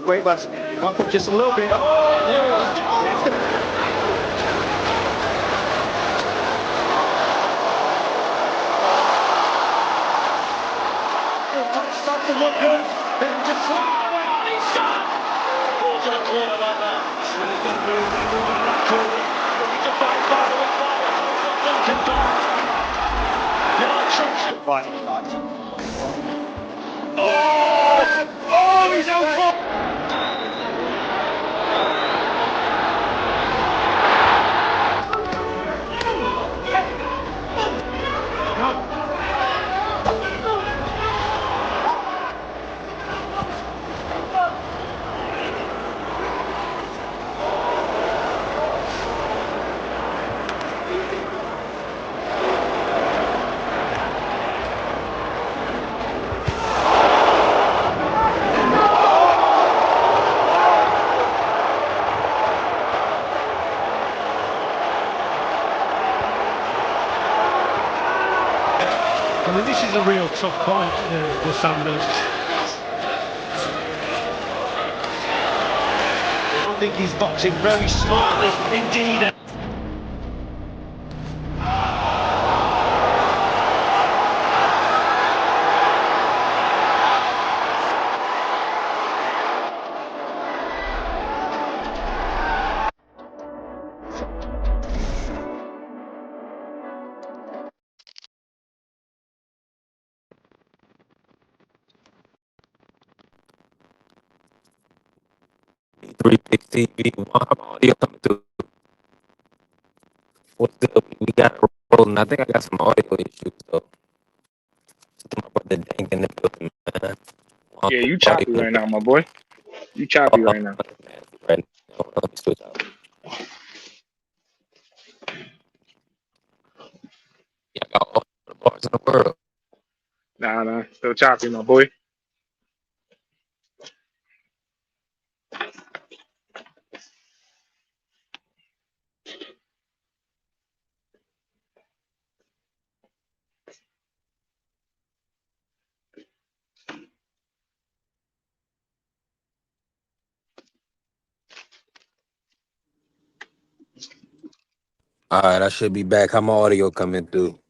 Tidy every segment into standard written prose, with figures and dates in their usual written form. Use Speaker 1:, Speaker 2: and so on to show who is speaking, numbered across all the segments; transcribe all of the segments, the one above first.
Speaker 1: great one. One foot just a little bit. Start to look good. Then just pulls it up water like that. He's going to move back forward. Looking to fight with Right. Oh, he's out for. I mean, this is a real tough point, the Sanders. I think he's boxing very smartly indeed.
Speaker 2: Three Picks TV, one audio coming through. What's good? We got it rolling. I think I got some audio issues, so my brother Dank in the building, man.
Speaker 3: Yeah, you
Speaker 2: Audio
Speaker 3: choppy
Speaker 2: in the
Speaker 3: right now,
Speaker 2: building.
Speaker 3: my boy. You choppy right now.
Speaker 2: Right now. Let me switch out. Yeah, I got all the bars in the world.
Speaker 3: Nah, still choppy, my boy.
Speaker 2: All right, I should be back. How my audio coming through?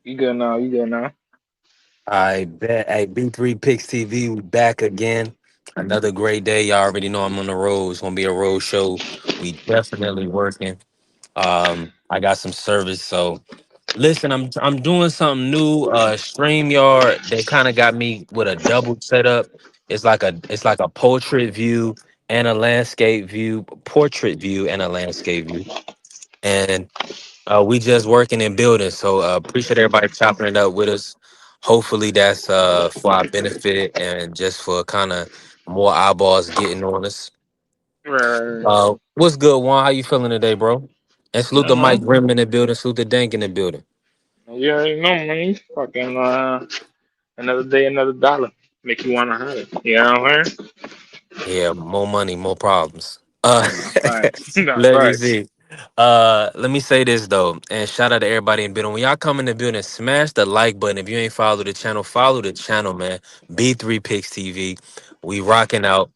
Speaker 3: You good now? You good now?
Speaker 2: I bet. Hey, B3 Picks TV, we back again. Another great day. Y'all already know I'm on the road. It's gonna be a road show. We definitely working. I got some service, so listen, I'm doing something new. StreamYard, they kind of got me with a double setup. It's like a portrait view and a landscape view, portrait view and a landscape view. And we just working and building. So appreciate everybody chopping it up with us. Hopefully that's for our benefit and just for kind of more eyeballs getting on us.
Speaker 3: Right.
Speaker 2: What's good, Juan? How you feeling today, bro? And salute
Speaker 3: Yeah,
Speaker 2: the Mike
Speaker 3: man.
Speaker 2: Grimm in the building, salute the Dank in the building.
Speaker 3: You already know, man. Fucking another day, another dollar. Make you wanna have it. You know what I'm saying?
Speaker 2: Yeah, more money, more problems.
Speaker 3: That's right. That's
Speaker 2: Let me
Speaker 3: right.
Speaker 2: see. Let me say this though, and shout out to everybody in building. When y'all come in the building, smash the like button. If you ain't follow the channel, man. B3 Picks TV. We rocking out.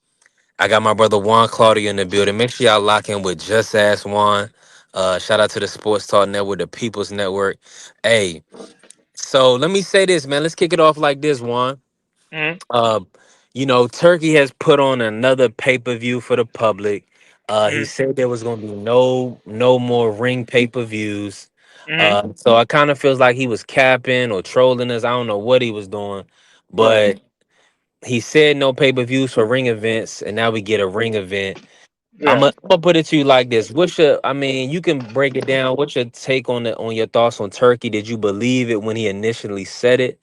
Speaker 2: I got my brother Juan Claudio in the building. Make sure y'all lock in with Just Ask Juan. Shout out to the Sports Talk Network, the People's Network. Hey, so let me say this, man. Let's kick it off like this, Juan.
Speaker 3: Mm-hmm.
Speaker 2: Uh, Turkey has put on another pay-per-view for the public. He said there was gonna be no more ring pay-per-views.
Speaker 3: Mm-hmm.
Speaker 2: So I kind of feels like he was capping or trolling us. I don't know what he was doing,
Speaker 3: Right.
Speaker 2: but he said no pay-per-views for ring events, and now we get a ring event. I'm
Speaker 3: Yeah.
Speaker 2: gonna put it to you like this. I mean, you can break it down. What's your take on your thoughts on Turkey? Did you believe it when he initially said it?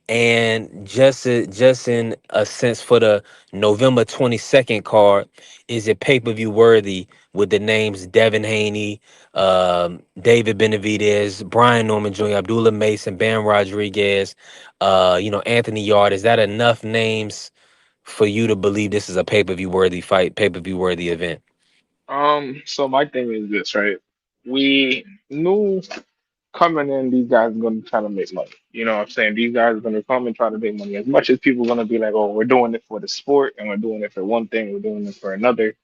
Speaker 2: And just in a sense for the November 22nd card, is it pay-per-view worthy with the names Devin Haney, David Benavidez, Brian Norman Jr., Abdullah Mason, Bam Rodriguez, Anthony Yard? Is that enough names for you to believe this is a pay-per-view worthy fight, pay-per-view worthy event?
Speaker 3: So my thing is this, right? We knew coming in, these guys are going to try to make money. You know what I'm saying? These guys are going to come and try to make money. As much as people are going to be like, oh, we're doing it for the sport and we're doing it for one thing, we're doing it for another,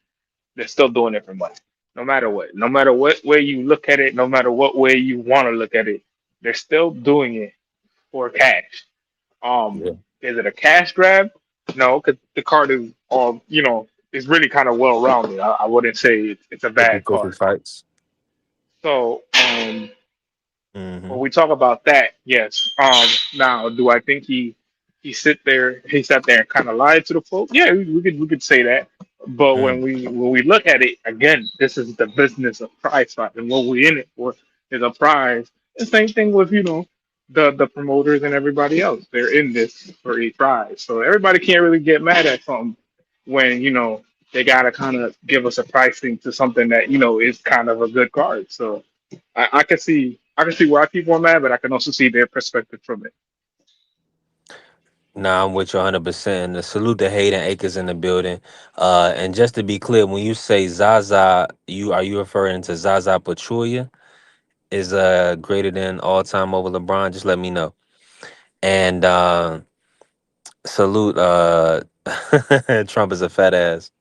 Speaker 3: they're still doing it for money. No matter what. No matter what way you look at it, no matter what way you want to look at it, they're still doing it for cash.
Speaker 2: Yeah.
Speaker 3: Is it a cash grab? No, because the card is all, is really kind of well rounded. I wouldn't say it's a
Speaker 2: 50
Speaker 3: bad
Speaker 2: 50
Speaker 3: card.
Speaker 2: fights.
Speaker 3: So,
Speaker 2: Mm-hmm.
Speaker 3: when we talk about that, yes. Now, do I think he sat there and kind of lied to the folks? Yeah, we could say that. But when
Speaker 2: Mm.
Speaker 3: we look at it again, this is the business of prize fight, and what we're in it for is a prize. The same thing with the promoters and everybody else. They're in this for a prize, so everybody can't really get mad at something when they gotta kind of give us a pricing to something that is kind of a good card. So. I can see why people are mad, but I can also see their perspective from it.
Speaker 2: Nah, I'm with you 100%. And salute to Hayden Acres in the building. And just to be clear, when you say Zaza, are you referring to Zaza Pachulia? Is greater than all time over LeBron? Just let me know. And salute Trump is a fat ass.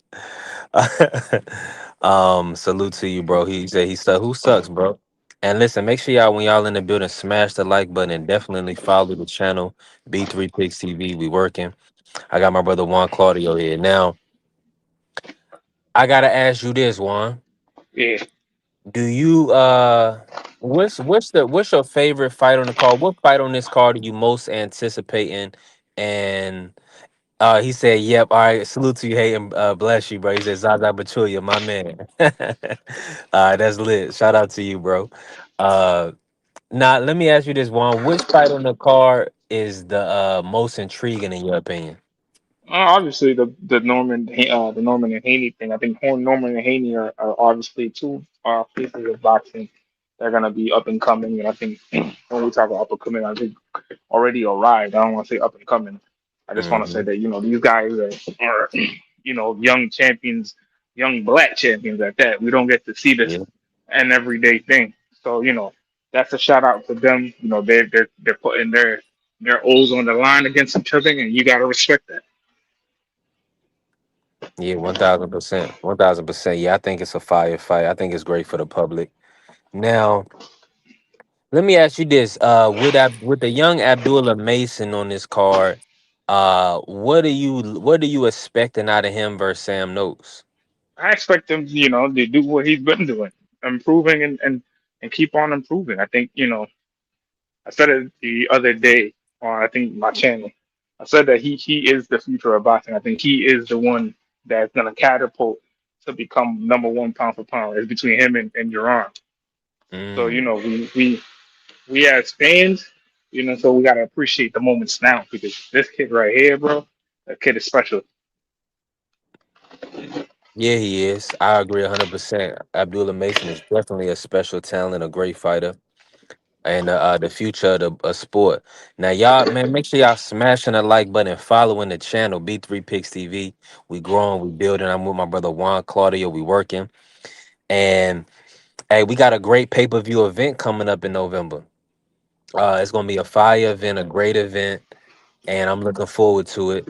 Speaker 2: Salute to you, bro. He said he suck. Who sucks, bro? And listen, make sure y'all when y'all in the building, smash the like button and definitely follow the channel B3 Picks TV. We working. I got my brother Juan Claudio here. Now, I gotta ask you this, Juan.
Speaker 3: Yeah,
Speaker 2: Do you what's your favorite fight on the card? What fight on this card are you most anticipating? And he said, "Yep, all right. Salute to you, hey, and bless you, bro." He said, "Zaza Pachulia, my man." That's lit. Shout out to you, bro. Uh, now let me ask you this, Juan. Which fight on the card is the most intriguing in your opinion?
Speaker 3: obviously the Norman and Haney thing. I think Norman and Haney are obviously two pieces of boxing. They're gonna be up and coming, and I think when we talk about up and coming, I think already arrived. I don't want to say up and coming. I just want to say
Speaker 2: Hmm.
Speaker 3: that these guys are young champions, young black champions at that. We don't get to see this
Speaker 2: Yeah,
Speaker 3: an everyday thing. So that's a shout out to them. They're putting their O's on the line against each other, and you gotta respect that.
Speaker 2: yeah, 1,000%, 1,000%. Yeah, I think it's a fire fight. I think it's great for the public. Now, let me ask you this: with the young Abdullah Mason on this card, what are you expecting out of him versus Sam Noakes?
Speaker 3: I expect them, to do what he's been doing, improving and keep on improving. I think, I said it the other day on I think my channel. I said that he is the future of boxing. I think he is the one that's gonna catapult to become number one pound for pound. It's between him and Duran. So,
Speaker 2: Mm.
Speaker 3: we as fans, so we gotta appreciate the moments now because this kid right here, bro, that kid is special.
Speaker 2: Yeah, he is. I agree 100%. Abdullah Mason is definitely a special talent, a great fighter, and the future of the sport. Now, y'all, man, make sure y'all smashing the like button and following the channel B3 Picks TV. We growing, we building. I'm with my brother Juan Claudio. We working, and hey, we got a great pay-per-view event coming up in November. It's gonna be a fire event, a great event, and I'm looking forward to it.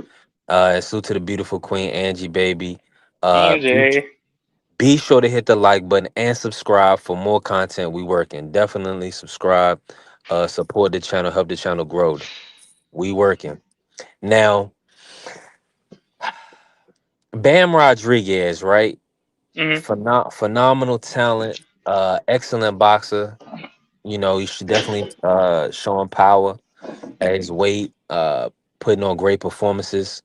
Speaker 2: And salute to the beautiful Queen Angie, baby. Uh, be,
Speaker 3: AJ.
Speaker 2: be sure to hit the like button and subscribe for more content. We working. Definitely subscribe. Support the channel. Help the channel grow. We working now. Bam Rodriguez, right?
Speaker 3: Mm-hmm.
Speaker 2: Phenomenal talent. Excellent boxer. He should definitely showing power at his weight. Putting on great performances.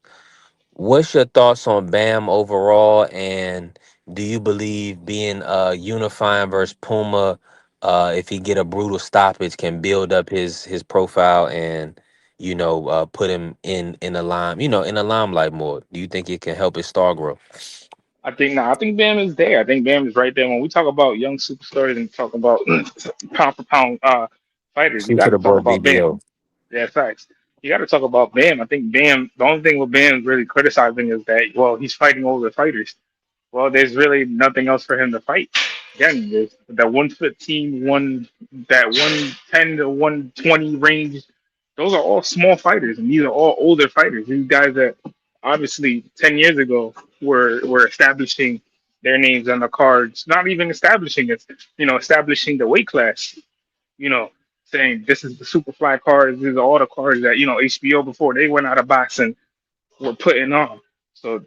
Speaker 2: What's your thoughts on Bam overall, and do you believe being unifying versus Puma, if he get a brutal stoppage, can build up his profile and put him in the in the limelight more? Do you think it can help his star grow?
Speaker 3: I think Bam is there. I think Bam is right there. When we talk about young superstars and talk about pound for pound fighters, you
Speaker 2: Shoot
Speaker 3: got
Speaker 2: to
Speaker 3: to
Speaker 2: the
Speaker 3: talk
Speaker 2: boy
Speaker 3: about Bam.
Speaker 2: BBO.
Speaker 3: Yeah, facts. You got to talk about Bam. I think Bam. The only thing with Bam really criticizing is that he's fighting older fighters. Well, there's really nothing else for him to fight. again, that 115, that 110 to 120 range, those are all small fighters, and these are all older fighters. These guys that obviously 10 years ago were establishing their names on the cards, not even establishing it, establishing the weight class, you know, saying this is the Superfly cards, these are all the cards that, HBO before they went out of boxing were putting on. So,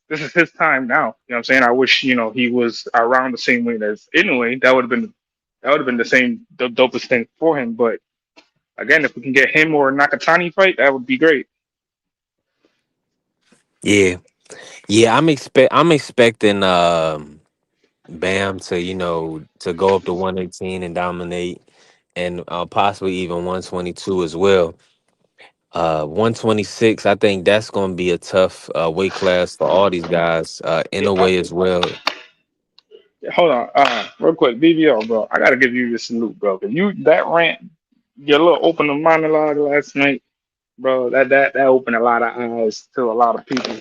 Speaker 3: this is his time now. You know what I'm saying? I wish, he was around the same weight as anyway. That would have been the same dopest thing for him. But again, if we can get him or Nakatani fight, that would be great.
Speaker 2: Yeah, yeah. I'm expecting Bam to to go up to 118 and dominate, and possibly even 122 as well. 126, I think that's going to be a tough weight class for all these guys in
Speaker 3: Yeah,
Speaker 2: a way as well.
Speaker 3: hold on, real quick, BBO, bro. I gotta give you your salute, bro. 'Cause you that rant, your little opening monologue last night, bro. That opened a lot of eyes to a lot of people.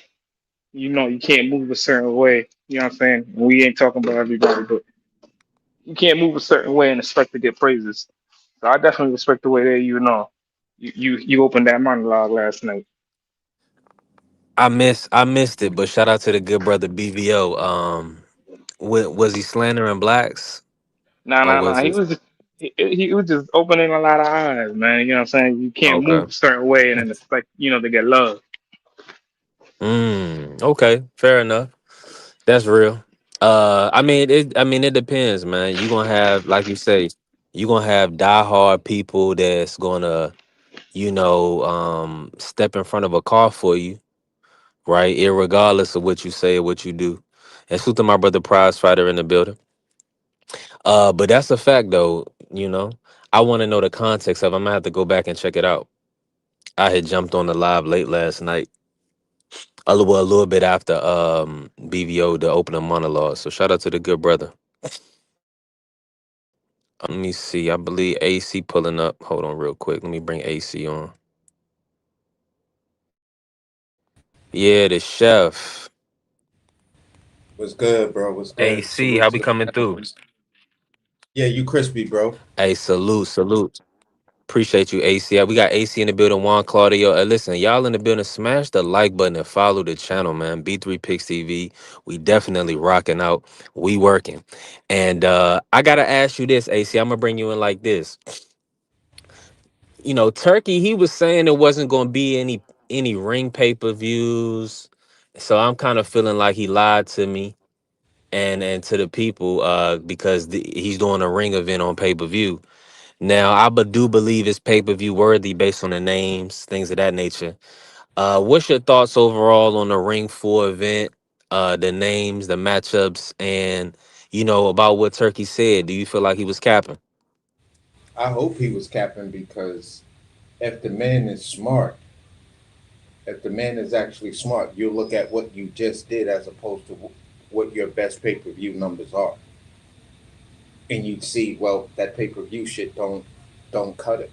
Speaker 3: You can't move a certain way. You know what I'm saying? We ain't talking about everybody, but you can't move a certain way and expect to get praises. So I definitely respect the way that you opened that monologue last night.
Speaker 2: I missed it, but shout out to the good brother BVO. Was he slandering blacks
Speaker 3: Nah,
Speaker 2: or
Speaker 3: nah,
Speaker 2: was
Speaker 3: nah. He
Speaker 2: it
Speaker 3: was just he was just opening a lot of eyes, man. You know what I'm saying? You can't
Speaker 2: okay?
Speaker 3: move a certain way and then expect to get love.
Speaker 2: Okay, fair enough. That's real. I mean it depends, man. You gonna have, like you say, you gonna have diehard people that's gonna, step in front of a car for you, right? Irregardless of what you say or what you do. And salute to my brother Prize Fighter in the building. But that's a fact though, I want to know the context of. I'm gonna have to go back and check it out. I had jumped on the live late last night, a little bit after BVO the opening monologue. So shout out to the good brother. Let me see. I believe AC pulling up. Hold on real quick. Let me bring AC on. Yeah, the chef.
Speaker 4: What's good, bro? What's good?
Speaker 2: AC,
Speaker 4: Salute
Speaker 2: how
Speaker 4: to
Speaker 2: we
Speaker 4: the
Speaker 2: coming
Speaker 4: panel.
Speaker 2: through?
Speaker 4: Yeah, you crispy, bro.
Speaker 2: Hey, salute, salute. Appreciate you, AC. We got AC in the building, Juan Claudio. Listen, y'all in the building, smash the like button and follow the channel, man. B3 Picks TV. We definitely rocking out. We working. And I gotta ask you this, AC. I'm gonna bring you in like this. Turkey, he was saying there wasn't gonna be any ring pay-per-views. So I'm kind of feeling like he lied to me and to the people because he's doing a ring event on pay-per-view. Now, do believe it's pay-per-view worthy based on the names, things of that nature. What's your thoughts overall on the Ring 4 event, the names, the matchups, and about what Turkey said? Do you feel like he was capping?
Speaker 4: I hope he was capping because if the man is smart, if the man is actually smart, you look at what you just did as opposed to what your best pay per view numbers are, and you'd see, well, that pay per view shit don't cut it.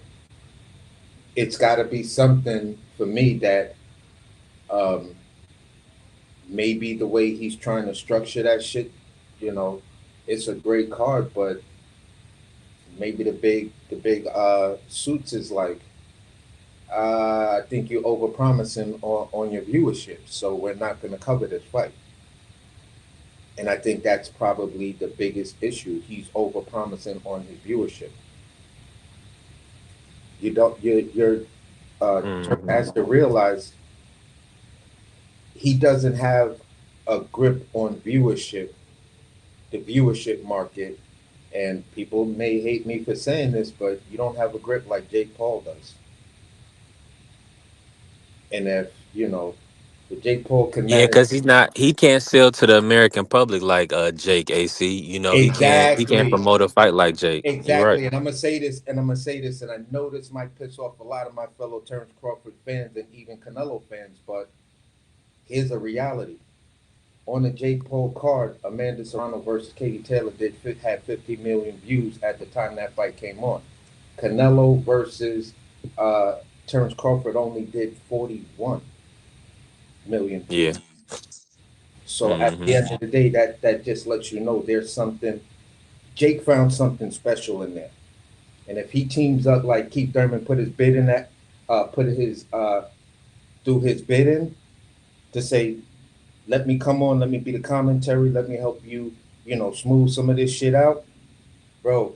Speaker 4: It's got to be something for me that um, maybe the way he's trying to structure that shit, you know, it's a great card, but maybe the big suits is like, I think you're overpromising on your viewership, so we're not going to cover this fight. And I think that's probably the biggest issue. He's overpromising on his viewership. You don't. You're Turk
Speaker 2: Hmm.
Speaker 4: has to realize he doesn't have a grip on viewership, the viewership market. And people may hate me for saying this, but you don't have a grip like Jake Paul does. And if if Jake Paul can
Speaker 2: Yeah,
Speaker 4: manage
Speaker 2: because he can't sell to the American public like Jake AC. He can't
Speaker 4: exactly,
Speaker 2: promote a fight like Jake. You're right.
Speaker 4: exactly, and I'm gonna say this, and I'm gonna say this, and I know this might piss off a lot of my fellow Terrence Crawford fans and even Canelo fans, but here's a reality. On the Jake Paul card, Amanda Serrano versus Katie Taylor had 50 million views at the time that fight came on. Canelo versus uh, Terrence Crawford only did 41 million
Speaker 2: Yeah.
Speaker 4: views. So at the
Speaker 2: Mm-hmm.
Speaker 4: end of the day, that just lets you know there's something. Jake found something special in there, and if he teams up like Keith Thurman put his bid in that, put his do his bid in to say, let me come on, let me be the commentary, let me help you, smooth some of this shit out, bro.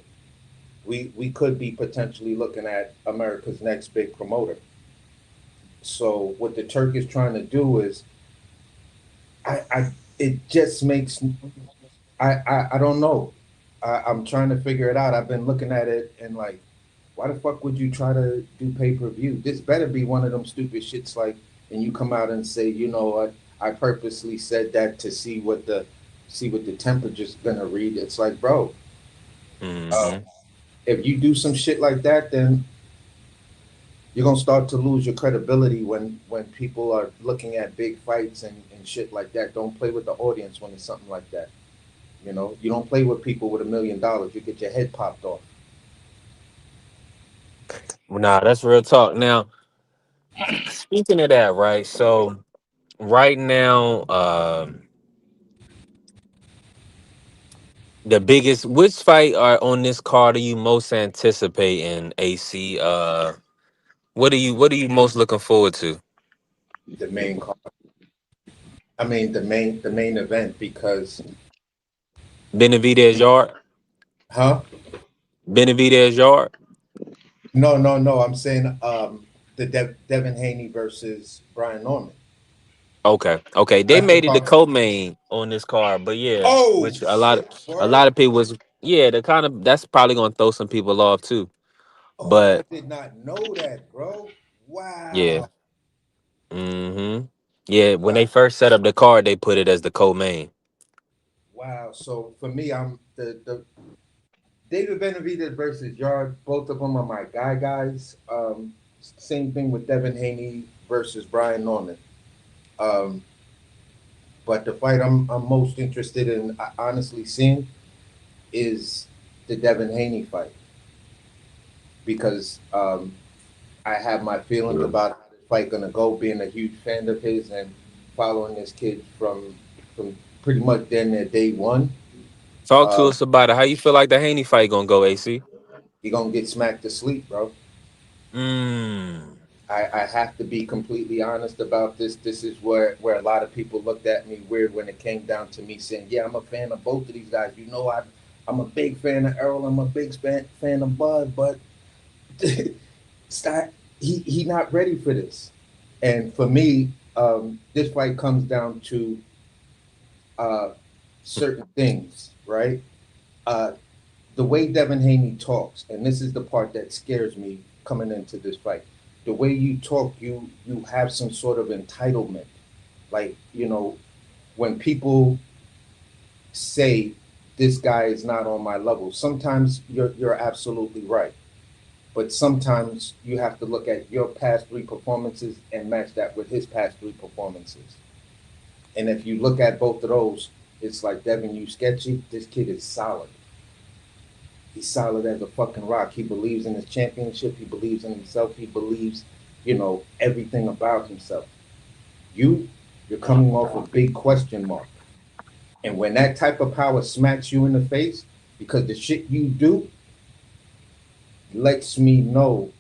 Speaker 4: We could be potentially looking at America's next big promoter. So what the Turk is trying to do is, I it just makes I don't know. I'm trying to figure it out. I've been looking at it and like, why the fuck would you try to do pay-per-view? This better be one of them stupid shits like, and you come out and say, you know what, I purposely said that to see what the temperature's gonna read. It's like, bro, uh,
Speaker 2: Mm-hmm.
Speaker 4: if you do some shit like that, then you're gonna start to lose your credibility when people are looking at big fights and shit like that. Don't play with the audience when it's something like that. You don't play with people with $1 million. You get your head popped off.
Speaker 2: Nah, that's real talk. Now, speaking of that, right? So right now, the biggest which fight are on this card are you most anticipating, AC? What are you most looking forward to?
Speaker 4: The main card. I mean, the main event because,
Speaker 2: Benavidez Yard?
Speaker 4: huh?
Speaker 2: Benavidez Yard?
Speaker 4: No, no, no. I'm saying the Devin Haney versus Brian Norman.
Speaker 2: Okay, okay. They
Speaker 4: That's the
Speaker 2: made it the
Speaker 4: card.
Speaker 2: co-main on this card, but yeah,
Speaker 4: Oh
Speaker 2: which
Speaker 4: shit!
Speaker 2: a
Speaker 4: Word.
Speaker 2: lot of people was yeah, the kind of that's probably gonna throw some people off too.
Speaker 4: Oh, I
Speaker 2: But
Speaker 4: did not know that, bro.
Speaker 2: yeah,
Speaker 4: Wow.
Speaker 2: hmm yeah. When
Speaker 4: Wow.
Speaker 2: they first set up the card, they put it as the co-main.
Speaker 4: Wow. So for me, I'm the David Benavidez versus Yard. Both of them are my guys. Same thing with Devin Haney versus Brian Norman. Um, but the fight I'm most interested in, honestly seeing, is the Devin Haney fight because I have my feelings about how the fight gonna go. Being a huge fan of his and following this kid from pretty much then their day one.
Speaker 2: Talk to
Speaker 4: Uh,
Speaker 2: us about it. How you feel like the Haney fight gonna go, AC?
Speaker 4: he gonna get smacked to sleep, bro.
Speaker 2: Mm.
Speaker 4: I have to be completely honest about this. This is where a lot of people looked at me weird when it came down to me saying, "Yeah, I'm a fan of both of these guys." I'm a big fan of Errol. I'm a big fan of Bud, but start, he not ready for this. And for me, this fight comes down to uh, certain things, right? Uh, the way Devin Haney talks, and this is the part that scares me coming into this fight. The way you talk, you have some sort of entitlement. Like, when people say this guy is not on my level, sometimes you're absolutely right. But sometimes you have to look at your past three performances and match that with his past three performances. And if you look at both of those, it's like, Devin, you sketchy. This kid is solid. He's solid as a fucking rock. He believes in his championship. He believes in himself. He believes, everything about himself. You, you're coming off a big question mark. And when that type of power smacks you in the face, because the shit you do lets me know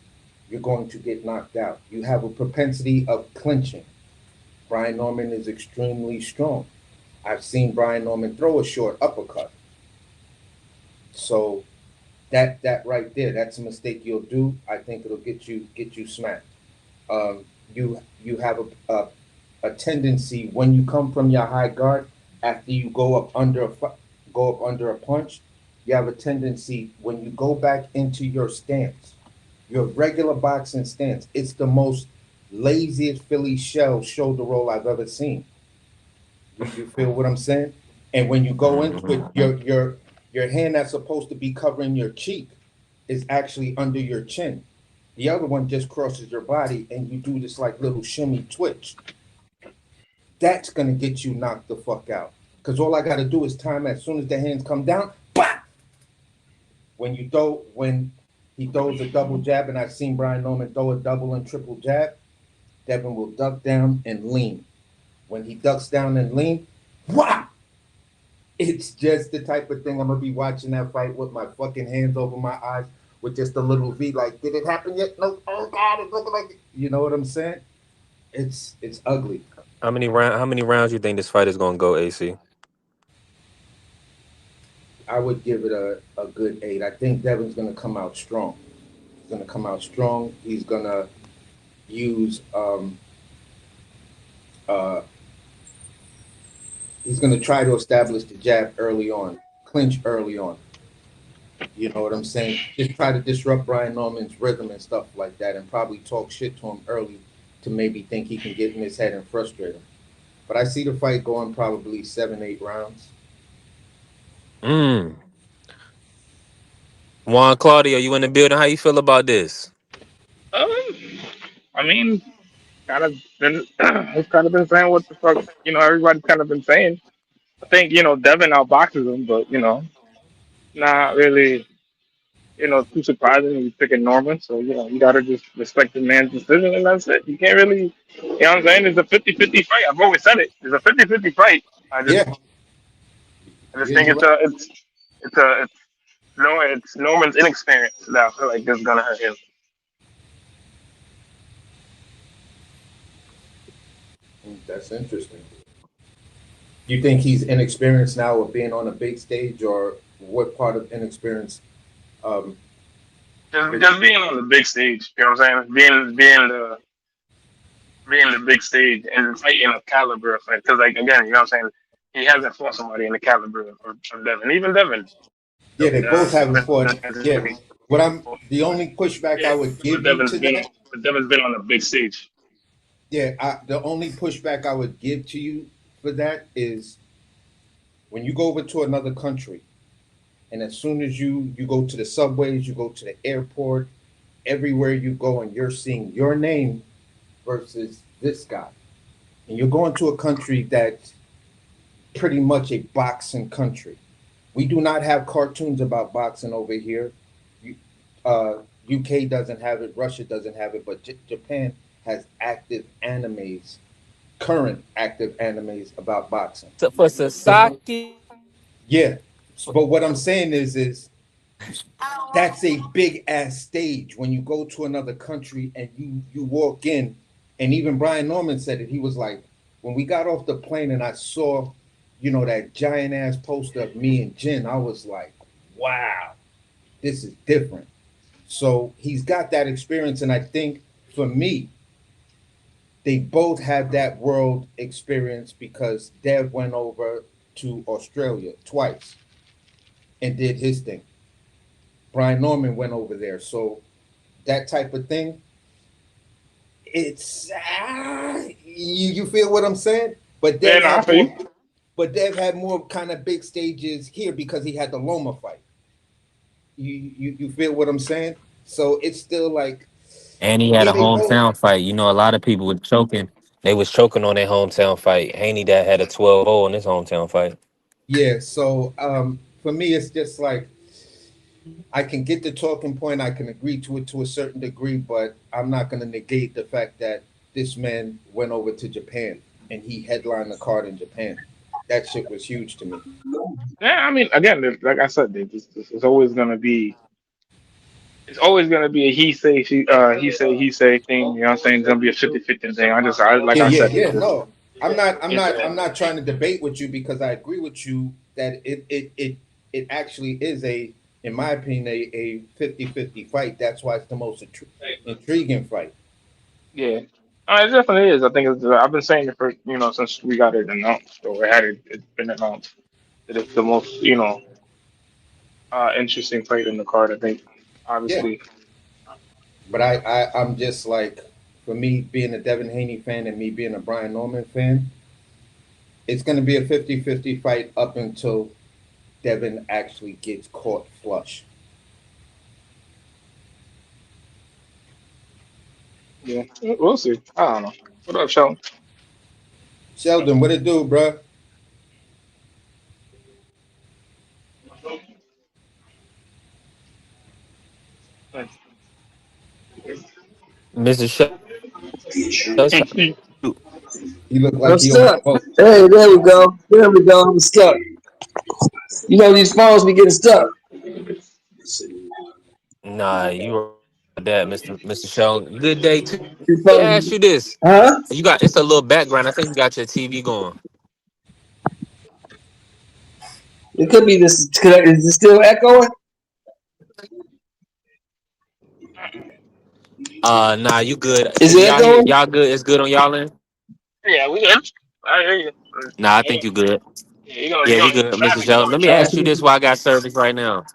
Speaker 4: you're going to get knocked out. You have a propensity of clinching. Brian Norman is extremely strong. I've seen Brian Norman throw a short uppercut. So that right there, that's a mistake you'll do. I think it'll get you smacked. You have a tendency when you come from your high guard after you go up under a punch. You have a tendency when you go back into your stance, your regular boxing stance. It's the most laziest Philly shell shoulder roll I've ever seen. You feel what I'm saying? And when you go into it,
Speaker 2: Mhm.
Speaker 4: your hand that's supposed to be covering your cheek is actually under your chin. The other one just crosses your body, and you do this like little shimmy twitch. That's gonna get you knocked the fuck out. Cause all I gotta do is time as soon as the hands come down, bah! When he throws a double jab, and I've seen Brian Norman throw a double and triple jab, Devin will duck down and lean. When he ducks down and lean, Wow. It's just the type of thing I'm gonna be watching that fight with my fucking hands over my eyes with just a little V. Like, did it happen yet? No. Oh God, it's looking like it. You know what I'm saying? It's ugly.
Speaker 2: How many rounds you think this fight is gonna go, AC?
Speaker 4: I would give it a good 8. I think Devin's gonna come out strong. He's gonna come out strong. He's gonna use uh he's gonna try to establish the jab early on, clinch early on. You know what I'm saying? Just try to disrupt Brian Norman's rhythm and stuff like that, and probably talk shit to him early to maybe think he can get in his head and frustrate him. But I see the fight going probably 7, 8 rounds.
Speaker 2: Mm. Juan Claudio, you in the building? How you feel about this?
Speaker 3: Um, I mean, kind of been it's kind of been saying what the fuck everybody's kind of been saying. I think Devin outboxes him, but not really too surprising. He's picking Norman, so you gotta just respect the man's decision, and that's it. You can't really, what I'm saying? It's a 50-50 fight. I've always said it. It's a 50-50 fight.
Speaker 4: Yeah,
Speaker 3: I just
Speaker 4: yeah,
Speaker 3: think
Speaker 4: you're
Speaker 3: it's
Speaker 4: right.
Speaker 3: a it's no, it's Norman's inexperience that I feel like is gonna hurt him.
Speaker 4: That's interesting. You think he's inexperienced now of being on a big stage, or what part of inexperience? Um, is,
Speaker 3: Just being on the big stage, you know what I'm saying? Being the big stage and fighting a caliber of fight. Because like again, what I'm saying? He hasn't fought somebody in the caliber of Devin. Even Devin,
Speaker 4: yeah, they both haven't fought. Yeah,
Speaker 3: been,
Speaker 4: what I'm the only pushback
Speaker 3: yeah,
Speaker 4: I would
Speaker 3: but
Speaker 4: give you to that.
Speaker 3: Devin's been on a big stage.
Speaker 4: Yeah, the only pushback I would give to you for that is when you go over to another country, and as soon as you go to the subways, you go to the airport, everywhere you go, and you're seeing your name versus this guy, and you're going to a country that's pretty much a boxing country. We do not have cartoons about boxing over here. You, uh, UK doesn't have it. Russia doesn't have it. But Japan has active animes, current active animes about boxing.
Speaker 2: So for
Speaker 4: So
Speaker 2: Sasaki,
Speaker 4: yeah, but what I'm saying is that's a big ass stage when you go to another country and you walk in, and even Brian Norman said it. He was like, when we got off the plane and I saw, that giant ass poster of me and Jen, I was like, wow, this is different. So he's got that experience, and I think for me, they both had that world experience because Dev went over to Australia twice and did his thing. Brian Norman went over there, so that type of thing. It's you feel what I'm saying? But
Speaker 3: Yeah,
Speaker 4: Dev
Speaker 3: no, I
Speaker 4: had
Speaker 3: feel
Speaker 4: more.
Speaker 3: you.
Speaker 4: But Dev had more kind of big stages here because he had the Loma fight. You feel what I'm saying? So it's still like,
Speaker 2: and he had
Speaker 4: yeah,
Speaker 2: a
Speaker 4: they both.
Speaker 2: hometown fight. You know, a lot of people were choking. They was choking on their hometown fight. Haney that had a 12-0 in his hometown fight.
Speaker 4: Yeah. So for me, it's just like I can get the talking point. I can agree to it to a certain degree, but I'm not going to negate the fact that this man went over to Japan and he headlined the card in Japan. That shit was huge to me.
Speaker 3: Yeah, I mean, again, like I said, this is always gonna be. It's always gonna be a he say thing. You know what I'm saying? It's gonna be a 50-50 thing. Like
Speaker 4: Yeah,
Speaker 3: I
Speaker 4: yeah,
Speaker 3: said,
Speaker 4: yeah. No,
Speaker 3: it's
Speaker 4: I'm not trying to debate with you because I agree with you that it actually is in my opinion, a 50-50 fight. That's why it's the most intriguing fight.
Speaker 3: yeah. It definitely is. I think I've been saying it for since we got it announced or we had it. It's been announced that it's the most interesting fight in the card. I think
Speaker 4: Yeah,
Speaker 3: obviously.
Speaker 4: but I'm just like, for me being a Devin Haney fan and me being a Brian Norman fan, it's going to be a 50-50 fight up until Devin actually gets caught flush.
Speaker 3: Yeah, we'll see. I don't know. What up, Sheldon?
Speaker 4: Sheldon, what it do, bruh?
Speaker 2: Mr. Show,
Speaker 4: He looked like
Speaker 5: I'm
Speaker 4: he on the
Speaker 5: stuck.
Speaker 4: boat.
Speaker 5: Hey, there we go. There we go. I'm stuck. You know these phones be getting stuck.
Speaker 2: Nah, you right about that, Mr. Sheldon. Good day too.
Speaker 5: These
Speaker 2: Let me ask
Speaker 5: phones,
Speaker 2: you this.
Speaker 5: huh?
Speaker 2: You got it's a little background. I think you got your TV going.
Speaker 5: It could be this. Is it still echoing?
Speaker 2: Nah, you good.
Speaker 5: Is
Speaker 2: Can
Speaker 5: it
Speaker 2: y'all hear?
Speaker 5: echoing?
Speaker 2: Y'all good? It's good on y'all end?
Speaker 3: Yeah, we good. I hear you.
Speaker 2: Nah, I
Speaker 3: Yeah,
Speaker 2: think you good.
Speaker 3: you
Speaker 2: Yeah, we
Speaker 3: gonna
Speaker 2: good,
Speaker 3: get
Speaker 2: Mr.
Speaker 3: traffic. You
Speaker 2: Sheldon.
Speaker 3: gonna
Speaker 2: Let
Speaker 3: get
Speaker 2: me
Speaker 5: Oh,
Speaker 2: ask
Speaker 3: traffic.
Speaker 2: you this while I got service right now.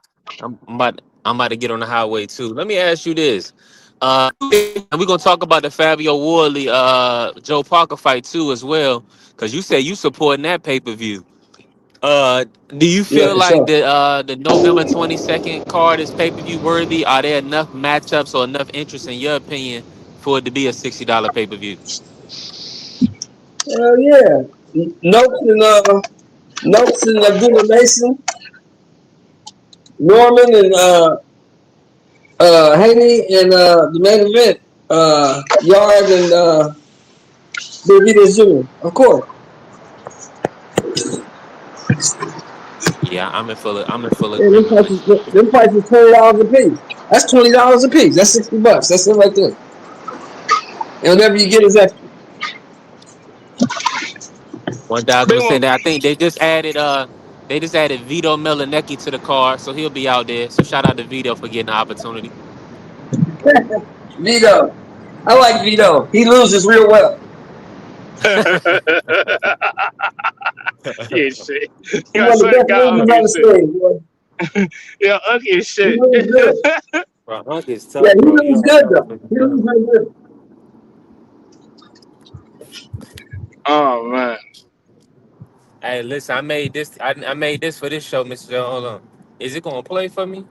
Speaker 2: I'm about to get on the highway too. Let me ask you this. We're gonna talk about the Fabio Wardley Joe Parker fight too as well. Cause you say you supporting that pay-per-view. Uh do you
Speaker 5: yeah,
Speaker 2: feel
Speaker 5: for
Speaker 2: like
Speaker 5: sure.
Speaker 2: the November 22nd card is pay-per-view worthy? Are there enough matchups or enough interest in your opinion for it to be a $60 pay-per-view?
Speaker 5: Hell yeah. Notes and Abdullah Mason, Norman and Haney and the main event, Yard and Davidas Jr. Of course.
Speaker 2: Yeah, I'm in full
Speaker 5: Yeah,
Speaker 2: agreement with you.
Speaker 5: them prices $20 a piece. That's $20 a piece. That's $60. That's it right there. And whatever you get is extra.
Speaker 2: 1000%. I think they just added Vito Melanecki to the card, so he'll be out there. So shout out to Vito for getting the opportunity.
Speaker 5: Vito. I like Vito. He loses real well.
Speaker 3: Yeah, shit. You
Speaker 5: He's
Speaker 3: got
Speaker 5: one of the
Speaker 3: certain
Speaker 5: best
Speaker 3: guy
Speaker 5: losers
Speaker 3: ugly
Speaker 5: on
Speaker 3: as
Speaker 5: the
Speaker 3: shit.
Speaker 5: stage, boy.
Speaker 3: Yeah, ugly as
Speaker 5: He
Speaker 3: shit.
Speaker 5: loses good.
Speaker 2: Bro, Hunt is
Speaker 5: Yeah,
Speaker 2: tough,
Speaker 5: he
Speaker 2: bro. You
Speaker 5: loses
Speaker 2: already
Speaker 5: good
Speaker 2: know
Speaker 5: though.
Speaker 2: that nigga
Speaker 5: He
Speaker 2: tough.
Speaker 5: loses real good.
Speaker 3: Oh man.
Speaker 2: Hey, listen, I made this for this show, Mr. Joe. Hold on. Is it gonna play for me?
Speaker 1: In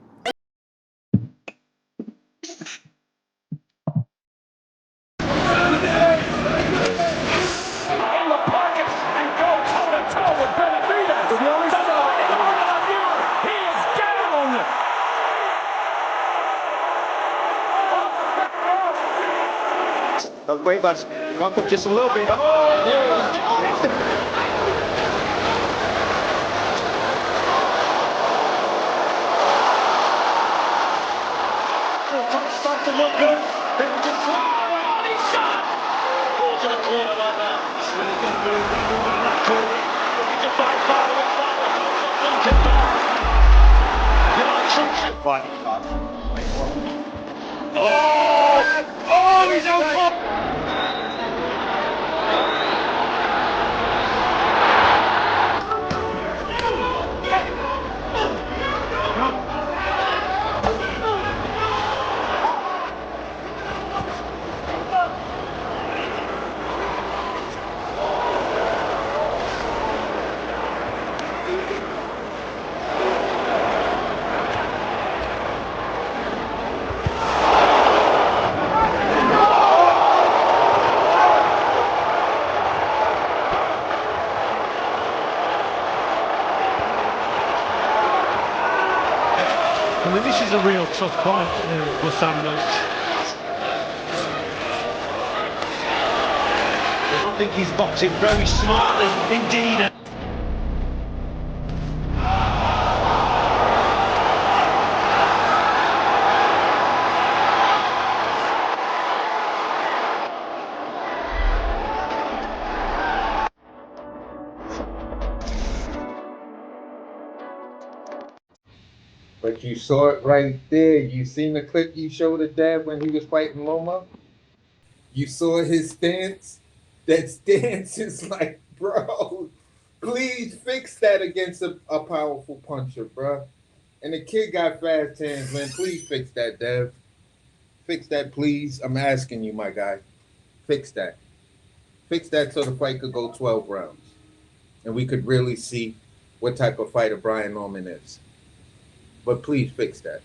Speaker 1: the pockets and go toe-to-toe with Benavidez. Somebody on you. He is down. Not great, but got up just a little bit. Start to look good. And he shot. To the corner right now. Moving left foot. Looking to fight forward. Right. Oh, he's out. I mean, this is a real tough fight for Sam Note. I think he's boxing very smartly indeed.
Speaker 4: But you saw it right there. You seen the clip you showed the dad when he was fighting Loma? You saw his stance? That stance is like, bro, please fix that against a powerful puncher, bro. And the kid got fast hands, man. Please fix that, Dev. Fix that, please. I'm asking you, my guy. Fix that. Fix that so the fight could go 12 rounds. And we could really see what type of fighter Brian Norman is. But please fix that.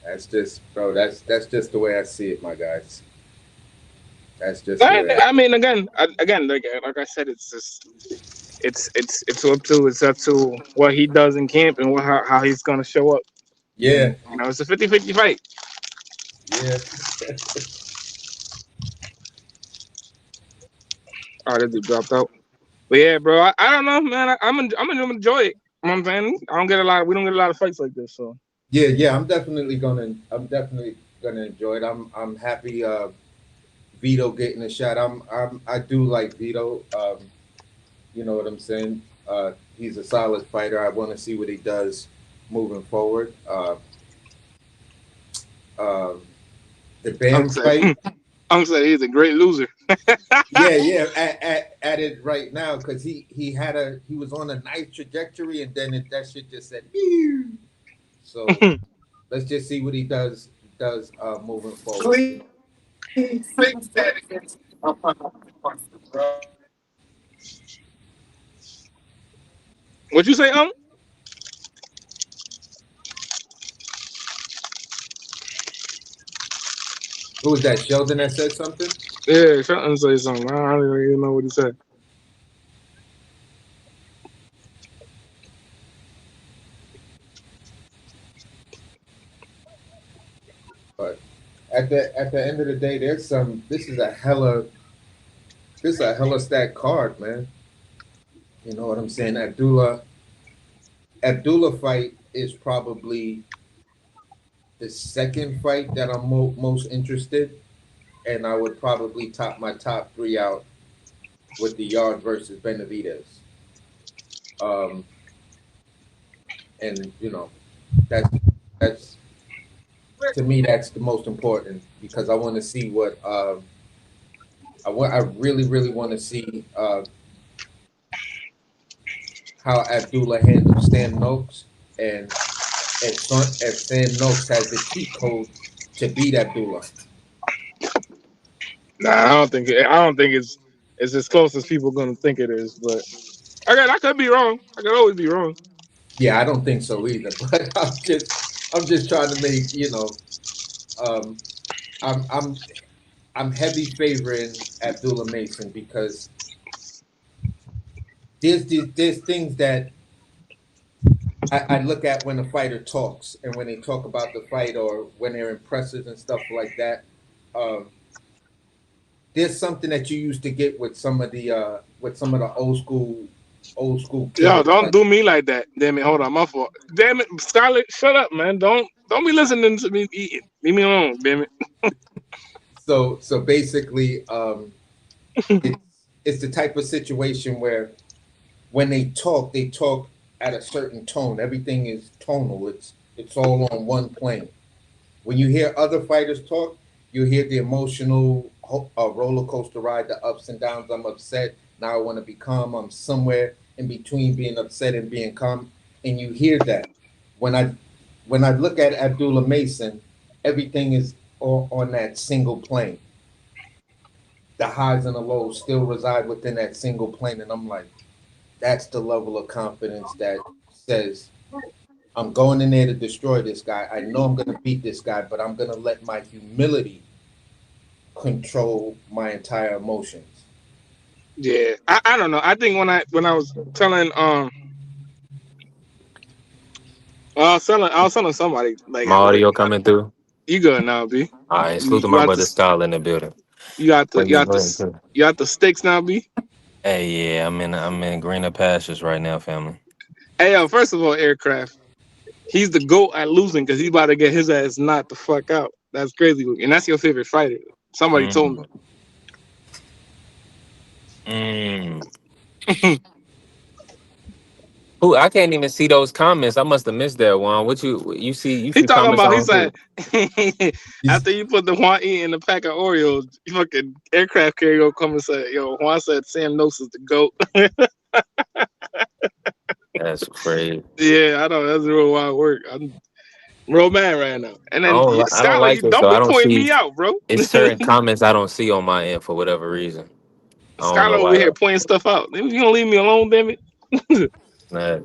Speaker 4: That's just, bro. That's just the way I see it, my guys. That's just the way.
Speaker 3: I mean, again, like I said, it's just it's up to what he does in camp and how he's gonna show up.
Speaker 4: Yeah,
Speaker 3: It's a 50-50 fight.
Speaker 4: yeah.
Speaker 3: Oh, that dude dropped out. But yeah, bro, I don't know, man. I'm gonna enjoy it. You know what I'm saying? We don't get a lot of fights like this, so
Speaker 4: Yeah, yeah, I'm definitely gonna enjoy it. I'm happy Vito getting a shot. I do like Vito. You know what I'm saying? He's a solid fighter. I want to see what he does moving forward. Um the
Speaker 3: I'm
Speaker 4: Bam
Speaker 3: saying
Speaker 4: fight.
Speaker 3: I'm saying he's a great loser.
Speaker 4: Yeah, yeah, at it right now because he was on a nice trajectory and then that shit just said. "Pew." So let's just see what he does moving forward. You know.
Speaker 3: What you say,
Speaker 4: Who was that? Sheldon that said something.
Speaker 3: Yeah, Shelton say something. I don't even know what he said.
Speaker 4: But at the end of the day, there's some. This is a hella stacked card, man. You know what I'm saying? Abdullah fight is probably the second fight that I'm most interested, and I would probably top my top three out with the Yard versus Benavidez. Um, and that's to me that's the most important because I want to see what I really want to see how Abdullah handles Sam Noakes and if Sam Noakes has the cheat code to beat Abdullah.
Speaker 3: Nah, I don't think it's as close as people gonna think it is. But I could be wrong. I could always be wrong.
Speaker 4: Yeah, I don't think so either. But I'm just trying to make um, I'm I'm I'm heavy favoring Abdullah Mason because there's things that I look at when a fighter talks and when they talk about the fight or when they're in presses and stuff like that. Um, there's something that you used to get with some of the old school
Speaker 3: Yo,
Speaker 4: killers.
Speaker 3: don't
Speaker 4: Like
Speaker 3: do me like that. Damn it, hold on, my fault. Damn it, Scarlett, shut up, man. Don't be listening to me eating. Leave me alone, damn it.
Speaker 4: so basically, it's it's the type of situation where when they talk at a certain tone. Everything is tonal. It's all on one plane. When you hear other fighters talk, you hear the emotional roller coaster ride, the ups and downs. I'm upset. Now I want to be calm. I'm somewhere in between being upset and being calm. And you hear that. When I when I look at Abdullah Mason, everything is on that single plane. The highs and the lows still reside within that single plane. And I'm like, that's the level of confidence that says I'm going in there to destroy this guy. I know I'm going to beat this guy, but I'm going to let my humility control my entire emotions.
Speaker 3: Yeah, I don't know. I think when I was telling I was telling somebody like
Speaker 2: My
Speaker 3: at work.
Speaker 2: audio coming through.
Speaker 3: You good now, B?
Speaker 2: All right,
Speaker 3: You,
Speaker 2: salute to
Speaker 3: you
Speaker 2: my
Speaker 3: got
Speaker 2: brother
Speaker 3: the
Speaker 2: Scholar in the building.
Speaker 3: you got the
Speaker 2: But
Speaker 3: you
Speaker 2: yeah,
Speaker 3: got
Speaker 2: go
Speaker 3: the
Speaker 2: ahead, too.
Speaker 3: you got the stakes now, B.
Speaker 2: Hey, yeah, I'm in greener pastures right now, family.
Speaker 3: Hey, yo, first of all, aircraft. He's the goat at losing because he's about to get his ass knocked the fuck out. That's crazy, and that's your favorite fighter. Somebody told
Speaker 2: Mm, mm.
Speaker 3: me.
Speaker 2: Who? I can't even see those comments. I must have missed that one. You
Speaker 3: He
Speaker 2: see
Speaker 3: talking
Speaker 2: comments
Speaker 3: about. He
Speaker 2: on
Speaker 3: said
Speaker 2: too.
Speaker 4: He's
Speaker 3: after you put the Juan E in the pack of Oreos, you fucking aircraft carrier come and say, "Yo, Juan said Sam Nose is the goat."
Speaker 2: That's crazy.
Speaker 3: Yeah, I know that's real wild work. I'm real mad right now. And then
Speaker 2: I don't
Speaker 3: Skylar,
Speaker 2: like
Speaker 3: you
Speaker 2: it,
Speaker 3: don't
Speaker 2: so I
Speaker 3: be
Speaker 2: don't
Speaker 3: pointing
Speaker 2: see.
Speaker 3: me out, bro.
Speaker 2: It's certain comments I don't see on my end for whatever reason. I don't know
Speaker 3: Skylar over
Speaker 2: why
Speaker 3: here
Speaker 2: though.
Speaker 3: pointing stuff out. You gonna leave me alone, damn it?
Speaker 2: Nah.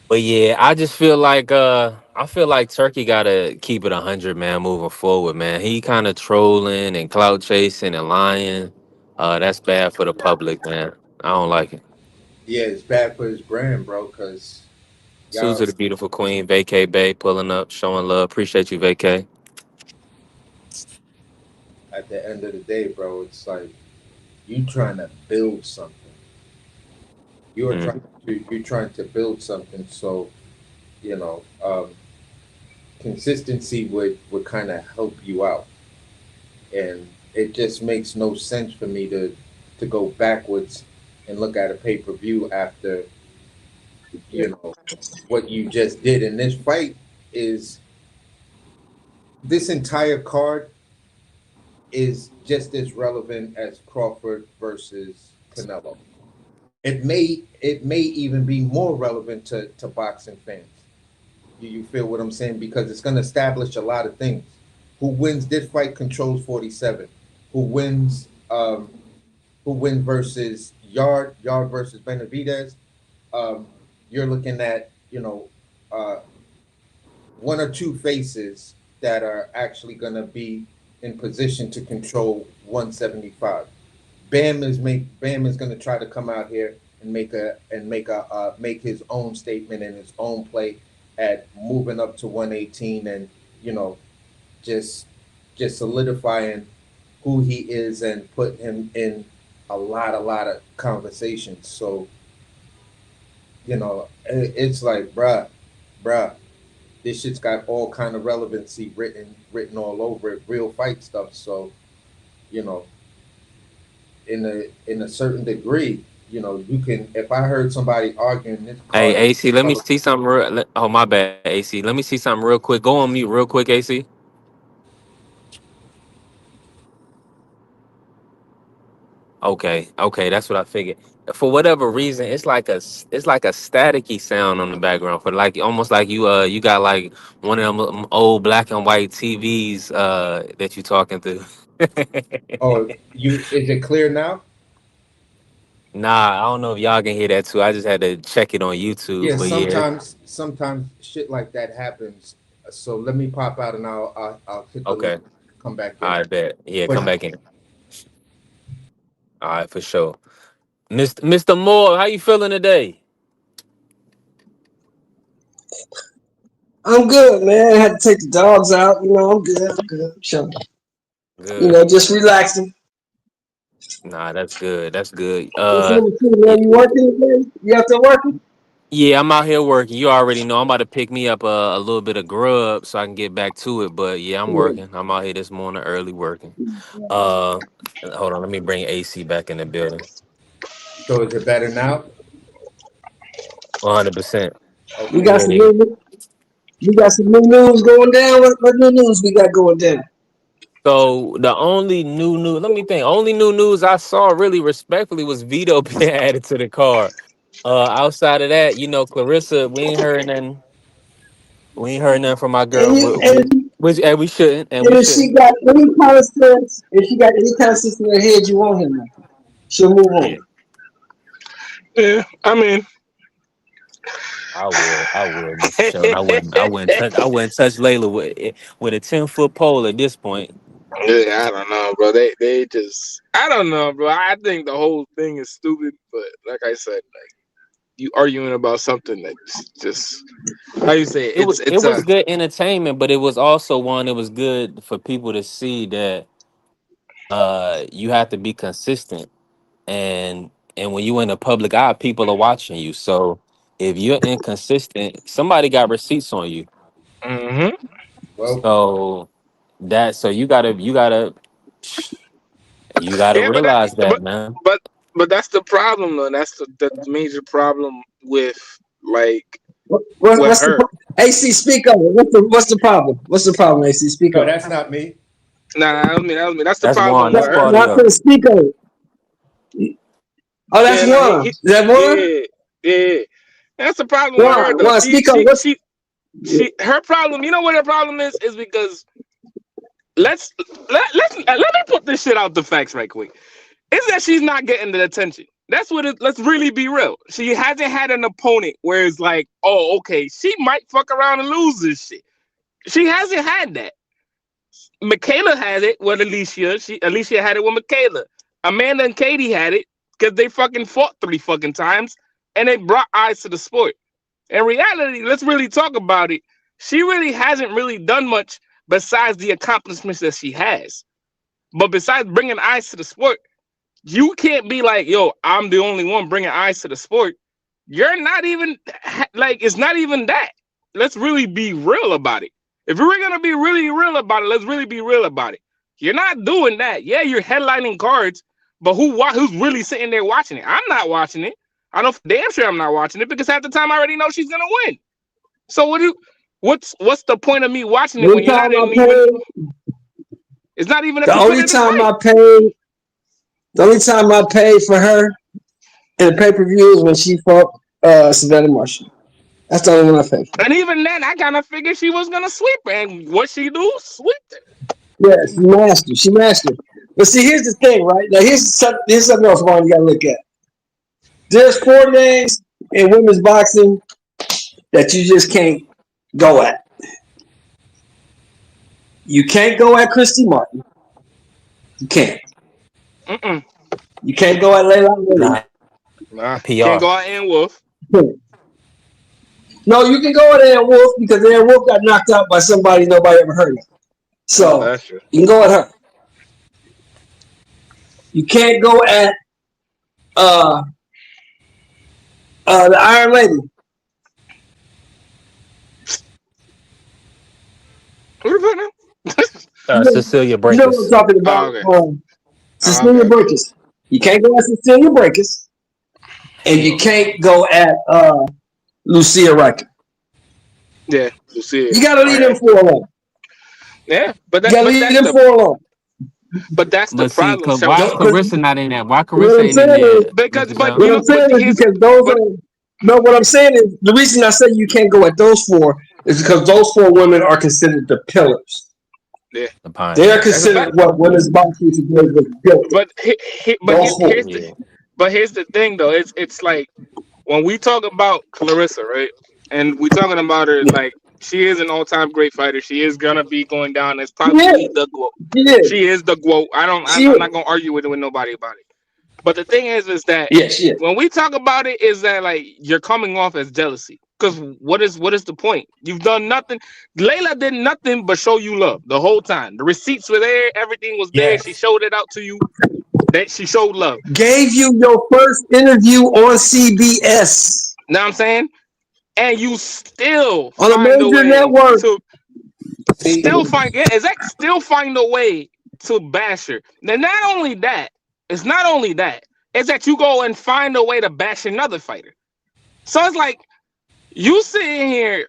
Speaker 2: But yeah, I feel like Turkey gotta keep it 100, man, moving forward, man. He kind of trolling and clout chasing and lying. That's bad for the public, man. I don't like it.
Speaker 4: Yeah, it's bad for his brand, bro. Because
Speaker 2: Two
Speaker 4: Y'all,
Speaker 2: to the beautiful queen, Vacay Bay, pulling up, showing love. Appreciate you, Vacay.
Speaker 4: at the end of the day, bro, it's like you trying to build something. You're trying
Speaker 2: Mm.
Speaker 4: you're trying to build something. So you know, consistency would kind of help you out, and it just makes no sense for me to go backwards and look at a pay-per-view after you know what you just did in this fight. Is this entire card is just as relevant as Crawford versus Canelo. It may even be more relevant to boxing fans. You feel what I'm saying? Because it's going to establish a lot of things. Who wins this fight controls 47. Who wins? Who wins versus Yard versus Benavidez? Um, you're looking at uh, one or two faces that are actually going to be in position to control 175. Bam is going to try to come out here and make his own statement and his own play at moving up to 118 and you know just just solidifying who he is and put him in a lot of conversations. So it's like bruh, this shit's got all kind of relevancy written all over it, real fight stuff. So you know, in a certain degree, you can. If I heard somebody arguing this
Speaker 2: Hey,
Speaker 4: card,
Speaker 2: AC, let me see something real. Oh, my bad, AC. Let me see something real quick. Go on mute real quick, AC. Okay, that's what I figured. For whatever reason, it's like a staticky sound on the background for like almost like you got like one of them old black and white TVs that you talking to.
Speaker 4: oh, is it clear now?
Speaker 2: Nah, I don't know if y'all can hear that too. I just had to check it on
Speaker 4: Yeah,
Speaker 2: YouTube, but yeah.
Speaker 4: sometimes shit like that happens. So let me pop out and I'll hit the link,
Speaker 2: Okay,
Speaker 4: come back in.
Speaker 2: I bet. Yeah, come
Speaker 4: But
Speaker 2: back in. All right, for sure. Mr. Moore, how you feeling today?
Speaker 5: I'm good, man. I had to take the dogs out. I'm good. I'm good. I'm chilling.
Speaker 2: Good.
Speaker 5: Just relaxing.
Speaker 2: Nah, that's good. That's good.
Speaker 5: What's up with you, man? You working again? You out there working?
Speaker 2: Yeah, I'm out here working. You already know I'm about to pick me up a little bit of grub so I can get back to it. But yeah, I'm
Speaker 5: Yeah.
Speaker 2: working. I'm out here this morning early working. Uh, Hold on. Let me bring AC back in the building.
Speaker 4: so is it better now?
Speaker 2: 100%.
Speaker 5: We
Speaker 4: Okay.
Speaker 5: got
Speaker 2: Yeah,
Speaker 5: some
Speaker 2: nigga.
Speaker 5: new, we got some new news going down. What new news we got going down?
Speaker 2: So the only new, let me think. Only new news I saw really respectfully was Vito being added to the card. Outside of that, Clarissa, we ain't heard nothing from my girl.
Speaker 5: And you,
Speaker 2: Which and we shouldn't, and we
Speaker 5: and if she
Speaker 2: shouldn't.
Speaker 5: got any kind of sense, if she got any kind of sense in her head, you want him now. She'll move
Speaker 2: Yeah.
Speaker 5: on.
Speaker 3: Yeah, I mean,
Speaker 2: I would, Mr. Sheldon. I wouldn't touch Layla with a 10-foot pole at this point.
Speaker 1: Yeah, I don't know, bro. They just I don't know, bro. I think the whole thing is stupid. But like I said, like you arguing about something that's just how you say it,
Speaker 2: It
Speaker 1: it's
Speaker 2: was
Speaker 1: a
Speaker 2: good entertainment, but it was also one. It was good for people to see that you have to be consistent, and when you in the public eye, people are watching you. So if you're inconsistent, somebody got receipts on you.
Speaker 1: mm-hmm.
Speaker 4: Well,
Speaker 2: So you gotta
Speaker 1: Yeah,
Speaker 2: realize that, man.
Speaker 1: but but that's the problem though. That's the major problem with like with
Speaker 5: What's the
Speaker 1: her.
Speaker 5: AC? Speak up. What's the problem? What's the problem, AC? Speak
Speaker 4: no,
Speaker 5: up.
Speaker 4: that's not me.
Speaker 1: Nah, that was me. That's the
Speaker 2: That's one.
Speaker 1: problem with
Speaker 2: That's
Speaker 1: her.
Speaker 5: Not
Speaker 2: Claudio.
Speaker 5: for the speak up. Oh, that's
Speaker 1: Yeah, nah,
Speaker 5: one. Is that one?
Speaker 1: yeah, yeah. That's the problem with her though.
Speaker 5: One. Speak up. What?
Speaker 1: Her problem. You know what her problem is because let's let me put this shit out the facts right quick. Is that she's not getting the attention. That's what it. Let's really be real. She hasn't had an opponent where it's like, oh, okay, she might fuck around and lose this shit. She hasn't had that. Michaela had it with Alicia. Alicia had it with Michaela. Amanda and Katie had it because they fucking fought 3 fucking times and they brought eyes to the sport. In reality, let's really talk about it. She really hasn't really done much besides the accomplishments that she has. But besides bringing eyes to the sport, you can't be like, yo, I'm the only one bringing eyes to the sport. You're not even like, it's not even that. Let's really be real about it. If we're gonna be really real about it, let's really be real about it. You're not doing that. Yeah, you're headlining cards, but who's really sitting there watching it? I'm not watching it. I know for damn sure I'm not watching it because half the time I already know she's gonna win. So what's the point of me watching it when you're not even? It's not even a
Speaker 5: the only
Speaker 1: competitive
Speaker 5: time
Speaker 1: fight.
Speaker 5: the only time I paid for her in pay-per-view is when she fought Savannah Marshall. That's the only one I paid for.
Speaker 1: And even then, I kind of figured she was gonna sweep her. And what she do? Sweep it.
Speaker 5: Yeah, she mastered. But see, here's the thing, right? Now here's something else, Ron, you gotta look at. There's 4 names in women's boxing that you just can't go at. You can't go at Christy Martin. You can't.
Speaker 1: Mm-mm.
Speaker 5: You can't go at Layla Williams.
Speaker 1: Nah,
Speaker 2: PR.
Speaker 1: can't go out Ann Wolf.
Speaker 5: No, you can go at Ann Wolf because Ann Wolf got knocked out by somebody nobody ever heard of. So
Speaker 1: That's true.
Speaker 5: you can go at her. You can't go at the Iron Lady.
Speaker 1: Who the fuck now?
Speaker 2: Cecilia
Speaker 5: You know what I'm
Speaker 2: Breakers.
Speaker 5: talking about?
Speaker 1: Oh, okay.
Speaker 5: Cecilia
Speaker 1: Okay.
Speaker 5: Breakers. You can't go at Cecilia Breakers, and you can't go at Lucia Riker.
Speaker 1: Yeah, you see it.
Speaker 5: You gotta leave them 4 alone.
Speaker 1: Yeah, but
Speaker 5: You gotta leave them 4 alone.
Speaker 1: that's the
Speaker 6: But see,
Speaker 1: problem.
Speaker 6: why
Speaker 5: Don't-
Speaker 6: Clarissa not in that? Why
Speaker 5: What
Speaker 6: Clarissa
Speaker 5: I'm
Speaker 6: ain't in
Speaker 5: saying
Speaker 6: there?
Speaker 5: is-
Speaker 1: Because,
Speaker 6: Mr.
Speaker 1: but
Speaker 6: Jones?
Speaker 1: you
Speaker 5: What
Speaker 1: know,
Speaker 5: I'm saying
Speaker 1: but
Speaker 5: is
Speaker 1: here's
Speaker 5: because those
Speaker 1: but-
Speaker 5: are no. What I'm saying is the reason I say you can't go at those 4 is because those 4 women are considered the pillars.
Speaker 2: The
Speaker 5: They
Speaker 2: Pioneer.
Speaker 5: are considered what women's boxing today was built.
Speaker 1: but
Speaker 5: Those 4.
Speaker 1: here's the thing though. It's like when we talk about Clarissa, right? And we talking about her like she is an all-time great fighter. She is gonna be going down as probably the GOAT.
Speaker 5: She is.
Speaker 1: She is the GOAT. I'm not gonna argue with nobody about it. But the thing is that
Speaker 5: Yeah, she is.
Speaker 1: when we talk about it, is that like you're coming off as jealousy. Because what is the point? You've done nothing. Layla did nothing but show you love the whole time. The receipts were there, everything was there.
Speaker 4: Yes.
Speaker 1: She showed it out to you. That she showed love.
Speaker 5: Gave you your first interview on CBS.
Speaker 1: Know what I'm saying? And you still
Speaker 5: On a
Speaker 1: find a
Speaker 5: major
Speaker 1: way
Speaker 5: network.
Speaker 1: to still find a way to bash her. Now, it's not only that, it's that you go and find a way to bash another fighter. So it's like you sitting here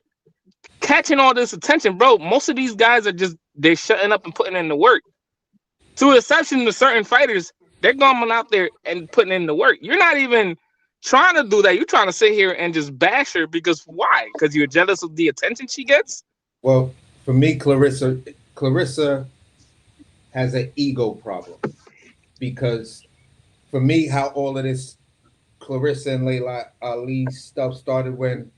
Speaker 1: catching all this attention, bro. Most of these guys are they're shutting up and putting in the work. To exception to certain fighters, they're going out there and putting in the work. You're not even trying to do that. You're trying to sit here and just bash her because why? Because you're jealous of the attention she gets?
Speaker 4: Well, for me, Clarissa has an ego problem because for me, how all of this Clarissa and Layla Ali stuff started when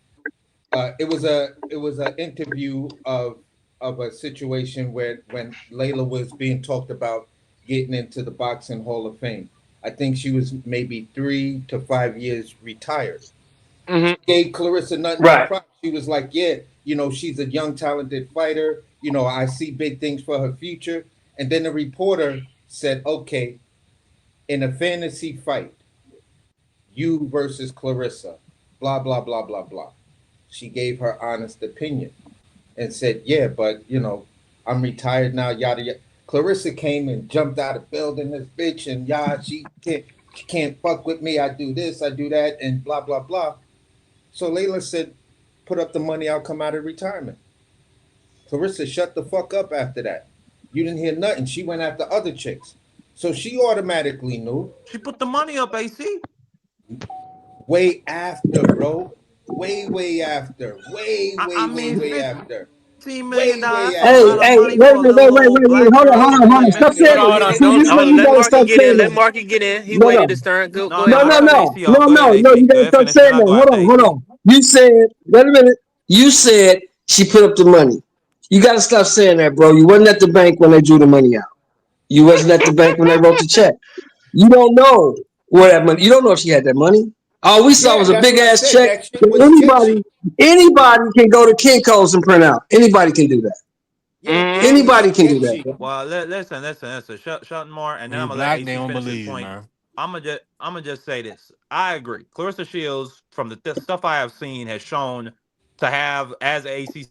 Speaker 4: it was an interview of a situation where when Layla was being talked about getting into the Boxing Hall of Fame. I think she was maybe 3 to 5 years retired.
Speaker 1: Mm-hmm.
Speaker 4: Gave Clarissa nothing
Speaker 5: Right.
Speaker 4: but props. She was like, yeah, she's a young, talented fighter. I see big things for her future. And then the reporter said, okay, in a fantasy fight, you versus Clarissa, blah, blah, blah, blah, blah. She gave her honest opinion and said, yeah, but, I'm retired now, yada, yada. Clarissa came and jumped out of the building, this bitch, and she can't fuck with me. I do this, I do that, and blah, blah, blah. So Layla said, put up the money, I'll come out of retirement. Clarissa shut the fuck up after that. You didn't hear nothing. She went after other chicks. So she automatically knew.
Speaker 6: She put the money up, AC.
Speaker 4: Way after, bro. Way after. Way after.
Speaker 6: $15 million.
Speaker 5: Hey, wait. Hold on. Stop saying
Speaker 2: Hold
Speaker 5: it.
Speaker 2: on,
Speaker 5: See, this is what you
Speaker 2: let
Speaker 5: gotta
Speaker 2: Marky
Speaker 5: stop
Speaker 2: get in.
Speaker 5: saying
Speaker 2: Let
Speaker 5: that.
Speaker 2: Marky get in. He
Speaker 5: No,
Speaker 2: waited
Speaker 5: no.
Speaker 2: his turn. Go
Speaker 6: No,
Speaker 2: ahead.
Speaker 6: no,
Speaker 2: Marky.
Speaker 5: You gotta stop saying that. Hold on. You said, wait a minute. You said she put up the money. You gotta stop saying that, bro. You wasn't at the bank when they drew the money out. You wasn't at the bank when they wrote the check. You don't know where that money. You don't know if she had that money. All we saw
Speaker 4: Yeah,
Speaker 5: was a
Speaker 4: that's
Speaker 5: big
Speaker 4: what I
Speaker 5: ass
Speaker 4: said.
Speaker 5: check
Speaker 4: That shit
Speaker 5: that
Speaker 4: was sketchy.
Speaker 5: anybody can go to Kinko's and print out. Anybody can do that.
Speaker 4: Yeah, it
Speaker 1: Mm-hmm.
Speaker 4: was
Speaker 5: Anybody can do that,
Speaker 4: sketchy.
Speaker 5: bro.
Speaker 6: Well, listen. Shut more, and
Speaker 2: When
Speaker 6: then
Speaker 2: you
Speaker 6: I'm gonna let
Speaker 2: black, they
Speaker 6: AC
Speaker 2: don't
Speaker 6: finish his
Speaker 2: believe you,
Speaker 6: point.
Speaker 2: man.
Speaker 6: I'm gonna just say this. I agree. Clarissa Shields, from the stuff I have seen, has shown to have, as AC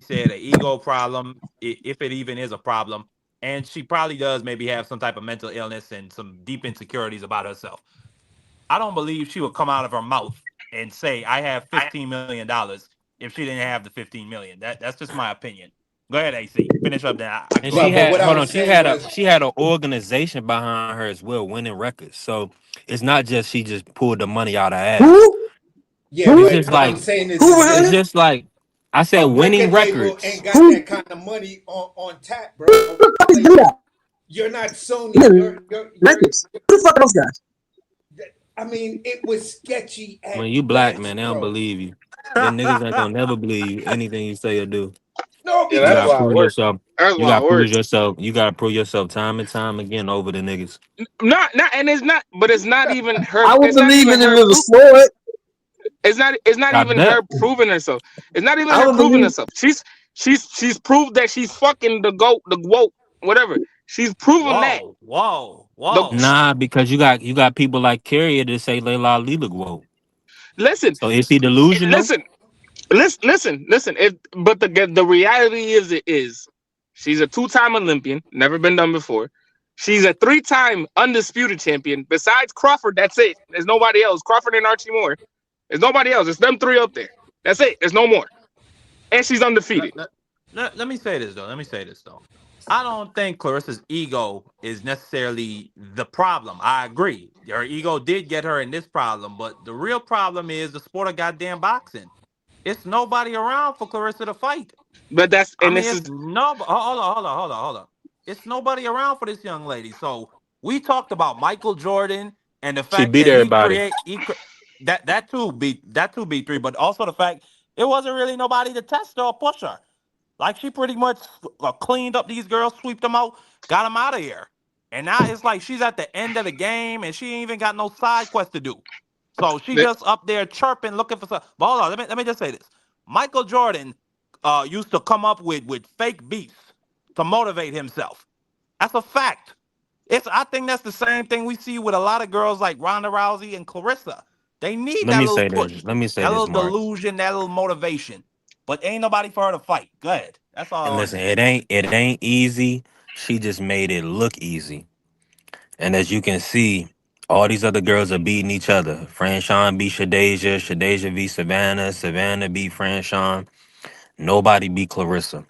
Speaker 6: said, an ego problem, if it even is a problem, and she probably does maybe have some type of mental illness and some deep insecurities about herself. I don't believe she would come out of her mouth and say, "I have $15 million" if she didn't have the 15 million. That's just my opinion. Go ahead, AC. Finish up. Then I can
Speaker 2: And
Speaker 6: go
Speaker 2: she
Speaker 6: after
Speaker 4: But
Speaker 6: you.
Speaker 2: had
Speaker 4: what I
Speaker 2: hold
Speaker 4: was
Speaker 2: on,
Speaker 4: saying was,
Speaker 2: she had an organization behind her as well, winning records. So it's not just she just pulled the money out of ass.
Speaker 5: Who?
Speaker 4: yeah,
Speaker 2: It's
Speaker 5: Who?
Speaker 2: just
Speaker 4: but what I'm
Speaker 2: like
Speaker 4: saying
Speaker 5: Who
Speaker 4: is
Speaker 5: behind
Speaker 2: it's
Speaker 5: it?
Speaker 4: this:
Speaker 2: just like I said,
Speaker 4: a
Speaker 2: winning
Speaker 4: record label
Speaker 2: records.
Speaker 4: ain't got
Speaker 5: Who
Speaker 4: that
Speaker 5: the
Speaker 4: kind of money on tap, bro.
Speaker 5: fuck is do
Speaker 4: Like
Speaker 5: that?
Speaker 4: you're not Sony. You're.
Speaker 5: Records. Who the fuck are those guys?
Speaker 4: I mean, it was sketchy
Speaker 2: When
Speaker 4: at
Speaker 2: you black, man,
Speaker 4: best,
Speaker 2: they don't
Speaker 4: bro.
Speaker 2: believe you. Them niggas ain't gonna never believe anything you say or do.
Speaker 4: No,
Speaker 1: Yeah,
Speaker 2: You
Speaker 1: that's
Speaker 2: gotta
Speaker 4: because
Speaker 1: why it
Speaker 2: prove
Speaker 1: works.
Speaker 2: yourself.
Speaker 1: That's
Speaker 2: You
Speaker 1: why
Speaker 2: gotta
Speaker 1: it
Speaker 2: prove
Speaker 1: works.
Speaker 2: yourself. You gotta prove yourself time and time again over the niggas.
Speaker 1: Not, and it's not, but it's not even her.
Speaker 5: I would
Speaker 1: It's not
Speaker 5: believe it
Speaker 1: even
Speaker 5: if
Speaker 1: her.
Speaker 5: it was Floyd.
Speaker 1: It's not. It's not
Speaker 2: I
Speaker 1: even
Speaker 2: bet.
Speaker 1: her proving herself. It's not even
Speaker 5: I
Speaker 1: her
Speaker 5: would
Speaker 1: proving
Speaker 5: believe.
Speaker 1: herself. She's proved that she's fucking the goat, the woke, whatever. She's proven that.
Speaker 6: Whoa, whoa,
Speaker 1: The
Speaker 6: whoa.
Speaker 2: Nah, because you got people like Carrier that say Layla Ali look woke.
Speaker 1: listen,
Speaker 2: So is he delusional?
Speaker 1: listen, listen. But the reality is, it is. She's a two-time Olympian, never been done before. She's a three-time undisputed champion. Besides Crawford, that's it. There's nobody else. Crawford and Archie Moore. There's nobody else. It's them three up there. That's it. There's no more. And she's undefeated.
Speaker 6: let, let, let me say this though. Let me say this though. I don't think Clarissa's ego is necessarily the problem. I agree. Her ego did get her in this problem, but the real problem is the sport of goddamn boxing. It's nobody around for Clarissa to fight.
Speaker 1: But that's
Speaker 6: I
Speaker 1: and
Speaker 6: mean,
Speaker 1: this
Speaker 6: it's
Speaker 1: is
Speaker 6: no. Hold on. It's nobody around for this young lady. So we talked about Michael Jordan and the
Speaker 2: She
Speaker 6: fact
Speaker 2: beat
Speaker 6: that
Speaker 2: everybody.
Speaker 6: that too B3, but also the fact it wasn't really nobody to test her or push her. Like she pretty much cleaned up these girls, swept them out, got them out of here. And now it's like she's at the end of the game and she ain't even got no side quest to do. So she
Speaker 1: that,
Speaker 6: just up there chirping, looking for some. But hold on, let me just say this. Michael Jordan used to come up with fake beats to motivate himself. That's a fact. I think that's the same thing we see with a lot of girls like Ronda Rousey and Clarissa. They need
Speaker 2: Let
Speaker 6: that
Speaker 2: me
Speaker 6: little
Speaker 2: say this.
Speaker 6: push,
Speaker 2: Let me say
Speaker 6: that
Speaker 2: this,
Speaker 6: little
Speaker 2: Mark.
Speaker 6: delusion, that little motivation. But ain't nobody for her to fight. Go ahead. That's all
Speaker 2: And
Speaker 6: I want to
Speaker 2: listen,
Speaker 6: say.
Speaker 2: it ain't easy. She just made it look easy. And as you can see, all these other girls are beating each other. Franchon beat Shadeja, Shadeja beat Savannah, Savannah beat Franchon. Nobody beat Clarissa.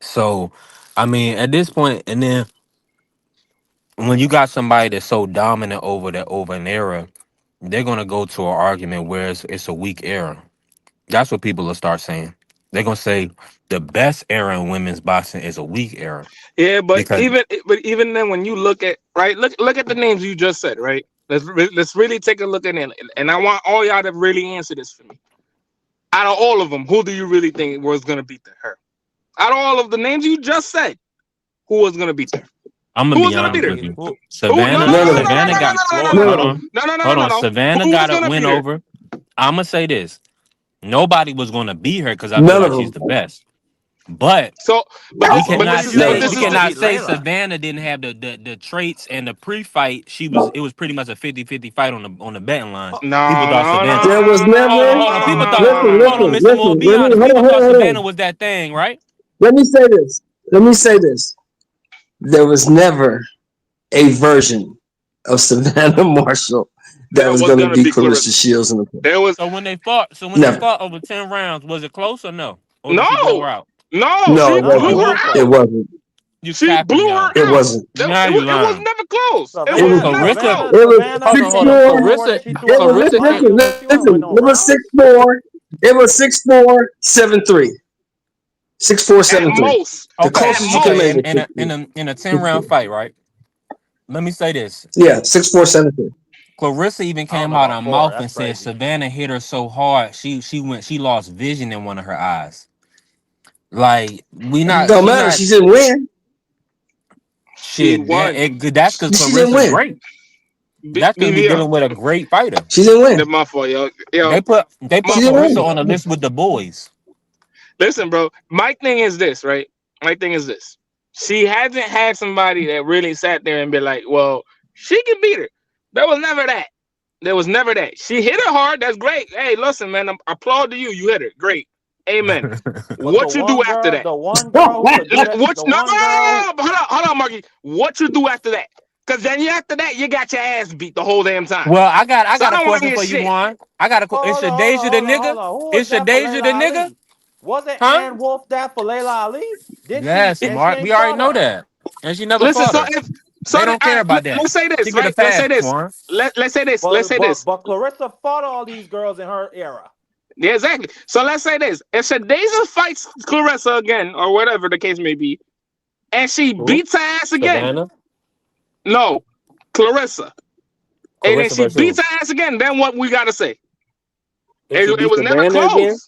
Speaker 2: So, I mean, at this point, and then when you got somebody that's so dominant over an era, they're gonna go to an argument where it's a weak era. That's what people will start saying. They're gonna say the best era in women's boxing is a weak era
Speaker 1: yeah,
Speaker 2: because
Speaker 1: but even then when you look at right, look at the names you just said, right? Let's really take a look at it. And I want all y'all to really answer this for me. Out of all of them, who do you really think was gonna beat her? Out of all of the names you just said, who was gonna beat her?
Speaker 2: I'm gonna
Speaker 1: Who
Speaker 2: be
Speaker 1: was gonna
Speaker 6: Who
Speaker 1: beat
Speaker 2: honest
Speaker 1: her?
Speaker 2: with
Speaker 6: beat
Speaker 2: you.
Speaker 6: who
Speaker 1: Who? No, no,
Speaker 2: Savannah,
Speaker 1: no,
Speaker 5: None
Speaker 1: no,
Speaker 5: of
Speaker 1: no,
Speaker 5: them.
Speaker 1: no,
Speaker 2: Savannah
Speaker 1: no,
Speaker 2: got
Speaker 1: no, no, no,
Speaker 5: None
Speaker 1: no,
Speaker 5: of
Speaker 2: hold
Speaker 1: no,
Speaker 2: on,
Speaker 5: them.
Speaker 1: no, no, no,
Speaker 2: hold
Speaker 1: no,
Speaker 2: on.
Speaker 1: no.
Speaker 2: Savannah
Speaker 1: Who was
Speaker 2: got a
Speaker 1: gonna
Speaker 2: win
Speaker 1: beat her?
Speaker 2: over. I'ma say this. Nobody was gonna beat her because I feel
Speaker 5: None of
Speaker 2: like she's
Speaker 5: them.
Speaker 2: the best. But
Speaker 1: So,
Speaker 2: we
Speaker 6: But who
Speaker 2: cannot
Speaker 6: did you
Speaker 2: say
Speaker 6: say
Speaker 2: we
Speaker 6: was
Speaker 1: this is
Speaker 6: gonna
Speaker 2: cannot
Speaker 6: beat
Speaker 2: say
Speaker 6: Layla?
Speaker 2: Savannah didn't have the traits and the pre-fight. It was pretty much a 50-50 fight on the betting line.
Speaker 6: Oh,
Speaker 2: People
Speaker 1: no,
Speaker 2: thought
Speaker 1: no, no,
Speaker 2: Savannah.
Speaker 5: There was
Speaker 1: no, no,
Speaker 2: Hold on,
Speaker 5: never.
Speaker 2: hold on.
Speaker 1: no,
Speaker 2: People
Speaker 1: no, no,
Speaker 2: thought.
Speaker 1: no,
Speaker 5: Listen,
Speaker 1: no,
Speaker 2: Hold
Speaker 1: no.
Speaker 2: on,
Speaker 5: listen,
Speaker 2: Mr. Moore.
Speaker 5: listen.
Speaker 2: Be honest.
Speaker 5: Hold on,
Speaker 2: People
Speaker 5: hold
Speaker 2: thought
Speaker 5: on, hold
Speaker 2: Savannah
Speaker 5: on.
Speaker 2: was that thing, right?
Speaker 5: Let me say this. Let me say this. There was never a version of Savannah Marshall that
Speaker 1: That
Speaker 5: was
Speaker 1: was
Speaker 5: going to
Speaker 1: gonna
Speaker 5: beat
Speaker 1: be
Speaker 5: Clarissa
Speaker 1: Clarissa.
Speaker 5: Shields in the play.
Speaker 1: There was
Speaker 2: So when they
Speaker 5: Never.
Speaker 2: fought over 10 rounds, was it close or no? Or did she blow
Speaker 1: no,
Speaker 2: her out?
Speaker 1: no.
Speaker 5: No,
Speaker 1: She
Speaker 5: it
Speaker 6: no,
Speaker 1: blew
Speaker 6: it
Speaker 5: wasn't.
Speaker 1: her
Speaker 6: wasn't
Speaker 5: It
Speaker 1: out.
Speaker 6: close.
Speaker 5: wasn't.
Speaker 2: You
Speaker 1: She
Speaker 2: capping,
Speaker 1: blew her
Speaker 2: y'all.
Speaker 5: It
Speaker 1: out.
Speaker 5: wasn't.
Speaker 2: Now you
Speaker 1: It was
Speaker 2: lying.
Speaker 1: never close. It
Speaker 5: It
Speaker 1: was
Speaker 5: was.
Speaker 1: never
Speaker 2: Clarissa,
Speaker 6: Savannah,
Speaker 5: It
Speaker 1: close.
Speaker 5: was
Speaker 6: Savannah,
Speaker 2: hold on,
Speaker 5: six
Speaker 2: hold on.
Speaker 6: Savannah,
Speaker 5: four.
Speaker 6: what
Speaker 2: Clarissa,
Speaker 6: she threw
Speaker 5: It
Speaker 6: her
Speaker 5: was
Speaker 6: left
Speaker 2: Clarissa
Speaker 6: right.
Speaker 2: can.
Speaker 6: She wasn't win
Speaker 5: listen.
Speaker 6: no
Speaker 5: It was
Speaker 6: rounds.
Speaker 5: 6'4". It was 6'4", 7'3". 6'4",
Speaker 1: At
Speaker 5: 7'3".
Speaker 1: most.
Speaker 5: The
Speaker 2: Okay,
Speaker 1: At
Speaker 5: closest you could have
Speaker 2: okay.
Speaker 5: made
Speaker 1: most.
Speaker 2: In
Speaker 5: was
Speaker 2: in a in
Speaker 5: 6'3".
Speaker 2: a in a 10 round fight, right? Let me say this.
Speaker 5: Yeah, 6'4", 7'3".
Speaker 2: Clarissa even
Speaker 6: I don't
Speaker 2: came
Speaker 6: know
Speaker 2: out
Speaker 6: about
Speaker 2: her
Speaker 6: four.
Speaker 2: mouth
Speaker 6: That's
Speaker 2: and said
Speaker 6: crazy.
Speaker 2: Savannah hit her so hard she lost vision in one of her eyes. Like
Speaker 5: It don't
Speaker 2: she
Speaker 5: matter.
Speaker 2: not
Speaker 5: She didn't win.
Speaker 1: She
Speaker 2: shit.
Speaker 1: won.
Speaker 2: That's because
Speaker 5: She didn't
Speaker 2: Clarissa's
Speaker 5: win.
Speaker 2: great. That's gonna be
Speaker 1: BBL.
Speaker 2: dealing with a great fighter.
Speaker 5: She didn't win.
Speaker 1: That's my fault, yo.
Speaker 2: They put
Speaker 1: My
Speaker 5: She didn't
Speaker 1: fault.
Speaker 2: Clarissa
Speaker 5: win.
Speaker 2: on the list with the boys.
Speaker 1: Listen, bro. My thing is this, right? My thing is this. She hasn't had somebody that really sat there and be like, well, she can beat her. There was never that. There was never that. She hit her hard. That's great. Hey, listen, man. I applaud to you. You hit her. Great. Amen.
Speaker 6: But
Speaker 1: What you do after that?
Speaker 6: the one girl who could do that,
Speaker 1: What?
Speaker 6: the
Speaker 1: No,
Speaker 6: one girl.
Speaker 1: hold on, Marky. What you do after that? Because then after that, you got your ass beat the whole damn time.
Speaker 2: Well, I got
Speaker 1: So I
Speaker 2: a
Speaker 1: don't want to
Speaker 2: question
Speaker 1: hear
Speaker 2: for you,
Speaker 1: shit.
Speaker 2: Juan. I got a question. Is Shadeja the nigga?
Speaker 6: Who was
Speaker 2: Is
Speaker 6: that for
Speaker 2: Shadeja
Speaker 6: Layla
Speaker 2: the nigga?
Speaker 6: Ali? Wasn't
Speaker 2: Huh?
Speaker 6: Ann Wolf that for Layla Ali? Did she?
Speaker 2: Yes,
Speaker 6: And she
Speaker 2: Mark.
Speaker 6: ain't
Speaker 2: We already
Speaker 6: fought
Speaker 2: know
Speaker 6: her.
Speaker 2: that. And she never
Speaker 1: Listen,
Speaker 2: fought
Speaker 1: so
Speaker 2: her.
Speaker 1: if
Speaker 2: They don't care about that.
Speaker 1: let's say this,
Speaker 2: She get a
Speaker 1: right? Let's say
Speaker 2: pass,
Speaker 1: this.
Speaker 2: Juan.
Speaker 1: Let's say this. Let's
Speaker 6: But,
Speaker 1: say
Speaker 6: but,
Speaker 1: this.
Speaker 6: but Clarissa fought all these girls in her era.
Speaker 1: Yeah, exactly. So let's say this. If Shadeja fights Clarissa again, or whatever the case may be, and she
Speaker 2: Who?
Speaker 1: beats her ass again.
Speaker 2: Savannah?
Speaker 1: No, Clarissa. And then
Speaker 2: Clarissa
Speaker 1: she
Speaker 2: versus who?
Speaker 1: beats her ass again, then what we gotta say?
Speaker 2: If she
Speaker 1: It
Speaker 2: beats
Speaker 1: was never
Speaker 2: Savannah again?
Speaker 1: close.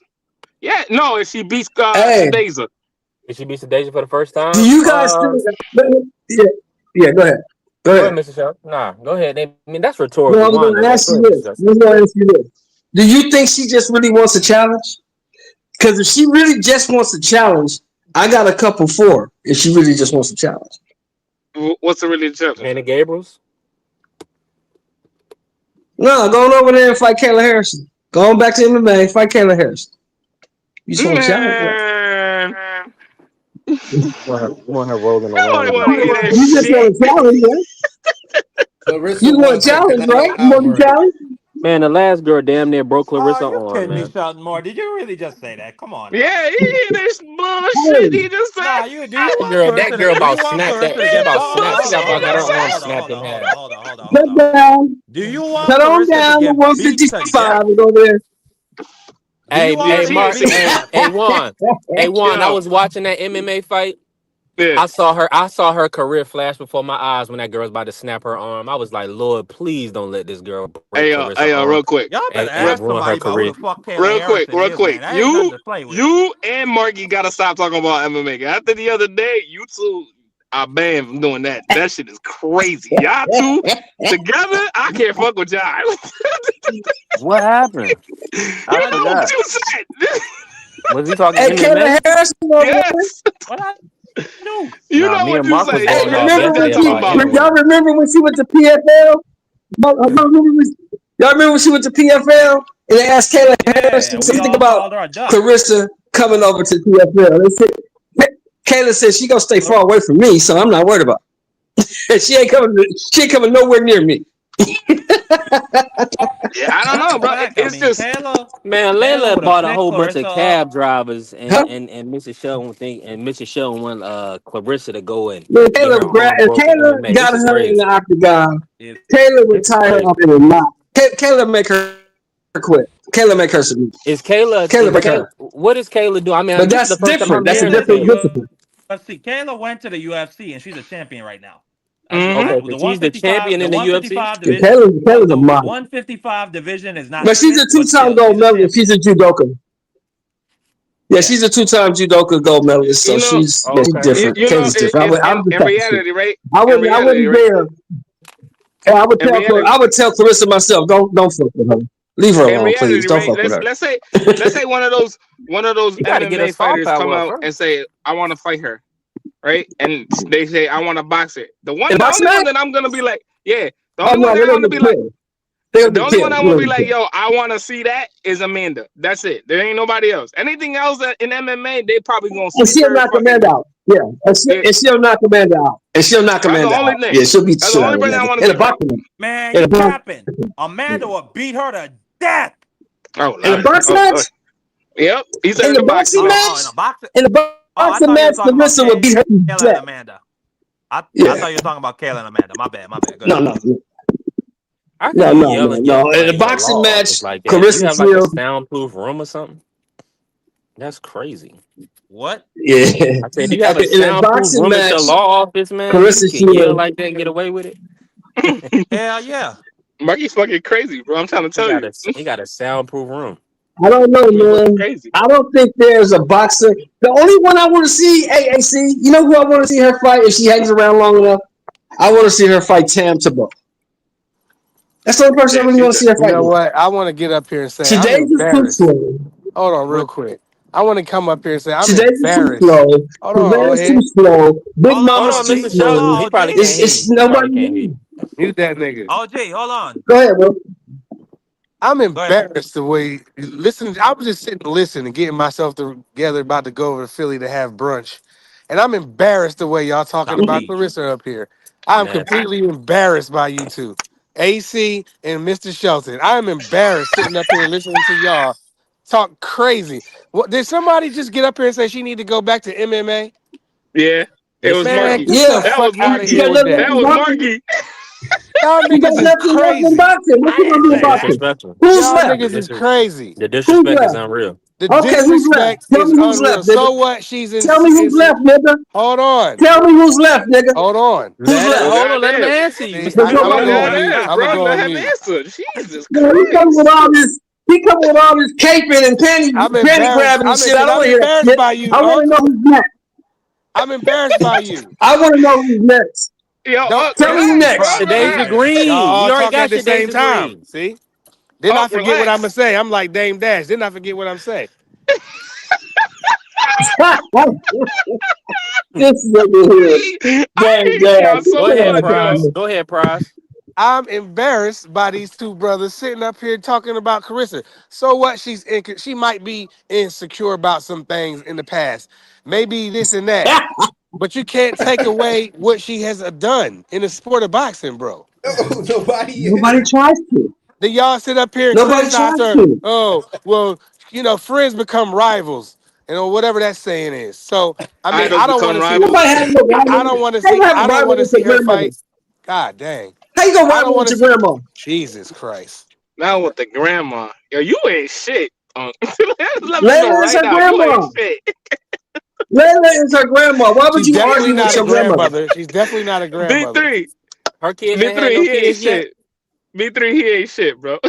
Speaker 1: Yeah, no, if she beats
Speaker 5: Hey,
Speaker 1: Shadeja.
Speaker 2: If she beats Shadeja for the first time?
Speaker 5: do you guys think? Yeah, go ahead. Go
Speaker 2: Go ahead,
Speaker 5: ahead.
Speaker 2: Mr. Show. Nah, go ahead. I mean, that's
Speaker 5: No,
Speaker 2: rhetorical.
Speaker 5: I'm
Speaker 2: Juan
Speaker 5: going
Speaker 2: know
Speaker 5: to
Speaker 2: that.
Speaker 5: ask
Speaker 2: Go
Speaker 5: you
Speaker 2: ahead,
Speaker 5: this.
Speaker 2: Mr. Show.
Speaker 5: I'm going to ask you this. Do you think she just really wants a challenge? Because if she really just wants a challenge, I got a couple for her. If she really just wants a challenge.
Speaker 1: What's the really challenge?
Speaker 2: Hannah Gabriels?
Speaker 5: No, going over there and fight Kayla Harrison. Going back to MMA, fight Kayla Harrison. You just want a challenge, right?
Speaker 1: Man,
Speaker 2: You want her rolling
Speaker 1: nobody
Speaker 2: around.
Speaker 1: want to hear that
Speaker 5: You just
Speaker 1: shit.
Speaker 5: want a challenge, right?
Speaker 4: Clarissa
Speaker 5: You just want a
Speaker 4: wants her
Speaker 5: challenge,
Speaker 4: to
Speaker 5: right?
Speaker 4: knock
Speaker 5: You
Speaker 4: out
Speaker 5: want a
Speaker 4: her.
Speaker 5: challenge?
Speaker 2: Man, the last girl damn near broke Clarissa
Speaker 6: You
Speaker 2: arm,
Speaker 6: kidding me,
Speaker 2: man.
Speaker 6: Shelton Moore? Did you really just say that? Come on now.
Speaker 1: Yeah, you hear this bullshit
Speaker 5: Hey,
Speaker 1: he just said?
Speaker 6: Nah, do you want
Speaker 2: That
Speaker 6: Clarissa
Speaker 2: girl
Speaker 6: to do you
Speaker 2: about
Speaker 6: want
Speaker 2: snapped that.
Speaker 6: Clarissa to
Speaker 2: She
Speaker 6: get
Speaker 2: about
Speaker 6: hold
Speaker 2: snapped. She
Speaker 6: on,
Speaker 2: got
Speaker 6: hold
Speaker 2: about
Speaker 6: on,
Speaker 2: got her
Speaker 6: hold on,
Speaker 2: arm
Speaker 6: hold on,
Speaker 2: snapped
Speaker 6: hold
Speaker 2: in
Speaker 6: on, hold
Speaker 2: half.
Speaker 6: on, hold on, hold on, hold
Speaker 5: cut
Speaker 6: on.
Speaker 5: down.
Speaker 6: Do you want
Speaker 5: Cut on
Speaker 6: Clarissa to
Speaker 5: down to
Speaker 6: get beat to
Speaker 5: 155
Speaker 6: death?
Speaker 5: and go there.
Speaker 6: Do you want her
Speaker 2: Hey,
Speaker 6: to get
Speaker 2: Mark.
Speaker 6: beat to death?
Speaker 2: Hey, Juan. Hey, Juan. I
Speaker 1: Yo,
Speaker 2: was watching that MMA fight.
Speaker 1: yeah.
Speaker 2: I saw her career flash before my eyes when that girl was about to snap her arm. I was like, Lord, please don't let this girl break Clarissa's
Speaker 1: Hey, yo,
Speaker 2: arm
Speaker 1: real quick.
Speaker 6: Y'all better
Speaker 1: Real,
Speaker 2: and
Speaker 6: ask
Speaker 2: ruin her
Speaker 6: somebody about who
Speaker 2: career.
Speaker 6: the fuck Kayla
Speaker 1: real quick,
Speaker 6: Harrison
Speaker 1: real
Speaker 6: is, man.
Speaker 1: quick.
Speaker 6: That ain't nothing to play with.
Speaker 1: You and Marky gotta stop talking about MMA. After the other day, you two are banned from doing that. That shit is crazy. Y'all two together, I can't fuck with y'all.
Speaker 2: What happened?
Speaker 1: You
Speaker 2: I
Speaker 1: know what
Speaker 2: forgot.
Speaker 1: you said?
Speaker 2: Was he talking
Speaker 5: Hey, Kayla
Speaker 2: MMA?
Speaker 5: Harrison over there.
Speaker 1: Yes.
Speaker 6: What I do?
Speaker 1: You
Speaker 2: Nah,
Speaker 1: know
Speaker 2: me
Speaker 1: what
Speaker 2: and
Speaker 1: you
Speaker 2: Mark was
Speaker 1: say.
Speaker 5: Hey,
Speaker 2: going off
Speaker 5: remember when
Speaker 2: yesterday
Speaker 1: Talking
Speaker 5: she?
Speaker 2: about
Speaker 1: about
Speaker 5: Y'all
Speaker 2: N-word.
Speaker 5: remember when she went to PFL? Y'all remember when she went to PFL and they asked Kayla
Speaker 6: Yeah,
Speaker 5: Harrison
Speaker 6: we
Speaker 5: something
Speaker 6: all
Speaker 5: about
Speaker 6: called her a duck.
Speaker 5: Clarissa coming over to PFL? They said, Kayla said she gonna stay far away from me, so I'm not worried about it. And she ain't coming nowhere near me.
Speaker 1: yeah, I don't know, bro.
Speaker 6: Fact, I
Speaker 1: It's
Speaker 6: mean,
Speaker 1: just
Speaker 2: Man,
Speaker 6: Kayla
Speaker 2: Layla
Speaker 6: would have
Speaker 2: bought a
Speaker 6: picked
Speaker 2: whole bunch of
Speaker 6: Clarissa up.
Speaker 2: cab drivers
Speaker 5: Huh?
Speaker 2: and Mrs. Sheldon and Mrs. Sheldon want Clarissa to go and
Speaker 5: Yeah,
Speaker 2: get her arm
Speaker 5: if
Speaker 2: broken
Speaker 5: Kayla
Speaker 2: MMA. This
Speaker 5: got
Speaker 2: is
Speaker 5: her in the
Speaker 2: crazy.
Speaker 5: octagon,
Speaker 6: If
Speaker 5: Kayla would
Speaker 2: This is
Speaker 5: tie her
Speaker 2: crazy.
Speaker 5: up in a knot. Kayla make her quit. Kayla make her submit. Kayla make her.
Speaker 2: What is Kayla do? I mean,
Speaker 5: But
Speaker 2: this is the
Speaker 5: that's
Speaker 2: first time
Speaker 5: different.
Speaker 2: I'm
Speaker 5: That's a
Speaker 2: hearing
Speaker 6: Kayla's
Speaker 2: this
Speaker 6: in
Speaker 5: different
Speaker 2: name.
Speaker 5: discipline.
Speaker 6: UFC. Kayla went to the UFC and she's a champion right now.
Speaker 1: mm-hmm.
Speaker 2: Okay, so
Speaker 6: The
Speaker 2: she's the
Speaker 6: 155,
Speaker 2: champion
Speaker 6: the
Speaker 2: in the UFC?
Speaker 6: 155
Speaker 5: And
Speaker 6: division.
Speaker 5: Kayla's a
Speaker 6: The
Speaker 5: model.
Speaker 6: 155 division is not
Speaker 5: But she's a
Speaker 6: shit, but
Speaker 5: two-time
Speaker 6: still,
Speaker 5: gold
Speaker 6: she's a
Speaker 5: medalist.
Speaker 6: champion.
Speaker 5: She's a judoka. Yeah,
Speaker 6: Yeah.
Speaker 5: she's a two-time judoka gold medalist. So
Speaker 1: You know,
Speaker 5: she's
Speaker 2: Oh,
Speaker 5: she's
Speaker 2: okay.
Speaker 5: different.
Speaker 1: you know,
Speaker 5: Kayla's different. I would just
Speaker 1: in
Speaker 5: have to see.
Speaker 1: reality, right?
Speaker 5: I
Speaker 1: In
Speaker 5: wouldn't. I
Speaker 1: reality,
Speaker 5: wouldn't
Speaker 1: right?
Speaker 5: dare. And
Speaker 1: In reality,
Speaker 5: I would tell Clarissa myself, don't fuck with her. Leave her
Speaker 1: in
Speaker 5: alone, please.
Speaker 1: reality,
Speaker 5: Don't
Speaker 1: right?
Speaker 5: fuck with her.
Speaker 1: Let's say one of those
Speaker 2: You got to get her
Speaker 1: MMA
Speaker 2: star
Speaker 1: fighters come
Speaker 2: power up
Speaker 1: out
Speaker 2: first.
Speaker 1: and say, I want to fight her, right? And they say, I want to box her. The
Speaker 5: In a box
Speaker 1: only one
Speaker 5: match?
Speaker 1: that I'm gonna be like, yeah, the
Speaker 5: Oh
Speaker 1: only
Speaker 5: no,
Speaker 1: one
Speaker 5: they're
Speaker 1: that I'm
Speaker 5: gonna
Speaker 1: gonna
Speaker 5: get
Speaker 1: be like,
Speaker 5: killed. They're
Speaker 1: the
Speaker 5: gonna get
Speaker 1: only one
Speaker 5: killed.
Speaker 1: I'm
Speaker 5: They're
Speaker 1: gonna
Speaker 5: gonna
Speaker 1: be
Speaker 5: get
Speaker 1: like,
Speaker 5: killed.
Speaker 1: yo, I want to see that is Amanda. That's it. There ain't nobody else. Anything else in MMA, they probably gonna
Speaker 5: And
Speaker 1: sweep
Speaker 5: she'll
Speaker 1: her.
Speaker 5: knock
Speaker 1: Fucking,
Speaker 5: Amanda out. Yeah,
Speaker 1: yeah,
Speaker 5: and she'll knock Amanda out. And she'll knock
Speaker 1: that's the
Speaker 5: Amanda
Speaker 1: only
Speaker 5: out.
Speaker 1: thing.
Speaker 5: Yeah, she'll beat the
Speaker 1: That's the
Speaker 5: shit out
Speaker 1: only
Speaker 5: of
Speaker 1: person I
Speaker 5: Amanda.
Speaker 1: want to
Speaker 5: In a
Speaker 1: see fight.
Speaker 5: boxing match.
Speaker 6: Man,
Speaker 5: In
Speaker 6: you
Speaker 5: a box.
Speaker 6: capping. Amanda would beat her to death.
Speaker 1: Oh,
Speaker 5: In a
Speaker 1: Lord.
Speaker 5: boxing
Speaker 1: Oh,
Speaker 5: match.
Speaker 1: yep. He said
Speaker 5: In
Speaker 1: in
Speaker 5: the
Speaker 1: the boxing
Speaker 5: boxing
Speaker 1: match.
Speaker 6: In
Speaker 5: match.
Speaker 6: a boxing.
Speaker 5: In a
Speaker 6: Oh, I
Speaker 5: boxing
Speaker 6: thought you were
Speaker 5: match,
Speaker 6: talking about
Speaker 5: Clarissa would beat her to
Speaker 6: Kayla and
Speaker 5: death.
Speaker 6: Amanda. I
Speaker 5: Yeah.
Speaker 6: thought you were talking about Kayla and Amanda. My bad. Go
Speaker 5: No,
Speaker 6: ahead.
Speaker 5: no,
Speaker 2: How can
Speaker 5: no,
Speaker 2: you
Speaker 5: no,
Speaker 2: yell
Speaker 5: no,
Speaker 2: in
Speaker 5: no. In a
Speaker 2: your
Speaker 5: boxing
Speaker 2: law
Speaker 5: match,
Speaker 2: office like that? Do you
Speaker 5: Clarissa
Speaker 2: have like a
Speaker 5: Shields.
Speaker 2: soundproof room or something? That's crazy.
Speaker 6: What?
Speaker 5: Yeah.
Speaker 2: I said, do you have a
Speaker 5: In a
Speaker 2: soundproof
Speaker 5: boxing
Speaker 2: room at your
Speaker 5: match,
Speaker 2: law office, man? You
Speaker 5: Clarissa
Speaker 2: can yell
Speaker 5: Shields.
Speaker 2: like that and get away with it.
Speaker 6: Hell yeah.
Speaker 1: Marky's fucking crazy, bro. I'm trying to tell you.
Speaker 2: He got a soundproof room.
Speaker 5: I don't know,
Speaker 1: You're fucking
Speaker 5: man.
Speaker 1: crazy.
Speaker 5: I don't think there's a boxer. The only one I want to see, AAC, you know who I want to see her fight if she hangs around long enough? I want to see her fight Tam Tebow. That's the only person I
Speaker 1: Yeah,
Speaker 5: really want to see her
Speaker 7: You
Speaker 5: fight
Speaker 7: know
Speaker 5: with.
Speaker 7: what? I want to get up here and say I'm
Speaker 5: Today's is too
Speaker 7: embarrassed.
Speaker 5: slow.
Speaker 7: Hold on, real
Speaker 6: What?
Speaker 7: quick. I want to come up here and say I'm
Speaker 5: Today's is too
Speaker 7: embarrassed.
Speaker 5: slow.
Speaker 7: Hold on, old
Speaker 5: Savannah's too
Speaker 7: head.
Speaker 5: slow. Big
Speaker 6: Hold
Speaker 2: Hold
Speaker 6: on,
Speaker 5: Mama's
Speaker 2: on,
Speaker 5: too
Speaker 2: Mr.
Speaker 6: OG. Hold
Speaker 2: Shelton.
Speaker 5: slow.
Speaker 6: on,
Speaker 2: He probably
Speaker 6: OG.
Speaker 2: can't hear
Speaker 5: It's
Speaker 2: you. He probably
Speaker 5: nobody
Speaker 2: can't hear
Speaker 5: new.
Speaker 2: you.
Speaker 7: Mute that nigga.
Speaker 6: OG, hold on.
Speaker 5: Go ahead, bro.
Speaker 7: I'm
Speaker 6: Go ahead.
Speaker 7: embarrassed the way listen. I was just sitting listening, getting myself together, about to go over to Philly to have brunch, and I'm embarrassed the way y'all talking
Speaker 6: Stop
Speaker 7: about
Speaker 6: me.
Speaker 7: Clarissa up here. I'm
Speaker 2: Nasty.
Speaker 7: completely embarrassed by you two, AC and Mr. Shelton. I'm embarrassed sitting up here listening to y'all talk crazy. What did somebody just get up here and say she need to go back to MMA?
Speaker 1: Yeah, it
Speaker 2: Yes,
Speaker 1: was
Speaker 2: she
Speaker 7: Man,
Speaker 2: did.
Speaker 1: Marky.
Speaker 7: get the
Speaker 5: Yeah.
Speaker 1: That was
Speaker 7: fuck out of
Speaker 5: She
Speaker 1: Marky.
Speaker 7: here
Speaker 5: got
Speaker 7: with
Speaker 5: nothing
Speaker 7: that.
Speaker 1: That
Speaker 5: left in
Speaker 1: was
Speaker 5: boxing.
Speaker 1: Marky.
Speaker 7: Y'all
Speaker 5: She got
Speaker 7: niggas is
Speaker 5: nothing left in
Speaker 7: crazy.
Speaker 5: boxing. What you
Speaker 6: I
Speaker 5: gonna
Speaker 6: ain't
Speaker 5: do in
Speaker 2: It's
Speaker 6: say that.
Speaker 5: boxing?
Speaker 2: disrespectful.
Speaker 5: Who's
Speaker 7: Y'all
Speaker 5: left?
Speaker 2: The,
Speaker 7: niggas is
Speaker 2: dis-
Speaker 7: crazy.
Speaker 2: the
Speaker 5: Who's
Speaker 2: disrespect is
Speaker 5: left?
Speaker 2: unreal.
Speaker 7: The
Speaker 5: Okay, who's left?
Speaker 7: disrespect
Speaker 5: Tell
Speaker 7: is
Speaker 5: me who's
Speaker 7: unreal.
Speaker 5: left, nigga.
Speaker 7: So what? She's in.
Speaker 5: Tell me who's left, nigga.
Speaker 7: Hold on.
Speaker 5: Tell me who's left, nigga.
Speaker 7: Hold on.
Speaker 5: Who's left?
Speaker 1: Oh
Speaker 2: Hold on, let him
Speaker 1: goddamn!
Speaker 2: answer you,
Speaker 7: See,
Speaker 2: Mr.
Speaker 5: There's
Speaker 7: I'm
Speaker 1: Oh
Speaker 7: gonna
Speaker 2: Shelton.
Speaker 5: nobody
Speaker 7: go on
Speaker 5: left.
Speaker 7: mute.
Speaker 1: goddamn,
Speaker 7: I'm gonna
Speaker 1: bro!
Speaker 7: go
Speaker 1: Let
Speaker 7: on
Speaker 1: him
Speaker 7: mute.
Speaker 1: answer. Jesus
Speaker 5: Man, he coming with
Speaker 1: Christ!
Speaker 5: all this. He coming with all this caping and
Speaker 7: I'm
Speaker 5: panty
Speaker 7: embarrassed.
Speaker 5: grabbing and shit. I don't
Speaker 7: I'm
Speaker 5: want to hear that
Speaker 7: embarrassed
Speaker 5: shit.
Speaker 7: by you,
Speaker 5: I want to
Speaker 7: Unc.
Speaker 5: know who's next.
Speaker 7: I'm embarrassed by you.
Speaker 5: I want to know who's next.
Speaker 1: Yo,
Speaker 7: Don't
Speaker 5: Tell me who's
Speaker 1: relax, bro.
Speaker 5: next.
Speaker 2: Shadeja
Speaker 1: Relax.
Speaker 7: y'all
Speaker 2: Green.
Speaker 7: all
Speaker 2: You already
Speaker 7: talk at
Speaker 2: got
Speaker 7: the same
Speaker 2: Shadeja
Speaker 7: time.
Speaker 2: Green.
Speaker 7: See? Then
Speaker 1: Oh,
Speaker 7: I forget what I'm gonna
Speaker 1: relax.
Speaker 7: say. I'm like Dame Dash. Then I forget what I'm saying.
Speaker 5: This nigga here.
Speaker 1: I
Speaker 5: Dang,
Speaker 1: hate y'all
Speaker 5: dad.
Speaker 2: Go
Speaker 1: so
Speaker 2: ahead,
Speaker 1: much, yo.
Speaker 2: Prize. Go ahead, Prize.
Speaker 7: I'm embarrassed by these two brothers sitting up here talking about Carissa. So what? She might be insecure about some things in the past, maybe this and that. But you can't take away what she has done in the sport of boxing, bro.
Speaker 4: No, nobody
Speaker 5: Nobody
Speaker 4: is.
Speaker 5: tries to.
Speaker 7: Then y'all sit up here and
Speaker 5: Nobody
Speaker 7: criticize
Speaker 5: tries
Speaker 7: her.
Speaker 5: to.
Speaker 7: Oh, well, friends become rivals, whatever that saying is. So I mean,
Speaker 1: Idols
Speaker 7: I don't want
Speaker 1: become
Speaker 7: to see.
Speaker 5: Ain't nobody
Speaker 1: rivals.
Speaker 5: have no
Speaker 7: I
Speaker 5: rivalry.
Speaker 7: don't want to
Speaker 5: How you
Speaker 7: see.
Speaker 5: gonna have a
Speaker 7: I don't want
Speaker 5: rivalry
Speaker 7: to
Speaker 5: with your
Speaker 7: see her
Speaker 5: grandmother?
Speaker 7: fight. God dang.
Speaker 5: How you gonna
Speaker 7: I don't
Speaker 5: rival
Speaker 7: want
Speaker 5: with
Speaker 7: to
Speaker 5: your
Speaker 7: see.
Speaker 5: grandma?
Speaker 7: Jesus Christ.
Speaker 1: Now with the grandma, yo, you ain't shit. Let me know
Speaker 5: Layla is
Speaker 1: right
Speaker 5: her
Speaker 1: now, you ain't
Speaker 5: grandma.
Speaker 1: shit.
Speaker 5: Layla is her grandma. Why would
Speaker 7: She's
Speaker 5: you
Speaker 7: definitely
Speaker 5: argue with
Speaker 7: not a
Speaker 5: your grandmother?
Speaker 7: grandmother. She's definitely not a
Speaker 1: B
Speaker 7: grandmother.
Speaker 1: three,
Speaker 2: Her kids
Speaker 1: B
Speaker 2: ain't had
Speaker 1: three,
Speaker 2: no
Speaker 1: he ain't
Speaker 2: kids yet.
Speaker 1: shit. B3, he ain't shit, bro.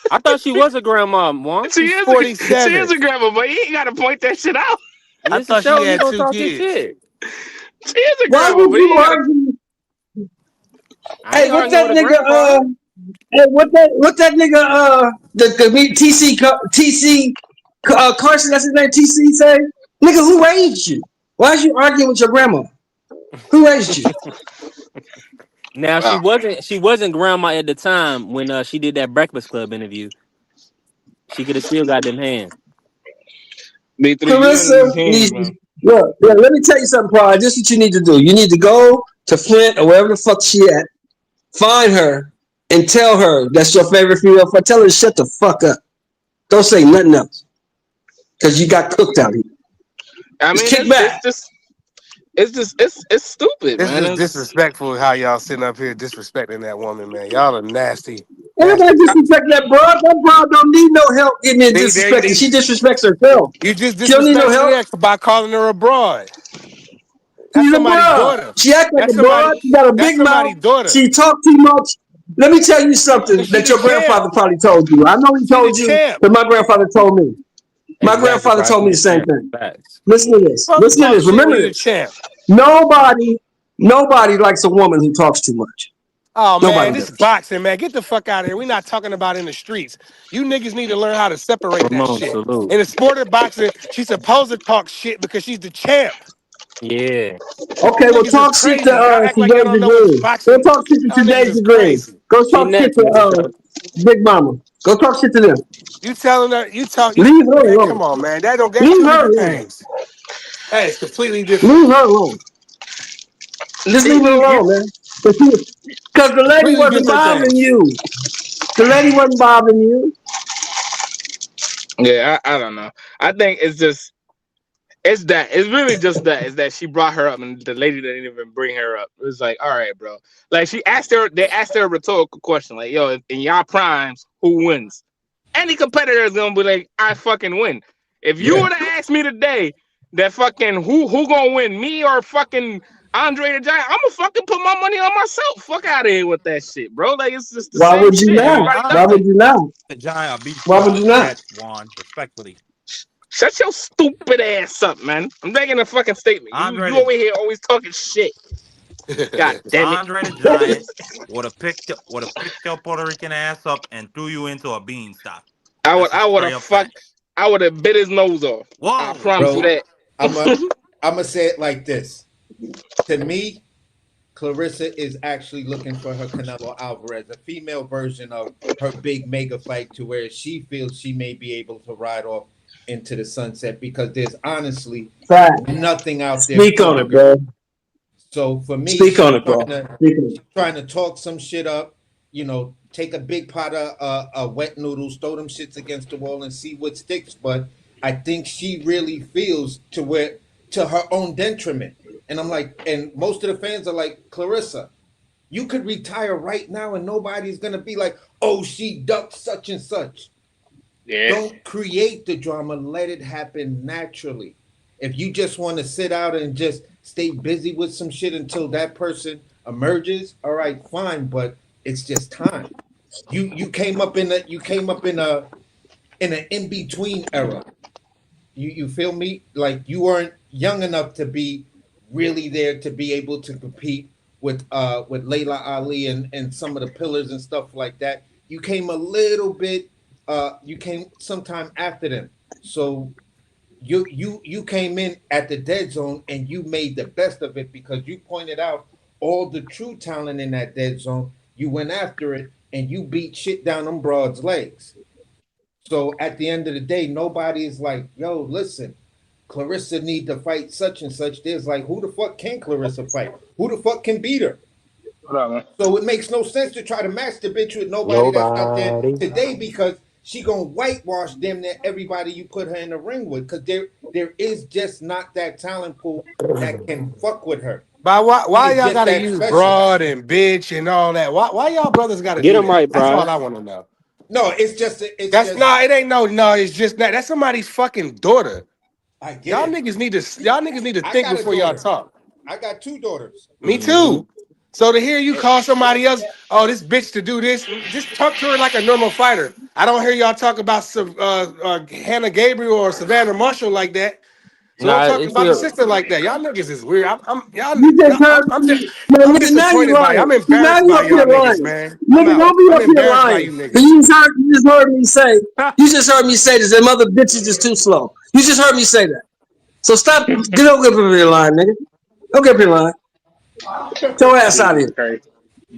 Speaker 2: I thought she was a grandma once.
Speaker 1: She
Speaker 7: She's
Speaker 1: is she is
Speaker 7: 47.
Speaker 1: a grandma, but he ain't gotta point that shit out.
Speaker 7: I
Speaker 2: Mr.
Speaker 7: thought she
Speaker 2: Shelton, you
Speaker 7: had
Speaker 2: don't
Speaker 7: 2
Speaker 2: talk your
Speaker 7: kids.
Speaker 2: shit.
Speaker 1: She is a
Speaker 5: Why
Speaker 1: grandma,
Speaker 5: would
Speaker 1: but he
Speaker 5: you
Speaker 1: ain't gotta.
Speaker 5: argue?
Speaker 2: I
Speaker 5: Hey,
Speaker 2: ain't
Speaker 5: what's
Speaker 2: arguing
Speaker 5: that
Speaker 2: with a
Speaker 5: nigga?
Speaker 2: grandpa.
Speaker 5: Hey, what that nigga? The TC Carson. That's his name. TC say, nigga, who raised you? Why is you arguing with your grandma? Who raised you?
Speaker 2: Now
Speaker 1: Wow.
Speaker 2: she wasn't grandma at the time when she did that Breakfast Club interview. She could have still got them hands.
Speaker 1: B3, you in
Speaker 5: Clarissa
Speaker 1: these hands,
Speaker 5: needs.
Speaker 1: man.
Speaker 5: Look, let me tell you something, Pride. This is what you need to do. You need to go to Flint or wherever the fuck she at. Find her and tell her that's your favorite female. Tell her to shut the fuck up. Don't say nothing else because you got cooked out here.
Speaker 1: I
Speaker 5: Just
Speaker 1: mean,
Speaker 5: kick
Speaker 1: it's
Speaker 5: back.
Speaker 1: it's just it's stupid,
Speaker 7: It's
Speaker 1: man.
Speaker 7: just
Speaker 1: It's
Speaker 7: disrespectful how y'all sitting up here disrespecting that woman, man. Y'all are nasty,
Speaker 5: Everybody
Speaker 7: nasty people.
Speaker 5: disrespect that broad. That broad don't need no help getting in disrespected.
Speaker 7: They,
Speaker 5: She disrespects herself.
Speaker 7: you just
Speaker 5: She don't need no
Speaker 7: disrespected
Speaker 5: help.
Speaker 7: her by calling her a broad. That's
Speaker 5: She's a
Speaker 7: somebody's
Speaker 5: broad.
Speaker 7: daughter.
Speaker 5: She acts like
Speaker 7: That's
Speaker 5: a broad.
Speaker 7: somebody.
Speaker 5: She got a
Speaker 7: That's
Speaker 5: big mouth.
Speaker 7: somebody's daughter.
Speaker 5: She talk too much. Let me tell you something
Speaker 7: Cause she
Speaker 5: that
Speaker 7: the
Speaker 5: your
Speaker 7: champ.
Speaker 5: grandfather probably told you. I know he
Speaker 7: She the
Speaker 5: told you,
Speaker 7: champ.
Speaker 5: but my grandfather told me. My
Speaker 2: Exactly,
Speaker 5: grandfather
Speaker 2: Price.
Speaker 5: told
Speaker 2: She
Speaker 5: me the
Speaker 2: the
Speaker 5: same
Speaker 2: champ.
Speaker 5: thing.
Speaker 2: Facts.
Speaker 5: Listen to this.
Speaker 7: Supposed to
Speaker 5: Listen to
Speaker 7: talk
Speaker 5: this.
Speaker 7: shit when
Speaker 5: Remember
Speaker 7: you the
Speaker 5: this.
Speaker 7: champ.
Speaker 5: Nobody, nobody likes a woman who talks too much.
Speaker 7: Oh man,
Speaker 5: Nobody
Speaker 7: this
Speaker 5: does.
Speaker 7: boxing, man. Get the fuck out of here. We're not talking about in the streets. You niggas need to learn how to separate that
Speaker 2: Ramon,
Speaker 7: shit.
Speaker 2: salute.
Speaker 7: In the sport of boxing, she's supposed to talk shit because she's the champ.
Speaker 2: Yeah.
Speaker 5: Okay,
Speaker 7: You
Speaker 5: well,
Speaker 7: niggas is
Speaker 5: talk shit to
Speaker 7: crazy. Y'all act like y'all
Speaker 5: today's
Speaker 7: don't know what
Speaker 5: degree. Go
Speaker 7: boxing.
Speaker 5: talk shit to
Speaker 7: Y'all niggas
Speaker 5: today's
Speaker 7: is
Speaker 5: degree.
Speaker 7: crazy.
Speaker 5: Go
Speaker 2: She
Speaker 5: talk shit
Speaker 2: next,
Speaker 5: to
Speaker 2: Mr. Shelton.
Speaker 5: Big Mama. Go talk shit to them.
Speaker 7: You telling her, you talk, you
Speaker 5: Leave her
Speaker 7: man,
Speaker 5: alone.
Speaker 7: come on, man. That's
Speaker 5: Leave
Speaker 7: two
Speaker 5: her
Speaker 7: different
Speaker 5: alone.
Speaker 7: things. That is completely different.
Speaker 5: Leave her alone. Just leave her
Speaker 1: you,
Speaker 5: alone, man. Because the lady
Speaker 7: Completely
Speaker 5: wasn't
Speaker 7: different
Speaker 5: bothering
Speaker 7: things.
Speaker 5: you. The lady wasn't bothering you.
Speaker 1: yeah, I don't know. I think it's that. It's really just that. Is that she brought her up and the lady didn't even bring her up. It was like, all right, bro. Like they asked her a rhetorical question, like, yo, in y'all primes, who wins? Any competitor is gonna be like, I fucking win. If you
Speaker 4: Yeah.
Speaker 1: would have asked me today that fucking who gonna win, me or fucking Andre the Giant, I'm gonna fucking put my money on myself. Fuck out of here with that shit, bro. Like it's just the
Speaker 5: Why
Speaker 1: same
Speaker 5: would you
Speaker 1: shit.
Speaker 6: Man,
Speaker 5: not?
Speaker 1: Everybody
Speaker 6: I
Speaker 5: Why
Speaker 1: does
Speaker 5: would
Speaker 1: it.
Speaker 5: you not?
Speaker 6: the Giant beat
Speaker 5: Why
Speaker 6: your
Speaker 5: would you not?
Speaker 6: ass, Juan, respectfully.
Speaker 1: Shut your stupid ass up, man. I'm making a fucking statement. You
Speaker 6: Andre
Speaker 1: you
Speaker 6: the
Speaker 1: over here always talking shit. God damn it.
Speaker 6: Andre the Giant would have picked your Puerto Rican ass up and threw you into a beanstalk. That's a
Speaker 1: I would
Speaker 6: straight
Speaker 1: have
Speaker 6: up fact.
Speaker 1: fucked. I would have bit his nose off. I
Speaker 6: Whoa.
Speaker 1: promise you
Speaker 4: Bro,
Speaker 1: that.
Speaker 4: I'm gonna say it like this. To me, Clarissa is actually looking for her Canelo Alvarez, a female version of her big mega fight, to where she feels she may be able to ride off into the sunset, because there's honestly
Speaker 5: Fact.
Speaker 4: nothing out there
Speaker 5: Speak on
Speaker 4: for
Speaker 5: it,
Speaker 4: her.
Speaker 5: bro.
Speaker 4: So for me,
Speaker 5: Speak on it, bro. Speak on it.
Speaker 4: she's trying to talk some shit up, take a big pot of wet noodles, throw them shits against the wall and see what sticks. But I think she really feels to her own detriment. And I'm like, and most of the fans are like, Clarissa, you could retire right now and nobody's gonna be like, oh, she ducked such and such.
Speaker 3: Yeah.
Speaker 4: Don't create the drama, let it happen naturally. If you just want to sit out and just stay busy with some shit until that person emerges, all right, fine, but it's just time. You came up in a in an in-between era. You feel me? Like, you weren't young enough to be really there to be able to compete with Layla Ali and some of the pillars and stuff like that. You came a little bit you came sometime after them. So you came in at the dead zone and you made the best of it, because you pointed out all the true talent in that dead zone. You went after it and you beat shit down them broads' legs. So at the end of the day, nobody is like, yo, listen, Clarissa need to fight such and such. There's like, who the fuck can Clarissa fight? Who the fuck can beat her?
Speaker 3: Whatever.
Speaker 4: So it makes no sense to try to match the bitch with nobody that's out there
Speaker 2: Nobody.
Speaker 4: today, because she gonna whitewash damn near everybody you put her in the ring with, because there is just not that talent pool that can fuck with her.
Speaker 7: But
Speaker 4: She
Speaker 7: why
Speaker 4: is
Speaker 7: y'all
Speaker 4: just
Speaker 7: gotta
Speaker 4: that
Speaker 7: use
Speaker 4: special.
Speaker 7: broad and bitch and all that? Why y'all brothers gotta
Speaker 1: Get
Speaker 7: do
Speaker 1: him
Speaker 7: that?
Speaker 1: right,
Speaker 7: That's all
Speaker 1: Pride.
Speaker 7: I want to know.
Speaker 4: No,
Speaker 7: That's not. It ain't no. It's just that. That's somebody's fucking daughter.
Speaker 4: I get
Speaker 7: Y'all
Speaker 4: it.
Speaker 7: niggas need to. Y'all niggas need to
Speaker 4: I
Speaker 7: think
Speaker 4: got a
Speaker 7: before y'all
Speaker 4: daughter.
Speaker 7: talk.
Speaker 4: I got two daughters.
Speaker 7: Me
Speaker 2: Hmm.
Speaker 7: too. So to hear you
Speaker 4: Eh,
Speaker 7: call somebody else, oh, this bitch to do this, just talk to her like a normal fighter. I don't hear y'all talk about Hannah Gabriel or Savannah Marshall like that. So don't
Speaker 2: Nah,
Speaker 7: talk
Speaker 2: it's
Speaker 7: about the
Speaker 2: your.
Speaker 7: sister like that. Y'all niggas is weird.
Speaker 5: You just heard
Speaker 7: I'm
Speaker 5: me.
Speaker 7: just,
Speaker 5: No,
Speaker 7: I'm
Speaker 5: nigga, now you
Speaker 7: disappointed by you. I'm
Speaker 5: lying. See, now
Speaker 7: embarrassed
Speaker 5: you
Speaker 7: by
Speaker 5: up here
Speaker 7: y'all niggas,
Speaker 5: lying.
Speaker 7: man. I'm
Speaker 5: Nigga,
Speaker 7: out.
Speaker 5: don't be
Speaker 7: I'm
Speaker 5: up here
Speaker 7: embarrassed by
Speaker 5: lying.
Speaker 7: you niggas.
Speaker 5: You just heard me say, you just heard me say this. Them other bitches is too slow. You just heard me say that. So stop, get up here lying, nigga. Don't get up here lying. Get your ass out of
Speaker 3: Jesus
Speaker 5: here.
Speaker 3: Christ.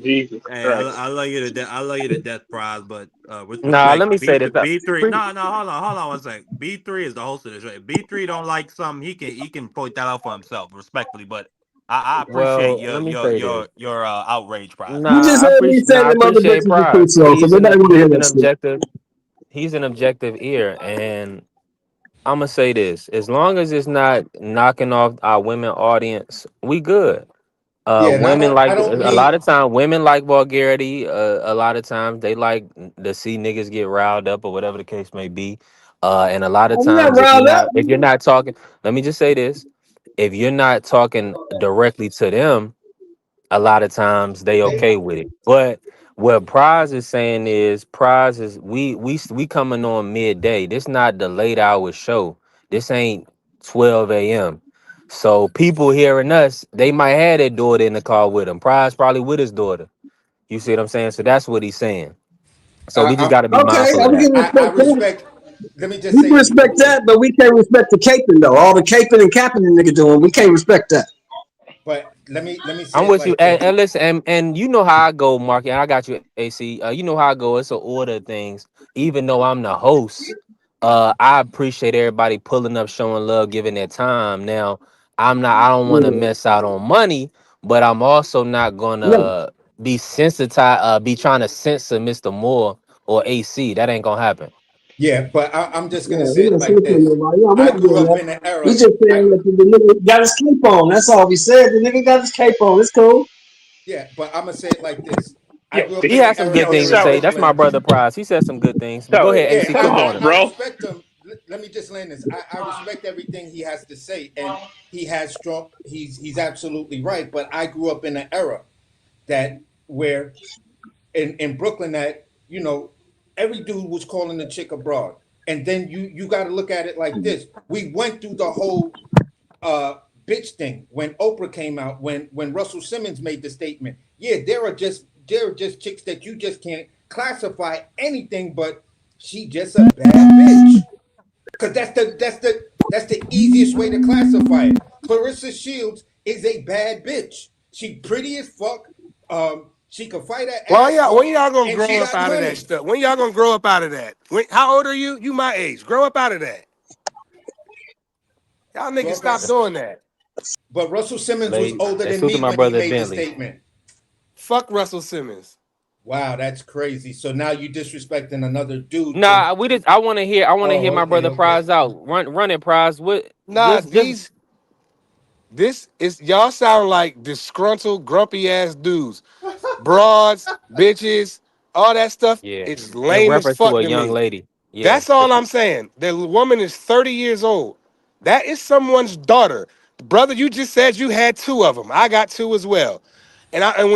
Speaker 3: Jesus
Speaker 6: Hey,
Speaker 3: Christ.
Speaker 6: I love you to death. I love you to death, Prize. But with
Speaker 2: Nah,
Speaker 6: respect,
Speaker 2: let me say this.
Speaker 6: B3. No, no, hold on one second. B3 is the host of this. Right? B3 don't like something. He can point that out for himself, respectfully. But I appreciate
Speaker 2: Well, let me say this.
Speaker 6: your outrage, Prize.
Speaker 5: You
Speaker 2: Nah,
Speaker 5: just heard me say
Speaker 2: I
Speaker 5: them other
Speaker 2: appreciate
Speaker 5: bitches is too
Speaker 2: Pride.
Speaker 5: slow. So nobody want to hear that shit.
Speaker 2: He's an objective ear, and I'm gonna say this: as long as it's not knocking off our women audience, we good.
Speaker 4: yeah, and
Speaker 2: Women
Speaker 4: I
Speaker 2: like
Speaker 4: don't
Speaker 2: a
Speaker 4: mean
Speaker 2: lot of time. Women like vulgarity. A lot of times they like to see niggas get riled up or whatever the case may be. And a lot of
Speaker 5: I'm not
Speaker 2: times,
Speaker 5: riled up.
Speaker 2: if you're not talking, let me just say this: if you're not talking directly to them, a lot of times they okay with it. But what Prize is saying is, Prize is we coming on midday. This not the late hour show. This ain't 12 a.m. So people hearing us, they might have their daughter in the car with him. Prize probably with his daughter. You see what I'm saying? So that's what he's saying. So we just
Speaker 4: I,
Speaker 2: got to be
Speaker 5: Okay,
Speaker 2: mindful of
Speaker 5: we
Speaker 2: that.
Speaker 5: can
Speaker 4: I
Speaker 5: respect that.
Speaker 4: respect. Let me just
Speaker 5: We
Speaker 4: say
Speaker 5: can
Speaker 4: this real
Speaker 5: respect
Speaker 4: quick.
Speaker 5: that, but we can't respect the caping though. All the caping and capping the nigga doing, we can't respect that.
Speaker 4: But let me say
Speaker 2: I'm
Speaker 4: it
Speaker 2: with you,
Speaker 4: like this.
Speaker 2: and listen, and you know how I go, Mark, and I got you, AC. You know how I go. It's an order of things. Even though I'm the host, I appreciate everybody pulling up, showing love, giving their time. Now, I'm not. I don't want to
Speaker 5: Yeah.
Speaker 2: mess out on money, but I'm also not
Speaker 5: No.
Speaker 2: gonna be sensitized. Be trying to censor Mr. Moore or AC. That ain't gonna happen.
Speaker 4: Yeah, but I'm just
Speaker 5: Yeah,
Speaker 4: gonna say
Speaker 5: we're
Speaker 4: it
Speaker 5: not
Speaker 4: like
Speaker 5: censoring
Speaker 4: this.
Speaker 5: nobody. Yeah, we're
Speaker 4: I
Speaker 5: not
Speaker 4: grew
Speaker 5: doing
Speaker 4: up
Speaker 5: that.
Speaker 4: in an
Speaker 5: We
Speaker 4: era.
Speaker 5: just saying that the nigga got his cape on. That's all we said. The nigga got his cape on. It's cool.
Speaker 4: Yeah, but I'm gonna say it like this. I
Speaker 3: Yo,
Speaker 4: grew up
Speaker 2: He
Speaker 4: in an
Speaker 2: has some
Speaker 4: era
Speaker 2: good
Speaker 3: yo,
Speaker 2: things to
Speaker 4: here in
Speaker 2: say.
Speaker 3: so
Speaker 2: That's my
Speaker 4: Brooklyn.
Speaker 2: brother Prize. He said some good things. But go
Speaker 3: so
Speaker 2: ahead,
Speaker 4: Yeah,
Speaker 2: AC.
Speaker 3: come
Speaker 2: Cook
Speaker 4: I,
Speaker 2: on
Speaker 3: on,
Speaker 2: him.
Speaker 4: I, I
Speaker 3: bro.
Speaker 4: respect him. Let me just land this. I respect everything he has to say, and he has strong. He's absolutely right. But I grew up in an era that where in Brooklyn that every dude was calling the chick abroad, and then you got to look at it like this. We went through the whole bitch thing when Oprah came out, when Russell Simmons made the statement. Yeah, there are just chicks that you just can't classify anything but she just a bad bitch. Cause that's the easiest way to classify it. Clarissa Shields is a bad bitch. She pretty as fuck. She can fight her
Speaker 7: Well,
Speaker 4: ass
Speaker 7: y'all, when
Speaker 4: off,
Speaker 7: y'all gonna
Speaker 4: and she
Speaker 7: grow up
Speaker 4: got
Speaker 7: out of that
Speaker 4: money.
Speaker 7: stuff? When y'all gonna grow up out of that? How old are you? You my age. Grow up out of that. Y'all niggas
Speaker 4: Well,
Speaker 7: stop doing that.
Speaker 4: but Russell Simmons was
Speaker 2: Lady,
Speaker 4: older
Speaker 2: let's
Speaker 4: than
Speaker 2: salute to
Speaker 4: me
Speaker 2: my
Speaker 4: when he
Speaker 2: brother
Speaker 4: made the
Speaker 2: Bentley.
Speaker 4: statement.
Speaker 7: Fuck Russell Simmons.
Speaker 4: Wow, that's crazy. So now you disrespecting another dude to.
Speaker 2: Nah, we just. I want to hear
Speaker 4: Oh,
Speaker 2: my
Speaker 4: okay,
Speaker 2: brother
Speaker 4: okay.
Speaker 2: Prize out. Run it, Prize. What?
Speaker 7: Nah,
Speaker 2: Just.
Speaker 7: this is y'all sound like disgruntled, grumpy ass dudes. Broads, bitches, all that stuff
Speaker 2: Yeah.
Speaker 7: is
Speaker 2: In
Speaker 7: lame as
Speaker 2: reference to
Speaker 7: fuck
Speaker 2: a
Speaker 7: to
Speaker 2: young
Speaker 7: me.
Speaker 2: lady. Yeah.
Speaker 7: That's all I'm saying. The woman is 30 years old. That is someone's daughter. Brother, you just said you had two of them. I got two as well. And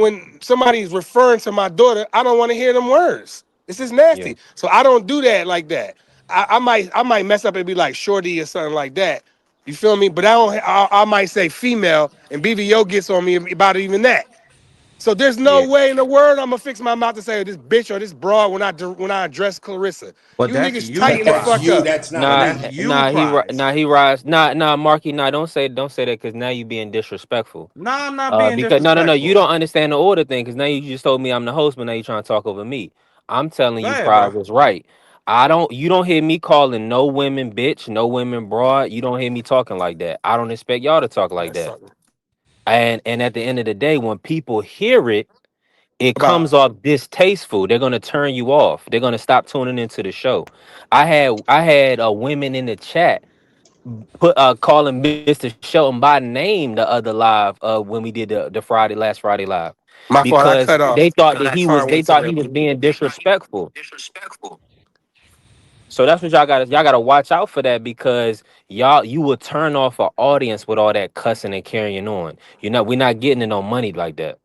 Speaker 7: when somebody's referring to my daughter, I don't want to hear them words. This is
Speaker 2: Yeah.
Speaker 7: nasty. So I don't do that like that. I might mess up and be like shorty or something like that. You feel me? But I might say female and BVO gets on me about even that. So there's
Speaker 2: Yeah.
Speaker 7: no way in the world I'm gonna fix my mouth to say this bitch or this broad when I address Clarissa.
Speaker 6: But
Speaker 7: You
Speaker 6: that's
Speaker 7: niggas
Speaker 6: you,
Speaker 4: But
Speaker 7: tighten the
Speaker 4: that's
Speaker 7: fuck
Speaker 6: prize.
Speaker 4: you.
Speaker 7: up.
Speaker 4: That's not
Speaker 6: But
Speaker 2: Nah,
Speaker 6: that's
Speaker 4: me.
Speaker 6: you, prize.
Speaker 2: he rise. Nah, Marky, nah, don't say that because now you being disrespectful.
Speaker 6: Nah, I'm not being
Speaker 2: Because no, you
Speaker 6: disrespectful.
Speaker 2: don't understand the order thing. Because now you just told me I'm the host, but now you're trying to talk over me. I'm telling
Speaker 6: Go
Speaker 2: you,
Speaker 6: ahead,
Speaker 2: Prize
Speaker 6: bro.
Speaker 2: was right. You don't hear me calling no women bitch, no women broad. You don't hear me talking like that. I don't expect y'all to talk like
Speaker 7: That's
Speaker 2: that.
Speaker 7: something.
Speaker 2: And at the end of the day, when people hear it, it
Speaker 7: About
Speaker 2: comes off distasteful. They're gonna turn you off. They're gonna stop tuning into the show. I had women in the chat put calling Mr. Shelton by name the other live when we did the last Friday live
Speaker 7: my fault. I
Speaker 2: because
Speaker 7: cut off.
Speaker 2: they thought that
Speaker 7: That car
Speaker 2: they
Speaker 7: went
Speaker 2: thought
Speaker 7: somewhere.
Speaker 2: he was being disrespectful. So that's what y'all gotta watch out for that because you will turn off an audience with all that cussing and carrying on. We're not getting it on money like that.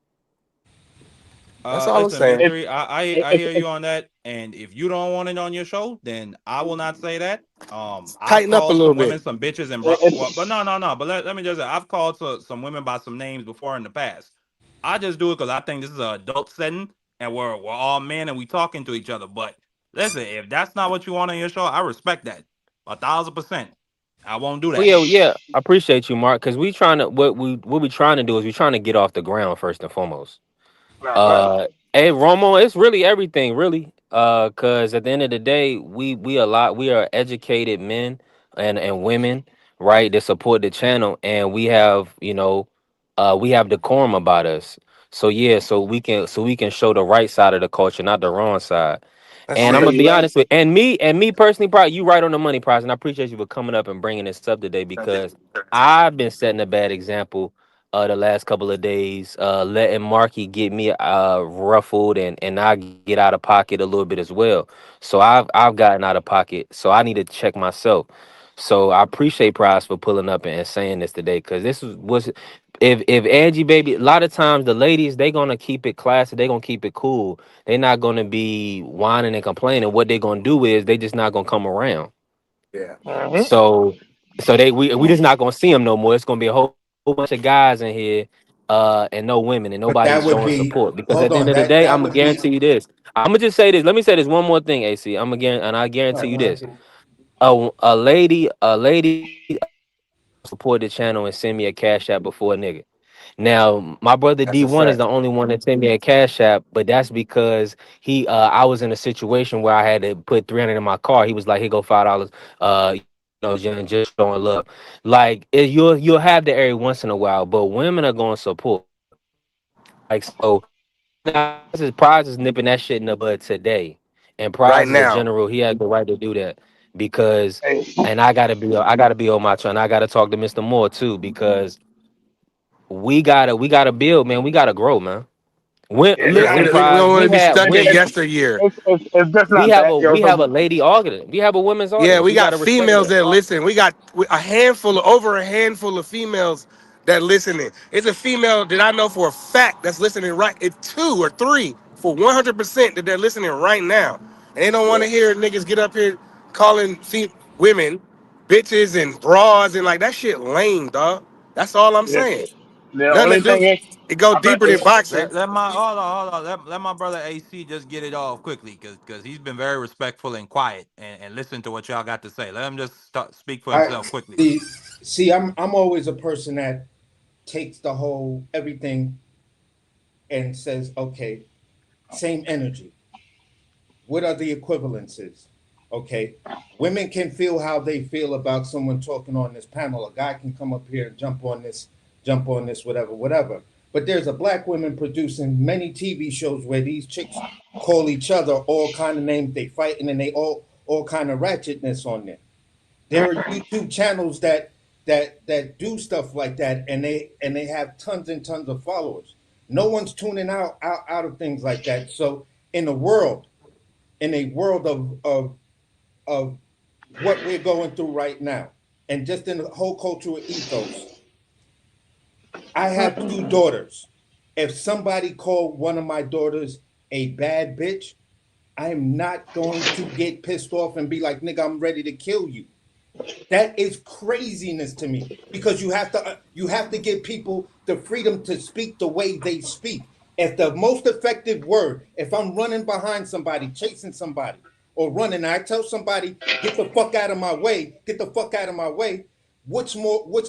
Speaker 7: That's all I'm
Speaker 6: Listen,
Speaker 7: saying.
Speaker 3: If
Speaker 6: mystery. I
Speaker 3: if
Speaker 6: hear
Speaker 3: if
Speaker 6: you on that. And if you don't want it on your show, then I will not say that. I've
Speaker 7: Tighten up a
Speaker 6: called
Speaker 7: little
Speaker 6: some women
Speaker 7: bit.
Speaker 6: some bitches and bro. Well,
Speaker 3: if
Speaker 6: but no. But let me just say, I've called some women by some names before in the past. I just do it because I think this is an adult setting and we're all men and we talking to each other. But listen, if that's not what you want on your show, I respect that 1,000%. I won't do
Speaker 2: Well,
Speaker 6: that.
Speaker 2: yeah. I appreciate you, Mark, because we trying to what we trying to do is we trying to get off the ground first and foremost.
Speaker 3: Right.
Speaker 2: Uh, hey Romo, it's really everything, really. Cause at the end of the day, we are educated men and women, right, that support the channel, and we have decorum about us. So yeah, so we can show the right side of the culture, not the wrong side.
Speaker 7: That's
Speaker 2: And I'm
Speaker 3: No,
Speaker 7: it.
Speaker 2: gonna
Speaker 3: you're
Speaker 2: be
Speaker 3: right.
Speaker 2: honest with, and me personally, probably you right on the money, price, and I appreciate you for coming up and bringing this up today because I've been setting a bad example the last couple of days, letting Marky get me ruffled and I get out of pocket a little bit as well. So I've gotten out of pocket. So I need to check myself. So I appreciate Price for pulling up and saying this today because was if Angie baby, a lot of times the ladies they gonna keep it classy, they gonna keep it cool. They're not gonna be whining and complaining. What they gonna do is they just not gonna come around.
Speaker 7: Yeah.
Speaker 3: Hmm.
Speaker 2: So we just not gonna see them no more. It's gonna be a whole bunch of guys in here, and no women, and nobody's
Speaker 4: But
Speaker 2: showing
Speaker 4: that would
Speaker 2: support.
Speaker 4: be.
Speaker 2: Because at the end of
Speaker 4: Hold
Speaker 2: the
Speaker 4: on.
Speaker 2: day,
Speaker 4: That
Speaker 2: I'm gonna
Speaker 4: that would
Speaker 2: guarantee you
Speaker 4: be.
Speaker 2: this. I'm gonna just say this. Let me say this one more thing, AC. And I guarantee
Speaker 4: Right,
Speaker 2: you
Speaker 4: go ahead.
Speaker 2: this. A lady support the channel and send me a cash app before a nigga. Now, my brother
Speaker 7: That's a
Speaker 2: D1 is
Speaker 7: fact.
Speaker 2: the only one that sent me a cash app, but that's because I was in a situation where I had to put 300 in my car. He was like, "Here go $5, just showing love." Like you'll have that every once in a while, but women are going to support. Like so, now Prize is nipping that shit in the bud today, and
Speaker 7: Right
Speaker 2: Prize is a
Speaker 7: now.
Speaker 2: general. He has the right to do that because,
Speaker 3: Hey,
Speaker 2: and I gotta be on my turn. I gotta talk to Mr. Moore too because we gotta build, man. We gotta grow, man. When
Speaker 3: yeah,
Speaker 7: Yeah, we,
Speaker 2: listen,
Speaker 7: we
Speaker 2: Prize,
Speaker 7: don't want
Speaker 2: we
Speaker 7: to be
Speaker 2: have
Speaker 7: stuck in
Speaker 2: women.
Speaker 7: yesteryear.
Speaker 3: it's just
Speaker 2: We
Speaker 3: not
Speaker 2: have a
Speaker 3: that, yo.
Speaker 2: we
Speaker 3: So
Speaker 2: have a lady audience. We have a women's
Speaker 7: Yeah,
Speaker 2: audience.
Speaker 7: we
Speaker 2: We
Speaker 7: got
Speaker 2: gotta respect
Speaker 7: females
Speaker 2: that.
Speaker 7: that listen. We got over a handful of females that listening. It's a female that I know for a fact that's listening right. It's two or three for 100% that they're listening right now. And they don't want
Speaker 3: yeah,
Speaker 7: to hear niggas get up here calling women bitches and bras and like that shit lame, dog. That's all I'm
Speaker 3: Yeah.
Speaker 7: saying.
Speaker 3: The
Speaker 7: Nothing to
Speaker 3: only
Speaker 7: do.
Speaker 3: thing is,
Speaker 7: It go
Speaker 3: I bet
Speaker 7: deeper than boxing.
Speaker 6: Let my hold on. Let my brother AC just get it off quickly, because he's been very respectful and quiet and listen to what y'all got to say. Let him just speak for
Speaker 4: I
Speaker 6: himself quickly.
Speaker 4: see. I'm always a person that takes the whole everything and says, okay, same energy. What are the equivalences? Okay, women can feel how they feel about someone talking on this panel. A guy can come up here and jump on this, whatever, whatever. But there's a black woman producing many TV shows where these chicks call each other all kind of names. They fighting and they all kind of ratchetness on there. There are YouTube channels that do stuff like that, and they have tons and tons of followers. No one's tuning out of things like that. So in the world, in a world of what we're going through right now, and just in the whole cultural ethos, I have two daughters. If somebody called one of my daughters a bad bitch, I'm not going to get pissed off and be like, nigga, I'm ready to kill you. That is craziness to me because you have to give people the freedom to speak the way they speak. If the most effective word, if I'm running behind somebody, chasing somebody, or running, and I tell somebody, get the fuck out of my way, get the fuck out of my way, what's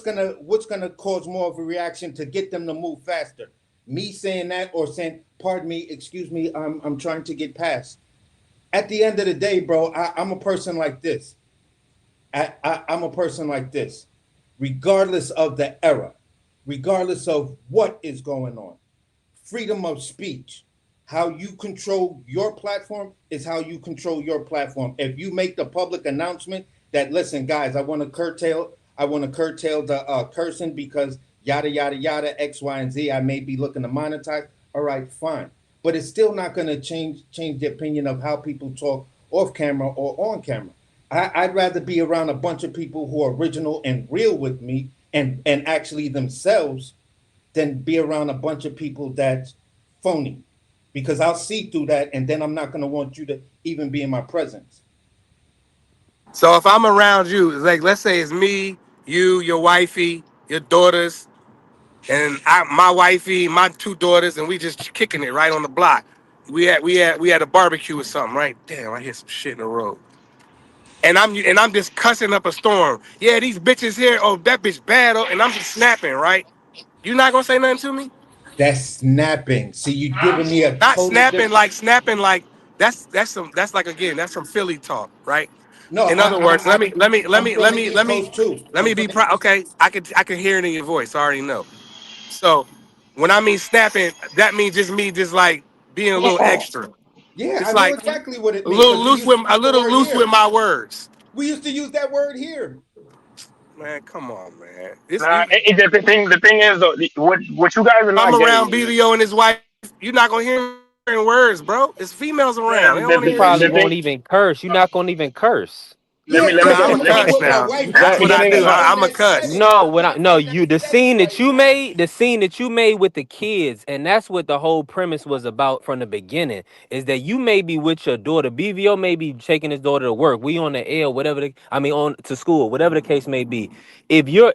Speaker 4: gonna cause more of a reaction to get them to move faster? Me saying that or saying, pardon me, excuse me, I'm trying to get past. At the end of the day, bro, I'm a person like this. I'm a person like this, regardless of the era, regardless of what is going on. Freedom of speech. How you control your platform is how you control your platform. If you make the public announcement that, listen, guys, I want to curtail the cursing because yada yada yada X, Y, and Z. I may be looking to monetize. All right, fine, but it's still not going to change the opinion of how people talk off camera or on camera. I'd rather be around a bunch of people who are original and real with me and actually themselves than be around a bunch of people that's phony. Because I'll see through that and then I'm not going to want you to even be in my presence.
Speaker 7: So if I'm around you, like let's say it's me, you, your wifey, your daughters, and my wifey, my two daughters, and we just kicking it right on the block. We had a barbecue or something, right? Damn, I hear some shit in the road. And I'm just cussing up a storm. Yeah, these bitches here. Oh, that bitch bad. Oh, and I'm just snapping, right? You not gonna say nothing to me?
Speaker 4: That's snapping. See, you're giving me a
Speaker 7: Not
Speaker 4: total different.
Speaker 7: snapping like that's like again that's some Philly talk, right?
Speaker 4: No,
Speaker 7: In other words,
Speaker 4: I'm from the East Coast too.
Speaker 7: let
Speaker 4: I'm
Speaker 7: me
Speaker 4: from
Speaker 7: be
Speaker 4: the
Speaker 7: proud. Okay, I can hear it in your voice. I already know. So when I mean snapping, that means just me just like being a little extra,
Speaker 4: Yeah,
Speaker 7: just
Speaker 4: I know
Speaker 7: like
Speaker 4: exactly what it
Speaker 7: a
Speaker 4: means
Speaker 7: little
Speaker 4: because we
Speaker 7: loose
Speaker 4: used
Speaker 7: with
Speaker 4: to use the word here.
Speaker 7: my words.
Speaker 4: We used to use that word here.
Speaker 7: Man, come on, man. This
Speaker 3: nah,
Speaker 7: you.
Speaker 3: the thing is though, what you guys are
Speaker 7: I'm
Speaker 3: not getting
Speaker 7: around
Speaker 3: is
Speaker 7: BDO and his wife. You're not gonna hear in words, bro. It's females around. They
Speaker 3: man.
Speaker 7: don't want to
Speaker 2: You
Speaker 7: hear this
Speaker 2: probably
Speaker 3: The
Speaker 7: shit.
Speaker 3: thing.
Speaker 2: won't even curse. You're not gonna even curse.
Speaker 3: Let me
Speaker 4: Yeah,
Speaker 3: let me
Speaker 4: because
Speaker 7: Nah,
Speaker 3: say
Speaker 7: I'm a
Speaker 4: I'm
Speaker 7: cuss
Speaker 3: let
Speaker 4: with my
Speaker 7: now.
Speaker 4: wife.
Speaker 7: That's
Speaker 3: the
Speaker 7: what
Speaker 4: I'm
Speaker 7: I
Speaker 3: thing
Speaker 7: do.
Speaker 3: about
Speaker 4: in
Speaker 7: I'm a
Speaker 4: that
Speaker 7: cuss.
Speaker 4: setting.
Speaker 2: No, when I
Speaker 4: I'm
Speaker 2: no
Speaker 4: in that
Speaker 2: you
Speaker 4: setting with that.
Speaker 2: the scene that you made with the kids, and that's what the whole premise was about from the beginning. Is that you may be with your daughter, BVO may be taking his daughter to work, we on the air, whatever I mean on to school, whatever the case may be. If you're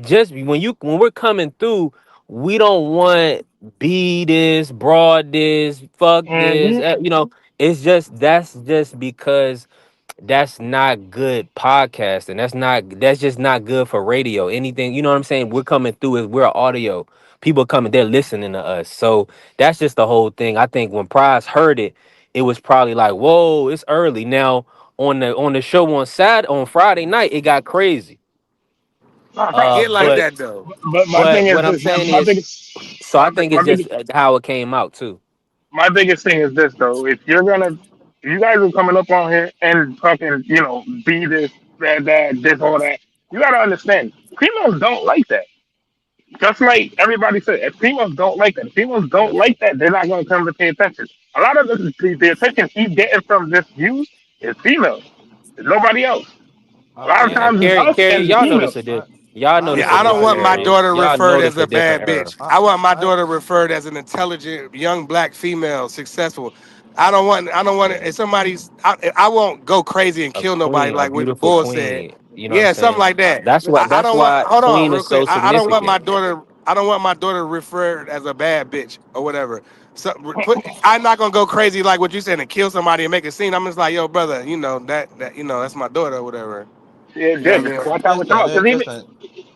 Speaker 2: just when we're coming through, we don't want be this, broad this, fuck this,
Speaker 3: hmm
Speaker 2: it's just that's just because that's not good podcasting. That's just not good for radio. Anything, you know what I'm saying? We're coming through as we're audio. People coming, they're listening to us. So that's just the whole thing. I think when Prize heard it, it was probably like, whoa, it's early. Now on the show on Friday night, it got crazy.
Speaker 3: Nah, facts.
Speaker 7: Get like
Speaker 3: But
Speaker 2: But
Speaker 7: that though.
Speaker 3: but my
Speaker 2: but
Speaker 3: thing is
Speaker 2: what I'm
Speaker 3: this.
Speaker 2: saying
Speaker 3: My
Speaker 2: is,
Speaker 3: biggest
Speaker 2: so I
Speaker 3: my
Speaker 2: think
Speaker 3: my
Speaker 2: it's just
Speaker 3: biggest
Speaker 2: how it came out too.
Speaker 3: my biggest thing is this though. If you guys are coming up on here and talking, be this, that, this, all that, you gotta understand, females don't like that. Just like everybody said, if females don't like that, if females don't
Speaker 2: Yes.
Speaker 3: like that, they're not gonna come to pay attention. A lot of the attention he's getting from this views is females. It's nobody else. A lot of
Speaker 6: And
Speaker 3: times it's us
Speaker 2: Carrie,
Speaker 3: and the
Speaker 2: y'all
Speaker 3: females.
Speaker 2: notice
Speaker 6: I
Speaker 2: y'all
Speaker 6: I
Speaker 2: notice
Speaker 7: Yeah,
Speaker 2: a
Speaker 7: I don't
Speaker 2: different
Speaker 7: want my
Speaker 2: era.
Speaker 6: understand.
Speaker 7: daughter
Speaker 2: Y'all
Speaker 7: referred as
Speaker 2: notice a
Speaker 7: a
Speaker 2: different
Speaker 7: bad
Speaker 2: era.
Speaker 7: bitch.
Speaker 6: I
Speaker 7: I want my
Speaker 6: I
Speaker 7: daughter referred as an intelligent young black female, successful. I don't want if somebody's. I won't go crazy and kill nobody
Speaker 2: A
Speaker 7: like what
Speaker 2: beautiful
Speaker 7: Bull said.
Speaker 2: queen. You know what I'm
Speaker 7: Yeah, something
Speaker 2: saying?
Speaker 7: like that.
Speaker 2: That's what.
Speaker 7: I
Speaker 2: That's
Speaker 7: don't want.
Speaker 2: why
Speaker 7: Hold on,
Speaker 2: queen
Speaker 7: real
Speaker 2: is
Speaker 7: quick.
Speaker 2: so
Speaker 7: I don't want my
Speaker 2: significant.
Speaker 7: daughter. I don't want my daughter referred as a bad bitch or whatever. So I'm not gonna go crazy like what you said and kill somebody and make a scene. I'm just like, yo, brother, that's my daughter or whatever.
Speaker 3: Yeah,
Speaker 7: You know
Speaker 3: yeah,
Speaker 7: what I
Speaker 3: just
Speaker 7: mean?
Speaker 3: watch out with your mouth. Because
Speaker 6: Listen,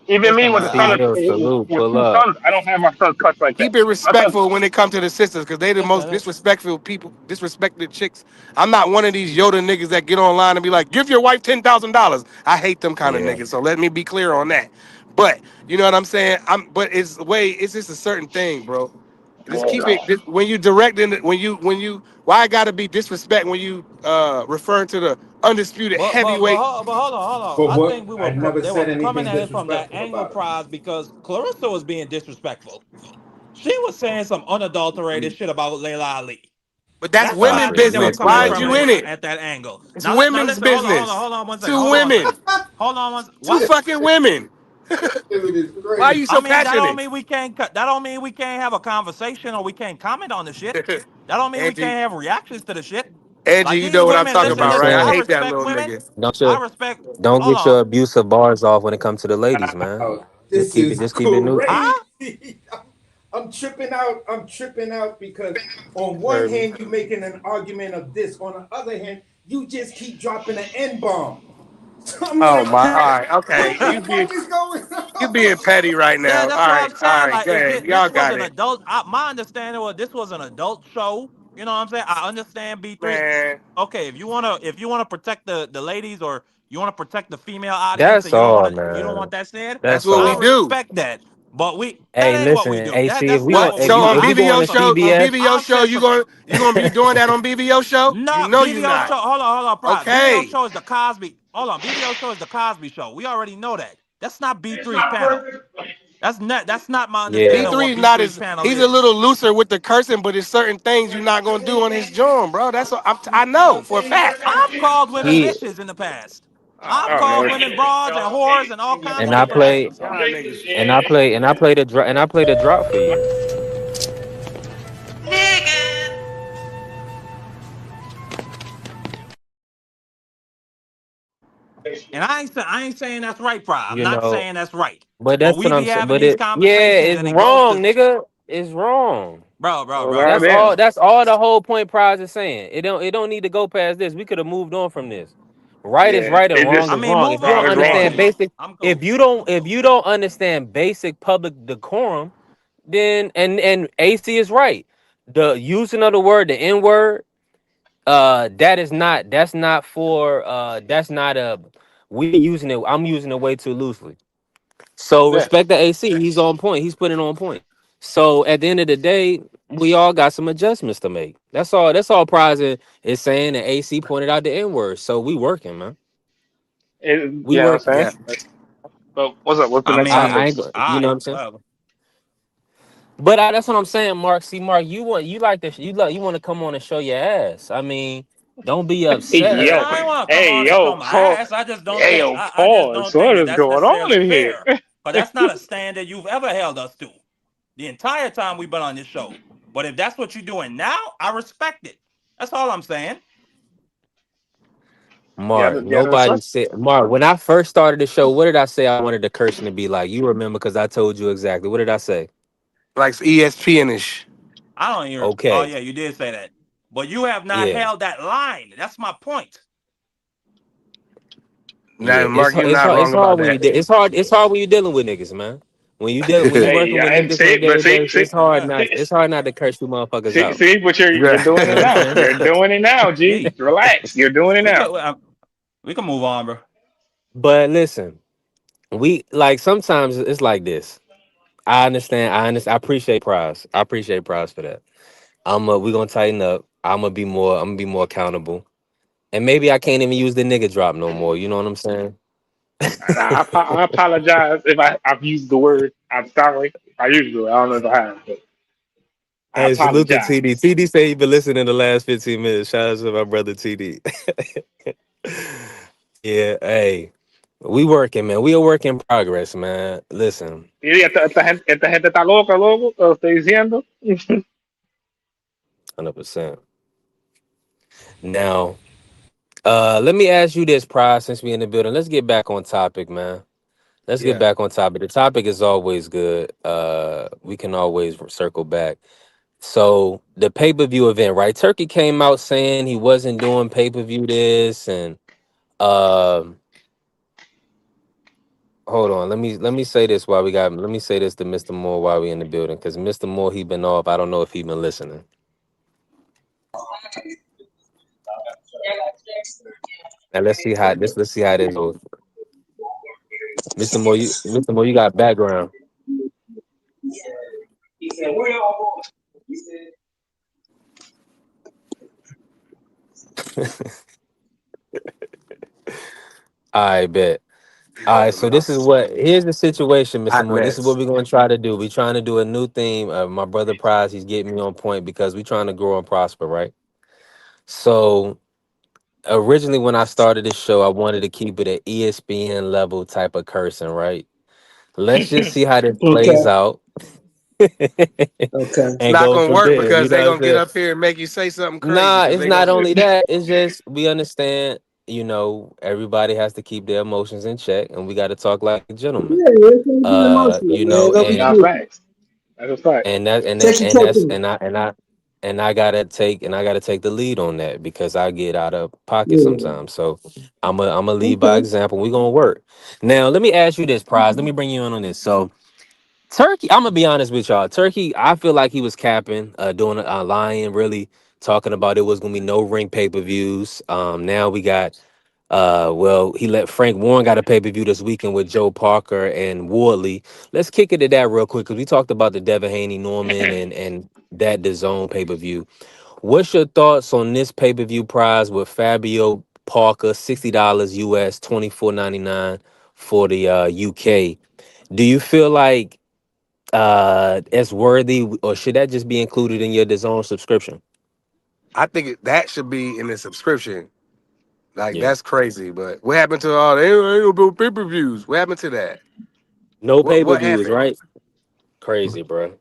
Speaker 3: even me
Speaker 6: listen,
Speaker 3: with
Speaker 6: man.
Speaker 3: the son
Speaker 2: Steel salute.
Speaker 3: with
Speaker 2: Pull
Speaker 3: two
Speaker 2: up.
Speaker 3: sons, I don't have my sons cussed like that.
Speaker 7: Keep it
Speaker 3: My son,
Speaker 7: respectful when it comes to the sisters, because they the most
Speaker 6: Listen,
Speaker 7: disrespectful people, disrespected chicks. I'm not one of these Yoda niggas that get online and be like, give your wife $10,000. I hate them kind of
Speaker 2: Yeah.
Speaker 7: niggas. So let me be clear on that. But you know what I'm saying? But it's just a certain thing, bro. Just keep it when you directing it, why I gotta be disrespect when you referring to the undisputed heavyweight.
Speaker 6: but hold on.
Speaker 4: For
Speaker 6: I
Speaker 4: what?
Speaker 6: think
Speaker 4: I never
Speaker 6: they were
Speaker 4: said
Speaker 6: coming
Speaker 4: anything
Speaker 6: at it from that
Speaker 4: disrespectful
Speaker 6: angle,
Speaker 4: about him.
Speaker 6: prize, because Clarissa was being disrespectful. She was saying some unadulterated shit about Layla Ali.
Speaker 7: But that's
Speaker 6: That's what
Speaker 2: Not
Speaker 6: I
Speaker 7: women
Speaker 6: think they were
Speaker 7: business.
Speaker 2: precisely,
Speaker 6: coming
Speaker 7: Why is
Speaker 2: was
Speaker 6: from
Speaker 7: you
Speaker 2: it?
Speaker 7: in it?
Speaker 6: at that angle.
Speaker 7: It's
Speaker 6: Now
Speaker 7: women's
Speaker 6: listen,
Speaker 7: business.
Speaker 6: hold on one second,
Speaker 7: Two women.
Speaker 6: hold on one.
Speaker 7: Two
Speaker 6: What?
Speaker 7: fucking women.
Speaker 4: Dude is
Speaker 7: Why are
Speaker 4: crazy.
Speaker 7: you
Speaker 6: I
Speaker 7: so
Speaker 6: mean, that don't
Speaker 7: passionate?
Speaker 6: mean we can't. That don't mean we can't have a conversation or we can't comment on the shit. That don't mean we
Speaker 7: Angie,
Speaker 6: can't have reactions to the shit.
Speaker 7: Angie,
Speaker 6: Like
Speaker 7: you
Speaker 6: these
Speaker 7: know what I'm
Speaker 6: women,
Speaker 7: talking
Speaker 2: That's what
Speaker 6: listen,
Speaker 2: I'm
Speaker 7: about, right? I
Speaker 6: I
Speaker 2: saying.
Speaker 7: hate that
Speaker 6: respect
Speaker 7: little
Speaker 6: women.
Speaker 7: nigga.
Speaker 6: I respect.
Speaker 2: Don't
Speaker 6: Hold
Speaker 2: get
Speaker 6: on,
Speaker 2: your abusive bars off when it comes to the ladies, man.
Speaker 4: Oh, this is
Speaker 2: Just keep it neutral.
Speaker 6: huh?
Speaker 4: crazy. I'm tripping out. I'm tripping out because on one
Speaker 2: Heard me.
Speaker 4: hand you're making an argument of this, on the other hand you just keep dropping an N bomb. So I'm
Speaker 7: Oh
Speaker 4: like,
Speaker 7: my, all right,
Speaker 4: what
Speaker 7: okay.
Speaker 4: the fuck is going
Speaker 7: You
Speaker 4: on?
Speaker 7: being petty right
Speaker 6: Yeah,
Speaker 7: now.
Speaker 6: that's what I'm
Speaker 7: All
Speaker 6: saying.
Speaker 7: right,
Speaker 6: Like,
Speaker 7: go
Speaker 6: if
Speaker 7: ahead.
Speaker 6: this
Speaker 7: Y'all
Speaker 6: was
Speaker 7: got
Speaker 6: an
Speaker 7: it,
Speaker 6: adult, my understanding was this was an adult show. You know what I'm saying? I understand B3.
Speaker 7: man.
Speaker 6: Okay, if you wanna protect the ladies, or you wanna protect the female audience,
Speaker 2: That's
Speaker 6: and
Speaker 2: all,
Speaker 6: you don't want
Speaker 2: man.
Speaker 6: that said,
Speaker 7: That's
Speaker 2: That's
Speaker 7: what we
Speaker 6: I
Speaker 2: all.
Speaker 7: do.
Speaker 6: respect that. But that
Speaker 2: Hey,
Speaker 6: ain't what we
Speaker 2: listen,
Speaker 6: do.
Speaker 2: AC,
Speaker 6: That's not
Speaker 7: What?
Speaker 6: what we
Speaker 7: So
Speaker 6: do.
Speaker 7: on
Speaker 2: if we going to
Speaker 7: BBO
Speaker 6: I've
Speaker 7: show,
Speaker 6: said some
Speaker 7: you gonna be doing that on BBO show? You
Speaker 6: no
Speaker 7: know you
Speaker 6: BBO show.
Speaker 7: not.
Speaker 6: Hold on, Pride. BBO
Speaker 7: Okay.
Speaker 6: show is the Cosby. Hold on, BBO show is the Cosby show. We already know that. That's not B3's panel. That's not my
Speaker 2: yeah.
Speaker 6: understanding of
Speaker 7: B3
Speaker 6: what
Speaker 7: is not
Speaker 6: B3's
Speaker 7: as
Speaker 6: panel
Speaker 7: he's a
Speaker 6: is.
Speaker 7: little looser with the cursing, but there's certain things you're not gonna do on his joint, bro. That's what I know for a fact.
Speaker 6: I've called women
Speaker 2: He
Speaker 6: bitches in the past. I've
Speaker 7: Oh
Speaker 6: called
Speaker 7: man,
Speaker 6: women broads and whores and all kinds
Speaker 2: and
Speaker 6: of
Speaker 2: I
Speaker 6: different
Speaker 2: play
Speaker 6: names.
Speaker 7: y'all niggas.
Speaker 2: and I play the drop for you.
Speaker 6: And I ain't saying that's right, Pride. I'm
Speaker 2: You
Speaker 6: not
Speaker 2: know,
Speaker 6: saying that's right.
Speaker 2: but
Speaker 6: But
Speaker 2: that's
Speaker 6: we
Speaker 2: what
Speaker 6: be
Speaker 2: I'm saying.
Speaker 6: having
Speaker 2: But
Speaker 6: these conversations
Speaker 2: it's
Speaker 6: and it goes
Speaker 2: wrong,
Speaker 6: to
Speaker 2: nigga. It's wrong.
Speaker 3: well,
Speaker 6: bro.
Speaker 3: goddamn.
Speaker 2: That's all the whole point Prize is saying. It don't need to go past this. We could have moved on from this. Right is
Speaker 3: Yeah,
Speaker 2: right and
Speaker 3: it
Speaker 2: wrong
Speaker 3: just
Speaker 6: I
Speaker 2: is
Speaker 6: mean,
Speaker 2: wrong.
Speaker 6: move
Speaker 2: If you don't
Speaker 3: wrong
Speaker 6: on.
Speaker 3: is
Speaker 6: Move
Speaker 3: wrong.
Speaker 6: on.
Speaker 2: understand basic
Speaker 6: I'm cool.
Speaker 2: if you don't understand basic public decorum, then and AC is right. The using of the word, the N word, that's not for that's not a we using it. I'm using it way too loosely. So
Speaker 3: Yeah,
Speaker 2: respect the AC. He's on point. He's putting it on point. So at the end of the day, we all got some adjustments to make. That's all. That's all. Prize is saying. And AC pointed out the N word. So we working, man. We
Speaker 3: you know what
Speaker 2: working.
Speaker 3: I'm
Speaker 7: Yeah.
Speaker 3: saying? But what's up? What's the
Speaker 6: I
Speaker 3: next
Speaker 2: I
Speaker 3: topic?
Speaker 6: mean,
Speaker 2: ain't. You know what
Speaker 6: I
Speaker 2: I'm saying.
Speaker 6: well,
Speaker 2: But that's what I'm saying, Mark. See, Mark, you like this. You want to come on and show your ass. I mean, don't be
Speaker 3: Hey
Speaker 2: upset.
Speaker 3: yo,
Speaker 6: I ain't want to come
Speaker 3: hey
Speaker 6: on and
Speaker 3: yo,
Speaker 6: show my
Speaker 3: Paul,
Speaker 6: ass. I just don't
Speaker 3: hey
Speaker 6: think
Speaker 3: yo,
Speaker 6: I just
Speaker 3: pause.
Speaker 6: don't think
Speaker 3: What
Speaker 6: that
Speaker 3: is
Speaker 6: that's
Speaker 3: going on
Speaker 6: necessarily
Speaker 3: in here?
Speaker 6: fair. But that's not a standard you've ever held us to the entire time we've been on this show. But if that's what you're doing now, I respect it. That's all I'm saying.
Speaker 2: Mark,
Speaker 3: Yeah, that's
Speaker 2: nobody said Mark. When I first started the show, what did I say? I wanted the cursing to be like. You remember because I told you exactly. What did I say?
Speaker 7: Like ESPN-ish.
Speaker 6: I don't hear. Oh
Speaker 2: Okay,
Speaker 6: yeah, you did say that. But you have not
Speaker 2: yeah,
Speaker 6: held that line. That's my point.
Speaker 7: Now,
Speaker 2: yeah.
Speaker 7: Mark, you're not
Speaker 2: It's
Speaker 7: wrong about
Speaker 2: hard when you
Speaker 7: that.
Speaker 2: it's hard when you're dealing with niggas, man. When you
Speaker 3: hey,
Speaker 2: working
Speaker 3: yeah,
Speaker 2: with
Speaker 3: and
Speaker 2: niggas on a
Speaker 3: see, but
Speaker 2: daily basis,
Speaker 6: Yeah.
Speaker 2: it's hard not to curse you motherfuckers out.
Speaker 3: but you're
Speaker 7: Yeah.
Speaker 3: doing
Speaker 2: You know
Speaker 3: it
Speaker 2: what I'm
Speaker 3: now.
Speaker 2: saying?
Speaker 3: You're doing it now, G.
Speaker 6: Gee,
Speaker 3: Relax. You're doing it
Speaker 6: we
Speaker 3: now.
Speaker 6: could we can move on, bro.
Speaker 2: But listen, we like sometimes it's like this. I understand. I appreciate Prize. I appreciate Prize for that. We gonna tighten up. I'm gonna be more accountable. And maybe I can't even use the nigga drop no more. You know what I'm saying?
Speaker 3: And I apologize if I've used the word. I'm sorry. I used it. I don't know if I have, but I
Speaker 2: Hey, salute to TD.
Speaker 3: apologize.
Speaker 2: TD say he been listening the last 15 minutes. Shout out to my brother TD. Yeah, hey. We working, man. We a work in progress, man. Listen,
Speaker 3: Y esta gente está loca, loco. Te lo estoy diciendo.
Speaker 2: 100%. Now, let me ask you this, Prize, since we in the building. Let's get back on topic, man. Let's get
Speaker 7: Yeah.
Speaker 2: back on topic. The topic is always good. We can always circle back. So the pay-per-view event, right? Turkey came out saying he wasn't doing pay-per-view this, and um hold on. Let me say this while we got. Let me say this to Mr. Moore while we in the building, because Mr. Moore, he been off. I don't know if he been listening. And let's see how this goes. Mr. Moore, you got background. I bet. All right, so here's the situation, Mr.
Speaker 7: Hot
Speaker 2: Moore. This is what
Speaker 7: mess.
Speaker 2: we're gonna try to do. We're trying to do a new theme. My brother Prize, he's getting me on point because we're trying to grow and prosper, right? So originally when I started this show, I wanted to keep it at ESPN level type of cursing, right? Let's just see how this
Speaker 5: Okay.
Speaker 2: plays out
Speaker 5: Okay.
Speaker 7: It's
Speaker 2: and
Speaker 7: not
Speaker 2: go
Speaker 7: gonna
Speaker 2: from
Speaker 7: work
Speaker 2: there. You
Speaker 7: because they
Speaker 2: know what I'm
Speaker 7: gonna get
Speaker 2: saying?
Speaker 7: up here and make you say something crazy
Speaker 2: Nah,
Speaker 7: because
Speaker 2: it's
Speaker 7: they
Speaker 2: not
Speaker 7: gonna
Speaker 2: only that. It's just we understand, everybody has to keep their emotions in check and we got to talk like gentlemen.
Speaker 5: Yeah, it's gonna be emotional, man. Don't be
Speaker 3: Nah,
Speaker 5: cool.
Speaker 3: facts. That's a fact.
Speaker 5: Take your time.
Speaker 2: I gotta take the lead on that because I get out of pocket
Speaker 5: Yeah.
Speaker 2: sometimes. So I'm a lead by
Speaker 5: Okay.
Speaker 2: example. We're gonna work. Now let me ask you this, Prize. Let me bring you in on this. So Turkey, I'm gonna be honest with y'all. Turkey, I feel like he was capping, doing lying, really talking about it was gonna be no ring pay-per-views. Now we got well, he let Frank Warren got a pay-per-view this weekend with Joe Parker and Wardley. Let's kick it to that real quick because we talked about the Devin Haney Norman and that the zone pay-per-view. What's your thoughts on this pay-per-view prize with Fabio Parker, $60 US, 24.99 for the UK? Do you feel like it's worthy, or should that just be included in your DAZN subscription?
Speaker 7: I think that should be in the subscription. Like
Speaker 2: Yeah.
Speaker 7: that's crazy. But what happened to all the ain't no pay-per-views? What happened to that?
Speaker 2: No
Speaker 7: What
Speaker 2: pay-per-views,
Speaker 7: happened?
Speaker 2: right? Crazy, bro.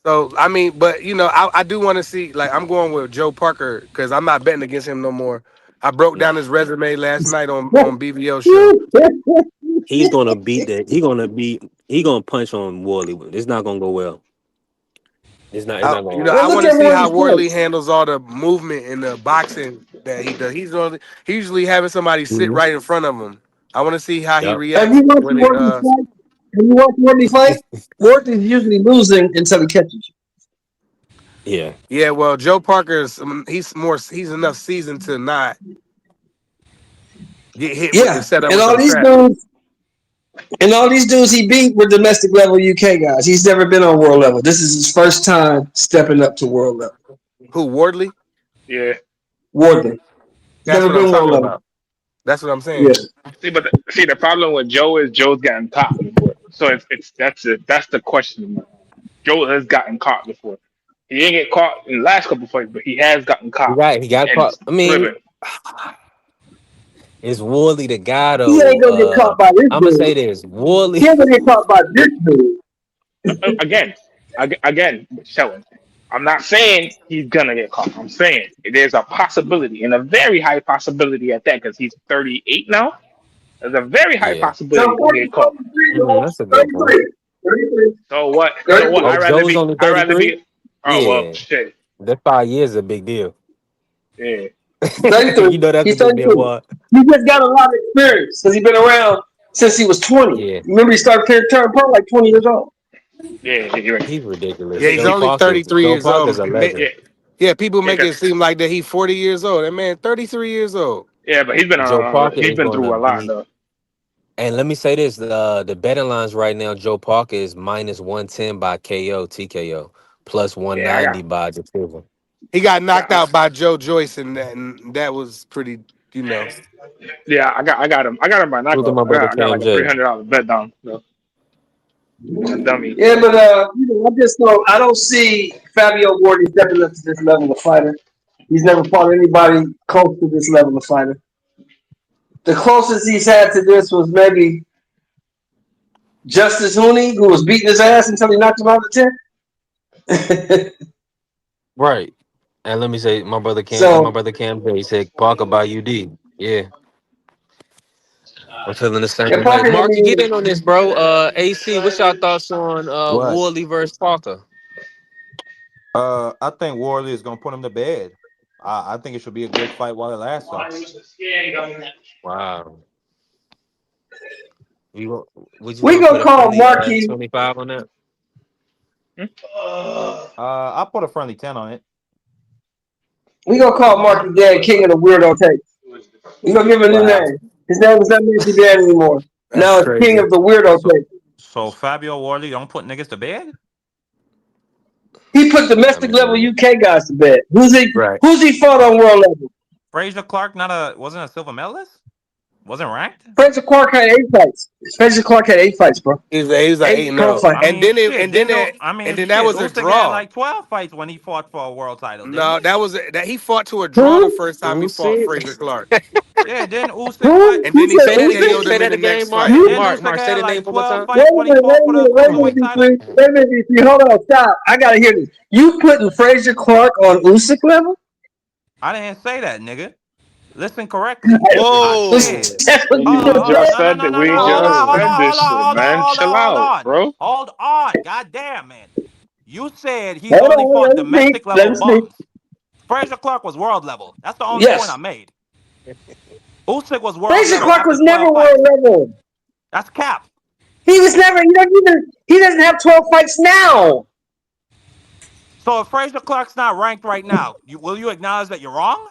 Speaker 7: So I mean, but I do want to see. Like I'm going with Joe Parker because I'm not betting against him no more. I broke down his resume last night on BBO show.
Speaker 2: He's gonna he gonna punch on Wally. It's not gonna go well. It's not gonna go
Speaker 5: Well,
Speaker 7: I
Speaker 2: well.
Speaker 5: look
Speaker 7: want to
Speaker 5: at
Speaker 7: see
Speaker 5: where
Speaker 7: how
Speaker 5: he's
Speaker 7: Wardley
Speaker 5: placed.
Speaker 7: handles all the movement in the boxing that he does. He usually having somebody sit
Speaker 2: Mhm.
Speaker 7: right in front of him. I want to see how he
Speaker 2: Yep.
Speaker 5: Have
Speaker 7: reacts
Speaker 5: you watched
Speaker 7: when it.
Speaker 5: Worthy fight? Have you watched Worthy fight? Worthy's usually losing until he catches you.
Speaker 2: Yeah.
Speaker 7: Yeah, well, Joe Parker's he's enough seasoned to not get hit with and
Speaker 5: Yeah,
Speaker 7: set up
Speaker 5: and
Speaker 7: with
Speaker 5: all
Speaker 7: them
Speaker 5: these
Speaker 7: traps.
Speaker 5: dudes, he beat were domestic level UK guys. He's never been on world level. This is his first time stepping up to world level.
Speaker 7: Who Wardley?
Speaker 3: Yeah.
Speaker 5: Worthy. He's
Speaker 7: That's
Speaker 5: never
Speaker 7: what I'm
Speaker 5: been world
Speaker 7: talking
Speaker 5: level.
Speaker 7: about. That's what I'm
Speaker 5: Yeah.
Speaker 7: saying.
Speaker 3: See, the problem with Joe is Joe's gotten caught before. So that's the question. Joe has gotten caught before. He didn't get caught in the last couple fights, but he has gotten caught
Speaker 2: He got
Speaker 3: and
Speaker 2: caught. I mean,
Speaker 3: slipping.
Speaker 2: is Wally the guy
Speaker 5: He
Speaker 2: though?
Speaker 5: ain't gonna get caught by this
Speaker 2: I'm gonna
Speaker 5: dude.
Speaker 2: say this. Wally.
Speaker 5: He ain't gonna get caught by this dude.
Speaker 3: Again, again, showing. I'm not saying he's gonna get caught. I'm saying there's a possibility, and a very high possibility at that, because he's 38 now. There's a very high
Speaker 2: Yeah.
Speaker 5: No,
Speaker 3: possibility he'll get caught.
Speaker 5: 43, bro.
Speaker 2: That's a good point.
Speaker 5: 33. 33.
Speaker 3: So what? So what?
Speaker 5: 33.
Speaker 2: Oh, Joe's only
Speaker 3: I'd rather
Speaker 2: 33.
Speaker 3: be. Oh well,
Speaker 2: Yeah,
Speaker 3: shit.
Speaker 2: that 5 years is a big deal.
Speaker 3: Yeah.
Speaker 5: 33.
Speaker 2: You know that's a
Speaker 5: He's
Speaker 2: big deal,
Speaker 5: 33.
Speaker 2: boy.
Speaker 5: He just got a lot of experience because he's been around since he was 20.
Speaker 2: Yeah,
Speaker 5: Remember, he started turning pro like 20 years old.
Speaker 3: Yeah. You're right.
Speaker 2: he's
Speaker 7: Yeah,
Speaker 2: ridiculous.
Speaker 7: he's
Speaker 3: He,
Speaker 7: only 33
Speaker 2: Joe
Speaker 7: years
Speaker 2: Parker's
Speaker 7: old.
Speaker 2: a legend.
Speaker 3: yeah.
Speaker 7: Yeah, people
Speaker 3: Yeah.
Speaker 7: make it seem like that he 40 years old. That man 33 years old.
Speaker 3: Yeah. But he's been
Speaker 2: Joe Parker
Speaker 3: he's
Speaker 2: is
Speaker 3: been
Speaker 2: going to
Speaker 3: through a lot
Speaker 2: be.
Speaker 3: though.
Speaker 2: And let me say this: the betting lines right now, Joe Parker is -110 by KO, TKO, plus
Speaker 3: Yeah.
Speaker 2: 190 by decision.
Speaker 7: He got
Speaker 3: I
Speaker 7: knocked
Speaker 3: got.
Speaker 7: out by Joe Joyce, and that was pretty, you know.
Speaker 3: Yeah. I got him. I got him by
Speaker 2: Look at
Speaker 3: knockout.
Speaker 2: my brother
Speaker 3: I got like a
Speaker 2: KMJ.
Speaker 3: $300 bet down. So, a dummy.
Speaker 5: Yeah, but I don't see Fabio Gordon stepping up to this level of fighter. He's never fought anybody close to this level of fighter. The closest he's had to this was maybe Justice Hooney, who was beating his ass until he knocked him out of the 10.
Speaker 2: Right. And let me say, my
Speaker 5: So
Speaker 2: brother Cam, he said, "Parker by UD." Yeah, I'm feeling the
Speaker 5: yeah,
Speaker 2: same way.
Speaker 5: Parker didn't
Speaker 2: Marky, get
Speaker 5: even.
Speaker 2: in on this, bro. AC, what's your thoughts on
Speaker 6: What?
Speaker 2: Worley versus Parker?
Speaker 6: I think Warley is gonna put him to bed. I think it should be a good fight while it lasts. Though.
Speaker 2: Wow. You go, would you
Speaker 5: We
Speaker 2: want to
Speaker 5: gonna
Speaker 2: put a
Speaker 5: call
Speaker 2: friendly
Speaker 5: Marky.
Speaker 2: 25 on that?
Speaker 6: I'll put a friendly 10 on it.
Speaker 5: We gonna call Marky Dan King of the Weirdo Takes. We gonna give him a new
Speaker 6: Wow,
Speaker 5: name. His name is not Marky Dan anymore.
Speaker 7: That's
Speaker 5: Now it's King
Speaker 7: crazy.
Speaker 5: of the Weirdo
Speaker 6: So
Speaker 5: Takes.
Speaker 6: Fabio Warley don't put niggas to bed.
Speaker 5: He put
Speaker 2: I
Speaker 5: domestic level
Speaker 2: mean,
Speaker 5: UK guys to bed. Who's he?
Speaker 7: Right.
Speaker 5: Who's he fought on world level?
Speaker 6: Frazier Clark wasn't a silver medalist. Wasn't ranked.
Speaker 5: Fraser Clark had 8 fights. Fraser Clark had 8 fights, bro.
Speaker 7: He was like 8
Speaker 5: Eight
Speaker 7: and
Speaker 5: pro
Speaker 7: 0.
Speaker 5: fights.
Speaker 6: I
Speaker 7: And
Speaker 6: mean,
Speaker 7: then it,
Speaker 6: shit.
Speaker 7: and then that
Speaker 6: Shit.
Speaker 7: was a
Speaker 6: Usyk had
Speaker 7: draw.
Speaker 6: like 12 fights when he fought for a world title, didn't
Speaker 7: No,
Speaker 6: he?
Speaker 7: that he fought to a draw the
Speaker 5: Who?
Speaker 7: first time he
Speaker 2: who
Speaker 7: fought
Speaker 2: see?
Speaker 7: Fraser Clark.
Speaker 6: Yeah, didn't Usyk
Speaker 5: Who?
Speaker 6: like?
Speaker 7: And
Speaker 5: Who
Speaker 7: then he
Speaker 5: said
Speaker 2: Say that again.
Speaker 7: TKO'd
Speaker 5: Usyk?
Speaker 2: Say
Speaker 7: him in
Speaker 2: that
Speaker 7: the
Speaker 2: again,
Speaker 7: next
Speaker 2: Mark.
Speaker 7: fight.
Speaker 6: Yeah, didn't
Speaker 2: Mark,
Speaker 6: Usyk
Speaker 2: Mark, say
Speaker 6: had
Speaker 2: the name
Speaker 6: like
Speaker 2: one more
Speaker 6: 12
Speaker 2: time.
Speaker 5: Wait
Speaker 6: fights
Speaker 5: a
Speaker 6: when he
Speaker 5: minute,
Speaker 6: fought
Speaker 5: wait a
Speaker 6: for the
Speaker 5: minute, wait a minute,
Speaker 6: cruiserweight title?
Speaker 5: D3. Wait a minute, D3. Hold on, stop. I gotta hear this. You putting Fraser Clark on Usyk level?
Speaker 6: I didn't say that, nigga. Listen correctly. I said,
Speaker 5: That's what
Speaker 3: We
Speaker 5: you just
Speaker 6: hold on.
Speaker 3: just
Speaker 5: said?
Speaker 6: No, no,
Speaker 3: said
Speaker 6: no,
Speaker 3: that.
Speaker 6: no, no.
Speaker 3: We
Speaker 6: Hold
Speaker 3: just
Speaker 6: on, hold
Speaker 2: Whoa.
Speaker 3: said
Speaker 6: on,
Speaker 3: this
Speaker 6: hold on,
Speaker 3: shit,
Speaker 6: hold on,
Speaker 3: man.
Speaker 6: hold
Speaker 3: Chill
Speaker 6: on, hold
Speaker 3: out,
Speaker 6: on.
Speaker 3: bro.
Speaker 6: Hold on. God damn, man. You said he's
Speaker 5: Hold
Speaker 6: only
Speaker 5: on,
Speaker 6: fought
Speaker 5: let me speak.
Speaker 6: domestic
Speaker 5: Let
Speaker 6: level
Speaker 5: me speak.
Speaker 6: bums. Frazier Clark was world level. That's the only point I
Speaker 5: Yes.
Speaker 6: made. Usyk was world
Speaker 5: Fraser
Speaker 6: level
Speaker 5: Clark
Speaker 6: after
Speaker 5: was
Speaker 6: 12
Speaker 5: never world
Speaker 6: fights.
Speaker 5: level.
Speaker 6: That's cap.
Speaker 5: He was never. He doesn't have 12 fights now.
Speaker 6: So if Frazier Clark's not ranked right now, will you acknowledge that you're wrong?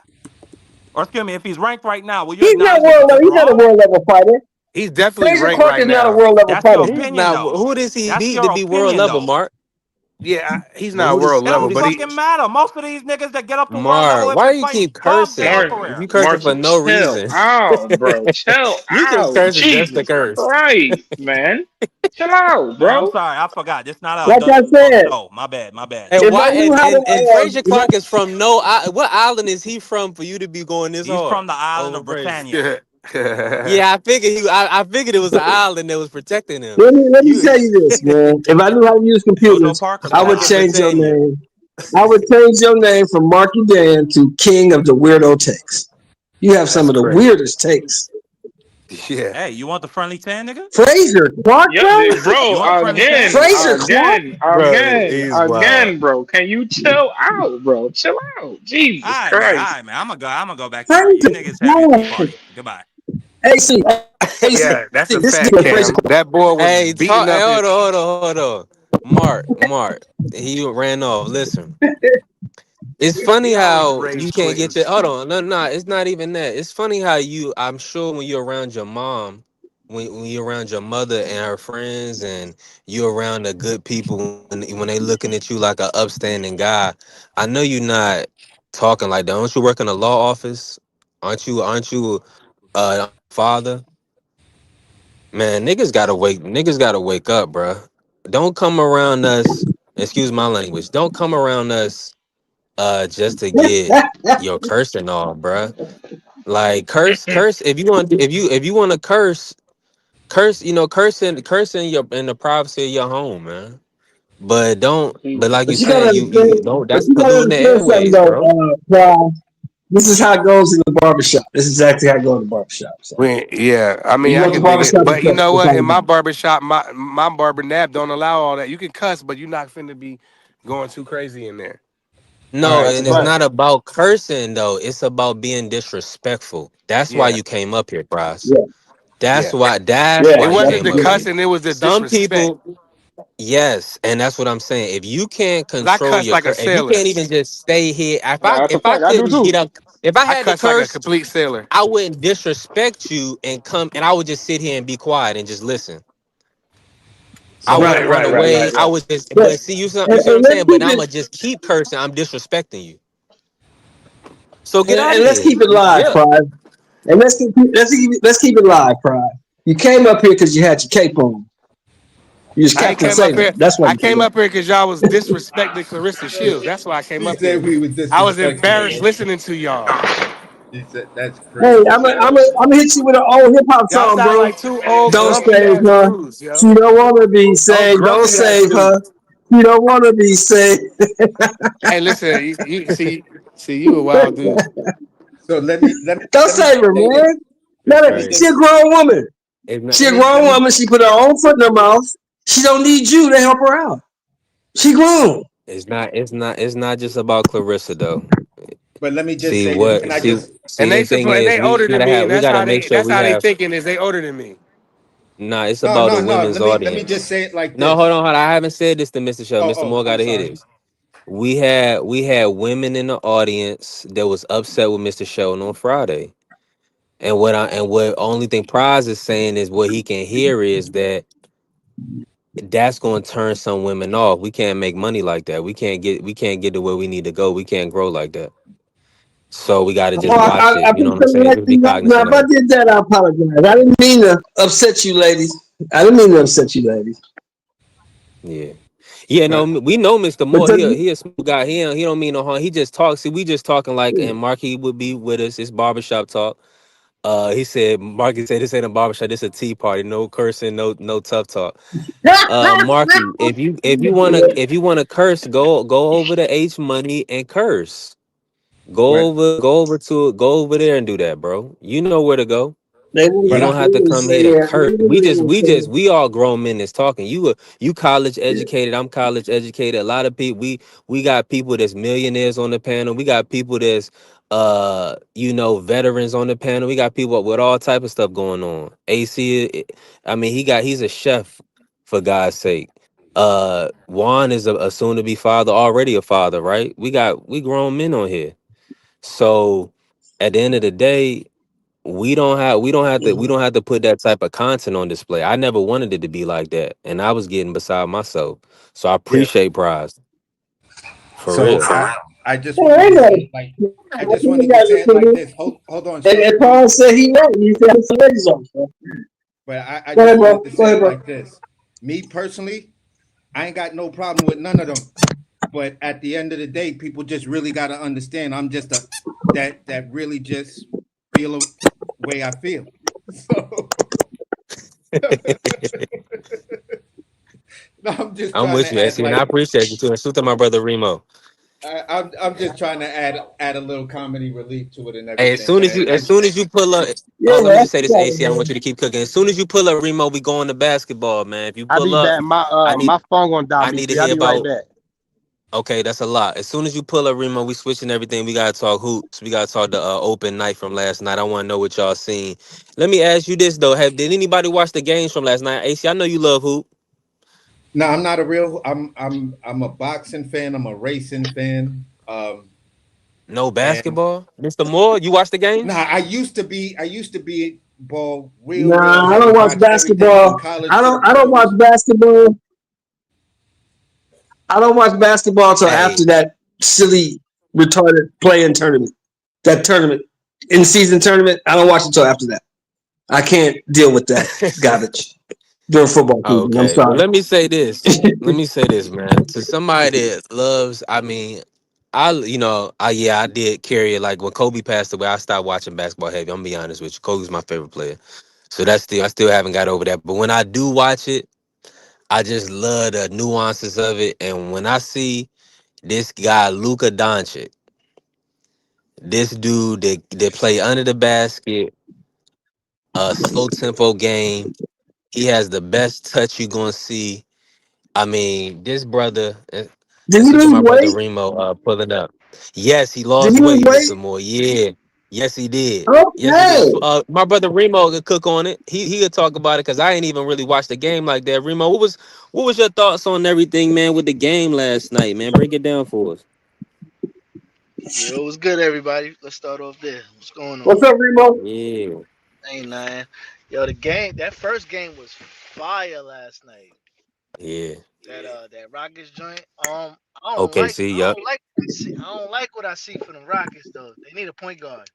Speaker 6: Or excuse me, if he's ranked right now, will you
Speaker 5: He's not
Speaker 6: acknowledge that
Speaker 5: world
Speaker 6: you're
Speaker 5: level.
Speaker 6: just
Speaker 5: He's not a
Speaker 6: wrong?
Speaker 5: world level fighter.
Speaker 7: He's definitely
Speaker 5: Fraser
Speaker 7: ranked
Speaker 5: Clark
Speaker 7: right
Speaker 5: is not a
Speaker 7: now.
Speaker 5: world level
Speaker 6: That's your
Speaker 5: fighter.
Speaker 2: He's
Speaker 6: opinion,
Speaker 2: not.
Speaker 6: though.
Speaker 2: Who does he
Speaker 6: That's
Speaker 2: need
Speaker 6: your
Speaker 2: to be world
Speaker 6: opinion,
Speaker 2: level,
Speaker 6: though.
Speaker 2: Mark?
Speaker 7: Yeah, he's
Speaker 2: But
Speaker 7: not
Speaker 2: who does
Speaker 7: world
Speaker 6: It
Speaker 7: level,
Speaker 6: don't
Speaker 2: who does
Speaker 7: but
Speaker 2: he?
Speaker 7: he
Speaker 6: fucking matter. Most of these niggas that get up to world level
Speaker 2: Mark,
Speaker 6: have
Speaker 2: why
Speaker 6: been
Speaker 2: do you
Speaker 6: fighting
Speaker 2: keep
Speaker 6: bums their whole
Speaker 2: cursing?
Speaker 3: Mark,
Speaker 6: career.
Speaker 2: You cursing for
Speaker 3: Marky,
Speaker 2: no
Speaker 3: chill
Speaker 2: reason.
Speaker 3: out, bro. Chill
Speaker 2: You just
Speaker 3: out.
Speaker 2: cursing just to
Speaker 3: Jesus
Speaker 2: curse.
Speaker 3: Christ, man. Chill out,
Speaker 6: Man, I'm
Speaker 3: bro.
Speaker 6: sorry. I forgot. This not a
Speaker 5: Like I
Speaker 6: Dutch World
Speaker 5: said,
Speaker 6: show. My bad. My bad.
Speaker 2: And
Speaker 5: if I
Speaker 2: why?
Speaker 5: knew how
Speaker 2: And Frazier
Speaker 5: to,
Speaker 2: Clark is from what island is he from for you to be going this
Speaker 6: He's
Speaker 2: hard
Speaker 6: from the island
Speaker 2: over
Speaker 6: of
Speaker 2: Frazier?
Speaker 6: Britannia.
Speaker 2: Yeah, I figured I figured it was an island that was protecting him.
Speaker 5: let me
Speaker 2: You
Speaker 5: tell you this, man. If I knew how to use
Speaker 6: Jojo
Speaker 5: computers,
Speaker 6: Parker's
Speaker 5: I
Speaker 2: shout
Speaker 5: would
Speaker 2: out to
Speaker 6: Italian.
Speaker 5: change your
Speaker 2: Britannia.
Speaker 5: name. I would change your name from Marky Dan to King of the Weirdo Takes. You have some
Speaker 7: that's
Speaker 5: of the
Speaker 7: crazy.
Speaker 5: weirdest takes.
Speaker 7: Yeah.
Speaker 6: Hey, you want the friendly 10, nigga?
Speaker 5: Fraser Clark,
Speaker 3: Yeah,
Speaker 5: bro.
Speaker 6: You
Speaker 3: bro.
Speaker 6: want the friendly 10?
Speaker 5: Fraser Clark.
Speaker 2: Bro, he's wild.
Speaker 3: Bro. Can you chill out, bro? Chill out.
Speaker 6: All
Speaker 3: Jesus
Speaker 6: right, man. All
Speaker 3: Christ.
Speaker 6: right, man. I'm gonna go back to work. You
Speaker 5: Fraser
Speaker 6: niggas have your tea
Speaker 5: Clark.
Speaker 6: party. Goodbye.
Speaker 5: AC, AC.
Speaker 7: Yeah, that's a
Speaker 5: This is
Speaker 7: fact,
Speaker 5: Fraser
Speaker 7: Cam.
Speaker 5: Clark.
Speaker 7: That boy was
Speaker 2: Hey,
Speaker 7: beating up his.
Speaker 2: hold on. Mark. He ran off. Listen. It's funny
Speaker 7: He always
Speaker 2: how you
Speaker 7: rage
Speaker 2: can't get your
Speaker 7: quitting.
Speaker 2: hold on. No, it's not even that. It's funny how I'm sure when you're around your mom, when you're around your mother and her friends and you're around the good people when they looking at you like an upstanding guy, I know you're not talking like that. Don't you work in a law office? Aren't you father? Man, niggas gotta wake up, bruh. Don't come around us, excuse my language. Don't come around us just to get your cursing off, bruh. Like curse if you want to curse, curse in your in the privacy of your home, man. But like you
Speaker 5: But you gotta
Speaker 2: said, you
Speaker 5: understand.
Speaker 2: don't,
Speaker 5: But
Speaker 2: that's
Speaker 5: you gotta
Speaker 2: polluting the
Speaker 5: understand something
Speaker 2: airways,
Speaker 5: though,
Speaker 2: bro.
Speaker 5: Brian. This is how it goes in the barbershop. This is exactly how it goes in the barbershop. So
Speaker 7: Yeah, I
Speaker 5: you
Speaker 7: mean,
Speaker 5: go
Speaker 7: I
Speaker 5: to the
Speaker 7: can dig it,
Speaker 5: barbershop and
Speaker 7: but you
Speaker 5: cut.
Speaker 7: know
Speaker 5: That's
Speaker 7: what?
Speaker 5: how
Speaker 7: In
Speaker 5: you
Speaker 7: my
Speaker 5: do.
Speaker 7: barbershop, my barber nap don't allow all that. You can cuss, but you're not finna be going too crazy in there.
Speaker 5: All
Speaker 2: No,
Speaker 5: right,
Speaker 2: and it's
Speaker 5: but
Speaker 2: not about cursing though. It's about being disrespectful. That's why
Speaker 7: Yeah,
Speaker 2: you came up here, Bryce.
Speaker 5: yeah,
Speaker 2: That's
Speaker 7: yeah.
Speaker 2: why that's
Speaker 5: yeah,
Speaker 7: It
Speaker 2: why you
Speaker 5: that's
Speaker 7: wasn't
Speaker 2: came
Speaker 7: the
Speaker 2: up here.
Speaker 5: true.
Speaker 7: cussing; it was the
Speaker 2: Some
Speaker 7: disrespect.
Speaker 2: people, yes, and that's what I'm saying. If you can't
Speaker 7: 'Cause I
Speaker 2: control
Speaker 7: cuss
Speaker 2: your
Speaker 7: like a
Speaker 2: curse, if you
Speaker 7: sailor.
Speaker 2: can't even just stay here,
Speaker 3: Yeah, that's a
Speaker 2: if I
Speaker 3: fact. I do
Speaker 2: couldn't
Speaker 3: too.
Speaker 2: get up, if I
Speaker 7: I
Speaker 2: had to
Speaker 7: cuss like a
Speaker 2: curse,
Speaker 7: complete sailor.
Speaker 2: I wouldn't disrespect you and I would just sit here and be quiet and just listen. I
Speaker 3: So
Speaker 2: wouldn't
Speaker 5: Right,
Speaker 2: run
Speaker 5: right, right,
Speaker 2: away.
Speaker 5: right,
Speaker 2: I
Speaker 5: right.
Speaker 2: would just,
Speaker 5: But
Speaker 2: but see, you see what I'm
Speaker 5: and let's
Speaker 2: saying. But
Speaker 5: keep
Speaker 2: I'm
Speaker 5: it
Speaker 2: gonna just keep cursing. I'm disrespecting you. So get out
Speaker 5: and
Speaker 2: of
Speaker 5: let's
Speaker 2: here.
Speaker 5: keep it live,
Speaker 2: Yeah.
Speaker 5: Pride. And let's keep it live, Pride. You came up here because you had your cape on. You was
Speaker 7: I ain't
Speaker 5: Captain
Speaker 7: came up
Speaker 5: Sailor.
Speaker 7: here.
Speaker 5: That's why
Speaker 7: I
Speaker 5: you came
Speaker 7: came
Speaker 5: up.
Speaker 7: up here because y'all was disrespecting Clarissa Shields. That's why I came
Speaker 4: He
Speaker 7: up here.
Speaker 4: said we were
Speaker 7: I was
Speaker 4: disrespecting
Speaker 7: embarrassed
Speaker 4: her.
Speaker 7: listening to y'all.
Speaker 4: He said that's
Speaker 5: Hey,
Speaker 4: crazy.
Speaker 5: I'm gonna hit you with an old hip hop
Speaker 7: Y'all
Speaker 5: song,
Speaker 7: sound
Speaker 5: bro.
Speaker 7: like two old
Speaker 5: Don't
Speaker 7: grumpy
Speaker 5: save
Speaker 7: ass
Speaker 5: her.
Speaker 7: dudes, yo.
Speaker 5: She don't wanna be
Speaker 7: Old
Speaker 5: saved. Don't
Speaker 7: grumpy ass
Speaker 5: save
Speaker 7: dudes.
Speaker 5: her. She don't wanna be saved.
Speaker 7: Hey, listen, you see. See, you a wild dude.
Speaker 4: So
Speaker 5: Don't
Speaker 4: let me
Speaker 5: save
Speaker 4: just
Speaker 5: her,
Speaker 4: say this.
Speaker 5: man.
Speaker 2: It's
Speaker 5: Let
Speaker 4: Let
Speaker 5: her.
Speaker 4: me
Speaker 2: crazy.
Speaker 5: She
Speaker 4: just
Speaker 5: a grown woman.
Speaker 2: It's not.
Speaker 5: She
Speaker 4: let
Speaker 5: a
Speaker 4: me
Speaker 5: grown
Speaker 4: let me
Speaker 5: woman. She put her own foot in her mouth. She don't need you to help her out. She grown.
Speaker 2: It's not. It's not. It's not just about Clarissa though.
Speaker 4: but let me just
Speaker 2: See
Speaker 4: say this.
Speaker 2: what?
Speaker 4: Can I
Speaker 2: See.
Speaker 4: just
Speaker 2: See
Speaker 7: And
Speaker 2: the
Speaker 7: they
Speaker 2: thing
Speaker 7: support, and
Speaker 2: is,
Speaker 7: they older than me, and
Speaker 2: we gotta make sure
Speaker 7: that's
Speaker 2: we
Speaker 7: how they
Speaker 2: have.
Speaker 7: thinking is they older than me.
Speaker 2: Nah, it's
Speaker 4: no
Speaker 2: about
Speaker 4: no
Speaker 2: a
Speaker 4: no
Speaker 2: women's
Speaker 4: let me just
Speaker 2: audience.
Speaker 4: say it like
Speaker 2: No, hold
Speaker 4: this.
Speaker 2: on, hold on. I haven't said this to Mr. Show. Mr.
Speaker 4: Oh,
Speaker 2: Moore got
Speaker 4: I'm
Speaker 2: to hear
Speaker 4: sorry.
Speaker 2: this. We had women in the audience that was upset with Mr. Sheldon on Friday. And what only thing Prize is saying is what he can hear is that that's going to turn some women off. We can't make money like that. We can't get to where we need to go. We can't grow like that. So we got to
Speaker 5: Oh,
Speaker 2: just watch
Speaker 5: I
Speaker 2: it. You know
Speaker 5: put
Speaker 2: what I'm
Speaker 5: some
Speaker 2: saying?
Speaker 5: like
Speaker 2: Just be
Speaker 5: right now.
Speaker 2: cognizant
Speaker 5: If
Speaker 2: of
Speaker 5: I
Speaker 2: it.
Speaker 5: did that, I apologize. I didn't mean to upset you, ladies. I didn't mean to upset you, ladies.
Speaker 2: Yeah. Yeah, no,
Speaker 4: But
Speaker 2: we know Mr.
Speaker 5: But
Speaker 2: Moore. He a smooth guy. He don't mean no harm. He just talks. See, we just talking like, and Marky would be with us. It's barbershop talk. He said, Marky said, this ain't a barbershop. This a tea party. No cursing. No tough talk. Marky, if you wanna curse, go over to H Money and curse.
Speaker 4: but
Speaker 2: Go over there and do that, bro. You know where to go.
Speaker 5: they
Speaker 2: You
Speaker 4: but
Speaker 5: didn't
Speaker 2: don't
Speaker 4: I
Speaker 2: have to come
Speaker 5: say
Speaker 2: here to
Speaker 5: that.
Speaker 2: curse. We all grown men that's talking. You college educated. I'm college educated. A lot of people. We got people that's millionaires on the panel. We got people that's veterans on the panel. We got people with all type of stuff going on. I mean, he's a chef for God's sake. Juan is a soon to be father, already a father, right? We grown men on here. So at the end of the day, we don't have to put that type of content on display. I never wanted it to be like that, and I was getting beside myself. So I
Speaker 4: yeah.
Speaker 2: appreciate Prize for
Speaker 4: So
Speaker 2: real.
Speaker 4: I just
Speaker 5: Hey,
Speaker 4: wanted
Speaker 5: ain't
Speaker 4: to
Speaker 5: no,
Speaker 4: say like I
Speaker 5: I
Speaker 4: just
Speaker 5: think you
Speaker 4: wanted to
Speaker 5: guys
Speaker 4: say
Speaker 5: are
Speaker 4: it like
Speaker 5: cool.
Speaker 4: this. Hold on,
Speaker 5: And
Speaker 4: Sharp.
Speaker 5: Paul said he right. He said his legs off. Bro.
Speaker 4: But I
Speaker 5: Go
Speaker 4: just
Speaker 5: ahead,
Speaker 4: wanted
Speaker 5: bro.
Speaker 4: to
Speaker 5: Go
Speaker 4: say
Speaker 5: ahead,
Speaker 4: it
Speaker 5: bro.
Speaker 4: like this. Me personally, I ain't got no problem with none of them. But at the end of the day, people just really got to understand. I'm just a that really just feel a way I feel. So no, I'm just
Speaker 2: I'm
Speaker 4: trying
Speaker 2: with
Speaker 4: to
Speaker 2: you,
Speaker 4: add
Speaker 2: AC, and I
Speaker 4: like
Speaker 2: appreciate you too. And shoot to my brother Remo.
Speaker 4: I'm just trying to add a little comedy relief to it and
Speaker 2: Hey, as
Speaker 4: everything.
Speaker 2: soon
Speaker 4: But
Speaker 2: as you as soon as you pull up,
Speaker 5: Yeah,
Speaker 2: let me just
Speaker 5: that's
Speaker 2: say
Speaker 5: the
Speaker 2: this, AC. I don't
Speaker 5: man.
Speaker 2: want you to keep cooking. As soon as you pull up, Remo, we going to basketball, man. If you
Speaker 7: I be
Speaker 2: pull up,
Speaker 7: back. My
Speaker 2: I need
Speaker 7: my phone gonna die,
Speaker 2: I need to
Speaker 7: BP. I
Speaker 2: hear
Speaker 7: be right
Speaker 2: about.
Speaker 7: back.
Speaker 2: Okay, that's a lot. As soon as you pull up, Remo, we switching everything. We gotta talk hoops. We gotta talk the open night from last night. I want to know what y'all seen. Let me ask you this though: did anybody watch the games from last night? AC, I know you love hoop.
Speaker 4: no, I'm not a real. I'm a boxing fan. I'm a racing fan.
Speaker 2: No
Speaker 4: And
Speaker 2: basketball, Mr. Moore. You watch the
Speaker 4: nah,
Speaker 2: games?
Speaker 4: I used to be ball real
Speaker 5: Nah, I
Speaker 4: heavy.
Speaker 5: don't watch
Speaker 4: Watched everything from
Speaker 5: basketball.
Speaker 4: college
Speaker 5: I
Speaker 4: to the
Speaker 5: don't. I don't watch
Speaker 4: pros.
Speaker 5: basketball. I don't watch basketball until after
Speaker 2: Hey,
Speaker 5: that silly retarded playing tournament. That tournament, in season tournament. I don't watch it until after that. I can't deal with that garbage during football season. I'm
Speaker 2: okay. Well,
Speaker 5: sorry.
Speaker 2: let me say this. Let me say this, man. To somebody that loves, I mean, I did carry it. Like when Kobe passed away, I stopped watching basketball heavy. I'm gonna be honest with you. Kobe's my favorite player. So I still haven't got over that. But when I do watch it, I just love the nuances of it. And when I see this guy, Luka Doncic, this dude that play under the basket, a slow tempo game, he has the best touch you gonna see. I mean, this brother,
Speaker 5: Did
Speaker 2: and
Speaker 5: he
Speaker 2: so to
Speaker 5: lose
Speaker 2: my brother
Speaker 5: weight?
Speaker 2: Remo pulling up. Yes, he
Speaker 5: Did
Speaker 2: lost
Speaker 5: he lose
Speaker 2: weight,
Speaker 5: weight?
Speaker 2: Mr. Moore. Yeah. Yes, he did. Yes, he did.
Speaker 5: Okay.
Speaker 2: My brother Remo could cook on it. He could talk about it because I ain't even really watched the game like that. Remo, what was your thoughts on everything, man, with the game last night, man? Break it down for us.
Speaker 8: Yo, what's good, everybody? Let's start off there. What's going on?
Speaker 5: What's up, Remo?
Speaker 2: Yeah,
Speaker 8: Ain't nothing. Yo, that first game was fire last night.
Speaker 2: yeah.
Speaker 8: That Rockets joint. I don't
Speaker 2: Okay,
Speaker 8: like,
Speaker 2: see,
Speaker 8: I
Speaker 2: yup.
Speaker 8: don't like, what I see, I don't like what I see from the Rockets though. They need a point guard.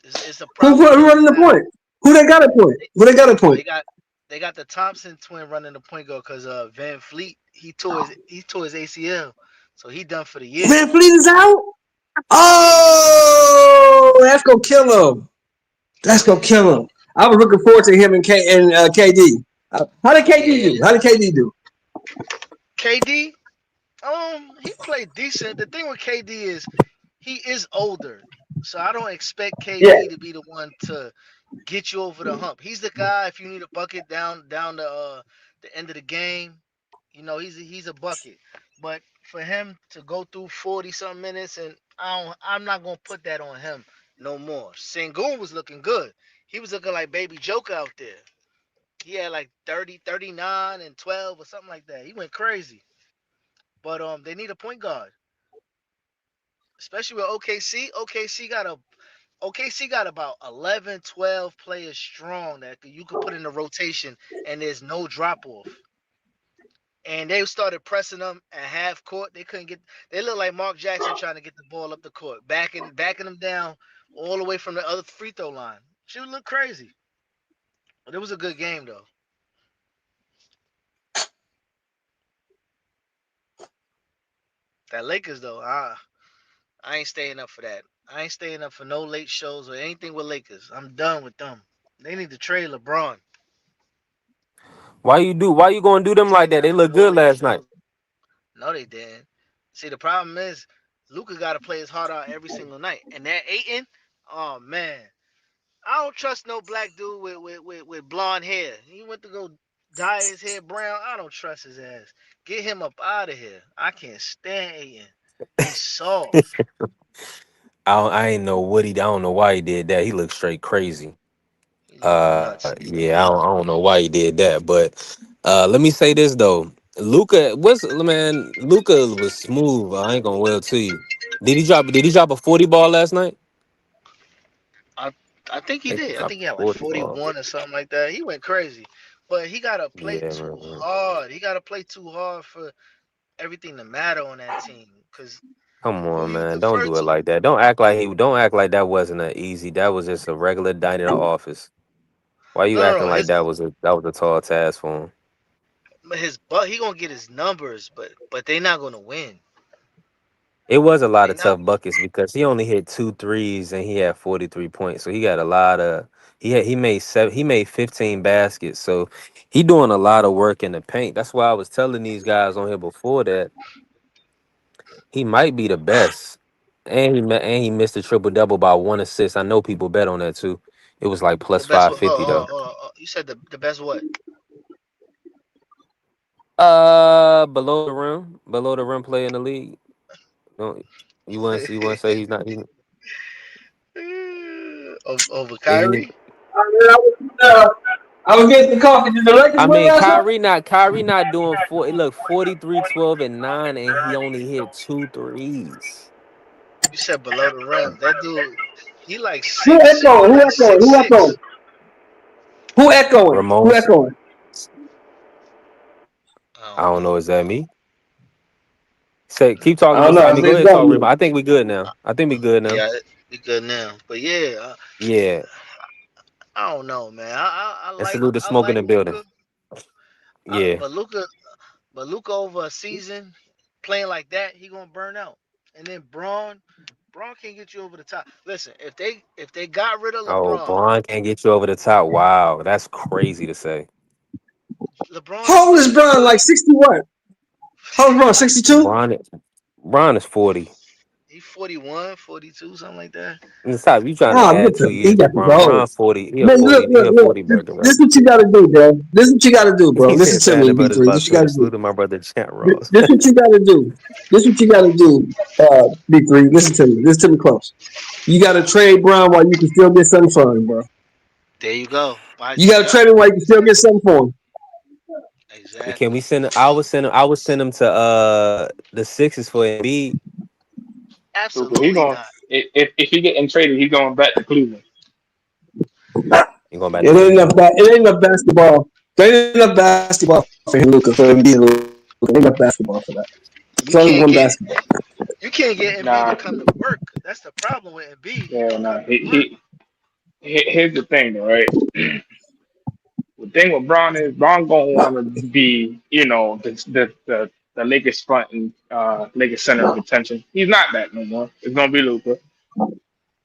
Speaker 8: It's a problem with
Speaker 5: Who
Speaker 8: them.
Speaker 5: running the point? Who they got a point?
Speaker 8: They,
Speaker 5: Who they got a point?
Speaker 8: they got they got the Thompson twin running the point guard because Van Fleet he tore his ACL, so he done for the year.
Speaker 5: Van Fleet is out. Oh, that's gonna kill him. That's gonna
Speaker 8: Yeah,
Speaker 5: kill him. I was looking forward to him and KD. How did KD
Speaker 8: yeah.
Speaker 5: do? How did KD do?
Speaker 8: KD. He played decent. The thing with KD is he is older, so I don't expect
Speaker 5: Yeah,
Speaker 8: KD to be the one to get you over the hump. He's the guy if you need a bucket down the end of the game. He's a bucket. But for him to go through 40 something minutes, and I'm not gonna put that on him no more. Sengun was looking good. He was looking like baby Joker out there. He had like 30, 39, and 12 or something like that. He went crazy. But they need a point guard, especially with OKC. OKC got about 11, 12 players strong that you could put in the rotation, and there's no drop off. And they started pressing them at half court. They couldn't get. They look like Mark Jackson trying to get the ball up the court, backing them down all the way from the other free throw line. She would look crazy, but it was a good game though. That Lakers though, I ain't staying up for that. I ain't staying up for no late shows or anything with Lakers. I'm done with them. They need to trade LeBron.
Speaker 2: Why you gonna do them like
Speaker 8: Staying
Speaker 2: that?
Speaker 8: up
Speaker 2: They
Speaker 8: for
Speaker 2: look
Speaker 8: no
Speaker 2: good
Speaker 8: late
Speaker 2: last night.
Speaker 8: shows. No, they didn't. See, the problem is Luca got to play his heart out every single night, and that Aiton, oh man, I don't trust no black dude with blonde hair. He went to go dye his hair brown. I don't trust his ass. Get him up out of here. I can't stand Aiton. He's soft.
Speaker 2: I ain't know what he. I don't know why he did that. He looked straight crazy.
Speaker 8: He look nuts.
Speaker 2: Yeah, I don't know why he did that, but let me say this though. Luca was smooth. I ain't gonna well to you. Did he drop a 40 ball last night?
Speaker 8: I I think
Speaker 2: I
Speaker 8: he
Speaker 2: think he
Speaker 8: did. I
Speaker 2: dropped
Speaker 8: think he had
Speaker 2: a
Speaker 8: like
Speaker 2: 40 ball.
Speaker 8: 41 or something like that. He went crazy. But he gotta play
Speaker 2: Yeah,
Speaker 8: too
Speaker 2: man.
Speaker 8: hard. He gotta play too hard for everything to matter on that team. Cause
Speaker 2: Come
Speaker 8: who
Speaker 2: on,
Speaker 8: you
Speaker 2: man. Don't
Speaker 8: defer
Speaker 2: do it
Speaker 8: to?
Speaker 2: like that. Don't act like that wasn't a easy. That was just a regular day in the office. Why you
Speaker 8: No, no,
Speaker 2: acting
Speaker 8: no.
Speaker 2: like that was a tall task for him?
Speaker 8: His but he gonna get his numbers, but they not gonna win.
Speaker 2: It was a lot
Speaker 8: They
Speaker 2: of
Speaker 8: not.
Speaker 2: tough buckets because he only hit two threes and he had 43 points. So he got a lot of he made 15 baskets. So he doing a lot of work in the paint. That's why I was telling these guys on here before that he might be the best. And he missed a triple double by one assist. I know people bet on that too. It was like
Speaker 8: The
Speaker 2: plus
Speaker 8: best.
Speaker 2: 550 though.
Speaker 8: You said the best what?
Speaker 2: Below the rim play in the league. Don't you want to say he's not?
Speaker 8: Over
Speaker 2: He,
Speaker 8: Kyrie.
Speaker 5: uh, I was getting the coffee. Did the Lakers
Speaker 2: I
Speaker 5: win
Speaker 2: mean,
Speaker 5: last night?
Speaker 2: Kyrie not doing four. It look 43, 12, and 9, and he only hit two threes.
Speaker 8: You said below the rim. That dude, he like
Speaker 5: Who
Speaker 8: six. He
Speaker 5: echoing? Who
Speaker 8: like
Speaker 5: echoing?
Speaker 8: six
Speaker 5: Who echoing?
Speaker 8: six.
Speaker 5: Who echoing?
Speaker 2: Ramon,
Speaker 5: Who echoing?
Speaker 8: I
Speaker 2: I
Speaker 8: don't
Speaker 2: don't know.
Speaker 8: know.
Speaker 2: Is that me? Say, keep
Speaker 5: I
Speaker 2: talking
Speaker 5: don't know.
Speaker 2: beside
Speaker 5: I
Speaker 2: me.
Speaker 5: think
Speaker 2: Go
Speaker 5: it's
Speaker 2: ahead, talk,
Speaker 5: going
Speaker 2: Ramon.
Speaker 5: to
Speaker 2: I think we good now. I think we good now.
Speaker 8: Yeah, we good now. But yeah,
Speaker 2: Yeah,
Speaker 8: I don't know, man.
Speaker 2: and salute the
Speaker 8: I
Speaker 2: smoke in
Speaker 8: like
Speaker 2: the building.
Speaker 8: Luca,
Speaker 2: Yeah.
Speaker 8: but Luca over a season playing like that, he gonna burn out. And then Braun can't get you over the top. Listen, if they got rid of
Speaker 2: Oh,
Speaker 8: LeBron,
Speaker 2: Braun can't get you over the top. Wow, that's crazy to say.
Speaker 8: LeBron
Speaker 5: How
Speaker 8: is
Speaker 5: old is Brown?
Speaker 8: 41.
Speaker 5: Like 61. How old is Brown? 62?
Speaker 2: Braun, Braun is 40.
Speaker 8: He 41, 42, something like that.
Speaker 2: And stop, you trying to
Speaker 5: Oh,
Speaker 2: add two
Speaker 5: he
Speaker 2: years to
Speaker 5: got to
Speaker 2: Braun?
Speaker 5: go.
Speaker 2: Braun 40. He a
Speaker 5: Man, look,
Speaker 2: 40. He
Speaker 5: look,
Speaker 2: a
Speaker 5: look.
Speaker 2: 40 burger,
Speaker 5: This
Speaker 2: right?
Speaker 5: is what you got to do, bro. This is what you got to do, bro.
Speaker 2: He
Speaker 5: Listen
Speaker 2: said,
Speaker 5: to
Speaker 2: "Sad
Speaker 5: me,
Speaker 2: about his
Speaker 5: B3. This
Speaker 2: about
Speaker 5: is what you
Speaker 2: to
Speaker 5: got to do.
Speaker 2: salute to my brother Chant Ross."
Speaker 5: This is what you got to do. This is what you got to do, B3. Listen to me. Listen to me close. You got to trade Brown while you can still get something for him, bro.
Speaker 8: There you go.
Speaker 5: You got to
Speaker 8: Yep,
Speaker 5: trade him while you can still get something for him.
Speaker 2: Can we
Speaker 8: exactly.
Speaker 2: send? I would send him to the Sixers for Embiid.
Speaker 3: Super. He
Speaker 8: Absolutely
Speaker 3: going
Speaker 8: not.
Speaker 3: if he getting traded, he going back to Cleveland.
Speaker 2: You going back
Speaker 5: It
Speaker 2: to
Speaker 5: ain't enough.
Speaker 2: Cleveland?
Speaker 5: It ain't enough basketball. There ain't enough basketball for him, Luca. For him being Luca, there ain't enough basketball for that. It's
Speaker 8: You
Speaker 5: only
Speaker 8: can't
Speaker 5: one
Speaker 8: get
Speaker 5: basketball.
Speaker 8: you can't get Embiid to
Speaker 3: Nah,
Speaker 8: come to work. That's the problem with Embiid. He
Speaker 3: yeah,
Speaker 8: don't
Speaker 3: nah.
Speaker 8: come to work.
Speaker 3: Here's the thing, though, right? The thing with Braun is Braun gonna want to be, the Lakers front and Lakers center of attention. He's not that no more. It's gonna be Luka.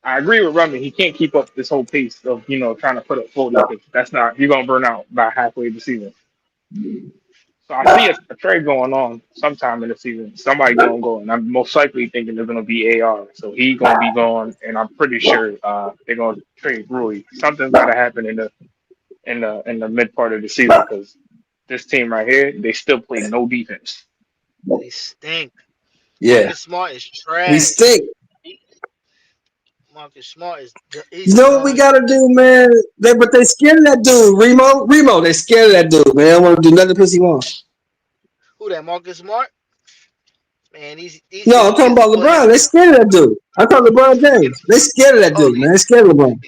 Speaker 3: I agree with Rummy. He can't keep up this whole pace of trying to put up 40 because that's not. You're gonna burn out by halfway the season. So I see a trade going on sometime in the season. Somebody gonna go, and I'm most likely thinking they're gonna be AR. So he gonna be gone, and I'm pretty sure they're gonna trade Rui. Something's gotta happen in the mid part of the season because this team right here, they still play no defense.
Speaker 8: They stink.
Speaker 5: Yeah,
Speaker 8: Marcus Smart is
Speaker 5: we
Speaker 8: trash.
Speaker 5: stink.
Speaker 8: He, Marcus Smart is
Speaker 5: You
Speaker 8: he's
Speaker 5: know what we
Speaker 8: done.
Speaker 5: gotta do, man? But they scared of that dude, Remo. Remo, they scared of that dude, man. They don't want to do nothing because he wants.
Speaker 8: Who that Marcus Smart? Man, he's
Speaker 5: No, I'm talking
Speaker 8: it's
Speaker 5: about
Speaker 8: for him.
Speaker 5: LeBron. They scared of that dude. I'm talking LeBron
Speaker 8: You,
Speaker 5: James. They scared of that
Speaker 8: oh,
Speaker 5: dude, man. They scared of LeBron.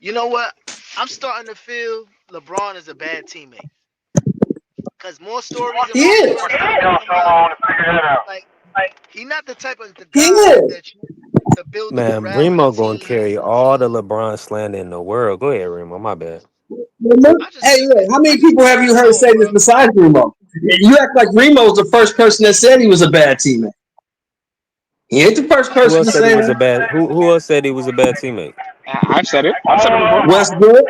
Speaker 8: you know what? I'm starting to feel LeBron is a bad teammate. Cause more stories and
Speaker 5: He
Speaker 8: more
Speaker 5: is.
Speaker 8: people start talking about like he's not the type of the
Speaker 5: He
Speaker 8: guy
Speaker 5: is.
Speaker 8: that you to build a
Speaker 2: Man,
Speaker 8: morale in a
Speaker 2: Remo gonna
Speaker 8: team.
Speaker 2: carry all the LeBron slander in the world. Go ahead, Remo. My bad.
Speaker 5: Hey, look, how
Speaker 8: I
Speaker 5: many
Speaker 8: just
Speaker 5: people
Speaker 8: think
Speaker 5: have
Speaker 8: he's
Speaker 5: you heard say
Speaker 8: alone,
Speaker 5: this
Speaker 8: bro.
Speaker 5: besides Remo? You act like Remo's the first person that said he was a bad teammate. He ain't the first
Speaker 8: I
Speaker 2: Who
Speaker 5: person
Speaker 2: else
Speaker 5: to
Speaker 2: said he
Speaker 5: say
Speaker 2: was a
Speaker 5: that.
Speaker 2: bad? Who else said he was a bad teammate?
Speaker 3: I've said it. I've said it before.
Speaker 5: Westbrook,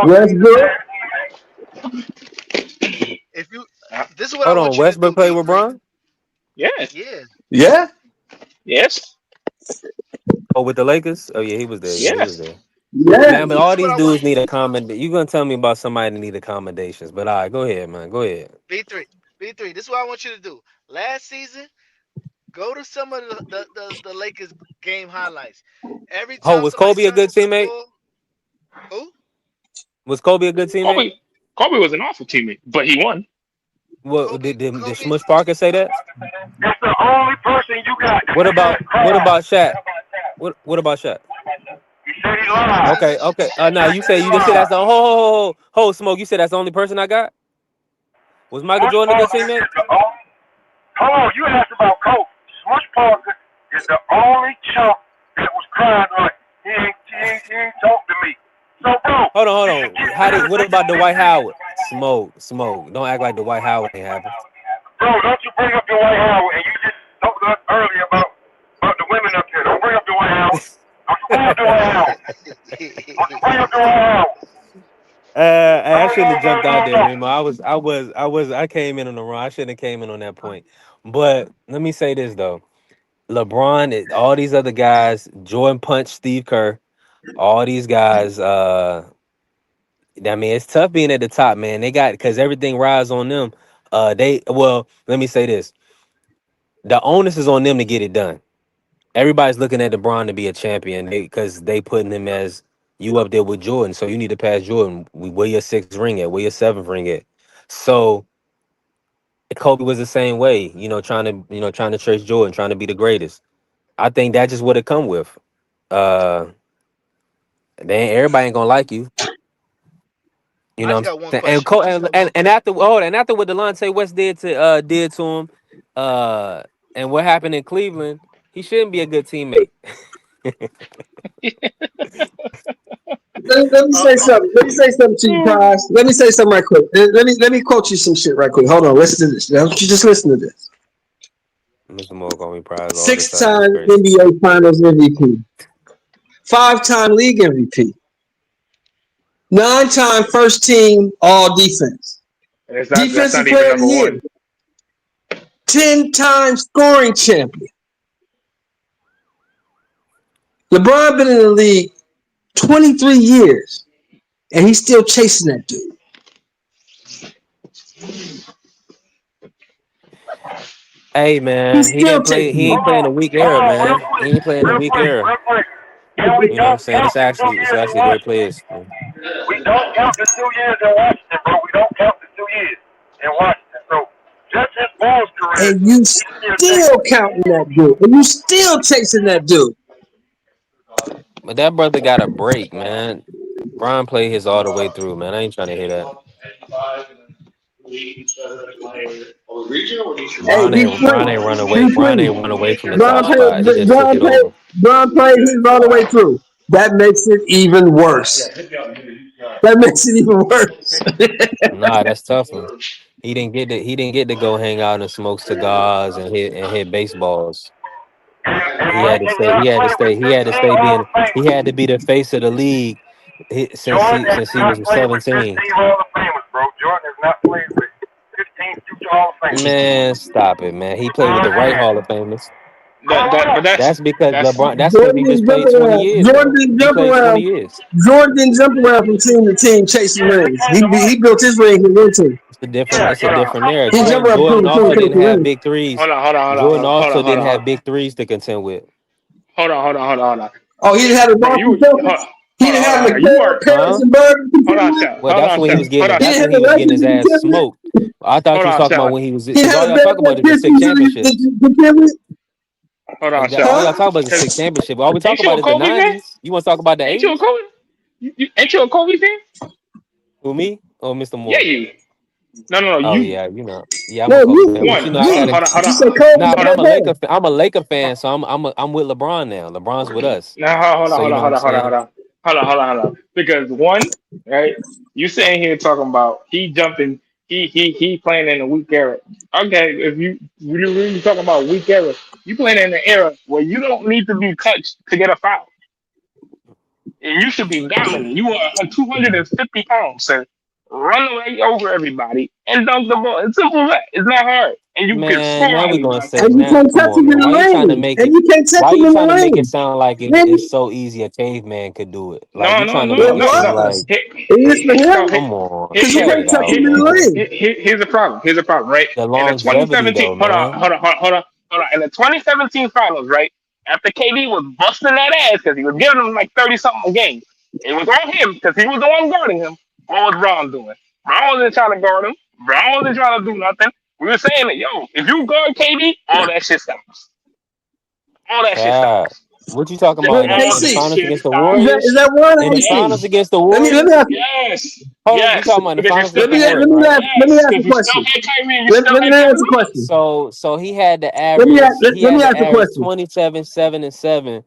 Speaker 5: Westbrook.
Speaker 8: if you
Speaker 3: Uh,
Speaker 8: this is what I
Speaker 2: Hold on,
Speaker 8: want you to
Speaker 2: Westbrook
Speaker 8: do,
Speaker 2: played with
Speaker 8: B3.
Speaker 2: Bron?
Speaker 3: yeah.
Speaker 8: Yeah.
Speaker 5: Yeah,
Speaker 3: Yes.
Speaker 2: Oh, with the Lakers? Oh yeah, he was there. Yeah, he was
Speaker 3: Yes.
Speaker 2: there.
Speaker 5: yeah.
Speaker 2: Man, but
Speaker 8: This
Speaker 2: all
Speaker 8: is what
Speaker 2: these
Speaker 8: I want
Speaker 2: dudes need You gonna tell me about somebody that need accommodations? But all right, go ahead, man. Go ahead.
Speaker 8: B3. B3. This is what I want you to do. Last season, go to some of the Lakers game highlights. Every
Speaker 2: Oh,
Speaker 8: time
Speaker 2: was
Speaker 8: somebody
Speaker 2: Kobe a good
Speaker 8: turns the
Speaker 2: teammate?
Speaker 8: ball, who?
Speaker 2: Was Kobe a good teammate?
Speaker 3: Kobe was an awful teammate, but he won.
Speaker 2: What
Speaker 8: Kobe
Speaker 2: did
Speaker 8: Kobe
Speaker 2: Smush Parker say that?
Speaker 9: It's the only person you got that
Speaker 2: What
Speaker 9: can
Speaker 2: about
Speaker 9: answer
Speaker 2: what
Speaker 9: crowd.
Speaker 2: about Shaq? What about Shaq?
Speaker 9: He said he
Speaker 8: he
Speaker 9: lied.
Speaker 8: says
Speaker 2: Okay,
Speaker 8: that
Speaker 2: okay.
Speaker 8: Shaq
Speaker 2: Now
Speaker 8: got
Speaker 2: you say
Speaker 9: He
Speaker 2: you just said that's
Speaker 9: lied.
Speaker 2: the Smoke. You said that's the only person I got. Was Michael
Speaker 9: Smush
Speaker 2: Jordan a good
Speaker 9: Parker
Speaker 2: teammate?
Speaker 9: is the only. Hold on, you asked about Coach. Smush Parker is the only chump that was crying like he ain't talk to me. So bro,
Speaker 2: Hold
Speaker 9: you should
Speaker 2: on.
Speaker 9: get
Speaker 2: How
Speaker 9: better
Speaker 2: did?
Speaker 9: to
Speaker 2: What
Speaker 9: take it
Speaker 2: about
Speaker 9: to
Speaker 2: the
Speaker 9: the
Speaker 2: White
Speaker 9: team.
Speaker 2: Howard? Smoke. Don't act like the White Howard ain't happen.
Speaker 9: Bro, don't you bring up the White Howard and you just talked to us earlier about the women up here. Don't bring up the White Howard. Don't you bring up the White Howard. Don't you bring up the White Howard.
Speaker 2: I
Speaker 9: No, no,
Speaker 2: shouldn't have
Speaker 9: no,
Speaker 2: jumped
Speaker 9: no,
Speaker 2: out there,
Speaker 9: no.
Speaker 2: Remo. I came in on the wrong. I shouldn't have came in on that point. But let me say this though: all these other guys, Jordan Punch, Steve Kerr, all these guys. I mean, it's tough being at the top, man. They got because everything rides on them. Let me say this: the onus is on them to get it done. Everybody's looking at LeBron to be a champion because they putting him as you up there with Jordan. So you need to pass Jordan. Where your sixth ring at? Where your seventh ring at? So Kobe was the same way, trying to chase Jordan, trying to be the greatest. I think that's just what it come with. Uh, then everybody ain't gonna like you. You
Speaker 8: I
Speaker 2: know
Speaker 8: just
Speaker 2: what
Speaker 8: got one
Speaker 2: I'm saying? And
Speaker 8: question. I just got one question.
Speaker 2: and after what Delonte West did to him, uh, and what happened in Cleveland, he shouldn't be a good teammate.
Speaker 5: Let me
Speaker 8: Uh,
Speaker 5: say
Speaker 8: uh,
Speaker 5: something. Let me say something to you, Prize. Let me say something right quick. Let me quote you some shit right quick. Hold on. Listen to this. Now, you just listen to this.
Speaker 2: Mr. Moore call me prize all the time. That's
Speaker 5: Six-time
Speaker 2: crazy.
Speaker 5: NBA Finals MVP, five-time league MVP, nine-time first team All Defense,
Speaker 3: And that's
Speaker 5: Defensive
Speaker 3: not even
Speaker 5: Player of the
Speaker 3: number
Speaker 5: Year,
Speaker 3: one.
Speaker 5: 10-time scoring champion. LeBron been in the league 23 years, and he's still chasing that dude.
Speaker 2: Hey man,
Speaker 5: He's still chasing
Speaker 2: He
Speaker 5: him.
Speaker 2: ain't
Speaker 9: Hold
Speaker 2: playing
Speaker 9: on,
Speaker 2: a weak
Speaker 9: hold
Speaker 2: era,
Speaker 9: on, real
Speaker 2: man. He
Speaker 9: quick,
Speaker 2: ain't playing a
Speaker 9: real
Speaker 2: weak
Speaker 9: quick,
Speaker 2: era.
Speaker 9: real quick. And we
Speaker 2: You know what I'm
Speaker 9: don't
Speaker 2: saying?
Speaker 9: count the 2
Speaker 2: It's
Speaker 9: years in
Speaker 2: actually great
Speaker 9: Washington.
Speaker 2: players. Man.
Speaker 9: We don't count the 2 years in Washington, bro. We don't count the 2 years in Washington. So just his Bulls career,
Speaker 5: And you
Speaker 9: he's still
Speaker 5: still
Speaker 9: chasing.
Speaker 5: counting that dude. And you still chasing that dude.
Speaker 2: But that brother got a break, man. Brian played his all the way through, man. I ain't trying to hear that.
Speaker 5: Hey, be free. Be
Speaker 2: Brian
Speaker 5: free.
Speaker 2: ain't run away from the
Speaker 5: Bron
Speaker 2: top spot. He
Speaker 5: played,
Speaker 2: just took it over.
Speaker 5: Bron played his all the way through. That makes it even worse. That makes it even worse.
Speaker 2: Nah, that's tough. Man. He didn't get to go hang out and smoke cigars and hit baseballs.
Speaker 9: And Mike, and
Speaker 2: He
Speaker 9: y'all
Speaker 2: had to
Speaker 9: played with
Speaker 2: stay,
Speaker 9: 15 Hall of
Speaker 2: he
Speaker 9: Famers.
Speaker 2: had to be the face of the league
Speaker 9: Jordan has
Speaker 2: since he
Speaker 9: not
Speaker 2: was
Speaker 9: played with
Speaker 2: 17.
Speaker 9: 15 Hall of Famers, bro. Jordan has not played with Hall of Fame.
Speaker 2: Man, stop it, man. He played with the right
Speaker 9: Man.
Speaker 2: Hall of Famers.
Speaker 1: But
Speaker 2: That's because
Speaker 1: that's
Speaker 2: LeBron. That's because he
Speaker 5: Jordan
Speaker 2: just
Speaker 5: didn't jump
Speaker 2: played 20
Speaker 5: around.
Speaker 2: years
Speaker 5: Jordan
Speaker 2: though.
Speaker 5: didn't
Speaker 2: He
Speaker 5: jump
Speaker 2: played 20
Speaker 5: around.
Speaker 2: years.
Speaker 5: Jordan didn't jump around from team to team chasing
Speaker 9: Yeah, he
Speaker 5: rings.
Speaker 9: played the right.
Speaker 5: He built his ring in one team.
Speaker 2: It's a different.
Speaker 9: Yeah,
Speaker 2: It's a
Speaker 1: hold
Speaker 9: yeah.
Speaker 1: on,
Speaker 2: different era.
Speaker 5: He jumped around
Speaker 2: Jordan
Speaker 5: from team
Speaker 2: also
Speaker 5: to
Speaker 2: didn't have
Speaker 5: team.
Speaker 2: big threes.
Speaker 1: hold on, hold on, hold on,
Speaker 2: Jordan
Speaker 1: hold on, hold
Speaker 2: also
Speaker 1: on, hold
Speaker 2: didn't
Speaker 1: on,
Speaker 2: have big threes to contend with.
Speaker 1: hold on, hold on, hold on, hold on.
Speaker 5: Oh, he didn't have the
Speaker 1: Bro,
Speaker 5: Boston
Speaker 1: hold,
Speaker 5: Celtics. He
Speaker 1: hold on,
Speaker 5: didn't
Speaker 1: hold
Speaker 5: have
Speaker 1: on, hold on. You
Speaker 5: McHale,
Speaker 1: are
Speaker 5: Paris,
Speaker 2: Huh?
Speaker 5: and Bird to
Speaker 1: hold
Speaker 5: contend
Speaker 1: on,
Speaker 5: with.
Speaker 1: Sal.
Speaker 2: Well,
Speaker 1: Hold
Speaker 2: that's
Speaker 1: on,
Speaker 2: when he
Speaker 1: Sal.
Speaker 2: was
Speaker 1: Hold
Speaker 2: getting.
Speaker 1: on,
Speaker 5: He
Speaker 2: That's
Speaker 5: didn't
Speaker 1: Sal.
Speaker 2: when
Speaker 5: have
Speaker 2: he
Speaker 5: the
Speaker 2: was getting
Speaker 5: Lakers
Speaker 2: his
Speaker 5: to
Speaker 2: ass
Speaker 5: contend with.
Speaker 2: smoked. I thought
Speaker 1: Hold
Speaker 2: you was
Speaker 1: on,
Speaker 2: talking about
Speaker 1: Sal.
Speaker 2: when he was
Speaker 5: He didn't
Speaker 2: because all
Speaker 5: have the
Speaker 2: y'all talk
Speaker 5: Bad
Speaker 2: about
Speaker 5: Boy
Speaker 2: is the six
Speaker 5: Pistons
Speaker 2: championships.
Speaker 5: to contend with.
Speaker 1: Hold on,
Speaker 2: All
Speaker 1: Sal.
Speaker 2: y'all
Speaker 5: Huh?
Speaker 2: talk about is the six
Speaker 1: 'Cause
Speaker 2: championship. All we talk
Speaker 1: ain't you
Speaker 2: about
Speaker 1: a
Speaker 2: is the
Speaker 1: Kobe fan?
Speaker 2: '90s. You want to talk about the
Speaker 1: Ain't you a
Speaker 2: '80s?
Speaker 1: Kobe? Ain't you a Kobe fan?
Speaker 2: Who me? Oh, Mr.
Speaker 1: Yeah,
Speaker 2: Moore.
Speaker 1: you. No,
Speaker 2: Oh
Speaker 1: you.
Speaker 2: yeah, you know. Yeah, I'm
Speaker 5: No,
Speaker 2: a Kobe fan,
Speaker 5: you.
Speaker 2: but
Speaker 1: One.
Speaker 2: you know I
Speaker 1: Hold on,
Speaker 2: gotta.
Speaker 5: You.
Speaker 1: hold on, hold
Speaker 5: You
Speaker 1: on,
Speaker 5: said Kobe
Speaker 2: Nah,
Speaker 5: the
Speaker 2: but
Speaker 1: hold on.
Speaker 2: I'm a Laker fan, so I'm with LeBron now. LeBron's with us,
Speaker 1: Now, hold on,
Speaker 2: so
Speaker 1: hold
Speaker 2: you
Speaker 1: on,
Speaker 2: know what
Speaker 1: hold
Speaker 2: I'm
Speaker 1: on, hold on, hold
Speaker 2: saying.
Speaker 1: on, hold on. Because one, right? You sitting here talking about he jumping, he playing in a weak era. Okay, if you really talking about weak era, you playing in an era where you don't need to be touched to get a foul, and you should be dominant. You are 250 pounds, sir. Run away over everybody and dunk the ball. It's simple as that. It's not hard, and you can
Speaker 2: Man,
Speaker 1: score
Speaker 2: now
Speaker 1: on
Speaker 2: we gonna
Speaker 1: anybody.
Speaker 2: say
Speaker 5: and you
Speaker 2: now.
Speaker 5: can't
Speaker 2: Come
Speaker 5: touch
Speaker 2: on,
Speaker 5: him in
Speaker 2: man.
Speaker 5: the
Speaker 2: Why you trying to
Speaker 5: lane.
Speaker 2: make
Speaker 5: And
Speaker 2: it?
Speaker 5: you can't touch
Speaker 2: Why
Speaker 5: him
Speaker 2: you
Speaker 5: in the
Speaker 2: trying to make it
Speaker 5: lane.
Speaker 2: sound like
Speaker 5: Man,
Speaker 2: it's so easy a caveman could do it? Like
Speaker 1: No,
Speaker 2: you
Speaker 1: no,
Speaker 2: trying to
Speaker 1: no,
Speaker 5: it
Speaker 2: make it
Speaker 1: no,
Speaker 2: seem
Speaker 1: no.
Speaker 2: like,
Speaker 5: was. It is for
Speaker 1: So
Speaker 5: him
Speaker 2: come on,
Speaker 5: because you
Speaker 2: cut
Speaker 5: can't
Speaker 2: it
Speaker 5: touch
Speaker 2: out,
Speaker 5: him in the
Speaker 2: man.
Speaker 5: lane.
Speaker 1: Here's the problem. Here's the problem, right?
Speaker 2: The
Speaker 1: In the
Speaker 2: longevity
Speaker 1: 2017,
Speaker 2: though, man.
Speaker 1: hold on. In the 2017 finals, right? After KD was busting that ass because he was giving him like 30 something a game, it was on him because he was the one guarding him. What was Braun doing? Braun wasn't trying to guard him. Braun wasn't trying to do nothing. We were saying that, yo, if you guard KD, all that shit stops. All that shit
Speaker 2: Cap.
Speaker 1: stops.
Speaker 2: What you talking about
Speaker 5: Wait,
Speaker 1: All
Speaker 2: in the
Speaker 1: this
Speaker 5: KC,
Speaker 2: finals
Speaker 1: shit
Speaker 2: against the
Speaker 5: is
Speaker 2: Warriors?
Speaker 1: stops.
Speaker 5: that one
Speaker 2: In
Speaker 5: or
Speaker 2: the
Speaker 5: AC?
Speaker 2: finals
Speaker 1: Yes.
Speaker 2: against the
Speaker 5: Let me
Speaker 2: Warriors?
Speaker 5: ask you.
Speaker 1: Yes.
Speaker 2: Hold on, you
Speaker 1: Yes.
Speaker 2: talking about in the
Speaker 1: Because you
Speaker 2: finals
Speaker 1: still
Speaker 2: against the
Speaker 1: had
Speaker 2: Warriors, right?
Speaker 5: Let me
Speaker 1: yes.
Speaker 5: ask
Speaker 1: Because
Speaker 5: a
Speaker 1: you still
Speaker 5: question.
Speaker 1: had Kyrie and you
Speaker 5: Let,
Speaker 1: still
Speaker 5: let me
Speaker 1: had
Speaker 5: ask
Speaker 1: Kevin
Speaker 5: a
Speaker 1: Durant.
Speaker 5: question.
Speaker 2: So he had the
Speaker 5: Let
Speaker 2: average.
Speaker 5: me
Speaker 2: He
Speaker 5: let
Speaker 2: had
Speaker 5: me
Speaker 2: the
Speaker 5: ask a
Speaker 2: average
Speaker 5: question.
Speaker 2: 27, 7 and 7,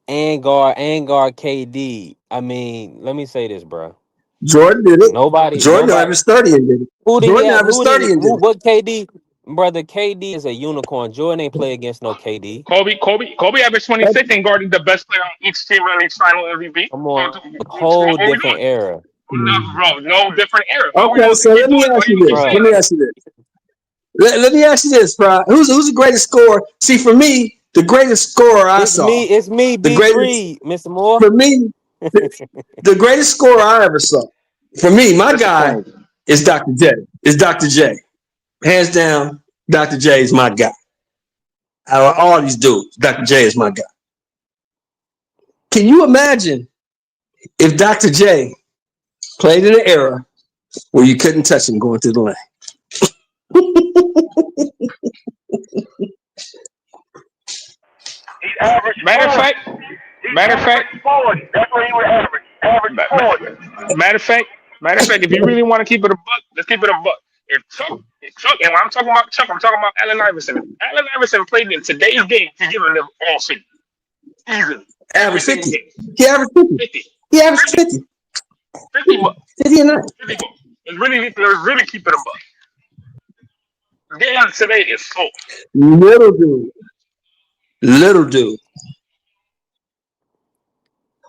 Speaker 2: and guard KD. I mean, let me say this, bro.
Speaker 5: Jordan did it. Jordan
Speaker 2: Nobody.
Speaker 5: averaged 30 and did it.
Speaker 2: Who did he
Speaker 5: Jordan
Speaker 2: have?
Speaker 5: averaged
Speaker 2: Who did
Speaker 5: 30
Speaker 2: he?
Speaker 5: and did
Speaker 2: Who?
Speaker 5: it.
Speaker 2: What KD? Brother, KD is a unicorn. Jordan ain't play against no KD.
Speaker 1: Kobe averaged 26 and guarded the best player on each team in each final MVP.
Speaker 2: Come
Speaker 1: So,
Speaker 2: on, whole
Speaker 1: what are we
Speaker 2: different
Speaker 1: doing?
Speaker 2: era,
Speaker 1: No, bro, no different era.
Speaker 5: Okay, so
Speaker 1: Keep
Speaker 5: let me
Speaker 1: doing? Why
Speaker 5: ask
Speaker 1: are you
Speaker 5: you
Speaker 1: gonna keep
Speaker 5: this.
Speaker 1: saying
Speaker 5: Let
Speaker 2: bro.
Speaker 5: me
Speaker 1: that?
Speaker 5: ask you this. Let me ask you this, Fry. Who's the greatest scorer? See, for me, the greatest scorer I
Speaker 2: It's
Speaker 5: saw,
Speaker 2: me. It's me.
Speaker 5: the greatest
Speaker 2: B3, Mr. Moore.
Speaker 5: for me, the greatest scorer I ever saw. For me, my guy
Speaker 1: Disappointed.
Speaker 5: is Dr. J. Is Dr. J. Hands down, Dr. J is my guy. Out of all these dudes, Dr. J is my guy. Can you imagine if Dr. J played in an era where you couldn't touch him going through the lane?
Speaker 9: He averaged
Speaker 1: Matter of
Speaker 9: 40.
Speaker 1: fact,
Speaker 9: He
Speaker 1: matter of fact,
Speaker 9: averaged 40. That's what he would average. Average
Speaker 1: ma-
Speaker 9: 40.
Speaker 1: matter of fact, if you really want to keep it a buck, let's keep it a buck. If Chuck, and when I'm talking about Chuck, I'm talking about Allen Iverson. If Allen Iverson played in today's game, he's giving them all 50. Easily. Every
Speaker 5: Average
Speaker 1: single
Speaker 5: 50.
Speaker 1: game.
Speaker 5: He averaged 50.
Speaker 1: 50.
Speaker 5: He averaged
Speaker 1: 50.
Speaker 5: 50.
Speaker 1: 50 bucks.
Speaker 5: 50 and 9.
Speaker 1: 50 bucks. It's really keep it a buck. The game today is soft.
Speaker 5: Little dude. Little dude.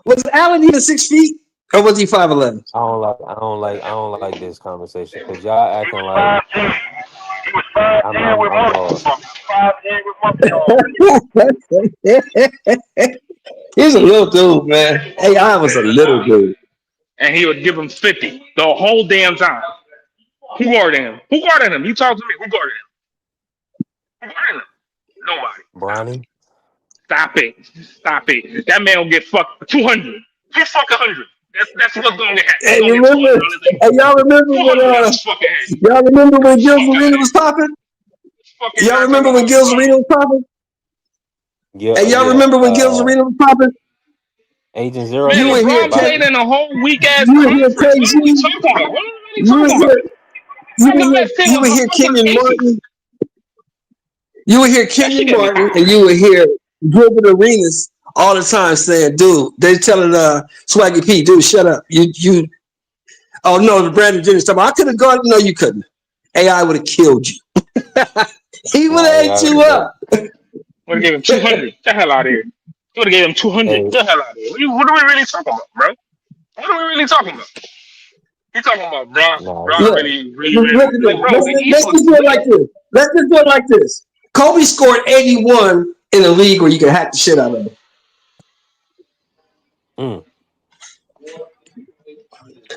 Speaker 5: Was Allen even 6 feet? Or was he 5'11"?
Speaker 2: I don't like this conversation because y'all
Speaker 9: He
Speaker 2: acting
Speaker 9: was
Speaker 2: like
Speaker 9: 5'10". He was 5'10" with
Speaker 2: I'm
Speaker 9: monkey
Speaker 2: lost.
Speaker 9: arms. 5'10" with monkey arms.
Speaker 5: He's a little dude, man. AI was a little dude.
Speaker 1: And he would give him 50 the whole damn time. Who guarded him? Who guarded him? You talk to me. Who guarded him? Who guarded him? Nobody.
Speaker 2: Bronny.
Speaker 1: Stop it. Stop it. That man will get fucked for 200. He fuck 100. That's what's going to happen. He's
Speaker 5: Hey,
Speaker 1: going to get 200
Speaker 5: remember?
Speaker 1: on his head.
Speaker 5: Hey, y'all remember when
Speaker 1: 200 on his fucking head.
Speaker 5: y'all remember when
Speaker 1: His
Speaker 5: Gil's
Speaker 1: fucking
Speaker 5: Arena
Speaker 1: head.
Speaker 5: was popping?
Speaker 1: This fucking
Speaker 5: Y'all
Speaker 1: guy talking
Speaker 5: remember
Speaker 1: about
Speaker 5: when Gil's Arena was popping?
Speaker 2: Yeah,
Speaker 5: Hey, y'all
Speaker 2: yeah.
Speaker 5: remember when Gil's Arena was popping?
Speaker 2: Agent Zero.
Speaker 1: man,
Speaker 5: You would
Speaker 2: Yeah,
Speaker 5: hear
Speaker 1: LeBron
Speaker 2: about
Speaker 1: played in a whole weak ass
Speaker 5: you would hear
Speaker 1: conference. What are we
Speaker 5: KG.
Speaker 1: talking about? What are we really
Speaker 5: You would
Speaker 1: talking about?
Speaker 5: hear you
Speaker 1: Bro,
Speaker 5: would
Speaker 1: the
Speaker 5: hear
Speaker 1: best team
Speaker 5: you
Speaker 1: was
Speaker 5: would
Speaker 1: the
Speaker 5: hear
Speaker 1: fucking
Speaker 5: Kenyon
Speaker 1: Pacers.
Speaker 5: Martin. You would hear
Speaker 1: That shit
Speaker 5: Kenyon
Speaker 1: get me
Speaker 5: Martin,
Speaker 1: hot.
Speaker 5: and you would hear Gilbert Arenas all the time saying, "Dude, they're telling Swaggy P, dude, shut up. You. Oh no, the Brandon Jennings stuff. I could have gone. No, you couldn't. AI would have killed you. He would
Speaker 2: nah,
Speaker 5: have ate
Speaker 2: yeah,
Speaker 5: you up.
Speaker 1: Would have gave him 200. Get the hell out of here. He would have gave him 200.
Speaker 2: hey,
Speaker 1: Get the hell out of here. What are we really talking about, bro? What are we really talking about? You talking about Bron?
Speaker 2: No,
Speaker 1: Bron
Speaker 5: Look,
Speaker 1: really, really,
Speaker 5: look
Speaker 1: really
Speaker 5: at
Speaker 1: like,
Speaker 5: this.
Speaker 1: bro. The East
Speaker 5: Let's
Speaker 1: was
Speaker 5: just do it
Speaker 1: lit.
Speaker 5: like this. Let's just do it like this. Kobe scored 81 in a league where you can hack the shit out of him.
Speaker 2: mm,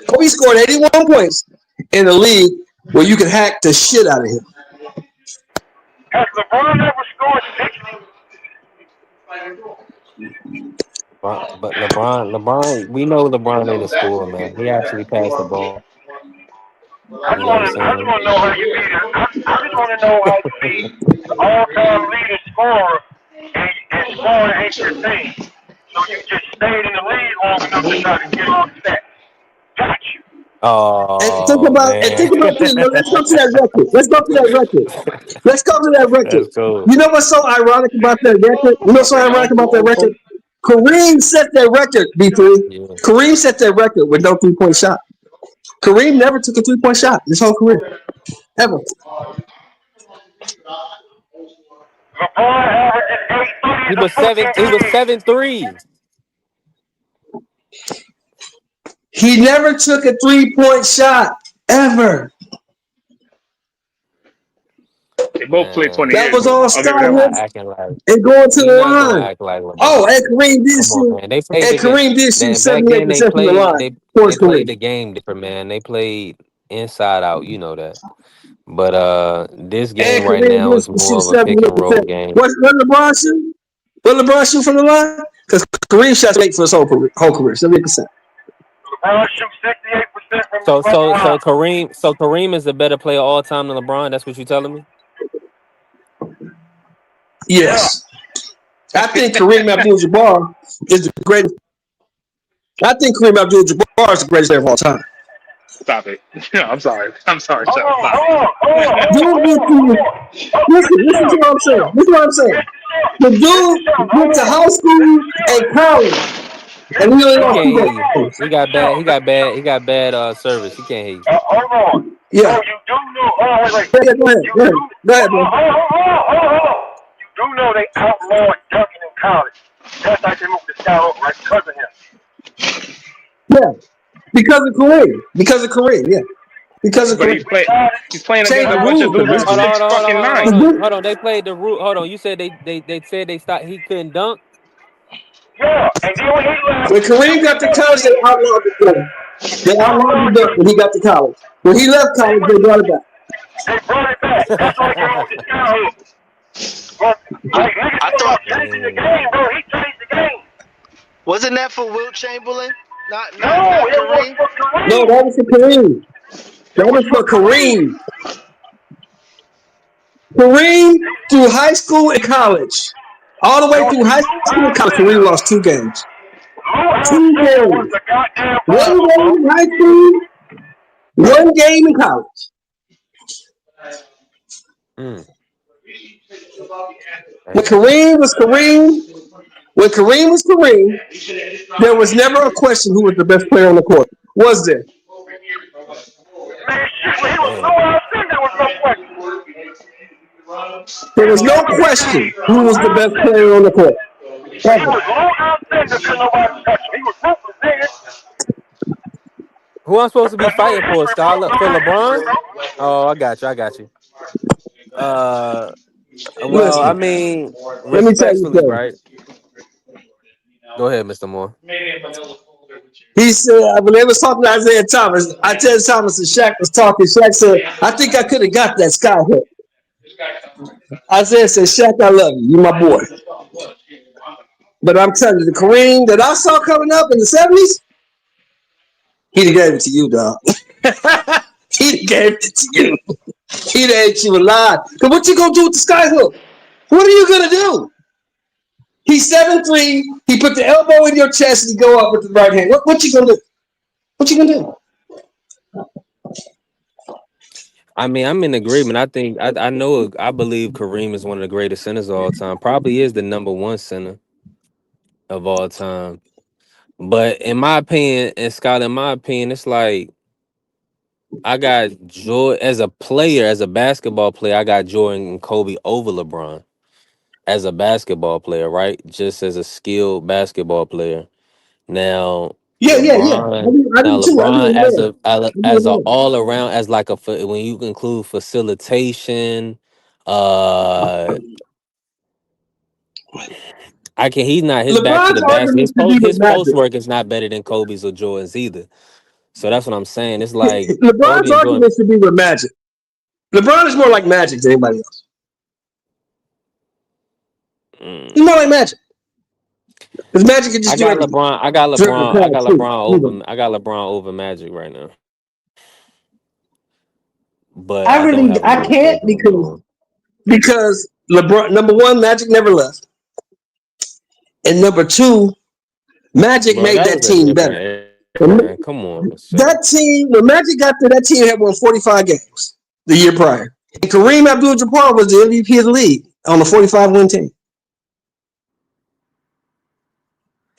Speaker 5: Kobe scored 81 points in a league where you can hack the shit out of him.
Speaker 9: Has LeBron ever scored 60?
Speaker 2: but LeBron, we know LeBron ain't a scorer, man. He actually passed the ball. You know what I'm
Speaker 9: I just
Speaker 2: saying?
Speaker 9: want to know how you be I just want to know how you be the all-time leading scorer and scoring ain't your thing. So you just stayed in the league long enough to try to get all the stats. Got you.
Speaker 2: Oh
Speaker 5: And
Speaker 2: man,
Speaker 5: think about this. Let's go to that record. Let's go to that record. Let's go to that record.
Speaker 2: that's cool.
Speaker 5: You know what's so ironic about that record? You know what's so ironic about that record? Kareem set that record, B3.
Speaker 2: Yeah.
Speaker 5: Kareem set that record with no 3-point shot. Kareem never took a 3-point shot his whole career. Ever.
Speaker 9: LeBron averages 8
Speaker 2: He
Speaker 9: threes a
Speaker 2: was seven. He was
Speaker 9: game.
Speaker 2: 7'3".
Speaker 5: He never took a 3-point shot. Ever.
Speaker 1: They both played
Speaker 2: Man,
Speaker 1: 20
Speaker 5: That
Speaker 1: years
Speaker 5: was
Speaker 1: though.
Speaker 5: all
Speaker 1: I'll give
Speaker 2: we
Speaker 1: you that
Speaker 5: Star
Speaker 1: one.
Speaker 2: not
Speaker 5: Wars
Speaker 2: acting like
Speaker 5: and going to
Speaker 2: we
Speaker 5: the
Speaker 2: not gonna
Speaker 5: line.
Speaker 2: act like
Speaker 5: Oh,
Speaker 2: LeBron.
Speaker 5: and Kareem did
Speaker 2: Come on,
Speaker 5: shoot.
Speaker 2: man. They played
Speaker 5: And
Speaker 2: the game.
Speaker 5: Kareem did shoot
Speaker 2: Then back then
Speaker 5: 78% from the line for
Speaker 2: they
Speaker 5: his
Speaker 2: played
Speaker 5: career.
Speaker 2: the game different, man. They played inside out. You know that. But this
Speaker 5: And
Speaker 2: game right
Speaker 5: Kareem
Speaker 2: now
Speaker 5: did
Speaker 2: is
Speaker 5: shoot
Speaker 2: more of a pick and roll
Speaker 5: 78%.
Speaker 2: game.
Speaker 5: What LeBron shoot? What LeBron shoot from the line? Because Kareem shot 8 for his whole career, 78%.
Speaker 9: LeBron shoots 68% from the
Speaker 2: So
Speaker 9: from the
Speaker 2: so so
Speaker 9: line.
Speaker 2: Kareem is a better player all time than LeBron. That's what you telling me?
Speaker 9: Yeah.
Speaker 5: Yes. I think Kareem Abdul-Jabbar is the greatest. I think Kareem Abdul-Jabbar is the greatest player of all time.
Speaker 1: Stop it. I'm sorry. I'm sorry,
Speaker 9: Hold
Speaker 1: Chuck.
Speaker 9: on,
Speaker 1: Stop
Speaker 9: hold
Speaker 1: it.
Speaker 9: on, hold on, hold
Speaker 5: Dude
Speaker 9: on,
Speaker 5: went
Speaker 9: hold on, hold
Speaker 5: to
Speaker 9: on. Oh,
Speaker 5: listen to what I'm saying. This is what I'm saying.
Speaker 9: Mr. Shelf,
Speaker 5: The
Speaker 9: Mr. Shelf,
Speaker 5: dude
Speaker 9: hold
Speaker 5: went to
Speaker 9: on.
Speaker 5: high school
Speaker 9: Mr. Shelf,
Speaker 5: and college, and
Speaker 9: Mr.
Speaker 5: he only
Speaker 2: He
Speaker 5: lost
Speaker 9: Shelf,
Speaker 5: two
Speaker 2: can't hear
Speaker 9: hold
Speaker 2: you.
Speaker 9: on.
Speaker 5: games.
Speaker 2: He
Speaker 9: Mr.
Speaker 2: got bad.
Speaker 9: Shelf,
Speaker 2: He got
Speaker 9: Mr.
Speaker 2: bad.
Speaker 9: Shelf.
Speaker 2: He got bad service. He can't hear you.
Speaker 9: Hold on. So
Speaker 5: Yeah.
Speaker 9: you do know, hold on, wait.
Speaker 5: Yeah, go ahead.
Speaker 9: You
Speaker 5: Go ahead.
Speaker 9: do,
Speaker 5: Go ahead,
Speaker 9: hold
Speaker 5: bro.
Speaker 9: on, hold on, hold on, hold on, hold on. You do know they outlawed dunking in college. That's like they moved the sky over right because of him.
Speaker 5: Yeah. Because of Kareem. Because of Kareem. Yeah. Because of
Speaker 1: But
Speaker 5: Kareem.
Speaker 1: he's playing
Speaker 5: Change
Speaker 1: against
Speaker 5: the
Speaker 1: a bunch of
Speaker 5: rules.
Speaker 1: dudes with
Speaker 2: Hold on,
Speaker 1: six
Speaker 2: hold on, hold on,
Speaker 1: fucking
Speaker 2: hold on,
Speaker 1: nine.
Speaker 2: hold on. Hold on. They played the rule. Hold on. You said they said they stopped. He couldn't dunk.
Speaker 9: Yeah, and then when he left,
Speaker 5: When Kareem got to college, they outlawed the gun. They
Speaker 9: they
Speaker 5: outlawed the
Speaker 9: outlawed
Speaker 5: gun
Speaker 9: dunking.
Speaker 5: when he got to college. When he left
Speaker 9: They
Speaker 5: college,
Speaker 9: went,
Speaker 5: they brought it back.
Speaker 9: they brought it back. That's why they came up with the sky hook. But like niggas
Speaker 8: I
Speaker 9: talking
Speaker 8: thought
Speaker 9: about changing the game,
Speaker 2: Mm.
Speaker 9: bro. He changed the game.
Speaker 8: wasn't that for Wilt Chamberlain? Not
Speaker 9: No,
Speaker 8: not not
Speaker 9: it was
Speaker 8: Kareem.
Speaker 9: for
Speaker 5: No,
Speaker 9: Kareem.
Speaker 5: that was for Kareem.
Speaker 9: It
Speaker 5: That
Speaker 9: was
Speaker 5: was
Speaker 9: for
Speaker 5: for
Speaker 9: Kareem.
Speaker 5: Kareem. Kareem through high school and college. All the
Speaker 9: It
Speaker 5: way
Speaker 9: was
Speaker 5: through
Speaker 9: for
Speaker 5: high
Speaker 9: Lou
Speaker 5: school and college, Kareem
Speaker 9: Alcindor.
Speaker 5: lost 2 games.
Speaker 9: Lou
Speaker 5: Two
Speaker 9: Alcindor was
Speaker 5: games.
Speaker 9: the goddamn
Speaker 5: One
Speaker 9: problem, bro.
Speaker 5: game in high school, 1 game in college.
Speaker 2: Mm.
Speaker 5: When
Speaker 2: Damn.
Speaker 5: Kareem was Kareem, when Kareem was Kareem, there was never a question who was the best player on the court. Was there?
Speaker 9: Man, shit, when he was Lou
Speaker 2: Damn.
Speaker 9: Alcindor, there was no question.
Speaker 5: There
Speaker 9: And
Speaker 5: was no
Speaker 9: back in the day,
Speaker 5: question who
Speaker 9: Lou
Speaker 5: was the best
Speaker 9: Alcindor,
Speaker 5: player on the court.
Speaker 9: when he
Speaker 5: Ever.
Speaker 9: was Lou Alcindor, couldn't nobody touch him. He was ruthless, nigga.
Speaker 2: Who I'm supposed to be
Speaker 9: That's new
Speaker 2: fighting for?
Speaker 9: history, bro.
Speaker 2: Scarlet
Speaker 9: Know
Speaker 2: for
Speaker 9: that history,
Speaker 2: LeBron?
Speaker 9: bro.
Speaker 2: Oh, I got you. I got you. Uh, well, I
Speaker 5: Listen,
Speaker 2: mean,
Speaker 5: let me tell you
Speaker 2: respectfully,
Speaker 5: something.
Speaker 2: right? Go ahead, Mr. Moore.
Speaker 5: He said when they was talking to Isaiah Thomas, Isaiah Thomas and Shaq was talking. Shaq said, "I think I could have got that sky hook." Isaiah said, "Shaq, I love you. You my boy." But I'm telling you, the Kareem that I saw coming up in the '70s, he'd have gave it to you, dog. He'd have gave it to you. He'd have ate you alive. Cause what you gonna do with the sky hook? What are you gonna do? He's 7'3". He put the elbow in your chest and he go up with the right hand. What you gonna do? What you gonna do?
Speaker 2: I mean, I'm in agreement. I think I know I believe Kareem is one of the greatest centers of all time. Probably is the number one center of all time. But in my opinion, and Scott, in my opinion, it's like I got joy as a player, as a basketball player. I got Jordan and Kobe over LeBron as a basketball player, right? Just as a skilled basketball player. Now,
Speaker 5: Yeah, yeah, yeah.
Speaker 2: LeBron.
Speaker 5: I
Speaker 2: Now
Speaker 5: do too. I do
Speaker 2: LeBron
Speaker 5: as
Speaker 2: as
Speaker 5: well. I do as
Speaker 2: a
Speaker 5: well.
Speaker 2: all around as like when you include facilitation, uh, I can. He's not his back to the
Speaker 5: LeBron's
Speaker 2: basket.
Speaker 5: argument should be with
Speaker 2: His post
Speaker 5: Magic.
Speaker 2: work is not better than Kobe's or Jordan's either. So that's what I'm saying. It's like
Speaker 5: LeBron's
Speaker 2: Kobe and Jordan.
Speaker 5: argument should be with Magic. LeBron is more like Magic than anybody else. He's
Speaker 2: Mm.
Speaker 5: more like Magic. Because Magic can just do everything. Dribble, pass, shoot, move him.
Speaker 2: I got LeBron over Magic right now. But I don't have him
Speaker 5: I
Speaker 2: over
Speaker 5: can't
Speaker 2: Kobe and Jordan.
Speaker 5: because LeBron, number one, Magic never left, and number two, Magic
Speaker 2: Bro,
Speaker 5: made
Speaker 2: that
Speaker 5: that
Speaker 2: was a
Speaker 5: team
Speaker 2: different
Speaker 5: better.
Speaker 2: era, man. Come on, Shay.
Speaker 5: That team, when Magic got there, that team had won 45 games the year prior. And Kareem Abdul-Jabbar was the MVP of the league on a 45-win team.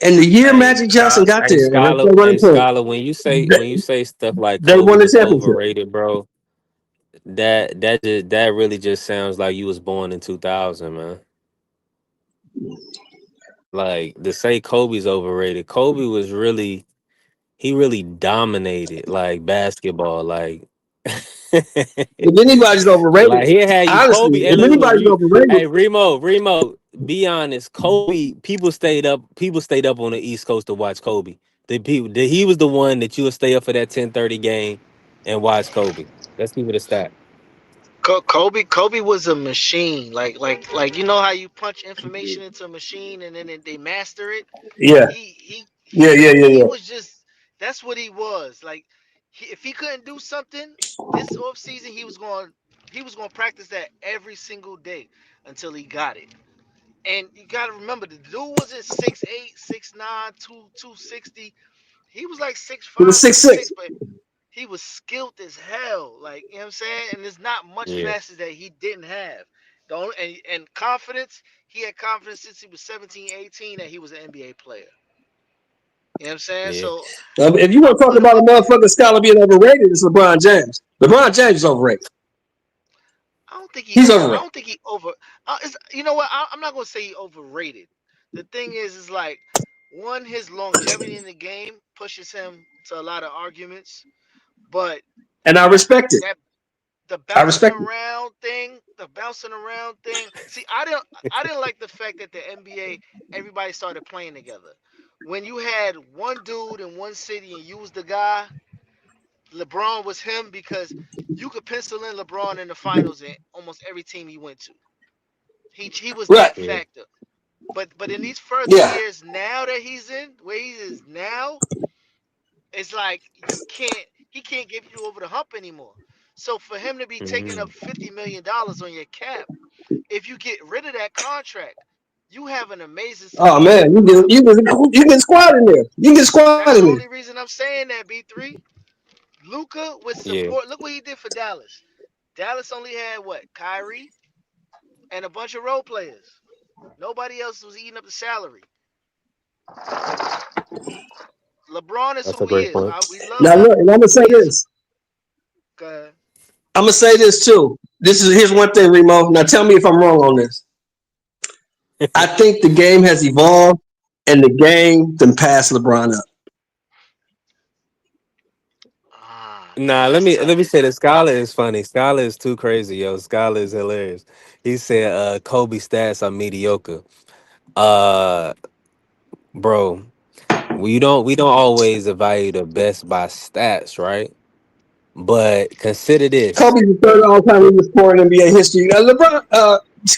Speaker 5: And the year Magic Johnson got there, and I'm still running point,
Speaker 2: Scholar, when you say stuff like
Speaker 5: they
Speaker 2: Kobe
Speaker 5: won the
Speaker 2: was
Speaker 5: championship.
Speaker 2: overrated, bro, that really just sounds like you was born in 2000, man. Like to say Kobe's overrated, Kobe was really he really dominated like basketball, like
Speaker 5: If anybody's overrated,
Speaker 2: like he had you
Speaker 5: honestly,
Speaker 2: Kobe. Hey,
Speaker 5: if
Speaker 2: look,
Speaker 5: anybody's
Speaker 2: you
Speaker 5: overrated,
Speaker 2: hey Remo, be honest. Kobe, people stayed up on the East Coast to watch Kobe. He was the one that you would stay up for that 10:30 game and watch Kobe. Let's keep it a stat.
Speaker 8: Kobe was a machine. Like you know how you punch information into a machine and then they master it.
Speaker 5: yeah, yeah, yeah, yeah,
Speaker 8: He
Speaker 5: yeah.
Speaker 8: was just that's what he was. Like if he couldn't do something this off season, he was going to practice that every single day until he got it. And you got to remember the dude wasn't 6'8", 6'9", 260. He was like six
Speaker 5: It was
Speaker 8: five,
Speaker 5: six
Speaker 8: six
Speaker 5: six.
Speaker 8: six, but he was skilled as hell. Like, you know what I'm saying? And there's not much
Speaker 2: Yeah,
Speaker 8: facets that he didn't have. And confidence, he had confidence since he was 17, 18 that he was an NBA player. You know what I'm saying?
Speaker 2: yeah.
Speaker 8: So
Speaker 5: If you
Speaker 8: I
Speaker 5: want to talk
Speaker 8: put him
Speaker 5: about a
Speaker 8: up there.
Speaker 5: motherfucking scholar being overrated, it's LeBron James. LeBron James is overrated. He's
Speaker 8: I
Speaker 5: overrated.
Speaker 8: don't think he over. You know what? I'm not gonna say he overrated. The thing is like one, his longevity in the game pushes him to a lot of arguments, but
Speaker 5: And I respect it.
Speaker 8: that the
Speaker 5: I
Speaker 8: bouncing
Speaker 5: respect it.
Speaker 8: around thing, the bouncing around thing. See, I didn't like the fact that the NBA everybody started playing together. When you had one dude in one city and you was the guy, LeBron was him because you could pencil in LeBron in the finals in almost every team he went to. He was
Speaker 5: Right.
Speaker 8: that
Speaker 2: Yeah.
Speaker 8: factor. But in these further
Speaker 5: Yeah.
Speaker 8: years now that he's in where he is now, it's like he can't get you over the hump anymore. So for him to be taking up
Speaker 2: Mhm.
Speaker 8: $50 million on your cap, if you get rid of that contract, you have an amazing
Speaker 5: Oh
Speaker 8: supporting
Speaker 5: man,
Speaker 8: group.
Speaker 5: you get squad in there. You get squad
Speaker 8: That's
Speaker 5: in
Speaker 8: the
Speaker 5: there.
Speaker 8: only reason I'm saying that, B3. Luca with
Speaker 2: Yeah.
Speaker 8: support. Look what he did for Dallas. Dallas only had what? Kyrie and a bunch of role players. Nobody else was eating up the salary. LeBron is
Speaker 2: That's a
Speaker 8: who he
Speaker 2: great
Speaker 8: is.
Speaker 2: point.
Speaker 8: We love
Speaker 5: Now look,
Speaker 8: him,
Speaker 5: and I'm gonna
Speaker 8: but
Speaker 5: say this.
Speaker 8: uh,
Speaker 5: I'm gonna say this too. Here's one thing, Remo. Now tell me if I'm wrong on this. I think the game has evolved, and the game can pass LeBron up.
Speaker 2: Nah,
Speaker 8: that's
Speaker 2: let me
Speaker 8: tough.
Speaker 2: say that Scholar is funny. Scholar is too crazy, yo. Scholar is hilarious. He said Kobe stats are mediocre. Uh bro, we don't always evaluate the best by stats, right? But consider this.
Speaker 5: Kobe's the third all-time leading scorer in NBA history. LeBron,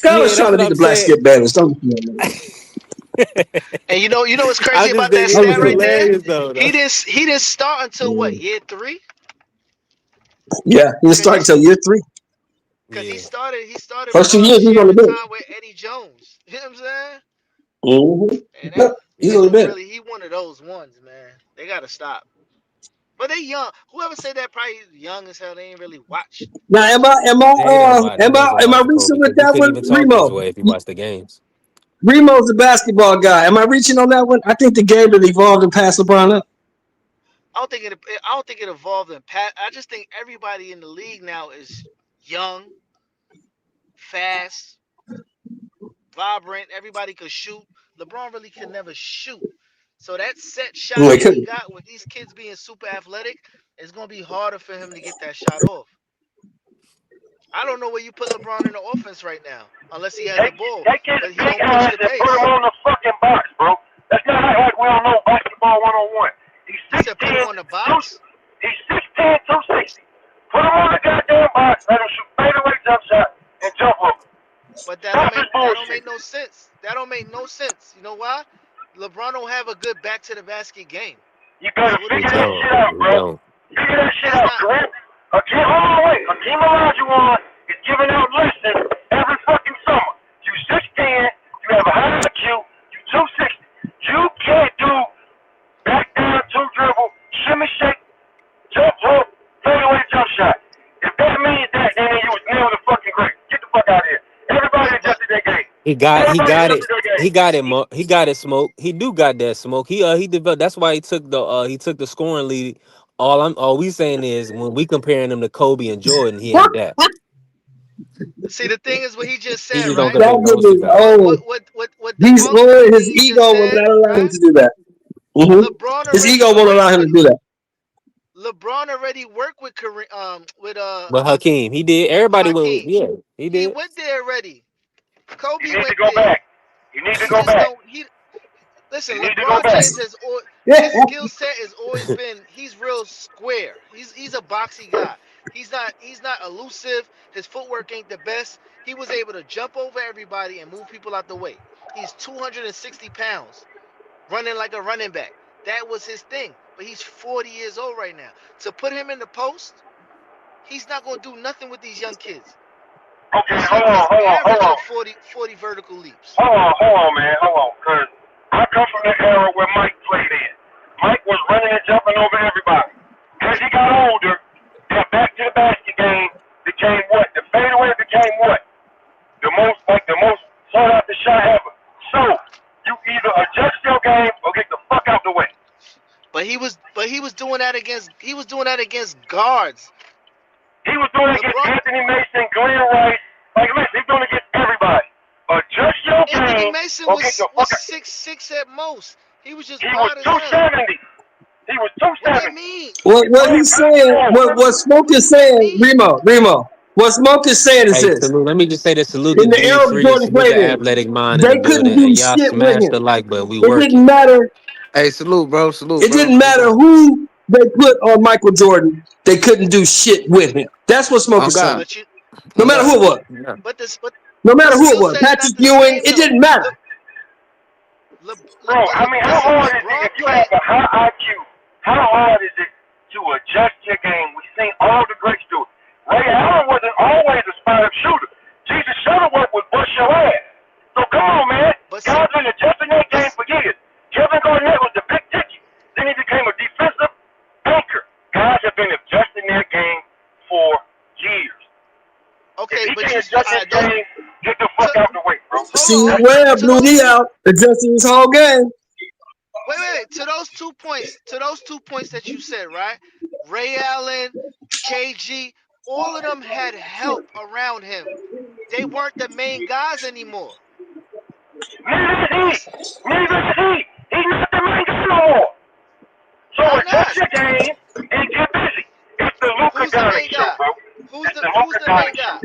Speaker 2: Yeah,
Speaker 5: Scholar's
Speaker 2: that's
Speaker 5: trying to
Speaker 2: what
Speaker 5: be
Speaker 2: I'm
Speaker 5: the black
Speaker 2: saying.
Speaker 5: Skip Bayless. Don't you know, man?
Speaker 8: And you know what's
Speaker 2: I
Speaker 8: crazy
Speaker 2: just
Speaker 8: about that
Speaker 2: think
Speaker 5: I'm
Speaker 2: it's
Speaker 8: stat
Speaker 5: just
Speaker 8: right
Speaker 5: saying.
Speaker 8: there?
Speaker 2: hilarious though.
Speaker 8: He didn't start until what,
Speaker 5: Mm.
Speaker 8: year three?
Speaker 5: Yeah, he didn't
Speaker 8: Cause
Speaker 5: start
Speaker 8: he
Speaker 5: until year three.
Speaker 8: cause
Speaker 2: Yeah.
Speaker 8: he started
Speaker 5: First 2 years, he was on the
Speaker 8: sharing
Speaker 5: bench.
Speaker 8: time with Eddie Jones. You know what I'm saying?
Speaker 5: Mm-hmm.
Speaker 8: And
Speaker 5: Yep, he's
Speaker 8: that
Speaker 5: on the
Speaker 8: dude
Speaker 5: bench.
Speaker 8: really he one of those ones, man. They gotta stop. But they young. Whoever said that probably young as hell. They ain't really
Speaker 5: Now,
Speaker 8: watch the game.
Speaker 2: They wasn't
Speaker 5: am I
Speaker 2: watching Kobe
Speaker 5: reaching with
Speaker 2: because you
Speaker 5: that
Speaker 2: couldn't
Speaker 5: one,
Speaker 2: even talk his
Speaker 5: Remo?
Speaker 2: way if you watched the games.
Speaker 5: Remo's the basketball guy. Am I reaching on that one? I think the game has evolved and passed LeBron up.
Speaker 8: I don't think it evolved in pat. I just think everybody in the league now is young, fast, vibrant. Everybody could shoot. LeBron really could never shoot. So that set shot
Speaker 5: No, he
Speaker 8: that he
Speaker 5: couldn't.
Speaker 8: got with these kids being super athletic, it's gonna be harder for him to get that shot off. I don't know where you put LeBron in the offense right now, unless he has the ball,
Speaker 9: Take his
Speaker 8: but he
Speaker 9: big
Speaker 8: don't push
Speaker 9: ass
Speaker 8: the
Speaker 9: and put him
Speaker 8: pace.
Speaker 9: on the fucking box, bro. Let's not act like we don't know basketball 101. He's
Speaker 8: You said put him
Speaker 9: 6'10",
Speaker 8: on the box,
Speaker 9: he's 6'10", 260. Put him on the goddamn box, let him shoot fadeaway jump shot and jump over.
Speaker 8: but
Speaker 9: Stop his
Speaker 8: that don't
Speaker 9: bullshit.
Speaker 8: make no sense. That don't make no sense. You know why? LeBron don't have a good back to the basket game.
Speaker 9: You better
Speaker 8: So what are we
Speaker 2: He
Speaker 9: figure that
Speaker 8: talking
Speaker 2: don't.
Speaker 9: shit
Speaker 8: about?
Speaker 9: out,
Speaker 2: He
Speaker 9: bro.
Speaker 2: don't.
Speaker 9: Figure that shit
Speaker 8: He's
Speaker 9: out,
Speaker 8: not.
Speaker 9: Kareem. Hold on, wait. Akeem Olajuwon is giving out lessons every fucking summer. You 6'10", you have a high IQ, you 260. You can't do back down, two dribble, shimmy shake, jump hook, fadeaway jump shot. If that means that, then you was nailed the fucking grave. Get the fuck out of here. Everybody
Speaker 8: But
Speaker 9: adjusted their game.
Speaker 2: He got he
Speaker 9: Everybody
Speaker 2: got it.
Speaker 9: adjusted their game.
Speaker 2: He got it. He got it. Smoke. He do got that smoke. He developed. That's why he took the scoring lead. All we saying is when we comparing him to Kobe and Jordan, he ain't that.
Speaker 8: see, the thing is what he just
Speaker 2: He
Speaker 8: said,
Speaker 2: just don't
Speaker 8: right?
Speaker 5: That
Speaker 2: compare those two
Speaker 5: nigga is
Speaker 2: guys.
Speaker 5: old.
Speaker 8: What
Speaker 5: He's
Speaker 8: debunks
Speaker 5: old.
Speaker 8: everything
Speaker 5: His
Speaker 8: he
Speaker 5: ego
Speaker 8: just
Speaker 5: will
Speaker 8: said,
Speaker 5: not allow him
Speaker 8: right?
Speaker 5: to do that.
Speaker 8: LeBron
Speaker 5: His
Speaker 8: already
Speaker 5: ego won't allow
Speaker 8: worked
Speaker 5: him to
Speaker 8: with
Speaker 5: do that.
Speaker 8: LeBron already worked with Kareem,
Speaker 2: But Hakeem, he did. Everybody will.
Speaker 8: Hakeem.
Speaker 2: Yeah, he
Speaker 8: He
Speaker 2: did.
Speaker 8: went there already.
Speaker 9: You
Speaker 8: Kobe
Speaker 9: need to
Speaker 8: went
Speaker 9: go
Speaker 8: there.
Speaker 9: back. You need to
Speaker 8: He
Speaker 9: go
Speaker 8: just
Speaker 9: back.
Speaker 8: don't. He listen.
Speaker 9: You need to go
Speaker 8: LeBron
Speaker 9: back.
Speaker 8: James his skill set has always been. He's real square. He's a boxy guy. He's not elusive. His footwork ain't the best. He was able to jump over everybody and move people out the way. He's 260 pounds, running like a running back. That was his thing. But he's 40 years old right now. To put him in the post, he's not gonna do nothing with these young kids.
Speaker 9: Okay,
Speaker 8: These young
Speaker 9: hold on,
Speaker 8: kids
Speaker 9: hold on, hold
Speaker 8: averaging
Speaker 9: on.
Speaker 8: 40 vertical leaps.
Speaker 9: Hold on, man. Hold on. Because I come from the era where Mike played in. Mike was running and jumping over everybody. As he got older, that back to the basket game became what? The fadeaway became what? The most sought after shot ever. So, you either adjust your game or get the fuck out the way.
Speaker 8: But he was doing that against guards.
Speaker 9: He was doing it against
Speaker 8: LeBron
Speaker 9: Anthony Mason, Glenn Rice. Like, listen, he's doing it against everybody. Adjust your
Speaker 8: Anthony
Speaker 9: game
Speaker 8: Mason
Speaker 9: or get
Speaker 8: was
Speaker 9: the
Speaker 8: was
Speaker 9: fuck out.
Speaker 8: 6'6" at most. He was just
Speaker 9: He was
Speaker 8: wide as hell.
Speaker 9: 270. He was
Speaker 8: What that
Speaker 9: 270.
Speaker 8: mean?
Speaker 5: What
Speaker 9: Playing
Speaker 5: he's saying,
Speaker 9: basketball.
Speaker 5: what Smoke is
Speaker 8: What that
Speaker 5: saying,
Speaker 8: mean?
Speaker 5: Remo, what Smoke is saying is
Speaker 2: Hey,
Speaker 5: this.
Speaker 2: salute. Let me just say this: salute to
Speaker 5: In the
Speaker 2: Be
Speaker 5: era
Speaker 2: Free and
Speaker 5: Jordan
Speaker 2: salute
Speaker 5: played
Speaker 2: the
Speaker 5: in,
Speaker 2: athletic mind in the
Speaker 5: they couldn't
Speaker 2: building. And
Speaker 5: do
Speaker 2: y'all
Speaker 5: shit with
Speaker 2: smashed
Speaker 5: him.
Speaker 2: the like, but we
Speaker 5: It didn't
Speaker 2: working.
Speaker 5: matter.
Speaker 7: Hey, salute, bro. Salute,
Speaker 5: It
Speaker 7: bro.
Speaker 5: didn't matter who they put on Michael Jordan. They couldn't do shit with him. That's what Smoke
Speaker 7: On
Speaker 5: is saying.
Speaker 7: God.
Speaker 8: But you
Speaker 5: No
Speaker 7: On
Speaker 5: matter who
Speaker 7: God.
Speaker 5: it was.
Speaker 2: Yeah.
Speaker 8: but this but
Speaker 5: No
Speaker 8: the
Speaker 5: matter who it
Speaker 8: skill
Speaker 5: was.
Speaker 8: set is not
Speaker 5: Patrick
Speaker 8: the
Speaker 5: Ewing.
Speaker 8: same
Speaker 5: It
Speaker 8: though.
Speaker 5: didn't matter.
Speaker 9: Bro, I mean, how
Speaker 8: Listen,
Speaker 9: hard is it if
Speaker 8: LeBron
Speaker 9: you have
Speaker 8: can't.
Speaker 9: a high IQ? How hard is it to adjust your game? We've seen all the greats do it. Ray Allen wasn't always a spot-up shooter. Jesus Shuttleworth would bust your ass. So come on, man.
Speaker 8: But see,
Speaker 9: Guys been adjusting their
Speaker 8: but
Speaker 9: game for years. Kevin Garnett was the big ticket. Then he became a defensive anchor. Guys have been adjusting their game for years. If
Speaker 8: okay,
Speaker 9: he
Speaker 8: but
Speaker 9: can't adjust his
Speaker 8: those
Speaker 9: game, get the
Speaker 8: to,
Speaker 9: fuck out the way, bro.
Speaker 5: See,
Speaker 8: hold
Speaker 9: That's
Speaker 8: on.
Speaker 9: simple.
Speaker 5: Webb
Speaker 8: To
Speaker 5: blew
Speaker 8: those
Speaker 5: D
Speaker 8: two
Speaker 5: out, adjusting his whole game.
Speaker 8: wait. To those 2 points that you said, right? Ray Allen, KG, all of them had help around him. They weren't the main guys anymore.
Speaker 9: Neither is he.
Speaker 8: It's
Speaker 9: Neither is he. He's not the main guy no more. So
Speaker 8: why
Speaker 9: adjust
Speaker 8: not?
Speaker 9: your game and get busy. It's the Luka
Speaker 8: Who's the
Speaker 9: Doncic
Speaker 8: main
Speaker 9: show,
Speaker 8: guy?
Speaker 9: bro.
Speaker 8: Who's
Speaker 9: It's
Speaker 8: the
Speaker 9: the
Speaker 8: who's
Speaker 9: Luka
Speaker 8: the main
Speaker 9: Doncic show.
Speaker 8: guy?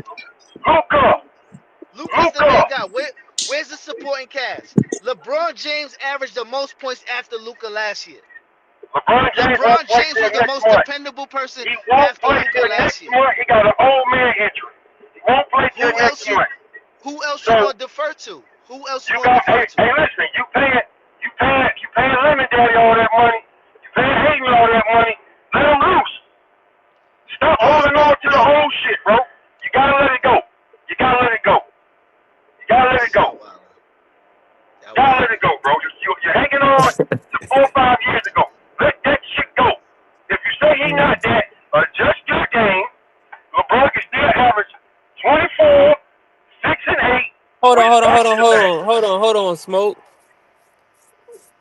Speaker 9: Luka.
Speaker 8: Luka's the
Speaker 9: Luka.
Speaker 8: main guy. Where's the supporting cast? LeBron James averaged the most points after Luka last year.
Speaker 9: LeBron James won't
Speaker 8: LeBron
Speaker 9: play
Speaker 8: James
Speaker 9: till
Speaker 8: was the
Speaker 9: next
Speaker 8: most
Speaker 9: month.
Speaker 8: dependable person
Speaker 9: He won't
Speaker 8: after
Speaker 9: play
Speaker 8: Luka
Speaker 9: till
Speaker 8: last
Speaker 9: next
Speaker 8: year.
Speaker 9: month. He got an old man injury. He won't play till
Speaker 8: Who
Speaker 9: next
Speaker 8: else you
Speaker 9: month.
Speaker 8: who else
Speaker 9: So
Speaker 8: you gonna defer to? Who else you
Speaker 9: you
Speaker 8: gonna
Speaker 9: got
Speaker 8: defer to?
Speaker 9: hey listen, you paying Lemon Daddy all that money. You paying Hayden all that money. Let him loose. Stop
Speaker 8: Yo,
Speaker 9: holding on
Speaker 8: yo,
Speaker 9: to the
Speaker 8: yo.
Speaker 9: whole shit, bro. You gotta let it go. You gotta let it go. You gotta let it go.
Speaker 8: Y'all wild. Y'all
Speaker 9: Gotta
Speaker 8: wild.
Speaker 9: let it go, bro. You're hanging on to 4 or 5 years ago. Let that shit go. If you say he not that, adjust your game. LeBron can still average 24, 6 and 8
Speaker 2: Hold
Speaker 9: with
Speaker 2: on,
Speaker 9: his
Speaker 2: hold on,
Speaker 9: back
Speaker 2: hold
Speaker 9: to
Speaker 2: on,
Speaker 9: the
Speaker 2: hold
Speaker 9: back.
Speaker 2: on, hold on, hold on, Smoke.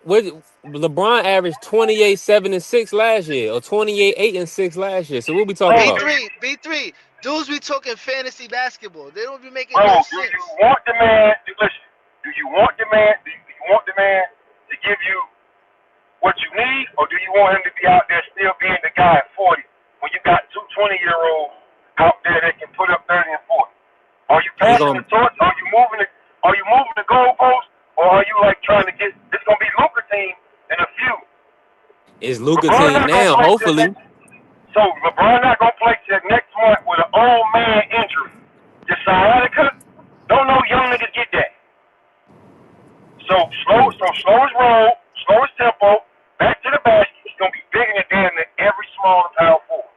Speaker 2: What LeBron averaged 28, 7, and 6 last year, or 28, 8, and 6 last year. So what we talking
Speaker 9: Bro,
Speaker 2: about?
Speaker 8: B3. Dudes be talking fantasy basketball. They don't be making no
Speaker 9: do you
Speaker 8: sense.
Speaker 9: want the man? Listen, do you want the man? Do you want the man to give you what you need, or do you want him to be out there still being the guy at 40 when you got two 20-year-olds out there that can put up 30 and 40? Are you
Speaker 2: He
Speaker 9: passing the
Speaker 2: gonna
Speaker 9: torch? Are you moving the goalposts? Or are you like trying to get it's gonna be Luka team in a few?
Speaker 2: it's Luka
Speaker 9: LeBron
Speaker 2: team
Speaker 9: not gonna
Speaker 2: now.
Speaker 9: play till
Speaker 2: Hopefully,
Speaker 9: next so LeBron not gonna play till next month with an old man injury. Just sciatica. Don't know young niggas get that. So slow his roll, slow his tempo, back to the basket. He's gonna be bigger than damn near every small and power forward.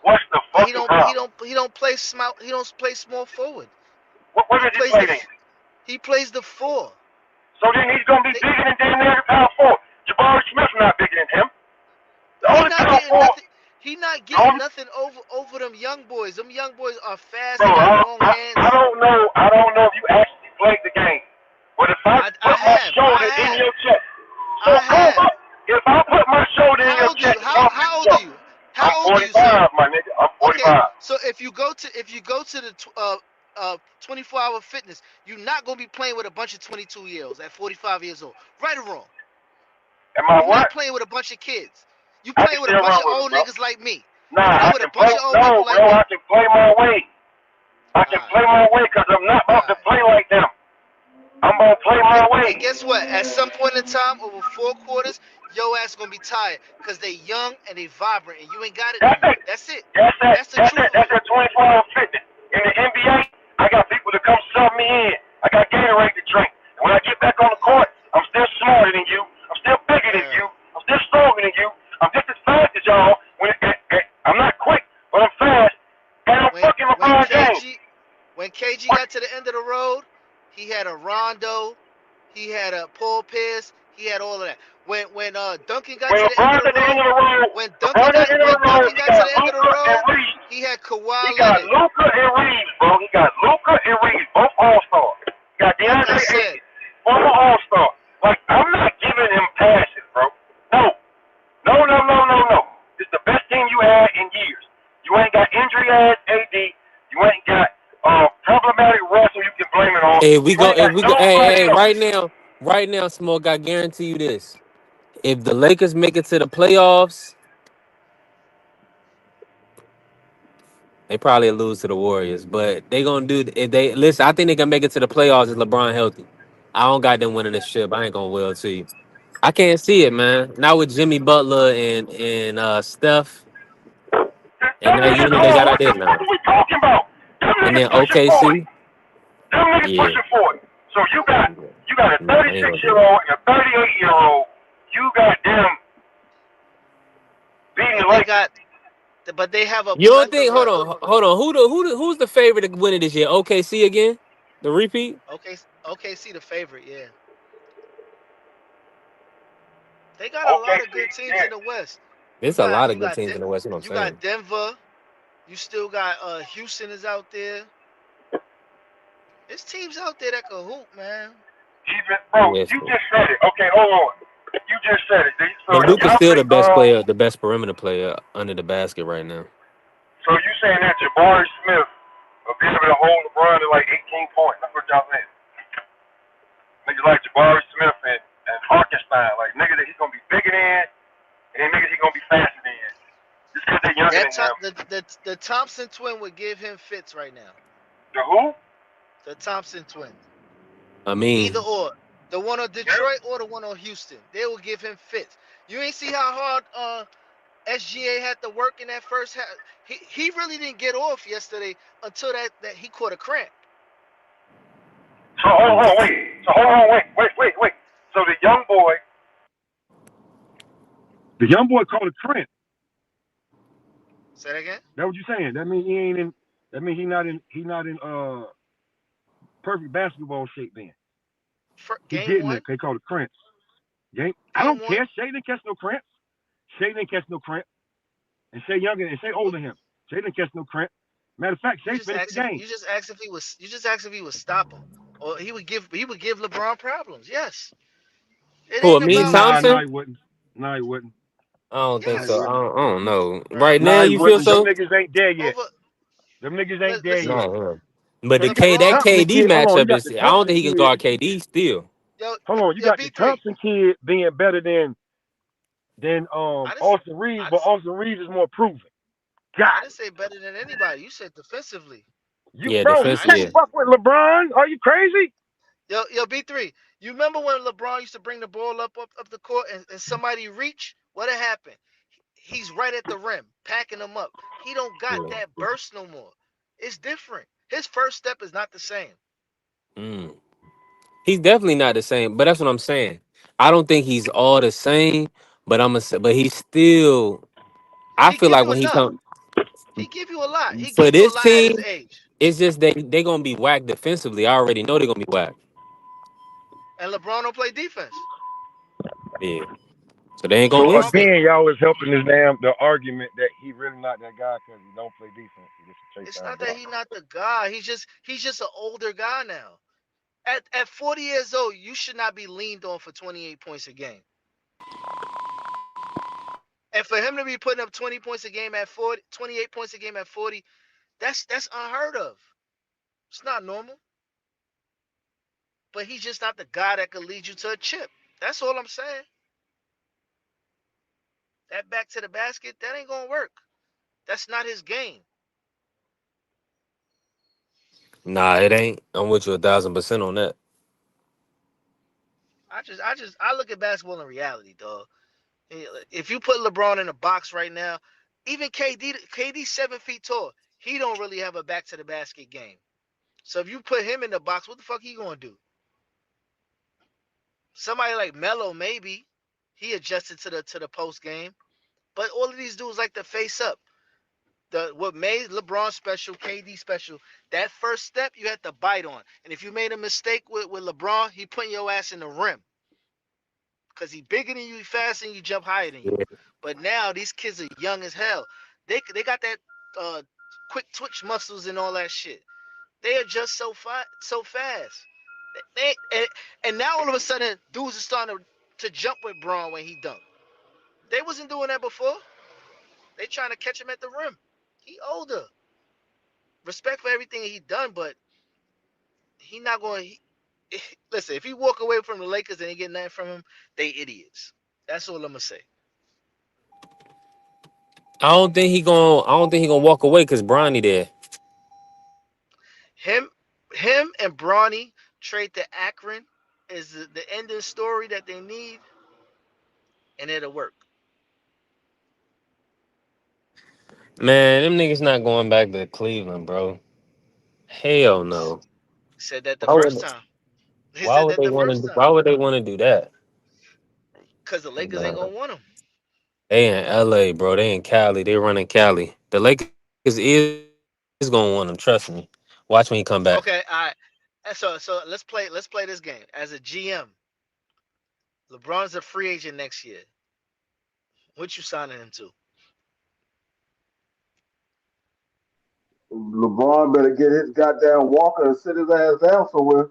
Speaker 9: What's the
Speaker 8: But he
Speaker 9: fucking
Speaker 8: don't he
Speaker 9: problem?
Speaker 8: don't he don't play small he don't play small forward.
Speaker 9: What
Speaker 8: He
Speaker 9: does he
Speaker 8: plays
Speaker 9: play
Speaker 8: the
Speaker 9: then?
Speaker 8: he plays the 4.
Speaker 9: So then he's gonna be
Speaker 8: They,
Speaker 9: bigger than damn near every power forward. Jabari Smith's not bigger than him. The
Speaker 8: he
Speaker 9: only
Speaker 8: not
Speaker 9: power
Speaker 8: getting
Speaker 9: forward,
Speaker 8: nothing. He not
Speaker 9: the
Speaker 8: getting
Speaker 9: only
Speaker 8: nothing over them young boys. Them young boys are fast.
Speaker 9: bro,
Speaker 8: They got long
Speaker 9: I
Speaker 8: hands.
Speaker 9: don't know. I don't know if you actually played the game. But if I
Speaker 8: I
Speaker 9: put my
Speaker 8: have. I
Speaker 9: shoulder in
Speaker 8: have.
Speaker 9: your chest, so
Speaker 8: I
Speaker 9: prove
Speaker 8: have.
Speaker 9: up. If I put my shoulder in
Speaker 8: How
Speaker 9: your
Speaker 8: old are you?
Speaker 9: chest, you want me to
Speaker 8: How old
Speaker 9: show?
Speaker 8: are you?
Speaker 9: I'm
Speaker 8: How old are you, sir?
Speaker 9: 45, my nigga. I'm
Speaker 8: Okay.
Speaker 9: 45.
Speaker 8: So if you go to the 24-hour fitness, you're not gonna be playing with a bunch of 22-year-olds at 45 years old. Right or wrong?
Speaker 9: Am I
Speaker 8: You're
Speaker 9: what?
Speaker 8: not playing with a bunch of kids. You
Speaker 9: I can
Speaker 8: playing with a
Speaker 9: still
Speaker 8: bunch
Speaker 9: run
Speaker 8: of
Speaker 9: with him,
Speaker 8: old
Speaker 9: bro.
Speaker 8: niggas like me. You
Speaker 9: Nah,
Speaker 8: playing
Speaker 9: I
Speaker 8: with a
Speaker 9: can
Speaker 8: bunch
Speaker 9: play.
Speaker 8: of old people
Speaker 9: No,
Speaker 8: like
Speaker 9: bro,
Speaker 8: me.
Speaker 9: I can play my way. I
Speaker 8: All
Speaker 9: can
Speaker 8: right.
Speaker 9: play my way because I'm not
Speaker 8: All
Speaker 9: about to
Speaker 8: right.
Speaker 9: play like them. I'm gonna play
Speaker 8: And,
Speaker 9: my
Speaker 8: and
Speaker 9: way.
Speaker 8: guess what? At some point in time, over 4 quarters, your ass gonna be tired because they young and they vibrant, and you ain't got it no
Speaker 9: That's
Speaker 8: more.
Speaker 9: it.
Speaker 8: That's it.
Speaker 9: That's that.
Speaker 8: That's the
Speaker 9: That's
Speaker 8: truth
Speaker 9: that.
Speaker 8: of
Speaker 9: That's
Speaker 8: it.
Speaker 9: that 24-hour fitness. In the NBA, I got people to come sub me in. I got Gatorade to drink. And when I get back on the court, I'm still smarter than you. I'm still bigger than
Speaker 8: Uh,
Speaker 9: you. I'm still stronger than you. I'm just as fast as y'all. I'm not quick, but I'm fast. And I'm
Speaker 8: when
Speaker 9: fucking
Speaker 8: when
Speaker 9: LeBron James.
Speaker 8: KG when KG
Speaker 9: What?
Speaker 8: got to the end of the road, he had a Rondo, he had a Paul Pierce, he had all of that. When Duncan got
Speaker 9: When
Speaker 8: to the end of
Speaker 9: LeBron's
Speaker 8: the
Speaker 9: at the end
Speaker 8: road,
Speaker 9: of the road,
Speaker 8: when Duncan
Speaker 9: LeBron at
Speaker 8: got
Speaker 9: the end of
Speaker 8: when
Speaker 9: the road,
Speaker 8: Duncan
Speaker 9: he
Speaker 8: got to
Speaker 9: got
Speaker 8: the end of the
Speaker 9: Luka and
Speaker 8: road,
Speaker 9: Reeves.
Speaker 8: he had
Speaker 9: He
Speaker 8: Kawhi
Speaker 9: got
Speaker 8: Leonard.
Speaker 9: Luka and Reeves, bro. He got Luka and Reeves, both All-Stars. Got
Speaker 8: Like I
Speaker 9: DeAndre
Speaker 8: said,
Speaker 9: Ayton, former All-Star. Like, I'm not giving him passes, bro. No. No, no, no, no, no. It's the best team you had in years. You ain't got injury-ass AD. You ain't got problematic Russell you can blame it on.
Speaker 2: if we
Speaker 9: You
Speaker 2: go,
Speaker 9: ain't got nobody
Speaker 2: hey,
Speaker 9: else.
Speaker 2: right now, Smoke, I guarantee you this: if the Lakers make it to the playoffs, they probably lose to the Warriors, but they gonna do. If they listen, I think they can make it to the playoffs. If LeBron healthy, I don't got them winning the ship. I ain't gonna will to you. I can't see it, man. Not with Jimmy Butler and Steph and
Speaker 9: Them
Speaker 2: that
Speaker 9: niggas,
Speaker 2: unit
Speaker 9: hold
Speaker 2: they
Speaker 9: on,
Speaker 2: got out
Speaker 9: what the
Speaker 2: there
Speaker 9: fuck
Speaker 2: now.
Speaker 9: are we talking about? Them
Speaker 2: And
Speaker 9: niggas
Speaker 2: then
Speaker 9: pushing 40.
Speaker 2: OKC,
Speaker 9: Them niggas
Speaker 2: yeah,
Speaker 9: pushing 40. So you got a
Speaker 2: nah, I ain't
Speaker 9: 36
Speaker 2: gonna do
Speaker 9: year
Speaker 2: it.
Speaker 9: old and a 38 year old. You got them beating
Speaker 8: but
Speaker 9: the
Speaker 8: they
Speaker 9: Lakers.
Speaker 8: got but they have a
Speaker 2: You don't think?
Speaker 8: plethora.
Speaker 2: Hold on. Who's the favorite to win it this year? OKC again, the repeat.
Speaker 8: Okay, OKC the favorite, yeah. They got a lot of
Speaker 9: OKC,
Speaker 8: good teams
Speaker 9: yeah.
Speaker 8: in the West. You
Speaker 2: There's a lot
Speaker 8: got
Speaker 2: of
Speaker 8: you
Speaker 2: good
Speaker 8: got
Speaker 2: teams in the West. You know what
Speaker 8: you
Speaker 2: I'm
Speaker 8: got
Speaker 2: saying?
Speaker 8: Denver. You still got Houston is out there. There's teams out there that can hoop, man.
Speaker 9: Even bro,
Speaker 2: Yes,
Speaker 9: you
Speaker 2: bro.
Speaker 9: just said it. Okay, hold on. You just said it. So
Speaker 2: But Luca's
Speaker 9: y'all
Speaker 2: still the
Speaker 9: think
Speaker 2: best player, the best perimeter player under the basket right now.
Speaker 9: so you saying that Jabari Smith will be able to hold LeBron to like 18 points? That's what y'all saying. Niggas like Jabari Smith and Harkenstein, like niggas that he's gonna be bigger than, and then niggas he's gonna be faster than. Just because they're younger
Speaker 8: That
Speaker 9: than him.
Speaker 8: the Thompson twin would give him fits right now.
Speaker 9: The who?
Speaker 8: The Thompson twins.
Speaker 2: I
Speaker 8: Either
Speaker 2: mean,
Speaker 8: or. The one on
Speaker 9: Yeah.
Speaker 8: Detroit or the one on Houston. They will give him fits. You ain't see how hard SGA had to work in that first half. He really didn't get off yesterday until that he caught a cramp.
Speaker 9: So hold on, wait. So hold on, wait. So the young boy called a cramp.
Speaker 8: Say that again?
Speaker 9: That what you saying? That mean he ain't in. That mean he not in perfect basketball shape. Then he
Speaker 8: Game
Speaker 9: getting it.
Speaker 8: one.
Speaker 9: They call it cramps. Game. I
Speaker 8: Game
Speaker 9: don't
Speaker 8: one.
Speaker 9: care. Shay didn't catch no cramps. Shay didn't catch no cramp. And Shay younger and Shay older than him. Shay didn't catch no cramp. Matter of fact, Shay finished the game.
Speaker 8: You just asked if he was you just asked if he would stop him. Or he would give LeBron problems. Yes. It
Speaker 2: who
Speaker 8: ain't
Speaker 2: me
Speaker 8: about
Speaker 9: Nah,
Speaker 2: Thompson?
Speaker 9: he wouldn't. Nah, he wouldn't.
Speaker 2: I don't think
Speaker 9: Nah, he
Speaker 2: so.
Speaker 8: yes.
Speaker 9: wouldn't.
Speaker 2: I don't know. Right
Speaker 8: Bruh.
Speaker 2: now,
Speaker 9: Nah, he
Speaker 2: you feel
Speaker 9: wouldn't. Them
Speaker 2: so?
Speaker 9: niggas ain't there yet.
Speaker 8: Over
Speaker 9: Them niggas ain't there
Speaker 8: listen,
Speaker 9: yet.
Speaker 2: Not him. But the that
Speaker 8: LeBron
Speaker 9: Thompson
Speaker 2: KD
Speaker 9: kid. Hold on, you
Speaker 2: matchup
Speaker 9: got
Speaker 2: is.
Speaker 9: the
Speaker 2: I don't
Speaker 9: Thompson
Speaker 2: think he can
Speaker 9: kid.
Speaker 2: guard KD still.
Speaker 8: yo
Speaker 9: Hold on, you
Speaker 8: yo
Speaker 9: got the
Speaker 8: B3.
Speaker 9: Thompson kid being better than than
Speaker 8: I didn't.
Speaker 9: Austin Reeves,
Speaker 8: I
Speaker 9: but
Speaker 8: didn't.
Speaker 9: Austin Reeves is more proven.
Speaker 8: I
Speaker 9: God,
Speaker 8: didn't say better than anybody. You said defensively.
Speaker 9: you
Speaker 2: Yeah,
Speaker 9: bro, you
Speaker 8: I didn't
Speaker 2: defensively.
Speaker 9: can't
Speaker 8: say.
Speaker 2: Yeah.
Speaker 9: fuck with LeBron. Are you crazy?
Speaker 8: Yo, B3. You remember when LeBron used to bring the ball up the court and somebody reach? What had happened? He's right at the rim, packing them up. He don't got
Speaker 2: Yeah.
Speaker 8: that burst no more. It's different. His first step is not the same.
Speaker 2: Mm. He's definitely not the same, but that's what I'm saying. I don't think he's all the same, but but he's still. I
Speaker 8: He
Speaker 2: feel
Speaker 8: give
Speaker 2: like
Speaker 8: you
Speaker 2: when he
Speaker 8: enough.
Speaker 2: comes
Speaker 8: He give you a lot. He
Speaker 2: for
Speaker 8: give you a
Speaker 2: this
Speaker 8: lot at his
Speaker 2: team,
Speaker 8: age.
Speaker 2: it's just they gonna be whacked defensively. I already know they're gonna be whacked.
Speaker 8: And LeBron don't play defense.
Speaker 2: Yeah, so they ain't gonna
Speaker 9: So
Speaker 2: win.
Speaker 8: LeBron
Speaker 2: Shit.
Speaker 9: again, y'all is helping this damn the argument that he really not that guy because he don't play defense. He just a chase
Speaker 8: It's
Speaker 9: down
Speaker 8: not that
Speaker 9: block.
Speaker 8: he not the guy. He's just an older guy now. At 40 years old, you should not be leaned on for 28 points a game. And for him to be putting up 20 points a game at 40, 28 points a game at 40, that's unheard of. It's not normal. But he's just not the guy that could lead you to a chip. That's all I'm saying. That back to the basket, that ain't gonna work. That's not his game.
Speaker 2: Nah, it ain't. I'm with you 1,000% on that.
Speaker 8: I look at basketball in reality, dog. If you put LeBron in a box right now, even KD 7 feet tall, he don't really have a back to the basket game. So if you put him in the box, what the fuck he gonna do? Somebody like Melo, maybe he adjusted to the post game, but all of these dudes like to face up. What made LeBron special, KD special, that first step you had to bite on. And if you made a mistake with LeBron, he putting your ass in the rim because he bigger than you, he faster than you, jump higher than you.
Speaker 2: Yeah.
Speaker 8: But now these kids are young as hell. They got that uh, quick twitch muscles and all that shit. They adjust so fast. And now all of a sudden dudes are starting to jump with Braun when he dunked. They wasn't doing that before. They trying to catch him at the rim. He older. Respect for everything he done, but he not going. Listen, if he walk away from the Lakers and they get nothing from him, they idiots. That's all I'm gonna say.
Speaker 2: I don't think he gonna walk away because Bronny there.
Speaker 8: Him, him and Bronny trade to Akron is the ending story that they need, and it'll work.
Speaker 2: Man, them niggas not going back to Cleveland, bro. Hell no.
Speaker 8: Said that the
Speaker 2: Why
Speaker 8: first
Speaker 2: would
Speaker 8: time. They said that the first time
Speaker 2: Why would they want to do that?
Speaker 8: because the Lakers ain't
Speaker 2: Nah.
Speaker 8: gonna want him.
Speaker 2: They in LA, bro. They in Cali. They running Cali. The Lakers is gonna want him. Trust me. Watch when he come back.
Speaker 8: Okay, all right. So let's play this game. As a GM, LeBron's a free agent next year. What you signing him to?
Speaker 10: LeBron better get his goddamn walker and sit his ass down somewhere.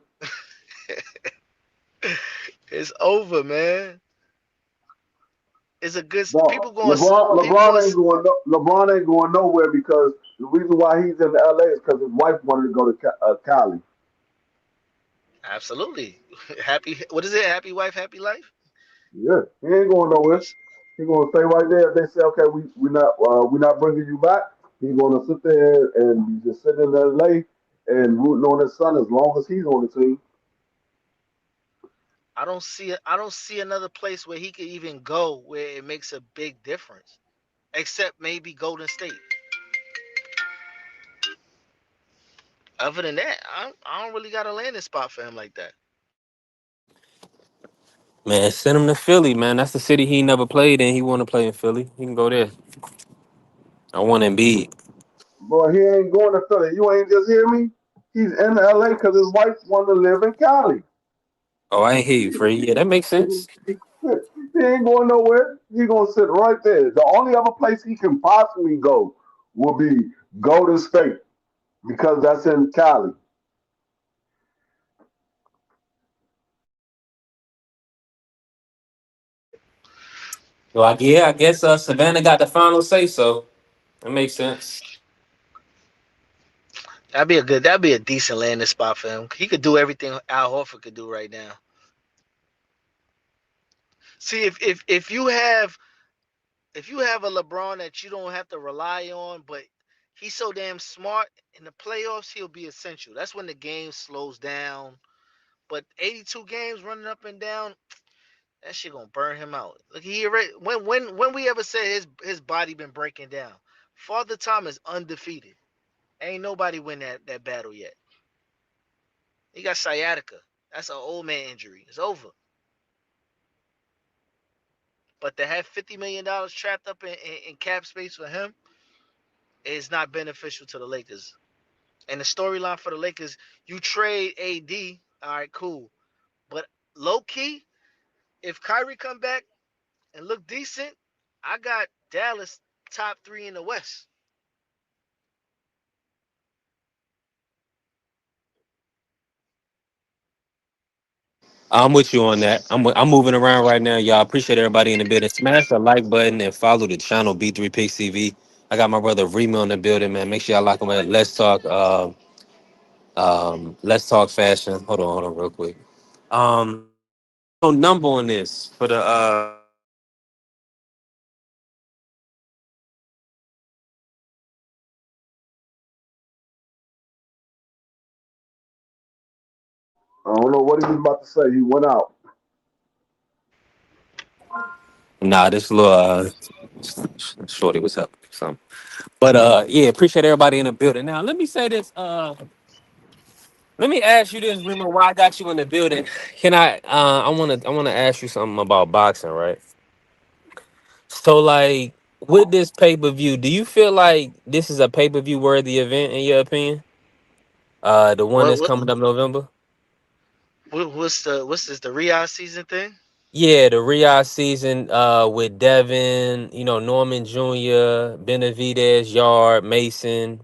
Speaker 8: It's over, man. It's a good
Speaker 10: No, LeBron ain't going. LeBron ain't going nowhere because the reason why he's in LA is because his wife wanted to go to Cali.
Speaker 8: absolutely happy. What is it? Happy wife, happy life.
Speaker 10: Yeah, he ain't going nowhere. He gonna stay right there. If they say, okay, we not bringing you back, he gonna sit there and just sit in LA and rooting on his son as long as he's on the team.
Speaker 8: I don't see another place where he could even go where it makes a big difference, except maybe Golden State. Other than that, I don't really got a landing spot for him like that.
Speaker 2: Man, send him to Philly, man. That's the city he never played in. He want to play in Philly. He can go there. I want Embiid.
Speaker 10: Boy, he ain't going to Philly. You ain't just hear me. He's in LA because his wife wanted to live in Cali.
Speaker 2: Oh, I ain't hear you, Free. Yeah, that makes sense.
Speaker 10: He ain't going nowhere. He gonna sit right there. The only other place he can possibly go will be Golden State because that's in Cali.
Speaker 2: Yeah, I guess Savannah got the final say so. That makes sense.
Speaker 8: That'd be a decent landing spot for him. He could do everything Al Horford could do right now. See, if you have if you have a LeBron that you don't have to rely on, but he's so damn smart in the playoffs, he'll be essential. That's when the game slows down. But 82 games running up and down, that shit gonna burn him out. Look, he already when we ever said his body been breaking down. Father Time is undefeated. Ain't nobody win that battle yet. He got sciatica. That's an old man injury. It's over. But to have $50 million trapped up in cap space for him is not beneficial to the Lakers. And the storyline for the Lakers, you trade AD, all right, cool. But low key, if Kyrie come back and look decent, I got Dallas top three in the West.
Speaker 2: I'm with you on that. I'm moving around right now, y'all. Appreciate everybody in the building. Smash the like button and follow the channel B3 Pix TV. I got my brother Remy on the building, man. Make sure y'all lock him at Let's Talk. Let's Talk Fashion. Hold on, real quick. No number on this for the
Speaker 10: I don't know what he was about to say. He went out.
Speaker 2: Nah, this little shorty was up. So, but yeah, appreciate everybody in the building. Now, let me say this. Let me ask you this, Remo. Why I got you in the building? Can I? I wanna ask you something about boxing, right? So, like, with this pay per view, do you feel like this is a pay per view worthy event in your opinion? The one
Speaker 8: What
Speaker 2: that's
Speaker 8: what,
Speaker 2: coming up November.
Speaker 8: what's this the Riyadh season thing?
Speaker 2: Yeah, the Riyadh season with Devin, Norman Jr., Benavidez, Yard, Mason,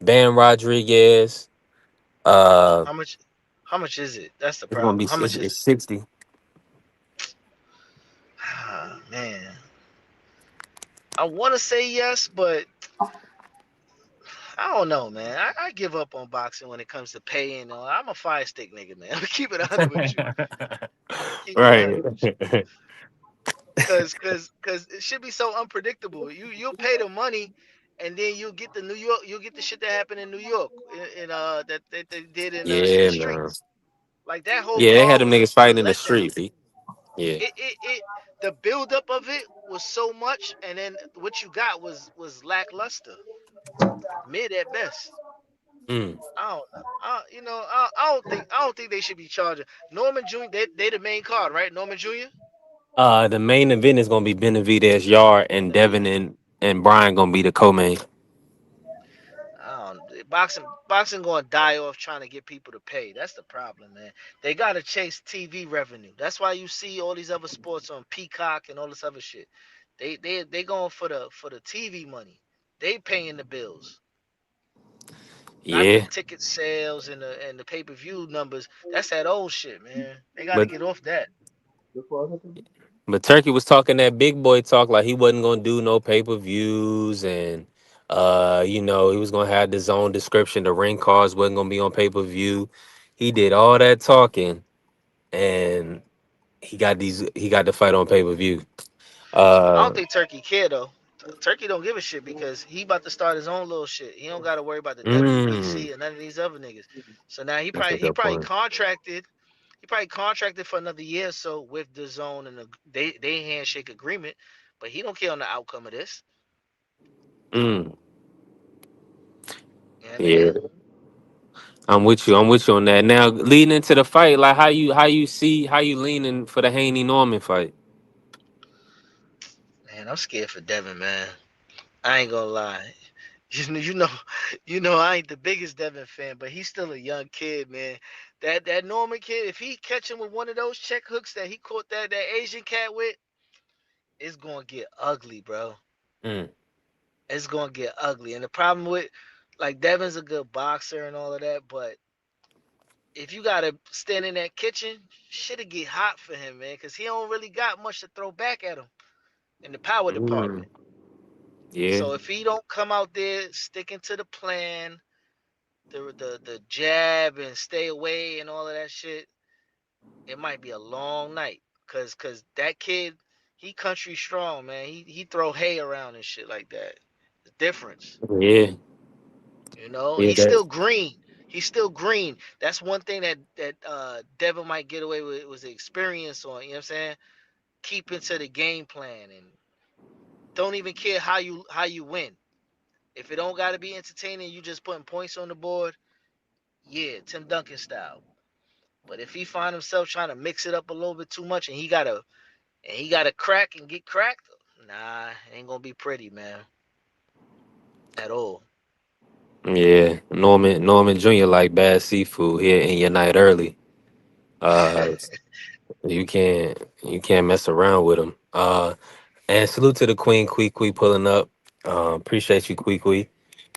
Speaker 2: Bam Rodriguez. Uh
Speaker 8: How much how much is it? That's the
Speaker 2: it's gonna be
Speaker 8: problem. How much is
Speaker 2: it's
Speaker 8: it?
Speaker 2: 60.
Speaker 8: Ah, man. I want to say yes, but I don't know, man. I give up on boxing when it comes to paying. I'm a fire stick nigga, man. I'm gonna keep it 100 with you. I'm gonna keep it
Speaker 2: Right.
Speaker 8: 100 with you. Cause it should be so unpredictable. You'll pay the money, and then you'll get the New York. You'll get the shit that happened in New York, that they did in the
Speaker 2: Yeah, man.
Speaker 8: streets. Like that whole
Speaker 2: Yeah, they had
Speaker 8: card
Speaker 2: them
Speaker 8: was
Speaker 2: niggas
Speaker 8: a
Speaker 2: fighting in the
Speaker 8: letdown.
Speaker 2: street, B. Yeah.
Speaker 8: It the buildup of it was so much, and then what you got was lackluster, mid at best.
Speaker 2: Mm.
Speaker 8: I don't know. I don't think they should be charging Norman Jr. They the main card, right? Norman Jr.
Speaker 2: The main event is gonna be Benavidez, Yard, and Devin and Brian gonna be the co-main.
Speaker 8: I don't, boxing going to die off trying to get people to pay. That's the problem, man. They got to chase TV revenue. That's why you see all these other sports on Peacock and all this other shit. They going for the TV money. They paying the bills, not the
Speaker 2: Yeah.
Speaker 8: ticket sales and the pay-per-view numbers. That's that old shit, man. They got to
Speaker 2: But
Speaker 8: get off that.
Speaker 10: That's what I said.
Speaker 2: But Turkey was talking that big boy talk like he wasn't gonna do no pay per views and he was gonna have the zone description. The ring cards wasn't gonna be on pay per view. He did all that talking and he got the fight on pay per view.
Speaker 8: I don't
Speaker 2: Uh,
Speaker 8: think Turkey care though. Turkey don't give a shit because he about to start his own little shit. He don't got to worry about the
Speaker 2: mm,
Speaker 8: WBC and none of these other niggas. So now he
Speaker 2: that's a
Speaker 8: probably he
Speaker 2: good
Speaker 8: probably
Speaker 2: point.
Speaker 8: contracted. He probably contracted for another year or so with the zone and they handshake agreement, but he don't care on the outcome of this.
Speaker 2: Mm,
Speaker 8: Yeah,
Speaker 2: yeah,
Speaker 8: nigga.
Speaker 2: I'm with you. I'm with you on that. Now leading into the fight, like how you leaning for the Haney Norman fight?
Speaker 8: Man, I'm scared for Devin, man. I ain't gonna lie. You know, I ain't the biggest Devin fan, but he's still a young kid, man. That Norman kid, if he catch him with one of those check hooks that he caught that Asian cat with, it's gonna get ugly, bro.
Speaker 2: Mm,
Speaker 8: It's gonna get ugly. And the problem with like Devin's a good boxer and all of that, but if you gotta stand in that kitchen, shit'll get hot for him, man, because he don't really got much to throw back at him in the power
Speaker 2: mm,
Speaker 8: department.
Speaker 2: yeah,
Speaker 8: So if he don't come out there sticking to the plan, the jab and stay away and all of that shit, it might be a long night. Cause that kid, he country strong, man. He throw hay around and shit like that. The difference,
Speaker 2: Yeah,
Speaker 8: you know.
Speaker 2: yeah,
Speaker 8: He's
Speaker 2: that.
Speaker 8: still green. He's still green. That's one thing that Devin might get away with was the experience on. You know what I'm saying? Keeping to the game plan and don't even care how you win. If it don't got to be entertaining, you just putting points on the board. Yeah, Tim Duncan style. But if he find himself trying to mix it up a little bit too much and he gotta crack and get cracked, nah, it ain't gonna be pretty, man, at all.
Speaker 2: Yeah, Norman Jr. like bad seafood here in your night early. Uh, you can't mess around with him. And salute to the Queen Kwee pulling up. Appreciate you, Kwee.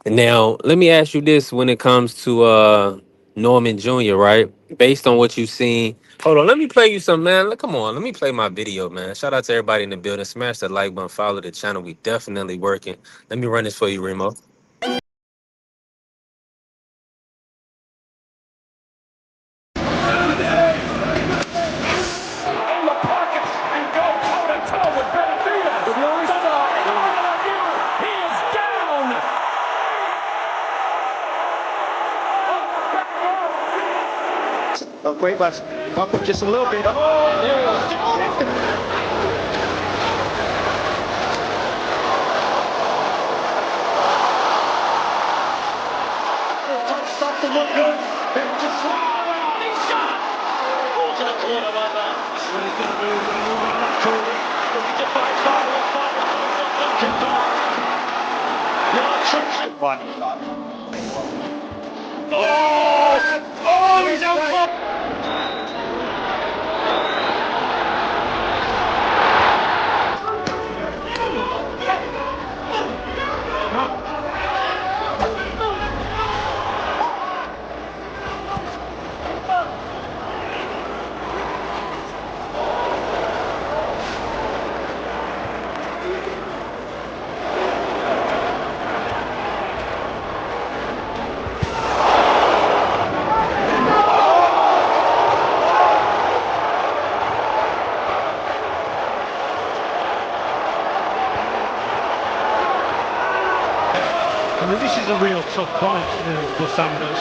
Speaker 2: And now let me ask you this: when it comes to Norman Jr., right? Based on what you've seen, hold on, let me play you some, man. Come on, let me play my video, man. Shout out to everybody in the building. Smash that like button, follow the channel. We definitely working. Let me run this for you, Remo.
Speaker 11: Oh, great pass. Bump up just a little bit. Oh, start to look good. Just he's shot. Oh, to the corner like that. Looking to fight Oh, he's out. I mean, this is a real tough fight for Sanders.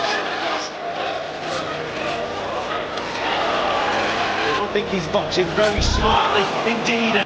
Speaker 11: I think he's boxing very smartly indeed.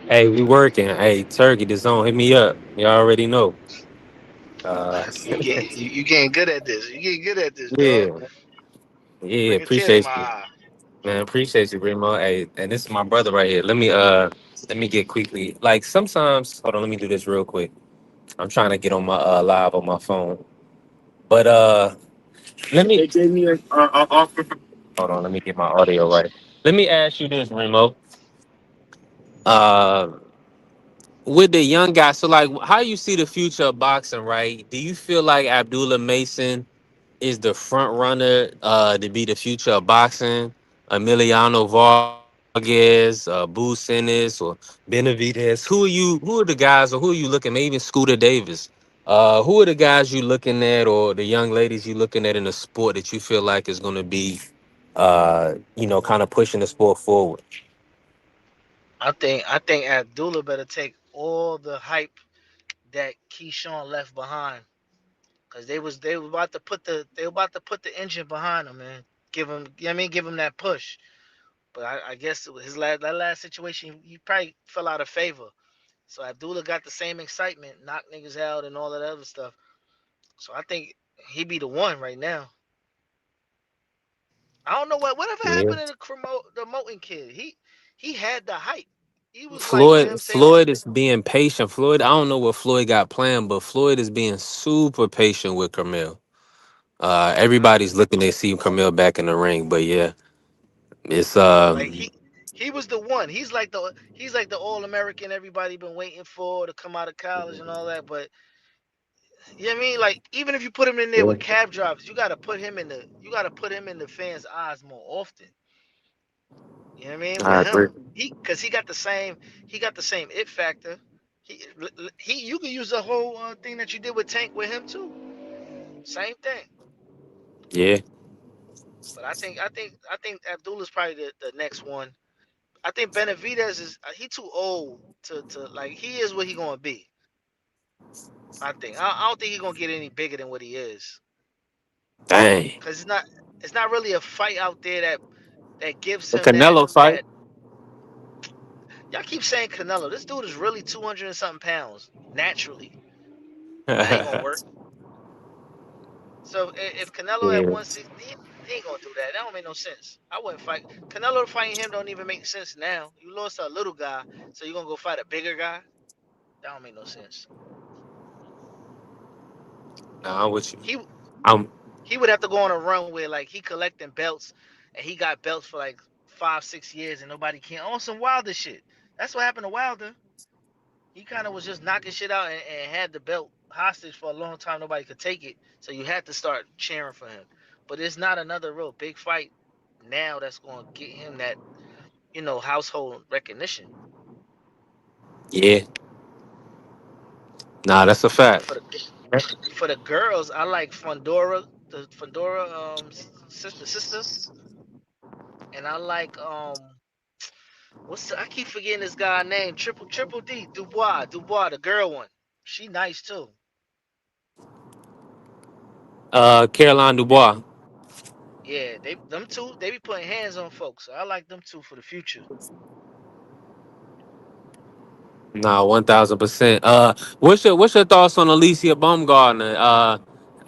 Speaker 2: Hey, we working. Hey, Turkey, the zone, hit me up. You already know. Uh,
Speaker 8: You getting good at this. You getting good at this, dog.
Speaker 2: yeah, yeah,
Speaker 8: Bring a tear to
Speaker 2: appreciate
Speaker 8: my
Speaker 2: you,
Speaker 8: eye.
Speaker 2: man. Appreciate you, Remo. Hey, and this is my brother right here. Let me get quickly. Like sometimes, hold on, let me do this real quick. I'm trying to get on my live on my phone, but let me. Hold on, let me get my audio right. Let me ask you this, Remo. Uh, with the young guys, so like, how you see the future of boxing? Right? Do you feel like Abdullah Mason is the front runner to be the future of boxing? Emiliano Vargas, Boo Sinis, or Benavidez. Who are the guys, or who are you looking? Maybe even Scooter Davis. Who are the guys you looking at, or the young ladies you looking at in the sport that you feel like is going to be, kind of pushing the sport forward?
Speaker 8: I think Abdullah better take all the hype that Keyshawn left behind. Cause they were about to put the engine behind him, man. Give him, you know what I mean, give him that push. But I guess that last situation, he probably fell out of favor. So Abdullah got the same excitement, knock niggas out and all that other stuff. So I think he be the one right now. I don't know whatever
Speaker 2: Yeah.
Speaker 8: happened to the Moten kid. He had the hype. He was like, you know what I'm
Speaker 2: Floyd
Speaker 8: saying?
Speaker 2: Floyd is being patient. Floyd, I don't know what Floyd got planned, but Floyd is being super patient with Camille. Everybody's looking to see Camille back in the ring, but yeah, it's
Speaker 8: Like he was the one. He's like the All American everybody been waiting for to come out of college and all that. But You know what I mean? Like even if you put him in there
Speaker 2: Yeah,
Speaker 8: with cab drivers, you gotta put him in the fans' eyes more often. You know what I mean? With
Speaker 2: I agree.
Speaker 8: him, cause he got the same it factor. You can use the whole thing that you did with Tank with him too. Same thing.
Speaker 2: Yeah,
Speaker 8: But I think Abdul is probably the next one. I think Benavidez is he too old to like he is what he gonna be. I don't think he's gonna get any bigger than what he is.
Speaker 2: dang.
Speaker 8: Cause it's not really a fight out there that gives
Speaker 2: The
Speaker 8: him that
Speaker 2: Canelo fight.
Speaker 8: that y'all keep saying Canelo. This dude is really 200 and something pounds naturally. That ain't gonna work. So if Canelo at
Speaker 2: Yeah.
Speaker 8: 160, he ain't gonna do that. That don't make no sense. I wouldn't fight Canelo. Fighting him don't even make sense now. You lost to a little guy, so you gonna go fight a bigger guy? That don't make no sense.
Speaker 2: Nah, I'm with you.
Speaker 8: He
Speaker 2: I'm.
Speaker 8: he would have to go on a run where like he collecting belts and he got belts for like 5 6 years and nobody can on some Wilder shit. That's what happened to Wilder. He kind of was just knocking shit out and had the belt hostage for a long time. Nobody could take it, so you had to start cheering for him. But it's not another real big fight now that's going to get him that household recognition.
Speaker 2: Yeah. Nah, that's a
Speaker 8: And
Speaker 2: fact.
Speaker 8: for the girls, I like Fondora, the Fondora sister, and I like I keep forgetting this guy name, Triple D, Dubois, the girl one. She nice too.
Speaker 2: Caroline Dubois.
Speaker 8: Yeah, them two, they be putting hands on folks. So I like them two for the future.
Speaker 2: Nah, 1,000%. What's your thoughts on Alicia Baumgartner?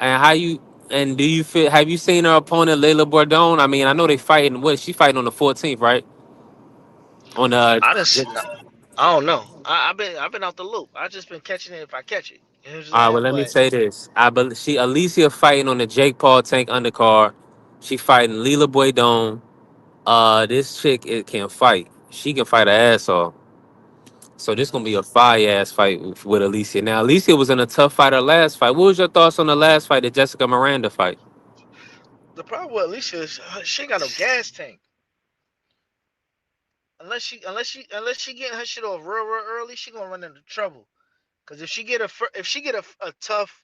Speaker 2: And how you and do you feel? Have you seen her opponent Layla Bordone? I mean, I know they fighting. What she fighting on the 14th, right? On
Speaker 8: I just I don't know. I've been out the loop. I just been catching it if I catch it. You know what I'm
Speaker 2: Well,
Speaker 8: saying?
Speaker 2: let me
Speaker 8: But
Speaker 2: say this. I believe she Alicia fighting on the Jake Paul Tank undercard. She fighting Lila Boydon. This chick it can fight. She can fight her ass off. So this gonna be a fire ass fight with Alicia. Now Alicia was in a tough fight her last fight. What was your thoughts on the last fight, the Jessica Miranda fight?
Speaker 8: the problem with Alicia is she ain't got no gas tank. Unless she getting her shit off real early, she gonna run into trouble. Cause if she get a tough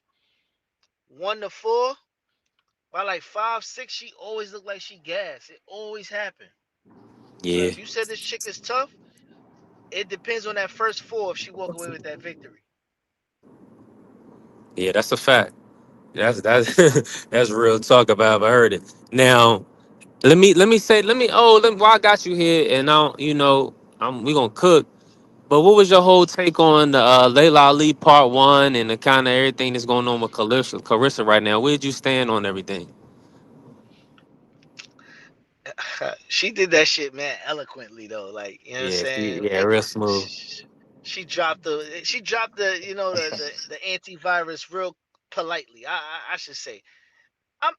Speaker 8: 1 to 4 by like 5 6, she always look like she gas. It always happen. So
Speaker 2: Yeah,
Speaker 8: if you said this chick is tough, it depends on that first 4 if she walk away with that victory.
Speaker 2: yeah, that's a fact. That's that's real talk if I ever heard it. Now while I got you here and now we gonna cook. But what was your whole take on the Layla Ali Part One and the kind of everything that's going on with Carissa right now? Where did you stand on everything?
Speaker 8: She did that shit, man, eloquently though. Like, you know what I'm
Speaker 2: Yeah,
Speaker 8: saying?
Speaker 2: yeah, real smooth.
Speaker 8: She dropped the the antivirus real politely. I should say. I'm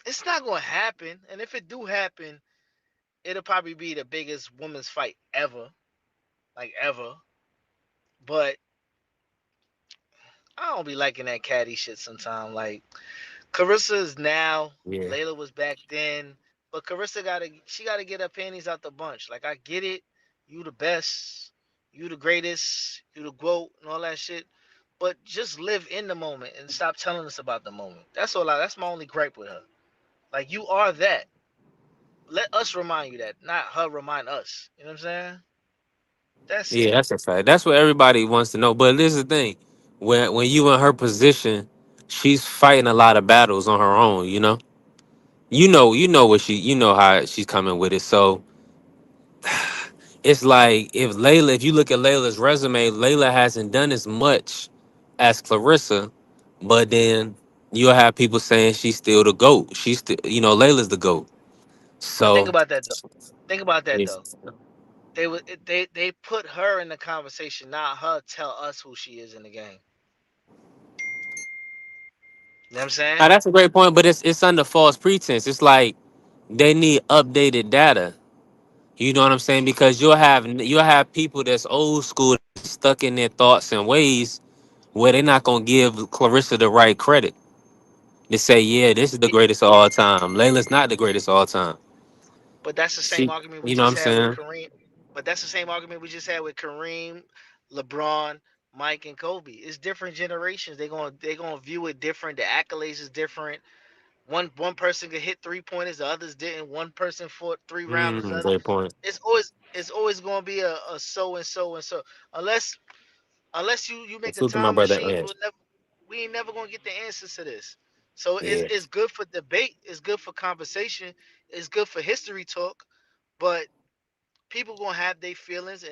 Speaker 8: It's not gonna happen. And if it do happen, it'll probably be the biggest women's fight ever. Like ever. But I don't be liking that catty shit sometimes. Like Carissa is now,
Speaker 2: Yeah,
Speaker 8: Layla was back then. But Carissa gotta get her panties out the bunch. Like I get it, you the best, you the greatest, you the GOAT and all that shit. But just live in the moment and stop telling us about the moment. That's my only gripe with her. Like you are that. Let us remind you that, not her remind us. You know what I'm saying? That's
Speaker 2: yeah,
Speaker 8: it.
Speaker 2: that's a fact. That's what everybody wants to know. But this is the thing: when you in her position, she's fighting a lot of battles on her own. You know how she's coming with it. So it's like if you look at Layla's resume, Layla hasn't done as much as Clarissa, but then you'll have people saying she's still the GOAT. She's still, Layla's the GOAT.
Speaker 8: But think
Speaker 2: So
Speaker 8: about that though. Think about that
Speaker 2: it's-
Speaker 8: though. They put her in the conversation, not her tell us who she is in the game. You know what I'm
Speaker 2: now
Speaker 8: saying?
Speaker 2: that's a great point, but it's under false pretense. It's like they need updated data. You know what I'm saying? Because you'll have people that's old school, that's stuck in their thoughts and ways where they're not gonna give Clarissa the right credit to say, yeah, this is the greatest of all time. Layla's not the greatest of all time.
Speaker 8: But that's the same
Speaker 2: She,
Speaker 8: argument we
Speaker 2: you know what
Speaker 8: just
Speaker 2: I'm
Speaker 8: had with
Speaker 2: saying?
Speaker 8: Kareem. But that's the same argument we just had with Kareem, LeBron, Mike, and Kobe. It's different generations. They're gonna view it different. The accolades is different. One person could hit 3 pointers, the others didn't. One person fought 3 rounds, the other.
Speaker 2: Great point.
Speaker 8: It's always gonna be a so and so and so. Unless you make a
Speaker 2: Salute to my
Speaker 8: time
Speaker 2: brother
Speaker 8: machine,
Speaker 2: Edge.
Speaker 8: we ain't never gonna get the answers to this. So it's
Speaker 2: Yeah,
Speaker 8: it's good for debate. It's good for conversation. It's good for history talk. But people gonna have their feelings,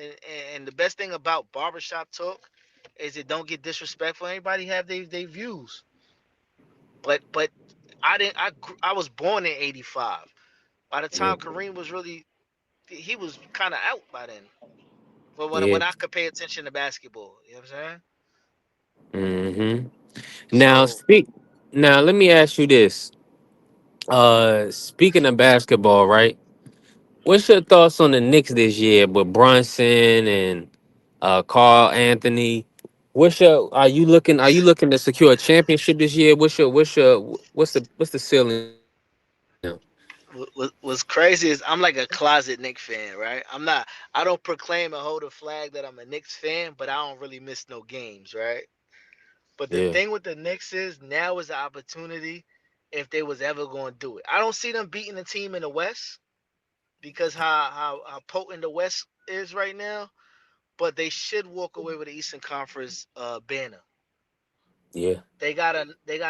Speaker 8: and the best thing about barbershop talk is it don't get disrespectful. Everybody have their views. But I didn't. I was born in '85. By the
Speaker 2: yeah,
Speaker 8: time Kareem was really, he was kind of out by then. But when
Speaker 2: yeah.
Speaker 8: when I could pay attention to basketball, you know what I'm saying?
Speaker 2: hmm Now
Speaker 8: So
Speaker 2: speak. Now let me ask you this. Speaking of basketball, right? What's your thoughts on the Knicks this year with Brunson and Carl Anthony? Are you looking to secure a championship this year? What's the ceiling on them?
Speaker 8: what's crazy is I'm like a closet Knicks fan, right? I'm not. I don't proclaim and hold a flag that I'm a Knicks fan, but I don't really miss no games, right? But the
Speaker 2: Yeah,
Speaker 8: thing with the Knicks is now is the opportunity if they was ever going to do it. I don't see them beating a team in the West because how potent the West is right now, but they should walk away with the Eastern Conference banner.
Speaker 2: yeah.
Speaker 8: They got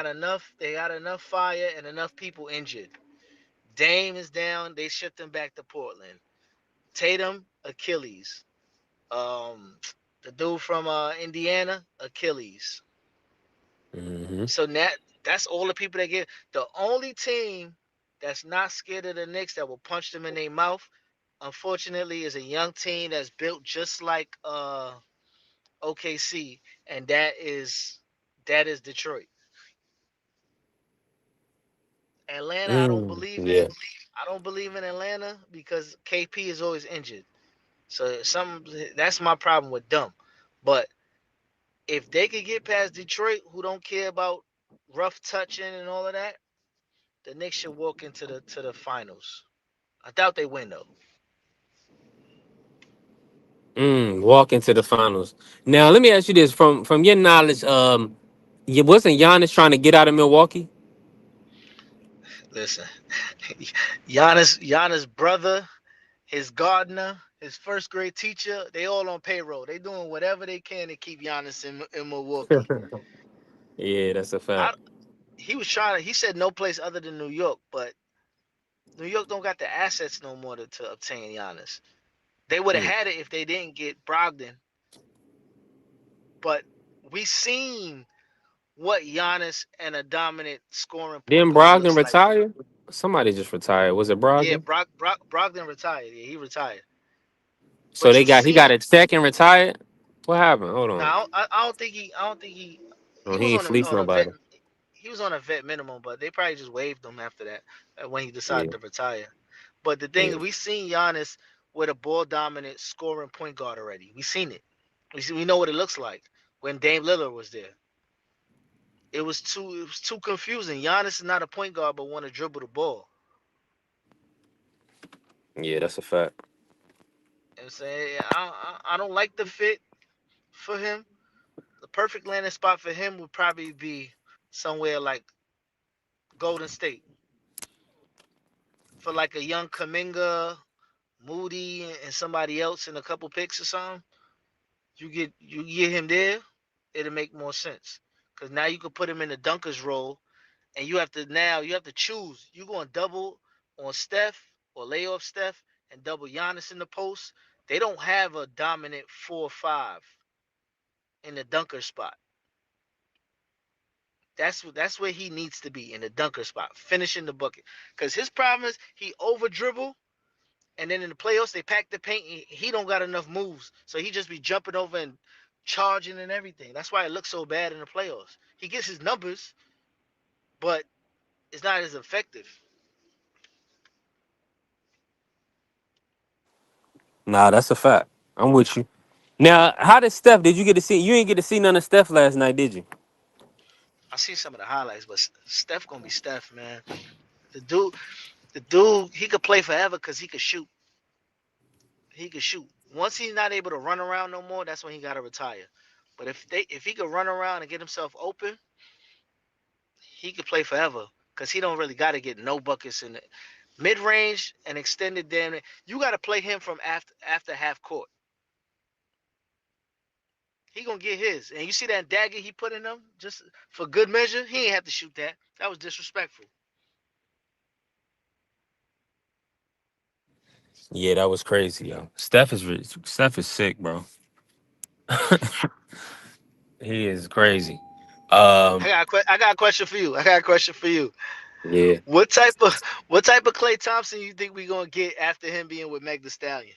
Speaker 8: enough fire and enough people injured. Dame is down. They shipped him back to Portland. Tatum, Achilles. Um, the dude from Indiana, Achilles.
Speaker 2: hmm
Speaker 8: So that's all the people that get. The only team that's not scared of the Knicks that will punch them in their mouth, unfortunately, is a young team that's built just like OKC, and that is Detroit. Atlanta, I don't believe in.
Speaker 2: Yeah.
Speaker 8: I don't believe in Atlanta because KP is always injured. So that's my problem with them. But if they could get past Detroit, who don't care about rough touching and all of that, the Knicks should walk into the finals. I doubt they win though.
Speaker 2: Walk into the finals. Now let me ask you this: from your knowledge, you wasn't Giannis trying to get out of Milwaukee?
Speaker 8: Listen, Giannis' brother, his gardener, his first grade teacher, they all on payroll. They doing whatever they can to keep Giannis in Milwaukee.
Speaker 2: Yeah, that's a
Speaker 8: I,
Speaker 2: fact.
Speaker 8: he was trying to. He said no place other than New York, but New York don't got the assets no more to obtain Giannis. They would have
Speaker 2: Mm.
Speaker 8: had it if they didn't get Brogdon, but we seen what Giannis and a dominant scoring point
Speaker 2: Didn't
Speaker 8: guard
Speaker 2: Brogdon
Speaker 8: looks like.
Speaker 2: retire? Somebody just retired. Was it
Speaker 8: Yeah,
Speaker 2: Brogdon?
Speaker 8: Brogdon retired. Yeah, he retired.
Speaker 2: So
Speaker 8: But
Speaker 2: they
Speaker 8: you
Speaker 2: got he got
Speaker 8: seen
Speaker 2: a check and retired. What happened? Hold on.
Speaker 8: now. I don't think he. I don't think
Speaker 2: Oh,
Speaker 8: he
Speaker 2: he
Speaker 8: was
Speaker 2: ain't fleece
Speaker 8: on a vet.
Speaker 2: nobody.
Speaker 8: He was on a vet minimum, but they probably just waived him after that when he decided
Speaker 2: Yeah,
Speaker 8: to retire. But the thing
Speaker 2: yeah,
Speaker 8: is, we seen Giannis with a ball dominant scoring point guard already. We seen it. We know what it looks like when Dame Lillard was there. It was too confusing. Giannis is not a point guard, but want to dribble the ball.
Speaker 2: yeah. That's a fact.
Speaker 8: You know what I'm saying I don't like the fit for him. The perfect landing spot for him would probably be somewhere like Golden State for like a young Kaminga, Moody, and somebody else and a couple picks or something. You get him there, it'll make more sense. Cause now you could put him in the dunkers role, and you have to choose. You going double on Steph or lay off Steph and double Giannis in the post. They don't have a dominant 4-5 in the dunker spot. That's where he needs to be in the dunker spot, finishing the bucket. Cause his problem is he over dribble, and then in the playoffs they pack the paint. He don't got enough moves, so he just be jumping over and charging and everything. That's why it looks so bad in the playoffs. He gets his numbers, but it's not as effective.
Speaker 2: Nah, that's a fact. I'm with you. Now, how did Steph? Did you get to see? You ain't get to see none of Steph last night, did you?
Speaker 8: I seen some of the highlights, but Steph gonna be Steph, man. The dude, the dude, he could play forever because he could shoot. He could shoot. Once he's not able to run around no more, that's when he gotta retire. But if he could run around and get himself open, he could play forever because he don't really gotta get no buckets in it. Mid range and extended damn. You gotta play him from after half court. He gonna get his. And you see that dagger he put in them just for good measure. He ain't have to shoot that. That was disrespectful.
Speaker 2: Yeah, that was crazy, yo. Steph is sick, bro. He is crazy. Um,
Speaker 8: I got a question for you. I got a question for you.
Speaker 2: yeah.
Speaker 8: What type of Clay Thompson you think we gonna get after him being with Meg The Stallion?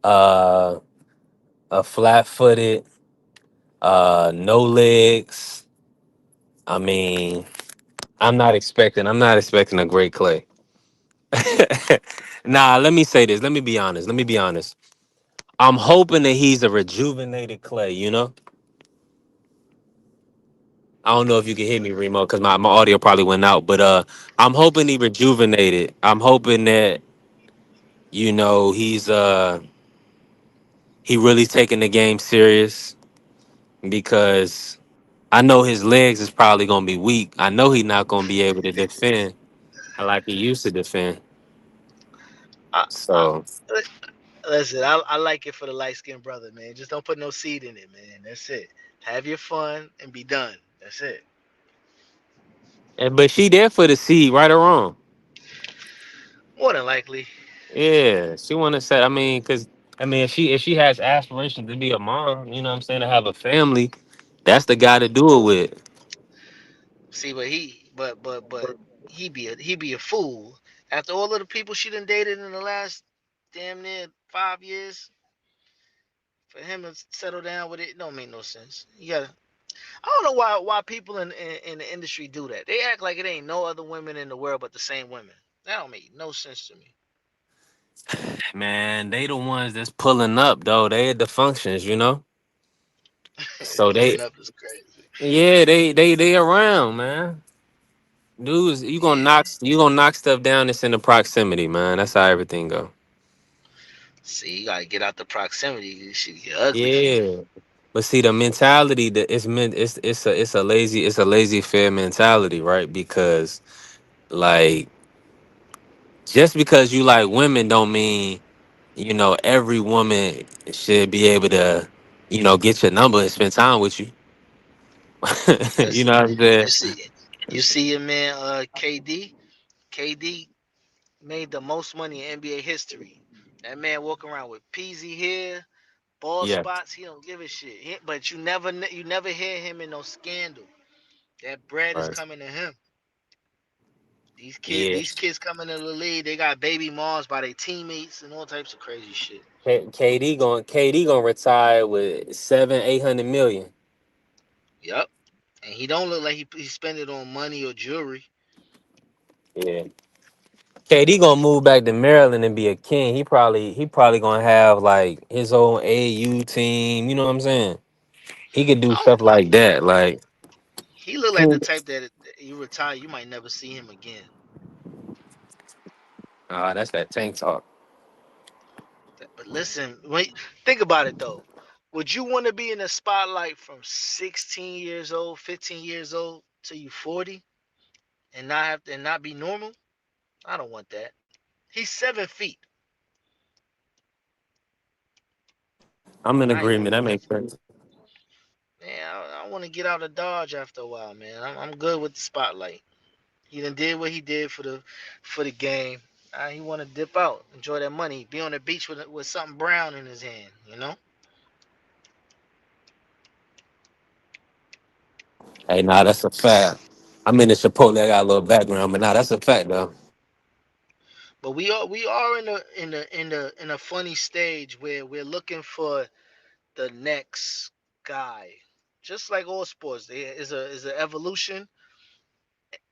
Speaker 2: Uh, a flat-footed, no legs. I mean, I'm not expecting a great Clay. Nah, let me say this. Let me be honest. Let me be honest. I'm hoping that he's a rejuvenated Clay, you know? I don't know if you can hear me, Remo, because my audio probably went out. But I'm hoping he rejuvenated. I'm hoping that, he really taking the game serious because I know his legs is probably gonna be weak. I know he's not gonna be able to defend like he used to defend.
Speaker 8: I, I,
Speaker 2: So
Speaker 8: listen, I like it for the light skinned brother, man. Just don't put no seed in it, man. That's it. Have your fun and be done. That's it.
Speaker 2: but she there for the seed, right or wrong.
Speaker 8: More than likely.
Speaker 2: Yeah, she want to say. I mean, because if she has aspirations to be a mom, you know what I'm saying, to have a family, that's the guy to do it with.
Speaker 8: See, but he be a fool. After all of the people she done dated in the last damn near 5 years, for him to settle down with it don't make no sense. You gotta. I don't know why people in the industry do that. They act like it ain't no other women in the world but the same women. That don't make no sense to me.
Speaker 2: Man, they the ones that's pulling up though. They at the functions, you know. So they,
Speaker 8: Pulling up is crazy.
Speaker 2: yeah, they around, man. Dudes,
Speaker 8: Yeah.
Speaker 2: you gonna knock stuff down that's in the proximity, man. That's how everything go.
Speaker 8: See, you gotta get out the proximity. This shit get ugly.
Speaker 2: Yeah, but see the mentality that it's meant. It's a lazy fair mentality, right? Because like just because you like women don't mean every woman should be able to get your number and spend time with you. You
Speaker 8: Listen,
Speaker 2: know what I'm saying?
Speaker 8: you see your man KD. KD made the most money in NBA history. That man walking around with peasy hair, bald
Speaker 2: Yeah.
Speaker 8: spots. He don't give a shit. But you never hear him in no scandal. That bread is
Speaker 2: Right.
Speaker 8: coming to him. These kids,
Speaker 2: Yeah.
Speaker 8: these kids coming to the league. They got baby moms by their teammates and all types of crazy shit.
Speaker 2: KD gonna retire with 700-800 million.
Speaker 8: Yep. And he don't look like he spend it on money or jewelry.
Speaker 2: Yeah. KD gonna move back to Maryland and be a king. He probably gonna have like his own AU team. You know what I'm saying? He could do
Speaker 8: I don't.
Speaker 2: stuff like that. Like,
Speaker 8: He look like the type that you retire, you might never see him again.
Speaker 2: that's that tank talk.
Speaker 8: But listen, think about it though. Would you want to be in the spotlight from 16 years old, 15 years old till you 40 and not be normal? I don't want that. He's 7 feet.
Speaker 2: I'm in
Speaker 8: I ain't
Speaker 2: agreement.
Speaker 8: want
Speaker 2: That
Speaker 8: that.
Speaker 2: makes sense.
Speaker 8: Man, I want to get out of Dodge after a while, man. I'm good with the spotlight. He done did what he did for the game. He want to dip out, enjoy that money, be on the beach with something brown in his hand.
Speaker 2: Hey, nah, that's a fact. I'm in the Chipotle. I got a little background, but nah, that's a fact though.
Speaker 8: But we are in a funny stage where we're looking for the next guy. Just like all sports, there is an evolution.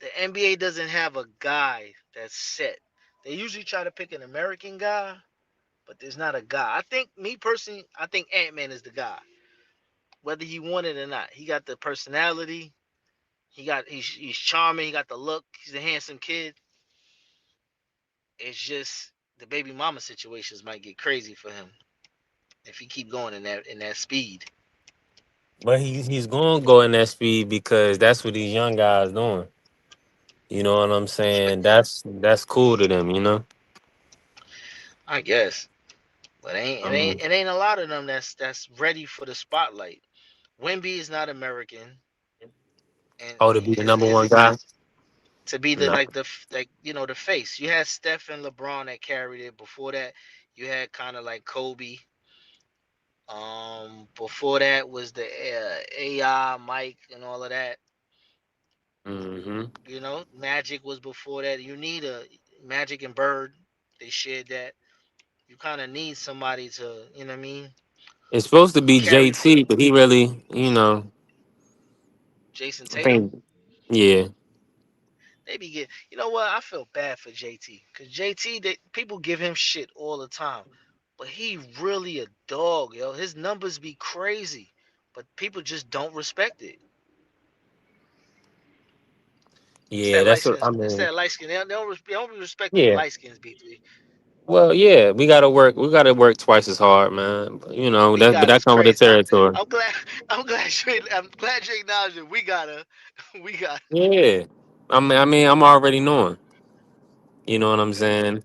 Speaker 8: The NBA doesn't have a guy that's set. They usually try to pick an American guy, but there's not a guy. I think me personally, I think Ant Man is the guy, whether he want it or not. He got the personality. He's charming. He got the look. He's a handsome kid. It's just the baby mama situations might get crazy for him if he keep going in that speed.
Speaker 2: But he's going to go in that speed because that's what these young guys doing. You know what I'm saying? That's cool to them. You know.
Speaker 8: I guess, but
Speaker 2: I mean,
Speaker 8: it ain't a lot of them that's ready for the spotlight. Wemby is not American, and
Speaker 2: oh, to be the number one
Speaker 8: his
Speaker 2: guy.
Speaker 8: to be the
Speaker 2: No.
Speaker 8: like the face. You had Steph and LeBron that carried it. Before that, you had kind of like Kobe. Before that was the AI, Mike, and all of that.
Speaker 2: Hmm.
Speaker 8: Magic was before that. You need a Magic and Bird. They shared that. You kind of need somebody to, you know what I mean,
Speaker 2: It's supposed to be
Speaker 8: carry for
Speaker 2: JT,
Speaker 8: the
Speaker 2: but he really,
Speaker 8: Jason
Speaker 2: I
Speaker 8: Tatum.
Speaker 2: think, yeah,
Speaker 8: They be get. You know what? I feel bad for JT because JT, people give him shit all the time, but he really a dog, yo. His numbers be crazy, but people just don't respect it. It's
Speaker 2: yeah.
Speaker 8: that light
Speaker 2: That's what
Speaker 8: skin.
Speaker 2: I
Speaker 8: It's
Speaker 2: mean.
Speaker 8: that light skin. They don't be respecting the
Speaker 2: Yeah.
Speaker 8: light skins, B3.
Speaker 2: Well, yeah, we gotta work. We gotta work twice as hard, man. But,
Speaker 8: We
Speaker 2: but
Speaker 8: got
Speaker 2: that
Speaker 8: us
Speaker 2: comes with the
Speaker 8: crazy.
Speaker 2: territory.
Speaker 8: I'm glad. I'm glad you acknowledge it. We gotta. We got.
Speaker 2: Yeah. I mean, I'm already knowing. You know what I'm
Speaker 8: Okay.
Speaker 2: saying?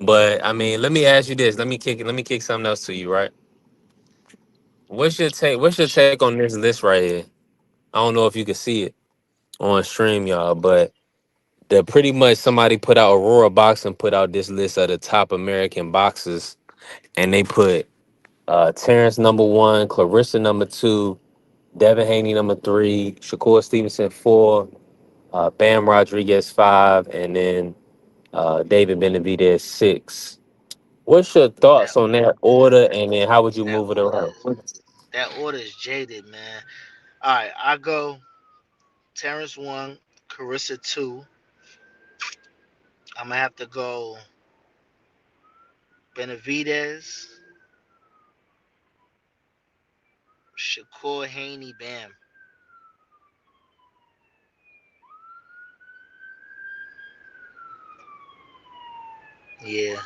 Speaker 2: But I mean, let me ask you this. Let me kick something else to you, right? What's your take on this list right here? I don't know if you can see it on stream, y'all, but pretty much somebody put out Aurora Boxing put out this list of the top American boxers, and they put Terrence number one, Clarissa number two, Devin Haney number three, Shakur Stevenson four, Bam Rodriguez five, and then David Benavidez six. What's your
Speaker 8: That
Speaker 2: thoughts on that order, and then how would you
Speaker 8: that
Speaker 2: move it
Speaker 8: order.
Speaker 2: around?
Speaker 8: That order is jaded, man. All right, I go Terrence one, Carissa two. I'm gonna have to go Benavidez, Shakur Haney, Bam. Yeah,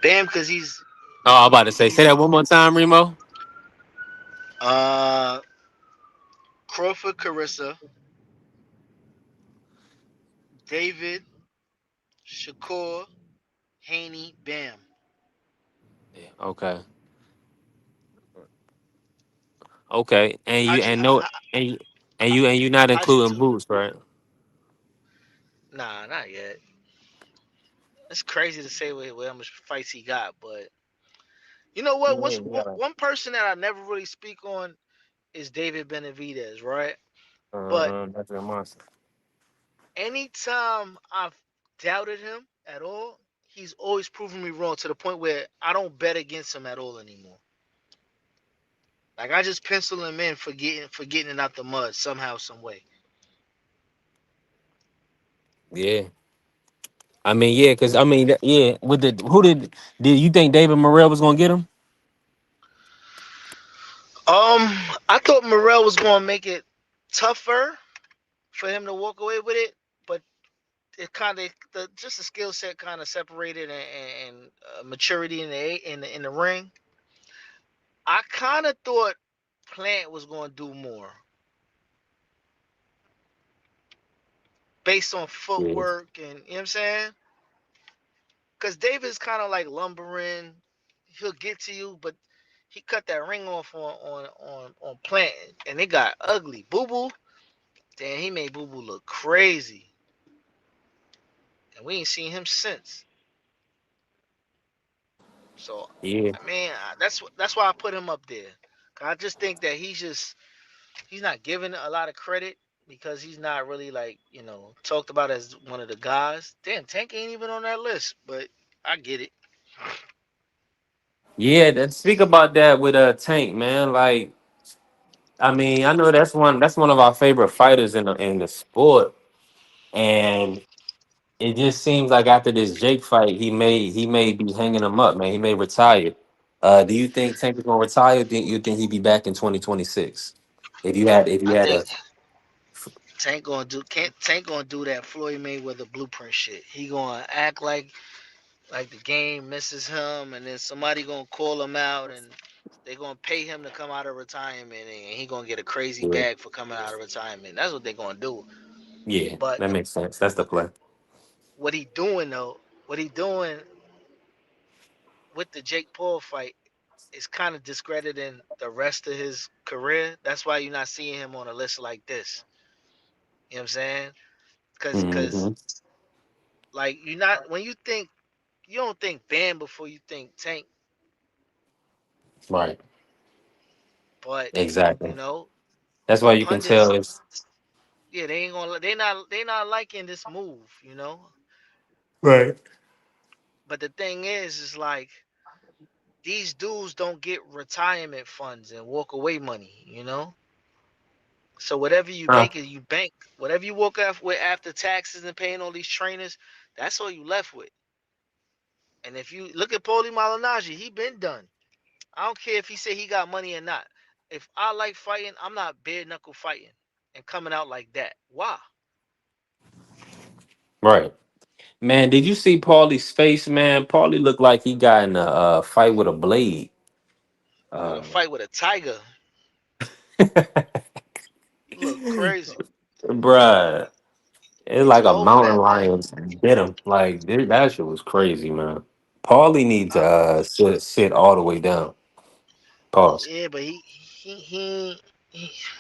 Speaker 8: Bam, because he's
Speaker 2: Oh, I'm about to say
Speaker 8: he's
Speaker 2: that one more time, Remo.
Speaker 8: uh Crawford, Carissa, David, Shakur, Haney, Bam.
Speaker 2: Yeah, okay, okay, and you
Speaker 8: How'd you?
Speaker 2: and no, and you not
Speaker 8: How'd you?
Speaker 2: including Boots, right?
Speaker 8: Nah, not yet. It's crazy to say how much fights he got, but you know what?
Speaker 2: Yeah,
Speaker 8: What's
Speaker 2: yeah.
Speaker 8: one person that I never really speak on is David Benavidez, right? But
Speaker 2: That's a monster.
Speaker 8: anytime I've doubted him at all, he's always proven me wrong to the point where I don't bet against him at all anymore. Like I just pencil him in for getting it out the mud somehow, some way.
Speaker 2: Yeah, I mean, yeah, because I mean, yeah. With the who did you think David Morrell was gonna get him?
Speaker 8: I thought Morrell was gonna make it tougher for him to walk away with it, but it kind of just the skill set kind of separated and maturity in the ring. I kind of thought Plant was going to do more based on
Speaker 2: Yeah,
Speaker 8: footwork and you know what I'm saying. Because Davis kind of like lumbering, he'll get to you, but he cut that ring off on Plant, and it got ugly. Boo Boo, damn, he made Boo Boo look crazy, and we ain't seen him since. So,
Speaker 2: yeah,
Speaker 8: I mean, that's why I put him up there. I just think that he's not given a lot of credit because he's not really like talked about as one of the guys. Damn, Tank ain't even on that list, but I get it.
Speaker 2: yeah. Speak about that with Tank, man. Like, I mean, I know that's one of our favorite fighters in the sport, and it just seems like after this Jake fight, he may be hanging him up, man. He may retire. Do you think Tank is gonna retire? Do you think he'd be back in 2026? If you
Speaker 8: I
Speaker 2: had
Speaker 8: think
Speaker 2: a
Speaker 8: Tank gonna do that Floyd Mayweather blueprint shit. He gonna act like the game misses him, and then somebody gonna call him out, and they gonna pay him to come out of retirement, and he gonna get a crazy
Speaker 2: yeah,
Speaker 8: bag for coming out of retirement. That's what they gonna do.
Speaker 2: yeah,
Speaker 8: But
Speaker 2: that makes sense. That's the play.
Speaker 8: what he doing though? What he doing with the Jake Paul fight is kind of discrediting the rest of his career. That's why you're not seeing him on a list like this. You know what I'm saying? Cause
Speaker 2: Hmm.
Speaker 8: like you're not when you don't think Bam before you think Tank,
Speaker 2: Right.
Speaker 8: but
Speaker 2: Exactly.
Speaker 8: you know
Speaker 2: That's why
Speaker 8: the
Speaker 2: you can tell
Speaker 8: pundits,
Speaker 2: it's
Speaker 8: yeah, they not liking this move, you know.
Speaker 2: right.
Speaker 8: But the thing is like these dudes don't get retirement funds and walk away money, you know. So whatever you
Speaker 2: Huh.
Speaker 8: make is you bank. Whatever you walk off with after taxes and paying all these trainers, that's all you left with. And if you look at Paulie Malignaggi, he been done. I don't care if he said he got money or not. If I like fighting, I'm not bare knuckle fighting and coming out like that. Why?
Speaker 2: Right. Man, did you see Paulie's face, man? Paulie looked like he got in a fight with a blade.
Speaker 8: With a
Speaker 2: Uh,
Speaker 8: fight with a tiger, he look crazy.
Speaker 2: bruh. It's
Speaker 8: So
Speaker 2: like a
Speaker 8: hopefully
Speaker 2: mountain
Speaker 8: that man.
Speaker 2: lion bit him. Like that shit was crazy, man. Paulie needs to
Speaker 8: Uh,
Speaker 2: sit all the way down. Pause.
Speaker 8: yeah, but he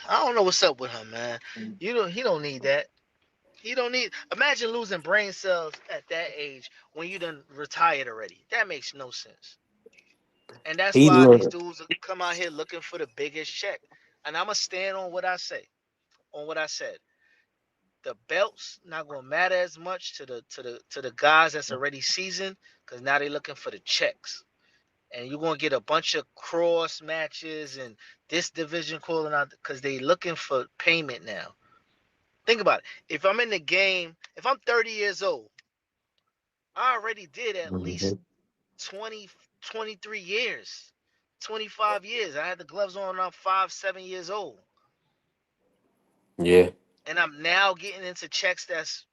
Speaker 8: I don't know what's up with him, man. He don't need that. He don't need. Imagine losing brain cells at that age when you done retired already. That makes no sense. And that's
Speaker 2: He
Speaker 8: why these
Speaker 2: look
Speaker 8: dudes come out here looking for the biggest check. And I'ma stand on what I say. On what I said. The belts not gonna matter as much to the guys that's already seasoned, because now they looking for the checks. And you're gonna get a bunch of cross matches and this division calling out because they looking for payment now. Think about it. If I'm in the game, if I'm 30 years old, I already did at least
Speaker 2: Mhm.
Speaker 8: 20, 23 years, 25 years. I had the gloves on when I'm 5, 7 years old.
Speaker 2: Yeah.
Speaker 8: And I'm now getting into checks that's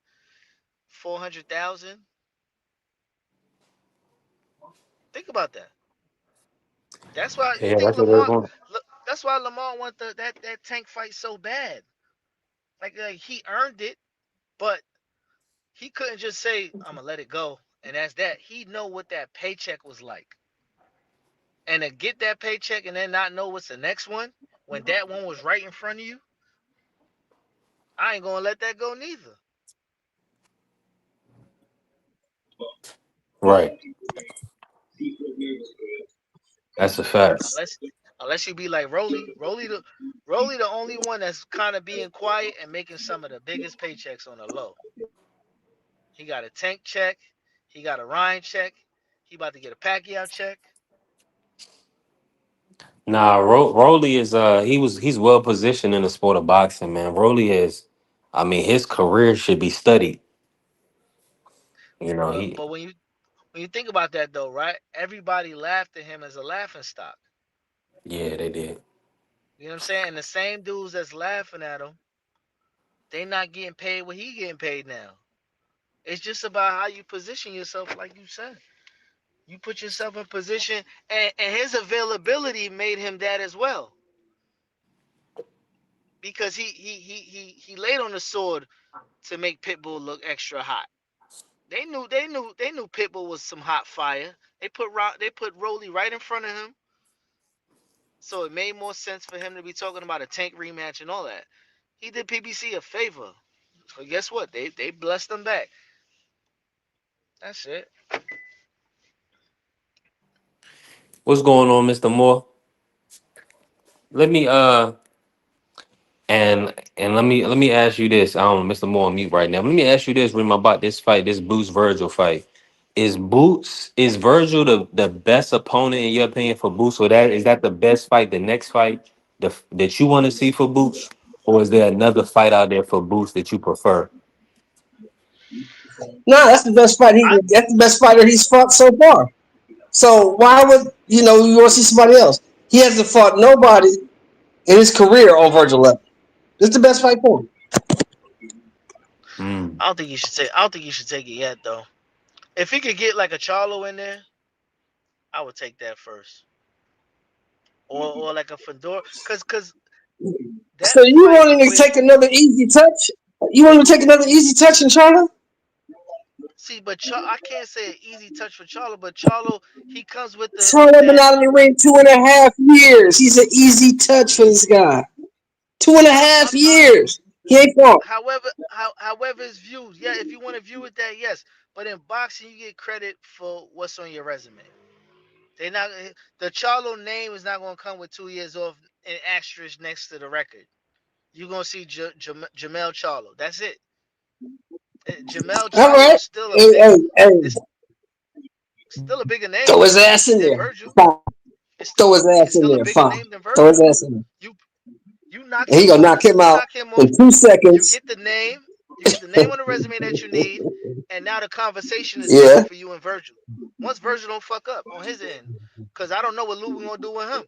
Speaker 8: 400,000. Think about that. That's why you
Speaker 2: Yeah,
Speaker 8: think
Speaker 2: that's what they're
Speaker 8: Lamar.
Speaker 2: going.
Speaker 8: That's why Lamar want that tank fight so bad. Like he earned it, but he couldn't just say I'm gonna let it go and that's that. He know what that paycheck was like, and to get that paycheck and then not know what's the next one when that one was right in front of you, I ain't gonna let that go neither.
Speaker 2: Right. That's a fact.
Speaker 8: Unless unless you be like Rolly the only one that's kind of being quiet and making some of the biggest paychecks on the low. He got a Tank check, he got a Ryan check, he about to get a Pacquiao check.
Speaker 2: Nah, Rolly is he's well positioned in the sport of boxing, man. Rolly is, I mean, his career should be studied. You know,
Speaker 8: But
Speaker 2: he
Speaker 8: but when you think about that though, right? Everybody laughed at him as a laughing stock.
Speaker 2: yeah, they did.
Speaker 8: You know what I'm saying? And the same dudes that's laughing at him, they not getting paid what he getting paid now. It's just about how you position yourself, like you said. You put yourself in position, and his availability made him that as well. Because he laid on the sword to make Pitbull look extra hot. They knew Pitbull was some hot fire. They put Rolly right in front of him, so it made more sense for him to be talking about a Tank rematch and all that. He did PBC a favor. So guess what? They blessed him back. That's it.
Speaker 2: What's going on, Mr. Moore? Let me let me ask you this. I don't know, Mr. Moore on mute right now. Let me ask you this, Rim, about this fight, this Boots Virgil fight. Is Virgil the best opponent in your opinion for Boots? Or that is that the best fight, the next fight that you want to see for Boots? Or is there another fight out there for Boots that you prefer?
Speaker 5: No, that's the best fight.
Speaker 8: I
Speaker 5: That's the best fighter he's fought so far. So why would you want to see somebody else? He hasn't fought nobody in his career on Virgil level. This is the best fight for him.
Speaker 2: Mm.
Speaker 8: I don't think you should take. I don't think you should take it yet though. If he could get like a Charlo in there, I would take that first, or like a Fedor, cause that
Speaker 5: So you
Speaker 8: fight
Speaker 5: want him to
Speaker 8: with
Speaker 5: take another easy touch? You want him to take another easy touch in China?
Speaker 8: see, but I can't say an easy touch for Charlo, but Charlo he comes with
Speaker 5: China been
Speaker 8: that.
Speaker 5: out in the ring 2.5 years. He's an easy touch for this guy. Two and a
Speaker 8: I'm
Speaker 5: half
Speaker 8: I'm I'm
Speaker 5: years. He ain't fought.
Speaker 8: however it's viewed, yeah. If you want to view it that, yes. But in boxing, you get credit for what's on your resume. They not the Charlo name is not gonna come with 2 years off an asterisk next to the record. You're gonna see Jamel Charlo. That's it. Jamel
Speaker 5: All
Speaker 8: Charlo
Speaker 5: right.
Speaker 8: is still a
Speaker 5: Hey,
Speaker 8: big
Speaker 5: hey, hey.
Speaker 8: it's still a bigger
Speaker 5: Throw
Speaker 8: name
Speaker 5: his ass in
Speaker 8: than
Speaker 5: there.
Speaker 8: Virgil.
Speaker 5: Fine.
Speaker 8: It's
Speaker 5: Throw his ass
Speaker 8: it's
Speaker 5: in
Speaker 8: still a
Speaker 5: there.
Speaker 8: bigger
Speaker 5: Fine.
Speaker 8: name than
Speaker 5: Throw his
Speaker 8: Virgil.
Speaker 5: ass in there.
Speaker 8: You you knock
Speaker 5: And he
Speaker 8: him
Speaker 5: gonna
Speaker 8: off.
Speaker 5: knock him
Speaker 8: You
Speaker 5: out
Speaker 8: knock him
Speaker 5: in
Speaker 8: off.
Speaker 5: 2 seconds.
Speaker 8: You get the name on the resume that you need, and now the conversation is
Speaker 5: Yeah.
Speaker 8: different for you and Virgil. Once Virgil don't fuck up on his end, because I don't know what Lou gonna do with him.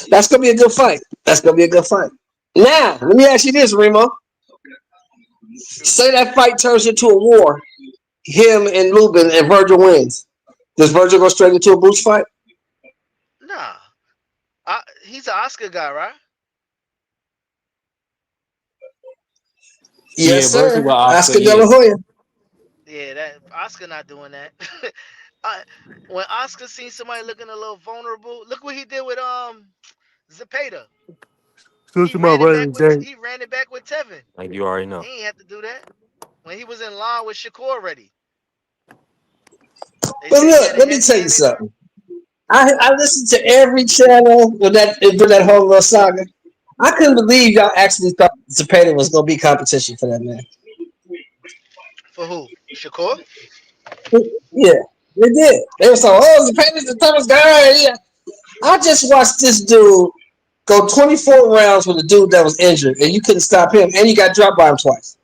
Speaker 5: That's gonna be a good fight. That's gonna be a good fight. Now, let me ask you this, Remo.
Speaker 8: Shoot.
Speaker 5: Say that fight turns into a war. Him and Lubin and Virgil wins. Does Virgil go straight into a Bruce fight?
Speaker 8: Nah, he's an Oscar guy, right?
Speaker 2: Yeah,
Speaker 5: Yes,
Speaker 2: versus
Speaker 5: sir.
Speaker 2: with Oscar.
Speaker 5: Oscar De
Speaker 2: Yeah,
Speaker 5: La Hoya.
Speaker 8: Yeah, that Oscar not doing that. I, when Oscar seen somebody looking a little vulnerable, look what he did with Zepeda.
Speaker 2: Switch my running game.
Speaker 8: He ran it back with Tevin.
Speaker 2: Like you already know.
Speaker 8: He ain't have to do that when he was in line with Shakur already. They
Speaker 5: But
Speaker 8: said he had
Speaker 5: look,
Speaker 8: a
Speaker 5: let me
Speaker 8: head.
Speaker 5: tell
Speaker 8: He
Speaker 5: you
Speaker 8: had a head.
Speaker 5: something. I listened to every channel with that whole little saga. I couldn't believe y'all actually thought Zepeda was gonna be competition for that man.
Speaker 8: For who? Shakur?
Speaker 5: Yeah, they did. They were so, oh, Zepeda's the toughest guy. Yeah. I just watched this dude go 24 rounds with a dude that was injured, and you couldn't stop him, and you got dropped by him twice.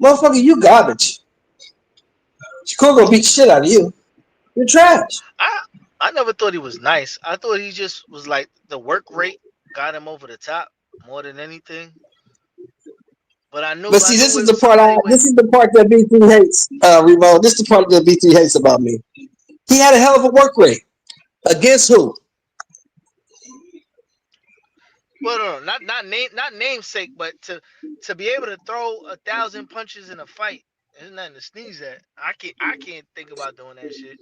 Speaker 5: Motherfucker, you garbage. Shakur gonna beat the shit out of you. You're trash.
Speaker 8: I I never thought he was nice. I thought he just was like the work rate got him over the top more than anything. But
Speaker 5: But
Speaker 8: I
Speaker 5: see,
Speaker 8: knew it was somebody with.
Speaker 5: this is the part that B3 hates, Revo. This is the part that B3 hates about me. He had a hell of a work rate. Against who?
Speaker 8: Well, no, not namesake, but to be able to throw 1,000 punches in a fight is nothing to sneeze at. I can't think about doing that shit.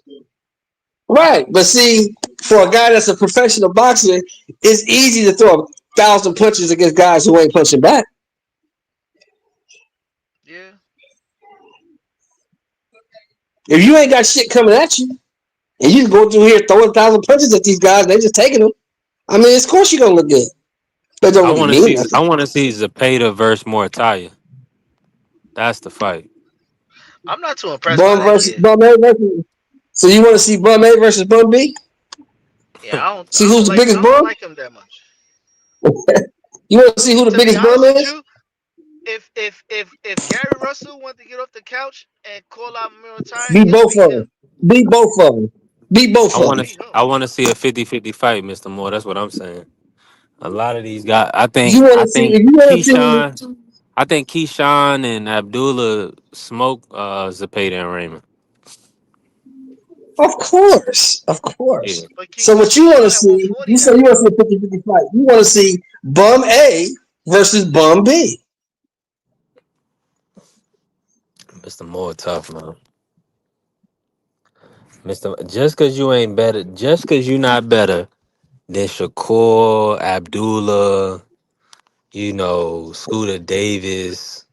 Speaker 5: Right. But see, for a guy that's a professional boxer, it's easy to throw 1,000 punches against guys who ain't punching back.
Speaker 8: Yeah.
Speaker 5: If you ain't got shit coming at you, and you go through here throwing 1,000 punches at these guys, they just taking them. I mean, of course you're gonna look good. That don't
Speaker 2: I
Speaker 5: really
Speaker 2: want to
Speaker 5: mean
Speaker 2: see. I
Speaker 5: nothing.
Speaker 2: want to see Zepeda versus Mortalia. That's the fight.
Speaker 8: I'm not too impressed by
Speaker 5: Bum
Speaker 8: that
Speaker 5: versus
Speaker 8: kid.
Speaker 5: Bum A versus. So you want to see Bum A versus Bum B?
Speaker 8: Yeah,
Speaker 5: See who's the biggest
Speaker 8: I don't
Speaker 5: bum?
Speaker 8: like him that much.
Speaker 5: You want to see who the
Speaker 8: To be
Speaker 5: biggest bum
Speaker 8: honest with
Speaker 5: is?
Speaker 8: you, if Gary Russell wanted to get off the couch and call out Muay,
Speaker 5: Beat
Speaker 8: it'll
Speaker 5: both
Speaker 8: be
Speaker 5: of
Speaker 8: him.
Speaker 5: them. Beat both of them. Beat both
Speaker 2: I
Speaker 5: of
Speaker 8: It'll
Speaker 2: want
Speaker 5: them.
Speaker 8: be
Speaker 2: to.
Speaker 8: him.
Speaker 2: I want to see a 50-50 fight, Mister Moore. That's what I'm saying. A lot of these guys. I
Speaker 5: You
Speaker 2: think.
Speaker 5: want
Speaker 2: I
Speaker 5: to see
Speaker 2: think
Speaker 5: if you want to see.
Speaker 2: Keyshawn. I think Keyshawn and Abdullah smoke Zepeda and Raymond.
Speaker 5: Of
Speaker 2: Yeah.
Speaker 5: course.
Speaker 8: But
Speaker 5: So what you want to
Speaker 8: Keyshawn at
Speaker 5: see?
Speaker 8: 140
Speaker 5: You say
Speaker 8: now.
Speaker 5: you want to see a 50-50 fight. You want to see Bum A versus Bum B.
Speaker 2: Mister Moore tough man. Mister, just cause you ain't better, just cause you not better than Shakur, Abdullah, Scooter Davis.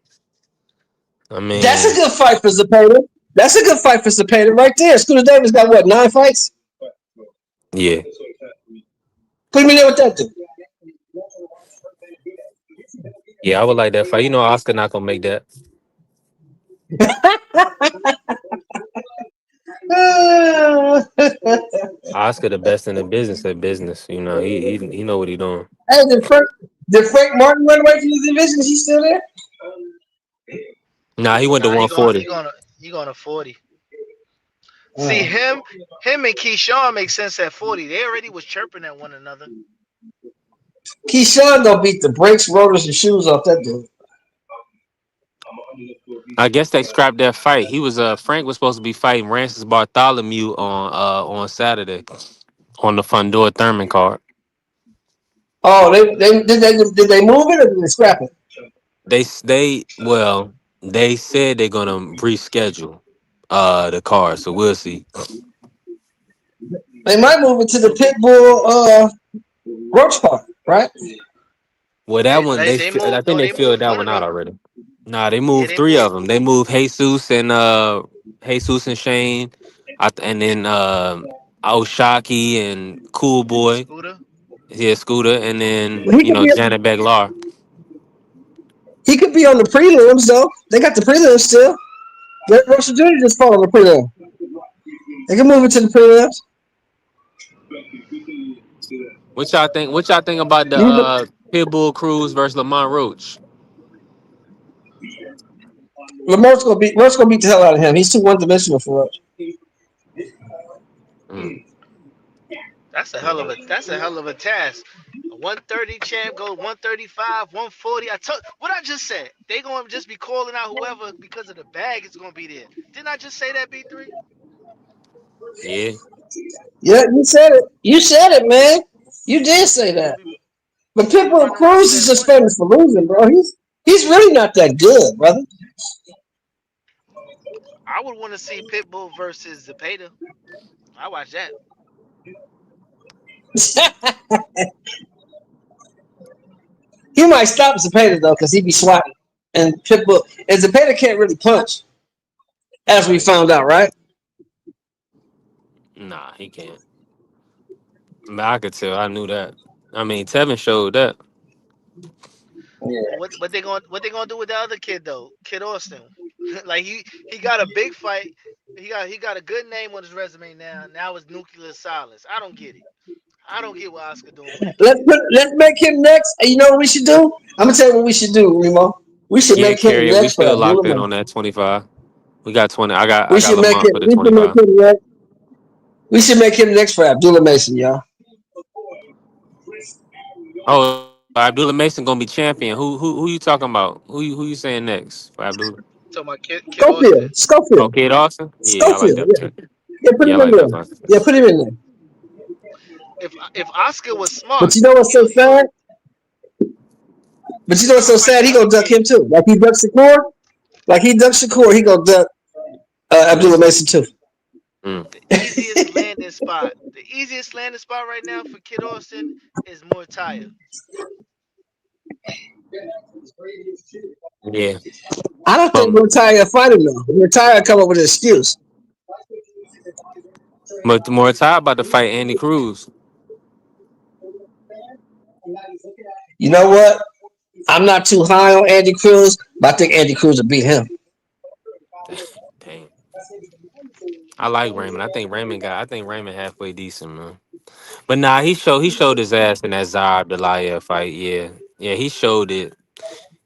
Speaker 2: I
Speaker 5: That's a
Speaker 2: mean,
Speaker 5: good fight for Zepeda. That's a good fight for Zepeda right there. Scooter Davis got what, 9 fights?
Speaker 2: yeah.
Speaker 5: Put me there with that dude.
Speaker 2: Yeah, I would like that fight. Oscar not gonna make that. Oscar the best in the business at business. He know what he doing.
Speaker 5: Hey, did Frank Martin run away from the division? Is he still there?
Speaker 2: Nah, he went to
Speaker 8: Nah, he going
Speaker 2: 140.
Speaker 8: he going to he going to 40. See
Speaker 5: Mm.
Speaker 8: him and Keyshawn make sense at 40. They already was chirping at one another.
Speaker 5: Keyshawn gonna beat the brakes, rotors, and shoes off that dude.
Speaker 2: I guess they scrapped that fight. He was Frank was supposed to be fighting Rancis Bartholomew on Saturday on the Fundor Thurman card.
Speaker 5: Oh, did they move it or did they scrap it?
Speaker 2: They said they're gonna reschedule the card, so we'll see.
Speaker 5: They might move it to the Pitbull Roach Park, right?
Speaker 2: Well, that
Speaker 8: They
Speaker 2: one
Speaker 8: they, they
Speaker 2: I
Speaker 8: moved
Speaker 2: think
Speaker 8: no,
Speaker 2: they
Speaker 8: they
Speaker 2: filled
Speaker 8: moved
Speaker 2: that
Speaker 8: one
Speaker 2: one
Speaker 8: of
Speaker 2: out
Speaker 8: them.
Speaker 2: already. Nah, they
Speaker 8: Yeah,
Speaker 2: moved
Speaker 8: they
Speaker 2: three
Speaker 8: moved
Speaker 2: of them. They moved Jesus and Shane, and then Oshaki and Cool Boy,
Speaker 8: Scooter.
Speaker 2: yeah, Scooter, and then
Speaker 5: Well,
Speaker 2: Janet Beglar.
Speaker 5: he could be on the prelims though. They got the prelims still. Red Russell Jr. just fought on the prelim. They can move it to the prelims.
Speaker 2: What y'all think? What y'all think about the
Speaker 5: You,
Speaker 2: Pitbull Cruz versus Lamont Roach?
Speaker 5: Lamar's gonna beat the hell out of him. He's too one dimensional for us.
Speaker 2: Mm, yeah.
Speaker 8: That's a hell of a task. A 130 champ go 135, 140. What I just said. They gonna just be calling out whoever because of the bag is gonna be there. Didn't I just say that, B3?
Speaker 2: Yeah.
Speaker 5: Yeah, you said it. You said it, man. You did say
Speaker 8: They gonna
Speaker 5: that.
Speaker 8: be
Speaker 5: But
Speaker 8: they gonna be
Speaker 5: Pitbull
Speaker 8: running around with
Speaker 5: Cruz is
Speaker 8: that
Speaker 5: just
Speaker 8: money.
Speaker 5: famous for losing, bro. He's really not that good, brother.
Speaker 8: I would want to see Pitbull versus Zepeda. I watch that.
Speaker 5: He might stop Zepeda though, because he be swatting. And Pitbull and Zepeda can't really punch, as we
Speaker 2: Right.
Speaker 5: found out, right?
Speaker 2: Nah, he can't. But I could tell. I knew that. I mean, Tevin showed that.
Speaker 8: But what they gonna do with the other kid though? Kid Austin. Like he got a big fight. He got a good name on his resume now. Now it's nuclear silence. I don't get it. I don't get what Oscar doing with the kid.
Speaker 5: Let's make him next. And you know what we should do? I'm gonna tell you what we should do, Remo. We should
Speaker 2: Yeah,
Speaker 5: make him
Speaker 2: Carrier, we
Speaker 5: next for
Speaker 2: still locked in
Speaker 5: Abdullah.
Speaker 2: on that 25. We got 20. I got
Speaker 5: We
Speaker 2: I got
Speaker 5: should make
Speaker 2: Lamont
Speaker 5: him.
Speaker 2: for the
Speaker 5: We should make
Speaker 2: 25.
Speaker 5: him next. We should make him next for Abdullah Mason, y'all.
Speaker 2: Oh, Abdullah Mason gonna be champion. Who you talking about? Who you saying next for Abdullah?
Speaker 8: Talking about kid Austin.
Speaker 5: Schofield.
Speaker 2: Oh,
Speaker 5: Schofield.
Speaker 2: Kid Austin? Yeah, I like
Speaker 5: Schofield.
Speaker 2: that
Speaker 5: Yeah.
Speaker 2: fight.
Speaker 5: Yeah, put
Speaker 2: Yeah, I
Speaker 5: him in
Speaker 2: like that
Speaker 5: there.
Speaker 2: fight.
Speaker 5: Yeah, put him in there.
Speaker 8: If Oscar was
Speaker 5: But
Speaker 8: smart,
Speaker 5: you know what's so
Speaker 8: he would
Speaker 5: sad? But you know what's so
Speaker 8: fight
Speaker 5: sad?
Speaker 8: the
Speaker 5: He
Speaker 8: other
Speaker 5: gonna duck
Speaker 8: kid.
Speaker 5: him too. Like he ducked Shakur. Like he ducked Shakur. He gonna duck Abdullah
Speaker 2: Mason.
Speaker 5: Mason too.
Speaker 2: Mm.
Speaker 8: The easiest landing spot. The easiest landing spot right now for Kid Austin is Mortaya.
Speaker 2: Yeah,
Speaker 5: I don't think
Speaker 2: but
Speaker 5: Retire fight him though. Retire come up with an excuse.
Speaker 2: Moritai about to fight Andy Cruz.
Speaker 5: You know what? I'm not too high on Andy Cruz, but I think Andy Cruz will beat him.
Speaker 2: Dang, I like Raymond. I think Raymond halfway decent, man. But nah, he showed his ass in that Zara Abdullah fight. Yeah, yeah, he showed it.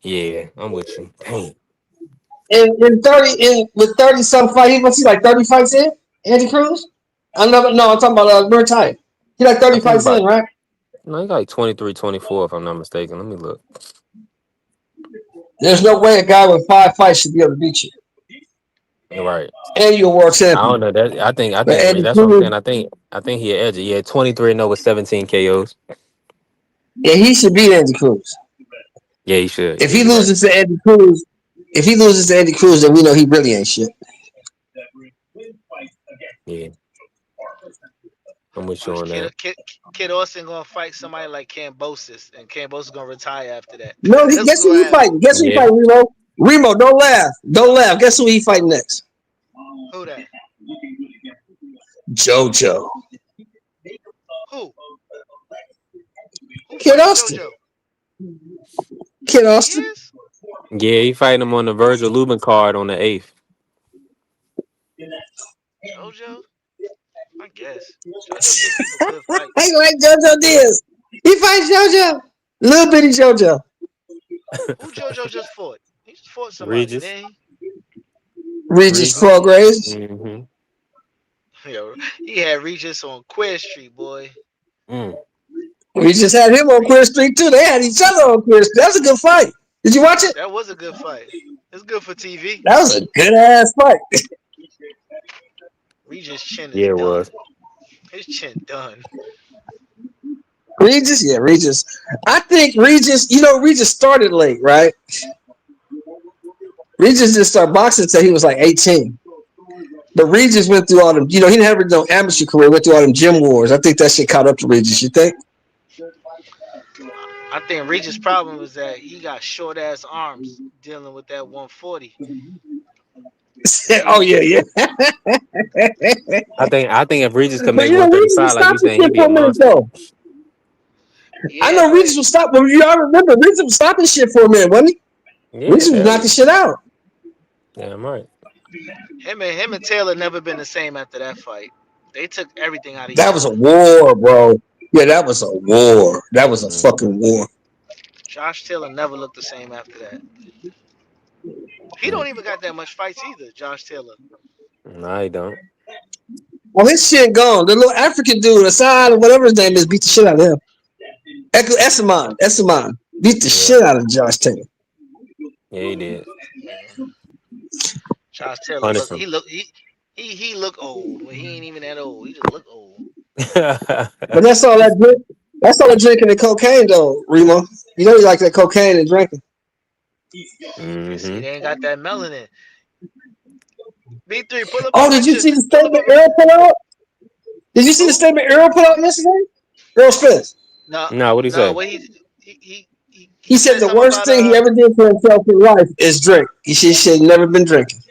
Speaker 2: Yeah, I'm with you. Dang,
Speaker 5: With 30 some fight, he must see like 30 fights in. Andy Cruz? I'm talking about Retire. He like
Speaker 2: I
Speaker 5: 30
Speaker 2: think
Speaker 5: fights
Speaker 2: about
Speaker 5: in, right?
Speaker 2: no, he got like 23, 24 if I'm not mistaken. Let me look.
Speaker 5: There's no way a guy with 5 fights should be able to beat you.
Speaker 2: You're right.
Speaker 5: And you're a world
Speaker 2: I don't
Speaker 5: champion.
Speaker 2: know that. I
Speaker 5: But
Speaker 2: think
Speaker 5: Andy
Speaker 2: that's what I'm
Speaker 5: Cruz,
Speaker 2: saying. I think he edge. Yeah, 23-0 with 17 KOs.
Speaker 5: yeah, he should beat Andy Cruz.
Speaker 2: Yeah, he should.
Speaker 5: If
Speaker 2: Yeah,
Speaker 5: he
Speaker 2: you're right.
Speaker 5: loses to Andy Cruz, then we know he really ain't shit.
Speaker 2: Yeah, I'm with you
Speaker 8: Watch
Speaker 2: on that.
Speaker 8: Kid Austin gonna fight somebody like Cambosis, and Cambosis gonna retire after that.
Speaker 5: No,
Speaker 8: That's
Speaker 5: guess
Speaker 8: what's
Speaker 5: who
Speaker 8: gonna
Speaker 5: he
Speaker 8: happen.
Speaker 5: fighting? Guess who he
Speaker 2: Yeah,
Speaker 5: fighting, Remo? Remo, don't laugh. Don't laugh. Guess who he fighting next?
Speaker 8: Who that?
Speaker 5: JoJo.
Speaker 8: Who? Who
Speaker 5: Kid
Speaker 8: fighting
Speaker 5: Austin.
Speaker 8: JoJo?
Speaker 5: Kid
Speaker 8: He
Speaker 5: Austin.
Speaker 8: is?
Speaker 2: yeah, he fighting him on the Virgil Lubin card on the 8th.
Speaker 8: JoJo? I guess. JoJo give people good
Speaker 5: I
Speaker 8: fights.
Speaker 5: like JoJo Diaz. He fights JoJo. Little bitty JoJo.
Speaker 8: Who JoJo just fought? He just fought somebody,
Speaker 2: Regis.
Speaker 8: didn't he?
Speaker 5: Regis
Speaker 2: Regis.
Speaker 5: Progress.
Speaker 2: Mm-hmm.
Speaker 8: Yo, he had Regis on Queer Street, boy.
Speaker 2: Mm.
Speaker 5: We just had him on Queer Street too. They had each other on Queer Street. That was a good fight. Did you watch it?
Speaker 8: That was a good fight. It's good for TV.
Speaker 5: That was a good ass fight.
Speaker 8: Regis' chin is
Speaker 2: Yeah, it
Speaker 8: done.
Speaker 2: was.
Speaker 8: His chin done.
Speaker 5: Regis, yeah, Regis. I think Regis. Regis started late, right? Regis didn't start boxing until he was like 18. But Regis went through all them. He didn't have no amateur career. Went through all them gym wars. I think that shit caught up to Regis. You think?
Speaker 8: I think Regis' problem is that he got short ass arms dealing with that 140.
Speaker 5: Oh
Speaker 8: He
Speaker 5: yeah, yeah.
Speaker 2: I think if Regis could
Speaker 5: But
Speaker 2: make
Speaker 5: Regis was
Speaker 2: 135, like you
Speaker 5: stopping
Speaker 2: saying,
Speaker 5: shit
Speaker 2: he'd be
Speaker 5: for
Speaker 2: a
Speaker 5: a minute
Speaker 2: monster.
Speaker 5: though. I
Speaker 8: yeah,
Speaker 5: know
Speaker 8: but
Speaker 5: Regis was stopping. But y'all remember Regis was stopping shit for a minute, wasn't he?
Speaker 2: Yeah,
Speaker 5: Regis was
Speaker 2: hell
Speaker 5: knocking
Speaker 2: yeah.
Speaker 5: shit out.
Speaker 2: Damn right.
Speaker 8: him and Taylor never been the same after that fight. They took everything out of
Speaker 5: That
Speaker 8: each
Speaker 5: was a
Speaker 8: other.
Speaker 5: war, bro. Yeah, that was a war. That was a
Speaker 2: Mm-hmm.
Speaker 5: fucking war.
Speaker 8: Josh Taylor never looked the same after that. He
Speaker 2: Mm.
Speaker 8: don't even got that much fights either, Josh Taylor.
Speaker 2: No, he don't.
Speaker 5: Well, his shit gone. The little African dude, Assad or whatever his name is, beat the shit out of him. Essamon beat the
Speaker 2: Yeah,
Speaker 5: shit out of Josh Taylor.
Speaker 2: yeah, he did.
Speaker 8: Yeah. Josh Taylor
Speaker 2: Punish him.
Speaker 8: he look old, but he ain't even that old. He just look old.
Speaker 5: But that's all that drink. That's all that drinking and cocaine, though, Remo. You know you like that cocaine and drinking.
Speaker 8: Cause see,
Speaker 2: Mm-hmm.
Speaker 8: they ain't got that melanin. B3, pull up a
Speaker 5: Oh, did you
Speaker 8: picture.
Speaker 5: see the
Speaker 8: Pull up a
Speaker 5: statement Earl put out? Did you see the
Speaker 8: who?
Speaker 5: statement Earl put out yesterday? Earl Spence.
Speaker 8: No,
Speaker 2: No, what'd he
Speaker 8: no.
Speaker 2: say?
Speaker 8: What he
Speaker 5: He said
Speaker 8: said
Speaker 5: the
Speaker 8: something
Speaker 5: worst
Speaker 8: about
Speaker 5: thing he ever did for himself in life is drink. He should never been drinking.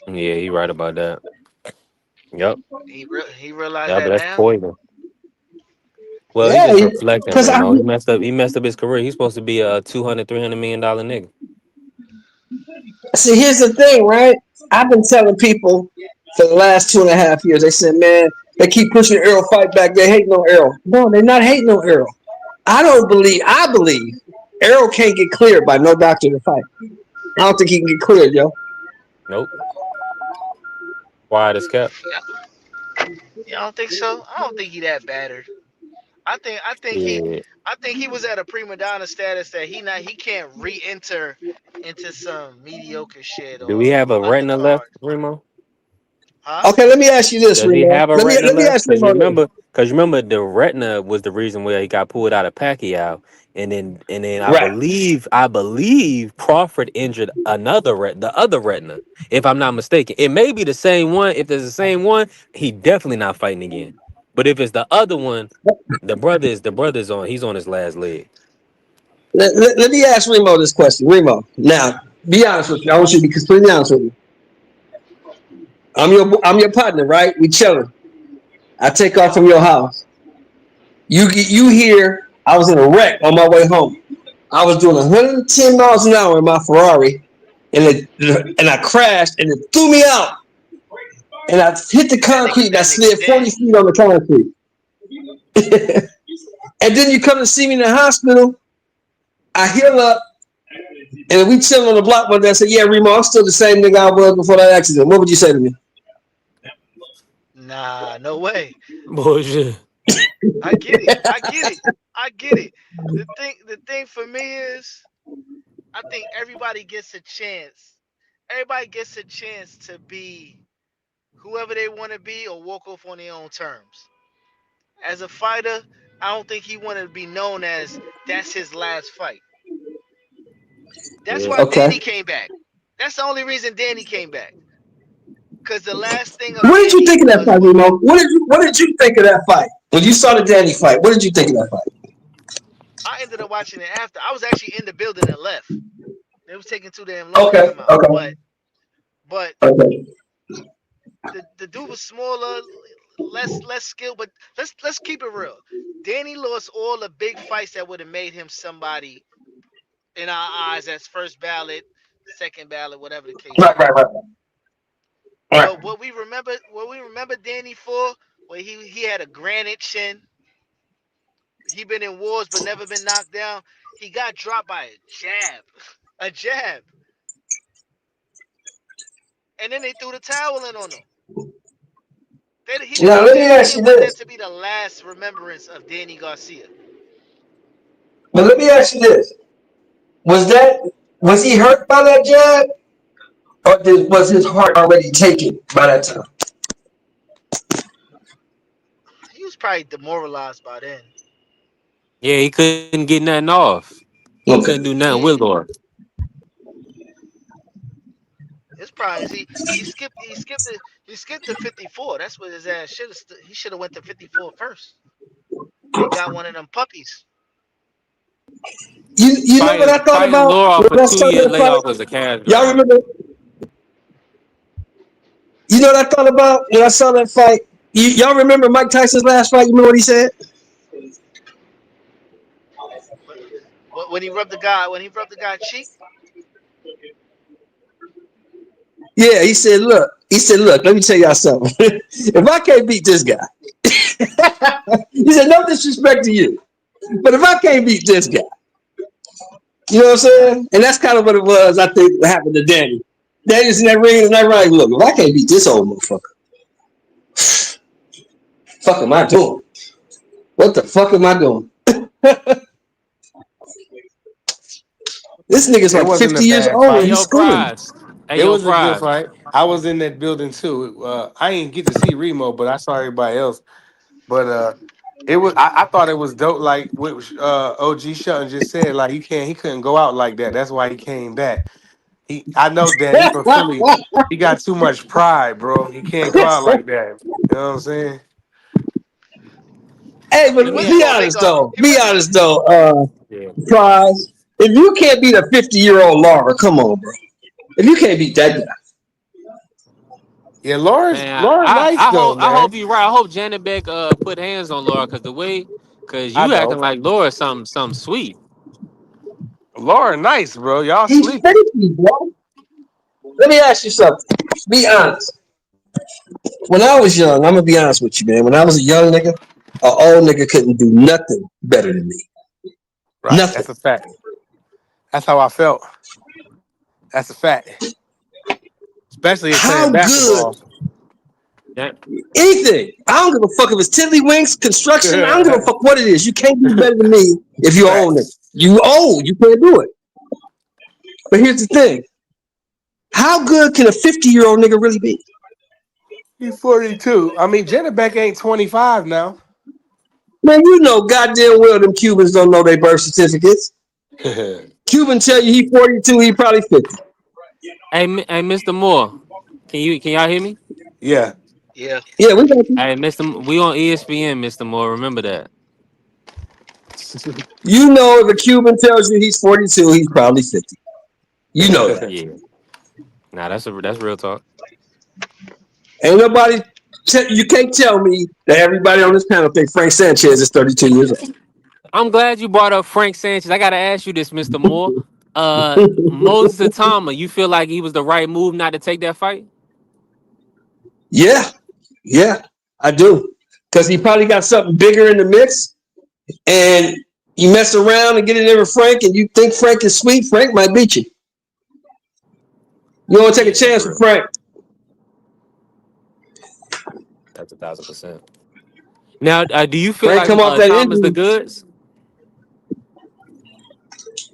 Speaker 2: Yeah, he right about that. Yep.
Speaker 8: he realized
Speaker 2: Yeah, but
Speaker 8: that
Speaker 2: that's
Speaker 8: now.
Speaker 2: poison. Well, he
Speaker 5: Yeah,
Speaker 2: just reflecting,
Speaker 5: because
Speaker 2: Remo. He messed up. He messed up his career. He's supposed to be a 200, $300 million nigga.
Speaker 5: see, here's the thing, right? I've been telling people for the last 2.5 years. They said, man, they keep pushing Earl fight back. They hate no Earl. No, they're not hating no Earl. I don't believe. I believe Errol can't get cleared by no doctor to fight. I don't think he can get cleared, yo.
Speaker 2: Nope. Quiet as kept.
Speaker 8: Yeah, you don't think so? I don't think he that battered. I think I think he
Speaker 2: Yeah.
Speaker 8: I think he was at a prima donna status that he can't re-enter into some mediocre shit
Speaker 2: Do we
Speaker 8: or
Speaker 2: have a retina
Speaker 8: undercard.
Speaker 2: left, Remo?
Speaker 8: Huh?
Speaker 5: Okay, let me ask you this,
Speaker 2: Does he
Speaker 5: Remo.
Speaker 2: have a
Speaker 5: Let me
Speaker 2: retina
Speaker 5: let me
Speaker 2: left?
Speaker 5: ask Remo this.
Speaker 2: Because remember, the retina was the reason why he got pulled out of Pacquiao, and then
Speaker 5: Right.
Speaker 2: I believe Crawford injured the other retina, if I'm not mistaken. It may be the same one. If it's the same one, he definitely not fighting again. But if it's the other one, the brother's on. He's on his last leg.
Speaker 5: Let me ask Remo this question. Remo, now be honest with you. I want you to be completely honest with me. I'm your partner, right? We chilling. I take off from your house. You hear I was in a wreck on my way home. I was doing 110 miles an hour in my Ferrari, and I crashed, and it threw me out, and I hit the concrete, and I
Speaker 8: That nigga
Speaker 5: slid 40
Speaker 8: dead.
Speaker 5: feet on the concrete. And then you come to see me in the hospital. I heal up, and we chill on the block one day. I said, "Yeah, Remo, I'm still the same nigga I was before that accident." What would you say to me?
Speaker 8: Nah, no way.
Speaker 2: Bullshit.
Speaker 8: I get it. I get it. I get it. The thing for me is I think everybody gets a chance. Everybody gets a chance to be whoever they want to be or walk off on their own terms. As a fighter, I don't think he wanted to be known as that's his last fight. That's
Speaker 2: Yeah.
Speaker 8: why
Speaker 5: Okay.
Speaker 8: Danny came back. That's the only reason Danny came back. Cause the last thing of
Speaker 5: What did you
Speaker 8: Danny
Speaker 5: think of that
Speaker 8: was
Speaker 5: fight, Remo? What did you think of that fight when you saw the Danny fight? What did you think of that fight?
Speaker 8: I ended up watching it after. I was actually in the building and left. It was taking too damn long to
Speaker 5: Okay.
Speaker 8: come out.
Speaker 5: Okay.
Speaker 8: But
Speaker 5: Okay.
Speaker 8: the dude was smaller, less skilled. But let's keep it real. Danny lost all the big fights that would have made him somebody in our eyes as first ballot, second ballot, whatever the case
Speaker 5: Right.
Speaker 8: is.
Speaker 5: Right. Right. Right.
Speaker 8: But what we remember Danny for, where he had a granite chin. He been in wars but never been knocked down. He got dropped by a jab, a jab. and then they threw the towel in on him. He
Speaker 5: Now
Speaker 8: didn't.
Speaker 5: let me
Speaker 8: They
Speaker 5: ask you
Speaker 8: didn't want that
Speaker 5: this.
Speaker 8: to be the last remembrance of Danny Garcia.
Speaker 5: But let me ask you this: Was that was he hurt by that jab, or was his heart already taken by that time?
Speaker 8: He was probably demoralized by then.
Speaker 2: Yeah, he couldn't get nothing off. He couldn't do
Speaker 5: Okay.
Speaker 2: nothing with
Speaker 8: Yeah,
Speaker 2: Laura.
Speaker 8: his prime is he skipped the 54. That's what his ass should have. He should have went to 54 first and got one of them puppies.
Speaker 5: You know what I thought
Speaker 2: Fighting
Speaker 5: about
Speaker 2: Laura off a
Speaker 5: when I saw
Speaker 2: 2 year
Speaker 5: that
Speaker 2: layoff
Speaker 5: fight?
Speaker 2: as a cash
Speaker 5: Y'all
Speaker 2: grab.
Speaker 5: remember? You know what I thought about when I saw that fight? Y'all remember Mike Tyson's last fight? You remember what he said?
Speaker 8: When he rubbed the guy cheek.
Speaker 5: Yeah, he said, look, let me tell y'all something. If I can't beat this guy, he said, no disrespect to you, but if I can't beat this guy, you know what I'm saying? And that's kind of what it was, I think, what happened to Danny. Danny's in that ring and that right. Look, if I can't beat this old motherfucker, fuck am I doing? What the fuck am I doing? This nigga's
Speaker 7: It
Speaker 5: like
Speaker 7: wasn't a
Speaker 5: 50 years
Speaker 7: bad
Speaker 5: old
Speaker 2: Hey
Speaker 5: and
Speaker 7: fight.
Speaker 5: he's
Speaker 2: yo,
Speaker 5: schooling me.
Speaker 2: Prize. Hey
Speaker 7: It
Speaker 2: yo,
Speaker 7: was a good
Speaker 2: Prize.
Speaker 7: fight. I was in that building too. I didn't get to see Remo, but I saw everybody else. But it was. I thought it was dope. Like what OG Shelton just said. Like he couldn't go out like that. That's why he came back. I know Dan. He from Philly. He got too much pride, bro. He can't go out like that. You know what I'm saying?
Speaker 5: Hey, but
Speaker 2: Let
Speaker 8: He
Speaker 2: me
Speaker 8: wasn't
Speaker 2: ask.
Speaker 5: be
Speaker 8: gonna make
Speaker 5: honest
Speaker 8: a.
Speaker 5: though.
Speaker 8: He
Speaker 5: Be
Speaker 8: wasn't.
Speaker 5: honest though.
Speaker 2: Yeah.
Speaker 5: Prize. If you can't beat a 50-year-old Laura, come on, bro. If you can't beat that guy,
Speaker 7: Yeah, Laura's
Speaker 2: Man,
Speaker 7: Laura nice though,
Speaker 2: I hope
Speaker 7: man.
Speaker 2: you right. I hope Janet Beck put hands on Laura cause
Speaker 7: I
Speaker 2: you acting
Speaker 7: don't.
Speaker 2: like Laura something sweet.
Speaker 7: Laura nice, bro. Y'all
Speaker 5: he's
Speaker 7: sleeping.
Speaker 5: 50, bro. Let me ask you something. Be honest. When I was young, I'm gonna be honest with you, man. When I was a young nigga, an old nigga couldn't do nothing better than me.
Speaker 7: Right.
Speaker 5: Nothing.
Speaker 7: That's a fact. That's how I felt. That's a fact. Especially in playing
Speaker 5: How good
Speaker 7: basketball.
Speaker 2: Yeah.
Speaker 5: anything. I don't give a fuck if it's tiddlywinks, construction. I don't give a
Speaker 7: Facts.
Speaker 5: fuck what it is. You can't do better than me if you're old nigga. You old, you can't do it. But here's the thing. How good can a 50-year-old nigga really be?
Speaker 7: He's 42. I mean, Jenna Beck ain't 25 now.
Speaker 5: Man, you know goddamn well them Cubans don't know their birth certificates. Cuban tell you he 42, he probably 50.
Speaker 2: Hey, Mr. Moore, can y'all hear me?
Speaker 7: Yeah.
Speaker 8: Yeah.
Speaker 5: Yeah, we got you.
Speaker 2: Hey, we on ESPN, Mr. Moore. Remember that.
Speaker 5: You know if a Cuban tells you he's 42, he's probably 50. You know that.
Speaker 2: Yeah. Nah, that's real talk.
Speaker 5: Ain't nobody, you can't tell me that everybody on this panel think Frank Sanchez is 32 years old.
Speaker 2: I'm glad you brought up Frank Sanchez. I gotta ask you this, Mr. Moore. Moses Atama, you feel like he was the right move not to take that fight?
Speaker 5: Yeah, yeah, I do. Because he probably got something bigger in the mix. And you mess around and get in there with Frank and you think Frank is sweet, Frank might beat you. You don't take a
Speaker 2: Yeah, that's
Speaker 5: chance with
Speaker 2: real.
Speaker 5: Frank.
Speaker 2: That's 1,000%. Now, do you feel
Speaker 5: Frank
Speaker 2: like
Speaker 5: come off that
Speaker 2: Thomas the
Speaker 5: injury,
Speaker 2: goods?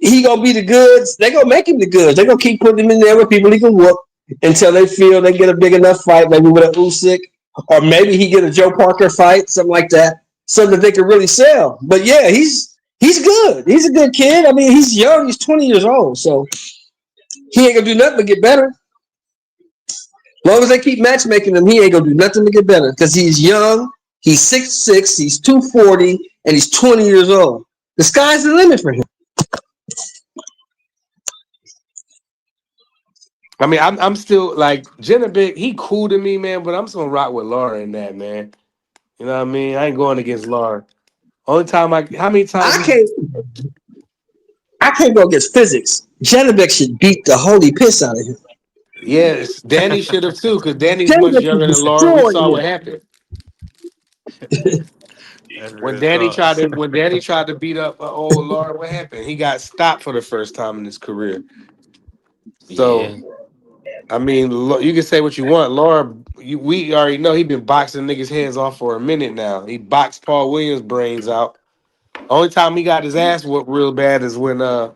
Speaker 5: he gonna be the goods. They gonna make him the goods. They gonna keep putting him in there with people he can whoop until they feel they get a big enough fight, maybe with a Usyk, or maybe he get a Joe Parker fight, something like that, so that they can really sell. But yeah, he's good. He's a good kid. I mean, he's young. He's 20 years old, so he ain't gonna do nothing but get better. As long as they keep matchmaking him, he ain't gonna do nothing to get better because he's young. He's 6'6", he's 240, and he's 20 years old. The sky's the limit for him.
Speaker 7: I mean, I'm still like Jenna Big. He cool to me, man. But I'm still gonna rock with Laura in that, man. You know what I mean? I ain't going against Laura. Only time how many times
Speaker 5: I
Speaker 7: we?
Speaker 5: can't I can't go against physics. Janovic should beat the holy piss out of him.
Speaker 7: Yes, Danny should have too, because Danny's much
Speaker 5: Janovic should
Speaker 7: younger than Laura. We
Speaker 5: destroy
Speaker 7: saw what
Speaker 5: him.
Speaker 7: happened
Speaker 6: That's real talk.
Speaker 7: when Danny tried to beat up old Laura. What happened? He got stopped for the first time in his career. So
Speaker 2: Yeah.
Speaker 7: I mean, you can say what you want. Laura, we already know he been boxing niggas' heads off for a minute now. He boxed Paul Williams' brains out. Only time he got his ass whooped real bad is when uh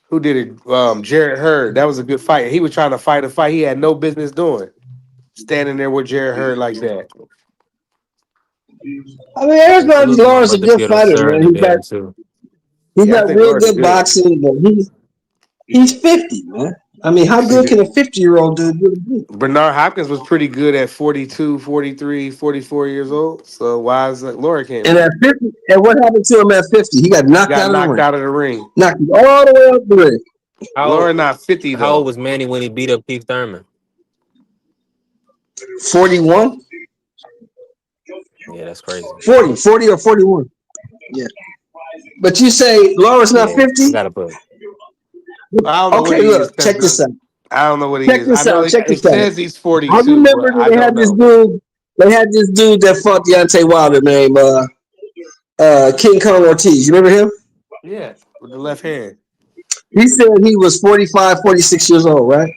Speaker 7: who did it? Jarrett Hurd. That was a good fight. He was trying to fight a fight he had no business doing. Standing there with Jarrett Hurd like that.
Speaker 5: I mean,
Speaker 2: And
Speaker 5: everybody,
Speaker 2: salute to my
Speaker 5: Lawrence a
Speaker 2: brother
Speaker 5: good
Speaker 2: Peter
Speaker 5: fighter,
Speaker 2: Sir in
Speaker 5: man.
Speaker 2: the building too.
Speaker 5: He
Speaker 7: Yeah, I
Speaker 5: got
Speaker 7: think
Speaker 5: real
Speaker 7: Lawrence
Speaker 5: good
Speaker 7: good.
Speaker 5: boxing, but he's 50, man. I mean, how good can a 50-year-old dude really be?
Speaker 7: Bernard Hopkins was pretty good at 42, 43, 44 years old. So why is that Laura can't
Speaker 5: And
Speaker 7: be?
Speaker 5: at 50, and what happened to him at 50? He got knocked
Speaker 7: Got
Speaker 5: out of the
Speaker 7: knocked
Speaker 5: ring.
Speaker 7: out of the ring.
Speaker 5: Knocked him all the way up the ring.
Speaker 2: How
Speaker 7: Laura not 50
Speaker 2: how old
Speaker 7: though.
Speaker 2: was Manny when he beat up Keith Thurman?
Speaker 5: 41?
Speaker 2: Yeah, that's crazy.
Speaker 5: 40 or 41. Yeah. But you say Laura's not
Speaker 2: Yeah, I
Speaker 5: 50?
Speaker 2: gotta put.
Speaker 7: I don't know what
Speaker 5: Okay,
Speaker 7: he is.
Speaker 5: look, check this out.
Speaker 7: I don't know what he
Speaker 5: Check
Speaker 7: is. I
Speaker 5: this
Speaker 7: know
Speaker 5: out. Check
Speaker 7: it
Speaker 5: this out.
Speaker 7: says he's
Speaker 5: I
Speaker 7: 42,
Speaker 5: remember
Speaker 7: but
Speaker 5: that
Speaker 7: I
Speaker 5: they
Speaker 7: don't
Speaker 5: had this
Speaker 7: know.
Speaker 5: dude. They had this dude that fought Deontay Wilder named King Kong Ortiz. You remember him?
Speaker 7: Yeah, with the left hand.
Speaker 5: He said he was 45, 46 years old, right?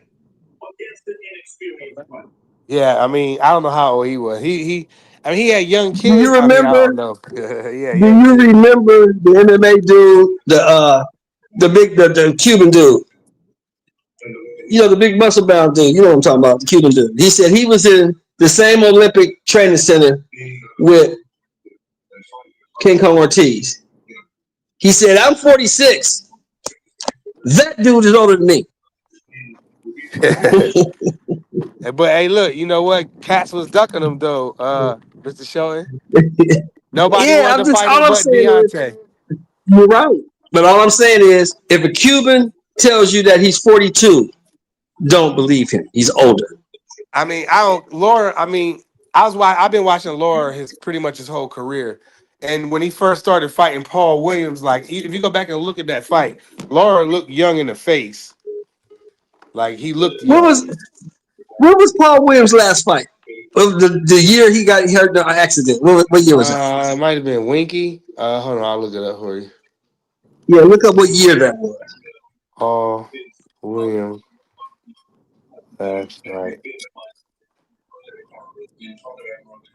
Speaker 7: Yeah, I mean, I don't know how old he was. I mean, he had young
Speaker 5: Do you
Speaker 7: kids. I mean, I
Speaker 5: remember?
Speaker 7: don't know. Yeah,
Speaker 5: Do
Speaker 7: young
Speaker 5: you
Speaker 7: kids.
Speaker 5: remember the MMA dude, the Cuban dude? You know, the big muscle bound dude. You know what I'm talking about? The Cuban dude. He said he was in the same Olympic training center with King Kong Ortiz. He said, "I'm 46. That dude is older than me."
Speaker 7: But hey, look, you know what? Cats was ducking him though, Mr. Shelton. Nobody
Speaker 5: Yeah,
Speaker 7: wanted
Speaker 5: I'm
Speaker 7: to
Speaker 5: just
Speaker 7: fight
Speaker 5: all
Speaker 7: him
Speaker 5: I'm
Speaker 7: but
Speaker 5: saying is
Speaker 7: Deontay.
Speaker 5: you're right. But all I'm saying is if a Cuban tells you that he's 42, don't believe him. He's older.
Speaker 7: I mean, I don't. Laura. I mean, I've been watching Laura pretty much his whole career, and when he first started fighting Paul Williams, like if you go back and look at that fight, Laura looked young in the face. Like he looked
Speaker 5: What
Speaker 7: young.
Speaker 5: was Paul Williams' last fight? The year he got hurt in an accident. What year was that?
Speaker 7: It might have been Winky. Hold on, I'll look it up for you.
Speaker 5: Yeah, look up what year that was.
Speaker 7: Paul Williams. Last fight.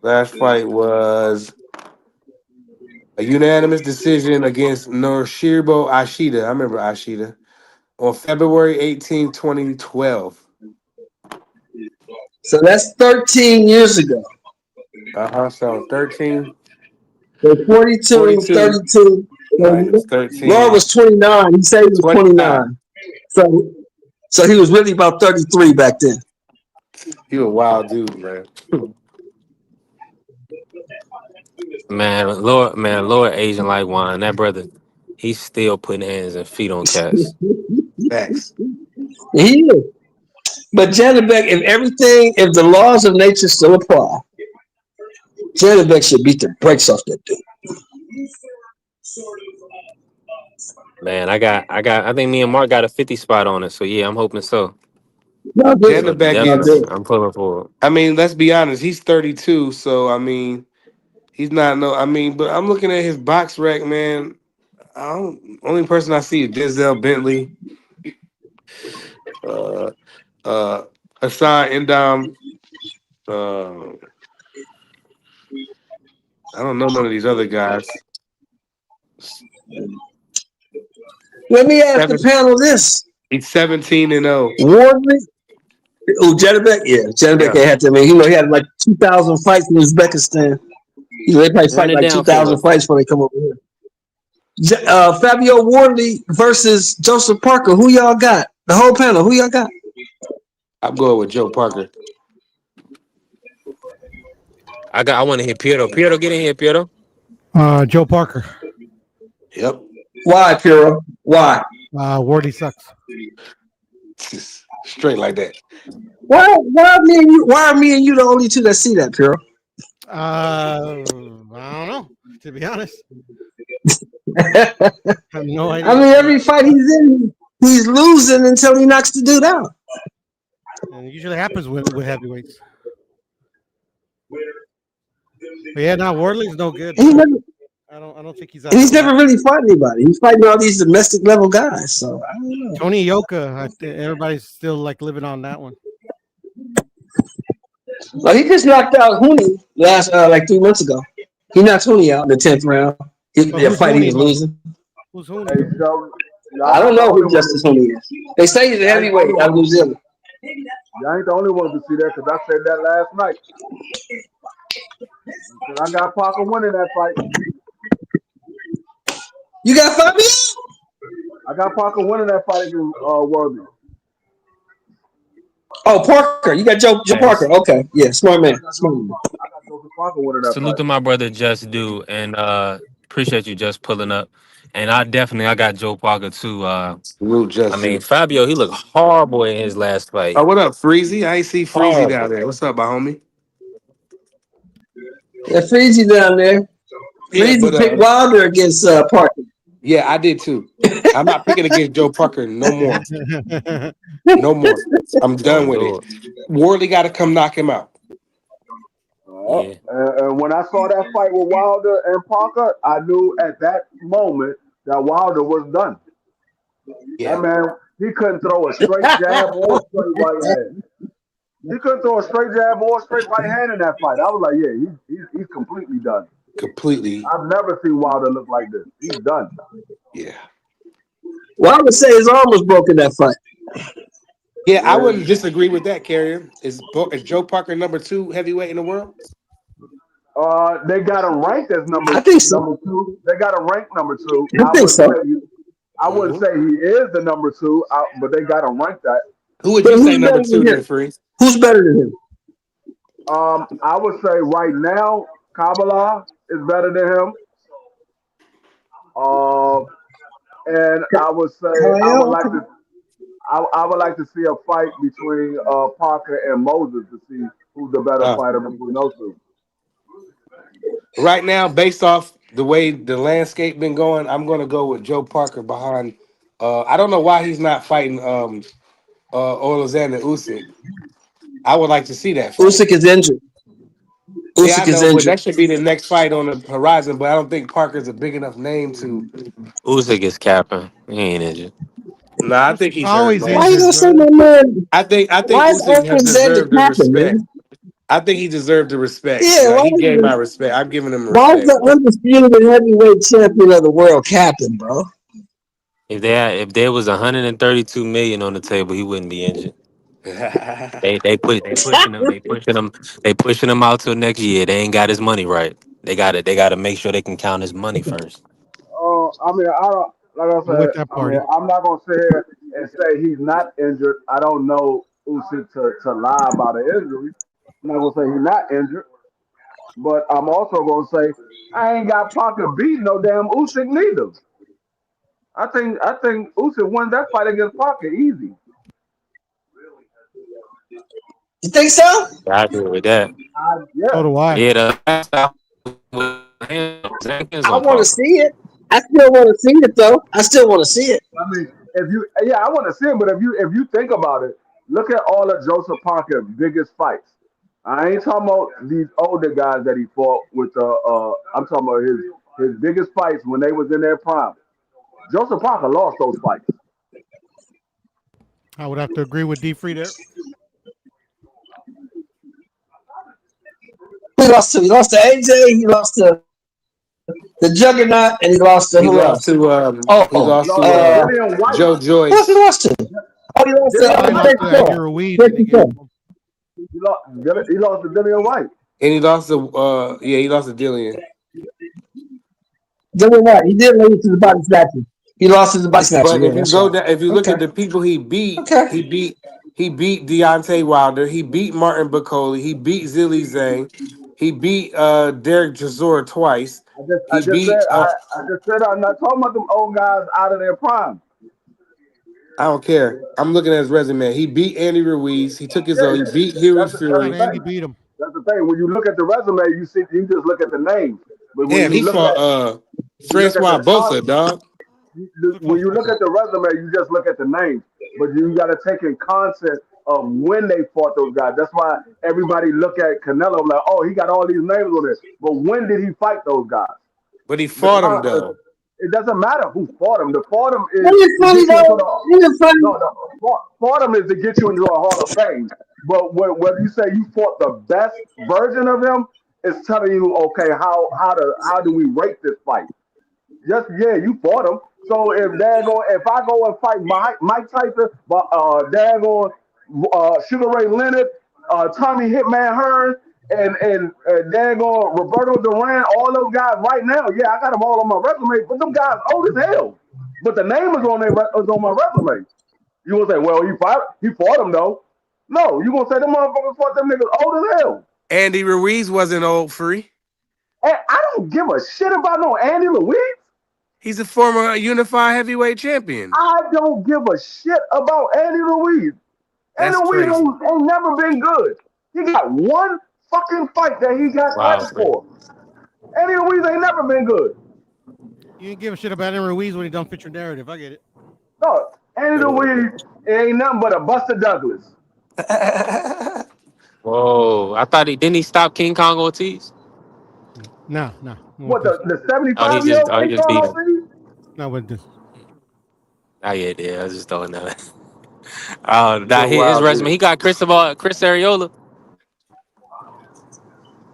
Speaker 7: Last fight was a unanimous decision against Norshirbo Ashida. I remember Ashida on February 18, 2012.
Speaker 5: So that's 13 years ago.
Speaker 7: So 13,
Speaker 5: So 42,
Speaker 7: 42
Speaker 5: 32.
Speaker 7: minus
Speaker 5: So Laura
Speaker 7: 13,
Speaker 5: was 29. He said he was
Speaker 7: 29.
Speaker 5: 29. So he was really about 33 back then.
Speaker 7: He a wild dude, man.
Speaker 2: Man, Lord Asian like wine. That brother, he's still putting hands and feet on cats.
Speaker 7: Facts.
Speaker 5: He is. But Janabek, if the laws of nature still apply, Janabek should beat the brakes off that dude.
Speaker 2: Man, I think me and Mark got a 50 spot on it. So yeah, I'm hoping so.
Speaker 5: Y'all do.
Speaker 2: So
Speaker 7: Janabek
Speaker 5: Y'all
Speaker 2: definitely,
Speaker 7: is,
Speaker 5: do.
Speaker 2: I'm pulling for it.
Speaker 7: I mean, let's be honest, he's 32, so I mean, he's not no, I mean, but I'm looking at his box rack, man. Only person I see is Denzel Bentley, uh, Hassan Endam. Uh, I don't know none of these other guys.
Speaker 5: Let me ask the
Speaker 7: Seven,
Speaker 5: panel this.
Speaker 7: he's 17-0.
Speaker 5: Wardley. Oh, Janabek? Yeah, Janabek
Speaker 7: Yeah,
Speaker 5: had to. I mean, he had like 2,000 fights in Uzbekistan. They probably
Speaker 2: Run
Speaker 5: fight
Speaker 2: it
Speaker 5: like
Speaker 2: down for
Speaker 5: 2,000
Speaker 2: me.
Speaker 5: fights before they come over here. Fabio Wardley versus Joseph Parker. Who y'all got? The whole panel. Who y'all got?
Speaker 7: I'm going with Joe Parker.
Speaker 2: I want to hit Piero. Piero, get in here, Piero.
Speaker 12: Joe Parker.
Speaker 7: Yep.
Speaker 5: Why, Piro? Why?
Speaker 12: Wardy sucks.
Speaker 7: Straight like that.
Speaker 5: Why are me and you the only two that see that, Piro?
Speaker 12: I don't know. To be honest,
Speaker 5: I
Speaker 12: I have no idea.
Speaker 5: mean, every fight he's in, he's losing until he knocks the dude out.
Speaker 12: And it usually happens with heavyweights. But yeah, now Wardley's no good.
Speaker 5: He never,
Speaker 12: I don't think he's
Speaker 5: And
Speaker 12: at
Speaker 5: he's
Speaker 12: that
Speaker 5: never
Speaker 12: level.
Speaker 5: really fought anybody. He's fighting all these domestic level guys. So I don't know.
Speaker 12: Tony Yoka, everybody's still like living on that one.
Speaker 5: Well, he just knocked out Hooney last like 3 months ago. He knocked Hooney out in the 10th round.
Speaker 12: But
Speaker 5: The
Speaker 12: who's
Speaker 5: fight he
Speaker 12: Hooney
Speaker 5: was
Speaker 12: though?
Speaker 5: losing.
Speaker 12: Who's Hooney?
Speaker 10: Hey, so
Speaker 5: I
Speaker 10: y'all
Speaker 5: don't
Speaker 10: not the
Speaker 5: know
Speaker 10: only
Speaker 5: who
Speaker 10: ones.
Speaker 5: Justice Hooney is. They say he's a
Speaker 10: Y'all ain't the only
Speaker 5: heavyweight out of
Speaker 10: ones.
Speaker 5: New Zealand.
Speaker 10: Y'all ain't the only ones to see that because I said that last night. And I got Parker winning that fight.
Speaker 5: You got Fabio?
Speaker 10: I got Parker winning that fight against Worthy.
Speaker 5: Oh, Parker. You got Joe
Speaker 2: Hey,
Speaker 5: Parker. Okay. Yeah, smart man. Smart man.
Speaker 10: I got Joseph Parker winning that
Speaker 2: salute
Speaker 10: fight.
Speaker 2: to my brother Just Do, and appreciate you just pulling up. And I got Joe Parker too.
Speaker 7: Salute
Speaker 2: I
Speaker 7: Just
Speaker 2: mean
Speaker 7: do.
Speaker 2: Fabio, he looked horrible in his last fight.
Speaker 7: Oh, what up, Freezy? I ain't see Freezy down
Speaker 2: Horrible.
Speaker 7: there. What's up, my homie?
Speaker 5: Yeah, Freezy down there.
Speaker 7: Yeah,
Speaker 5: Freezy
Speaker 7: but
Speaker 5: picked Wilder against Parker.
Speaker 7: yeah, I did too. I'm not picking against Joe Parker no more. No more. I'm done
Speaker 2: Don't
Speaker 7: with
Speaker 2: do
Speaker 7: it.
Speaker 2: it.
Speaker 7: Worley got to come knock him out.
Speaker 2: Yeah.
Speaker 10: And when I saw that fight with Wilder and Parker, I knew at that moment that Wilder was done. That
Speaker 7: Yeah.
Speaker 10: man, he couldn't throw a straight jab or a straight right hand. He couldn't throw a straight jab or a straight right hand in that fight. I was like, yeah, he's completely done.
Speaker 7: Completely.
Speaker 10: I've never seen Wilder look like this. He's done.
Speaker 7: Yeah.
Speaker 5: Well, I would say his arm was broken that fight.
Speaker 7: Yeah, I
Speaker 10: Yeah.
Speaker 7: wouldn't disagree with that, Carrier. Is Joe Parker number 2 heavyweight in the world?
Speaker 10: They got him ranked as
Speaker 5: I think so.
Speaker 10: number two. They got him ranked number two.
Speaker 5: I think so.
Speaker 10: I wouldn't
Speaker 7: Hmm.
Speaker 10: say he is the number two, but they got him ranked that.
Speaker 7: Who would
Speaker 5: But
Speaker 7: you say
Speaker 5: who's
Speaker 7: number
Speaker 5: better than
Speaker 7: 2 then,
Speaker 5: him?
Speaker 7: Free?
Speaker 5: Who's better than him?
Speaker 10: I would say right now, Kabbalah is better than him. Uh, and I would say
Speaker 5: Kyle?
Speaker 10: I would like to see a fight between Parker and Moses to see who's the better
Speaker 7: Uh,
Speaker 10: fighter between those two.
Speaker 7: right now, based off the way the landscape been going, I'm going to go with Joe Parker behind. I don't know why he's not fighting Alexander Usyk. I would like to see that fight.
Speaker 5: Usyk is injured.
Speaker 7: Yeah, I
Speaker 5: Usyk is
Speaker 7: know, but
Speaker 5: injured.
Speaker 7: that should be the next fight on the horizon. But I don't think Parker's a big enough name to.
Speaker 2: Usyk is capping. He ain't injured.
Speaker 7: Nah, I think
Speaker 12: Usyk
Speaker 7: he's hurt,
Speaker 12: always
Speaker 5: Why
Speaker 7: man.
Speaker 5: you
Speaker 12: injured,
Speaker 5: gonna say
Speaker 12: brother.
Speaker 5: my man?
Speaker 7: I think
Speaker 5: Why is
Speaker 7: Usyk has
Speaker 5: Alexander
Speaker 7: deserved the
Speaker 5: capping,
Speaker 7: respect.
Speaker 5: man?
Speaker 7: I think he deserved the respect.
Speaker 5: Yeah,
Speaker 7: Like he gave my respect. I'm giving him
Speaker 5: why is
Speaker 7: respect.
Speaker 5: the undisputed heavyweight champion of the world capping, bro?
Speaker 2: If there was 132 million on the table, he wouldn't be injured. They pushing him out till next year. They ain't got his money right. They gotta make sure they can count his money first.
Speaker 10: I mean, I don't like I
Speaker 12: I'm
Speaker 10: said.
Speaker 12: with that
Speaker 10: I mean,
Speaker 12: party.
Speaker 10: I'm not gonna sit here and say he's not injured. I don't know Usyk to lie about an injury. I'm not gonna say he's not injured, but I'm also gonna say I ain't got Parker beat no damn Usyk neither. I think Usyk won that fight against Parker easy.
Speaker 5: You think so?
Speaker 2: I agree with that.
Speaker 12: So
Speaker 10: Yeah,
Speaker 12: do I.
Speaker 2: Yeah, the last time with hands
Speaker 5: I
Speaker 2: on
Speaker 5: want to
Speaker 2: Parker.
Speaker 5: see it. I still want to see it, though. I still want to see it.
Speaker 10: I mean, if you yeah, I want to see him, but if you think about it, look at all of Joseph Parker's biggest fights. I ain't talking about these older guys that he fought with. I'm talking about his biggest fights when they was in their prime. Joseph Parker lost those fights.
Speaker 12: I would have to agree with D Free there.
Speaker 5: He lost to? He lost to AJ. He lost to the Juggernaut, and he lost to
Speaker 7: he
Speaker 5: who
Speaker 7: lost
Speaker 5: else?
Speaker 7: to
Speaker 10: He
Speaker 5: Oh,
Speaker 10: lost to Dillian White.
Speaker 7: Joe
Speaker 5: who else he
Speaker 7: Joyce,
Speaker 5: lost to? Oh, he lost to
Speaker 10: Dillian
Speaker 12: He
Speaker 10: White.
Speaker 12: lost to
Speaker 5: Tracy
Speaker 12: Andy
Speaker 5: Shaw.
Speaker 12: Ruiz and they
Speaker 5: Tracy
Speaker 12: gave
Speaker 5: Shaw.
Speaker 12: him.
Speaker 10: He lost to Dillian White.
Speaker 7: and he lost to he lost to Dillian.
Speaker 5: Dylan White. He did lose to the body snatcher. He lost to the body snatcher.
Speaker 7: But
Speaker 5: Yeah,
Speaker 7: if you
Speaker 5: that's
Speaker 7: go
Speaker 5: right.
Speaker 7: down, if you look
Speaker 5: Okay.
Speaker 7: at the people he beat,
Speaker 5: Okay.
Speaker 7: he beat Deontay Wilder, he beat Martin Bacoli, he beat Zilly Zhang, he beat Derek Chisora twice.
Speaker 10: I just I
Speaker 7: He
Speaker 10: just said
Speaker 7: beat
Speaker 10: I just said I'm not talking about them old guys out of their prime.
Speaker 7: I don't care. I'm looking at his resume. He beat Andy Ruiz. He took his
Speaker 10: Yeah,
Speaker 7: own. He beat Huey
Speaker 12: I thought
Speaker 10: that's
Speaker 7: Fury.
Speaker 10: the
Speaker 12: Andy
Speaker 10: thing.
Speaker 12: beat him.
Speaker 10: That's the thing. When you look at the resume, you just look at the names. But when
Speaker 7: Damn,
Speaker 10: you
Speaker 7: he
Speaker 10: look
Speaker 7: fought
Speaker 10: at
Speaker 7: Francois
Speaker 10: the con,
Speaker 7: Bosa, dog.
Speaker 12: Look
Speaker 10: when
Speaker 12: close,
Speaker 10: you look
Speaker 12: Michael.
Speaker 10: at the resume, you just look at the names. But you got to take in concept of when they fought those guys. That's why everybody look at Canelo like, oh, he got all these names on it. But when did he fight those guys?
Speaker 7: But he
Speaker 10: The
Speaker 7: fought him
Speaker 10: con-
Speaker 7: though.
Speaker 10: it doesn't matter who fought him. The fought him is
Speaker 5: Ain't it
Speaker 10: to
Speaker 5: funny
Speaker 10: get you into
Speaker 5: though?
Speaker 10: the
Speaker 5: Ain't it funny?
Speaker 10: no, no. Fought him is to get you into a Hall of Fame. But whether you say you fought the best version of him, it's telling you, okay, how do we rate this fight? Just yeah, you fought him. So if I go and fight Mike Tyson, but Sugar Ray Leonard, Tommy Hitman Hearns, and Roberto Duran, all those guys right now, yeah, I got them all on my resume. But them guys old as hell. But the name is is on my resume. You gonna say, well, he fought him though. No, you gonna say them motherfuckers fought them niggas old as hell.
Speaker 7: Andy Ruiz wasn't old free.
Speaker 10: And I don't give a shit about no Andy Louise.
Speaker 7: He's a former unified heavyweight champion.
Speaker 10: I don't give a shit about Andy Ruiz. Andy
Speaker 7: That's
Speaker 10: Ruiz
Speaker 7: crazy.
Speaker 10: ain't never been good. He got one fucking fight that he got
Speaker 2: Wow,
Speaker 10: credit for. Andy Ruiz ain't never been good.
Speaker 12: You didn't give a shit about Aaron Ruiz when he don't fit your narrative. I get it.
Speaker 10: No, Andy Ruiz ain't nothing but a Buster Douglas.
Speaker 2: Whoa! I thought he didn't he stop King Kong Ortiz?
Speaker 12: No, no.
Speaker 10: What the
Speaker 2: Oh,
Speaker 10: 75 year old
Speaker 2: he
Speaker 10: King
Speaker 2: just
Speaker 10: Kong
Speaker 2: beat him.
Speaker 10: Ortiz?
Speaker 12: No, with this.
Speaker 2: Oh yeah. I was just throwing that.
Speaker 5: You're
Speaker 2: His
Speaker 5: wild,
Speaker 2: resume.
Speaker 5: dude.
Speaker 2: He got Chris Ariola.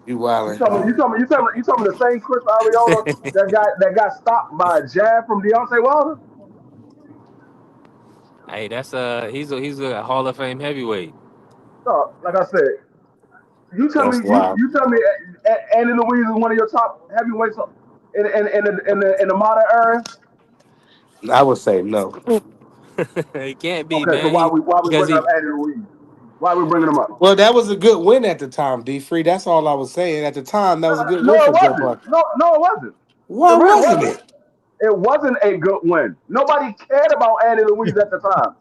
Speaker 7: You
Speaker 10: You
Speaker 7: wildin'.
Speaker 10: talking you talking the same Chris Ariola that got stopped by a jab from Deontay Wilder?
Speaker 2: Hey, that's he's a Hall of Fame heavyweight.
Speaker 10: No, like I said,
Speaker 7: That's wild.
Speaker 10: you tell me Andy Louise is one of your top heavyweights in the modern era.
Speaker 7: I would say no.
Speaker 2: He can't be,
Speaker 10: Okay, so
Speaker 2: man. He
Speaker 10: why we
Speaker 2: because
Speaker 10: bringing up
Speaker 2: he
Speaker 10: Andy Louise? Why are we bringing him up?
Speaker 7: Well, that was a good win at the time, D Free. That's all I was saying. At the time, that was a good
Speaker 10: No,
Speaker 7: win
Speaker 10: it
Speaker 7: for Joe
Speaker 10: wasn't.
Speaker 7: Parker.
Speaker 10: No, it wasn't. It
Speaker 7: Why
Speaker 10: really
Speaker 7: wasn't
Speaker 10: wasn't.
Speaker 7: it?
Speaker 10: It wasn't a good win. Nobody cared about Andy Louise at the time.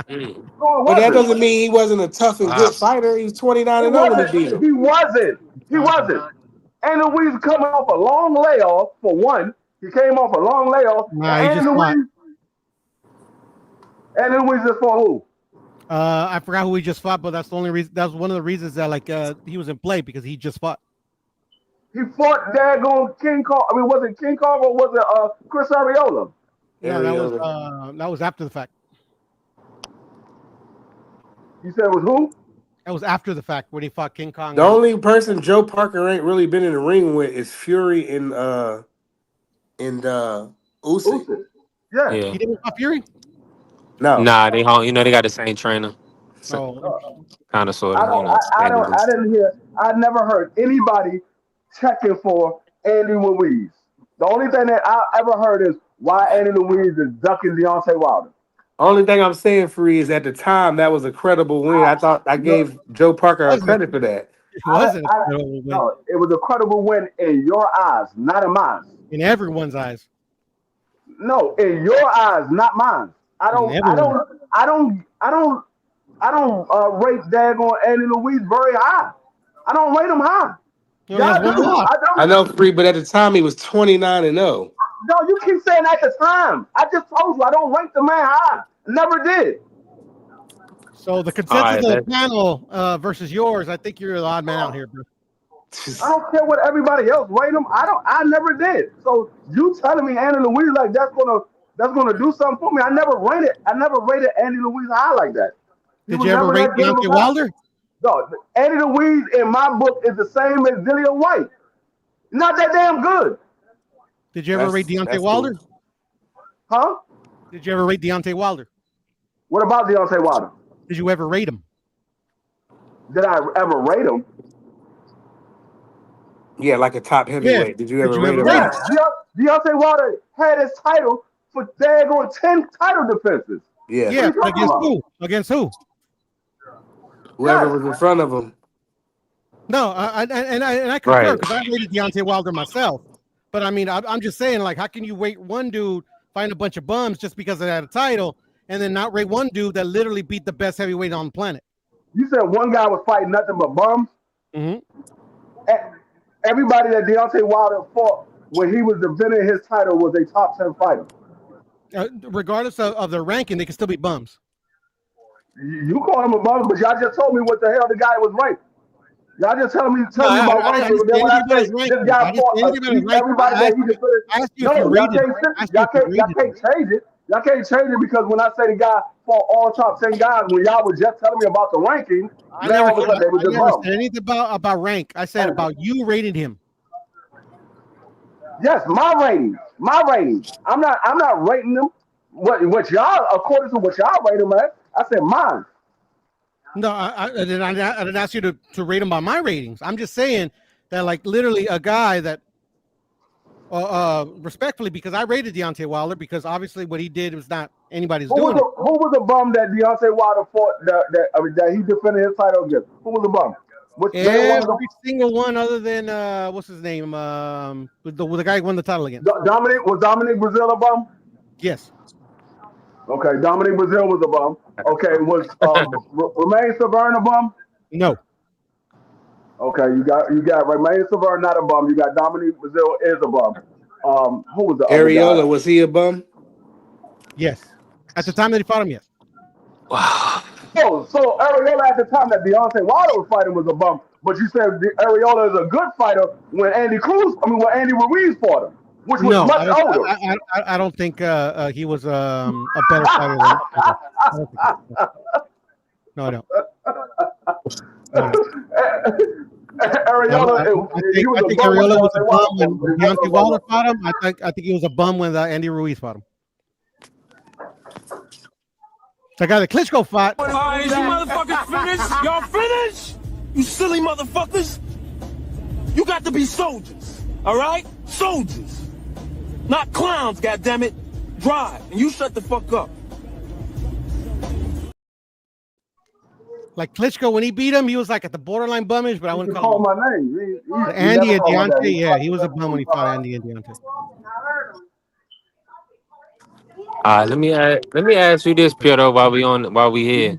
Speaker 2: Mm,
Speaker 10: No, it
Speaker 7: But that
Speaker 10: wasn't.
Speaker 7: doesn't mean he wasn't a tough and good
Speaker 2: wow.
Speaker 7: fighter. He was 29
Speaker 10: He
Speaker 7: and 0 when he
Speaker 10: wasn't.
Speaker 7: beat him.
Speaker 10: He wasn't. He wasn't. Andy Louise coming off a long layoff for one. He came off a long layoff.
Speaker 12: Nah, he
Speaker 10: And
Speaker 12: just fought.
Speaker 10: Andy Louise is for who?
Speaker 12: I forgot who he just fought, but that's the only reason. That's one of the reasons that he was in play because he just fought.
Speaker 10: He fought daggone King Kong. I mean, was it King Kong or was it Chris Ariola?
Speaker 12: No,
Speaker 7: Ariola.
Speaker 12: that was after the fact.
Speaker 10: You said it was who?
Speaker 12: That was after the fact when he fought King Kong.
Speaker 7: The only person Joe Parker ain't really been in the ring with is Fury and Usyk.
Speaker 10: Usyk. Yeah.
Speaker 2: Yeah.
Speaker 12: He didn't fight Fury.
Speaker 7: No.
Speaker 2: Nah, they got the same trainer.
Speaker 12: Oh,
Speaker 2: Kind of, sort
Speaker 10: I
Speaker 2: of,
Speaker 10: don't. I didn't hear. I never heard anybody checking for Andy Louise. The only thing that I ever heard is why Andy Louise is ducking Deontay Wilder.
Speaker 7: Only thing I'm saying, Free, is at the time that was a credible win. I thought I
Speaker 10: No,
Speaker 7: gave Joe Parker a
Speaker 12: wasn't it?
Speaker 7: credit for that.
Speaker 12: It wasn't a win
Speaker 10: no, it was a credible win in your eyes, not in mine.
Speaker 12: in everyone's eyes.
Speaker 10: No, in your eyes, not mine. I
Speaker 12: In
Speaker 10: don't. I
Speaker 12: everyone.
Speaker 10: don't. I don't. I don't. I don't rate daggone Andy Louise very high. I don't rate him high.
Speaker 12: He only has
Speaker 10: Y'all
Speaker 12: one
Speaker 10: do.
Speaker 12: loss.
Speaker 10: I
Speaker 7: I
Speaker 10: don't.
Speaker 7: know, Free, but at the time he was 29 and 0.
Speaker 10: No, you keep saying at the time. I just told you I don't rate the man high. Never did.
Speaker 12: So the
Speaker 2: All
Speaker 12: consensus
Speaker 2: right,
Speaker 12: of the panel versus yours, I think you're the odd man out here, bro.
Speaker 10: I don't care what everybody else rate him. I don't. I never did. So you telling me Andy Louise like that's gonna do something for me? I never rated Andy Louise high like that. He
Speaker 12: Did
Speaker 10: was
Speaker 12: you ever
Speaker 10: never
Speaker 12: rate
Speaker 10: that good of a
Speaker 12: Deontay
Speaker 10: guy.
Speaker 12: Wilder?
Speaker 10: No, Andy Louise in my book is the same as Dillian White. Not that damn good,
Speaker 12: Did you ever rate Deontay
Speaker 7: That's
Speaker 12: Wilder?
Speaker 7: cool.
Speaker 10: huh?
Speaker 12: Did you ever rate Deontay Wilder?
Speaker 10: What about Deontay Wilder?
Speaker 12: Did you ever rate him?
Speaker 10: Did I ever rate him?
Speaker 7: Yeah, like a top
Speaker 12: Yeah.
Speaker 7: heavyweight. Did you
Speaker 12: Did
Speaker 7: ever
Speaker 12: you
Speaker 7: rate
Speaker 12: ever
Speaker 7: him?
Speaker 12: rate
Speaker 10: Yeah,
Speaker 12: him?
Speaker 10: Deontay Wilder had his title for daggone 10 title defenses.
Speaker 7: Yeah.
Speaker 10: What are
Speaker 12: Yeah.
Speaker 10: you talking
Speaker 12: Against
Speaker 10: about?
Speaker 12: who? Against who?
Speaker 7: Whoever
Speaker 10: Yes.
Speaker 7: was in front of him.
Speaker 12: No, I concur
Speaker 2: right.
Speaker 12: because I rated Deontay Wilder myself. But I mean, I'm just saying, like, how can you rate one dude find a bunch of bums just because they had a title, and then not rate one dude that literally beat the best heavyweight on the planet?
Speaker 10: You said one guy was fighting nothing but bums.
Speaker 12: Mm-hmm.
Speaker 10: Everybody that Deontay Wilder fought when he was defending his title was a top 10 fighter.
Speaker 12: Regardless of their ranking, they can still be bums.
Speaker 10: You call him a bum, but y'all just told me what the hell the guy was ranked. Y'all just telling me
Speaker 12: No,
Speaker 10: about
Speaker 12: I
Speaker 10: ranking.
Speaker 12: didn't
Speaker 10: But then
Speaker 12: say
Speaker 10: when I
Speaker 12: anything about
Speaker 10: say
Speaker 12: his
Speaker 10: this
Speaker 12: ranking.
Speaker 10: guy
Speaker 12: I didn't
Speaker 10: fought
Speaker 12: say anything about his ranking.
Speaker 10: everybody that he defended,
Speaker 12: I asked you
Speaker 10: no,
Speaker 12: if you
Speaker 10: y'all
Speaker 12: rated him.
Speaker 10: can't
Speaker 12: I asked you if you
Speaker 10: y'all
Speaker 12: rated him.
Speaker 10: can't change it. Y'all can't change it because when I say the guy fought all top 10 guys, when y'all was just telling me about the ranking, now all of a sudden they were
Speaker 12: I
Speaker 10: just
Speaker 12: never
Speaker 10: bums.
Speaker 12: said anything about rank. I said about you rating him.
Speaker 10: Yes, my rating. I'm not rating them. What y'all according to what y'all rate them at? I said mine.
Speaker 12: No, I didn't ask you to rate him by my ratings. I'm just saying that, like, literally a guy that, respectfully, because I rated Deontay Wilder because obviously what he did was not anybody's doing it.
Speaker 10: Who was a bum that Deontay Wilder fought that he defended his title against? Who was a bum? Which one was
Speaker 12: Every single one other than what's his name? With the guy who won the title against.
Speaker 10: Dominic Brazil a bum?
Speaker 12: Yes.
Speaker 10: Okay, Dominic Brazil was a bum. Okay, was Romain Saverne a bum?
Speaker 12: No.
Speaker 10: Okay, you got Romain Saverne not a bum. You got Dominic Brazil is a bum. Who was the other guy?
Speaker 7: Ariola, was he a bum?
Speaker 12: Yes. At the time that he fought him, yes.
Speaker 2: Wow.
Speaker 10: Oh, so Ariola at the time that Deontay Wilder was fighting was a bum, but you said Ariola is a good fighter when when Andy Ruiz fought him, which was
Speaker 12: No,
Speaker 10: much older.
Speaker 12: I don't think he was a better fighter than he was. I don't think so. No, I don't. No, I don't.
Speaker 10: Ariola, he was
Speaker 12: I
Speaker 10: a
Speaker 12: think
Speaker 10: bum when
Speaker 12: Ariola was a
Speaker 10: Deontay
Speaker 12: bum
Speaker 10: Wilder fought him,
Speaker 12: when
Speaker 10: but he wasn't
Speaker 12: Deontay
Speaker 10: a bum.
Speaker 12: Wilder fought him. I think he was a bum when Andy Ruiz fought him. The guy that Klitschko fought.
Speaker 11: All right, you motherfuckers finished? Y'all finished? You silly motherfuckers. You got to be soldiers, all right? Soldiers. Not clowns, goddammit. Drive, and you shut the fuck up.
Speaker 12: Like Klitschko, when he beat him, he was like at the borderline bummish, but I wouldn't
Speaker 10: call
Speaker 12: call him.
Speaker 10: my name. He
Speaker 12: Andy
Speaker 10: never
Speaker 12: and
Speaker 10: called my
Speaker 12: Deontay,
Speaker 10: name.
Speaker 12: yeah, he was a bum when he fought Andy and Deontay.
Speaker 2: Let me ask you this, Piotr, while we here.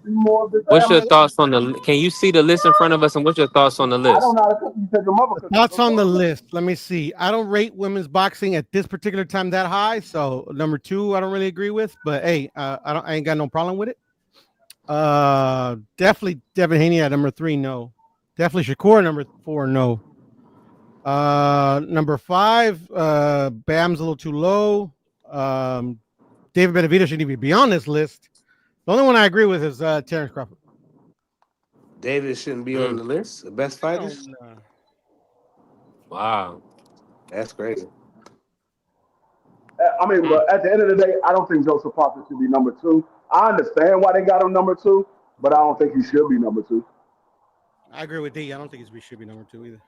Speaker 2: What's your thoughts on the? Can you see the list in front of us, and what's your thoughts on the
Speaker 10: I don't
Speaker 2: list?
Speaker 10: know how to cook. You take them up because
Speaker 12: Thoughts on the list. Let me see. I don't rate women's boxing at this particular time that high. So number 2, I don't really agree with. But hey, I ain't got no problem with it. Definitely Devin Haney at number 3, no. Definitely Shakur number 4, no. Number 5, Bam's a little too low. David Benavidez shouldn't even be on this list. The only one I agree with is Terrence Crawford.
Speaker 7: David shouldn't be on the list of best fighters.
Speaker 12: Oh, no.
Speaker 2: Wow.
Speaker 7: That's crazy.
Speaker 10: I mean, but at the end of the day, I don't think Joseph Parker should be number 2. I understand why they got him number 2, but I don't think he should be number 2.
Speaker 12: I agree with D. I don't think he should be number 2 either.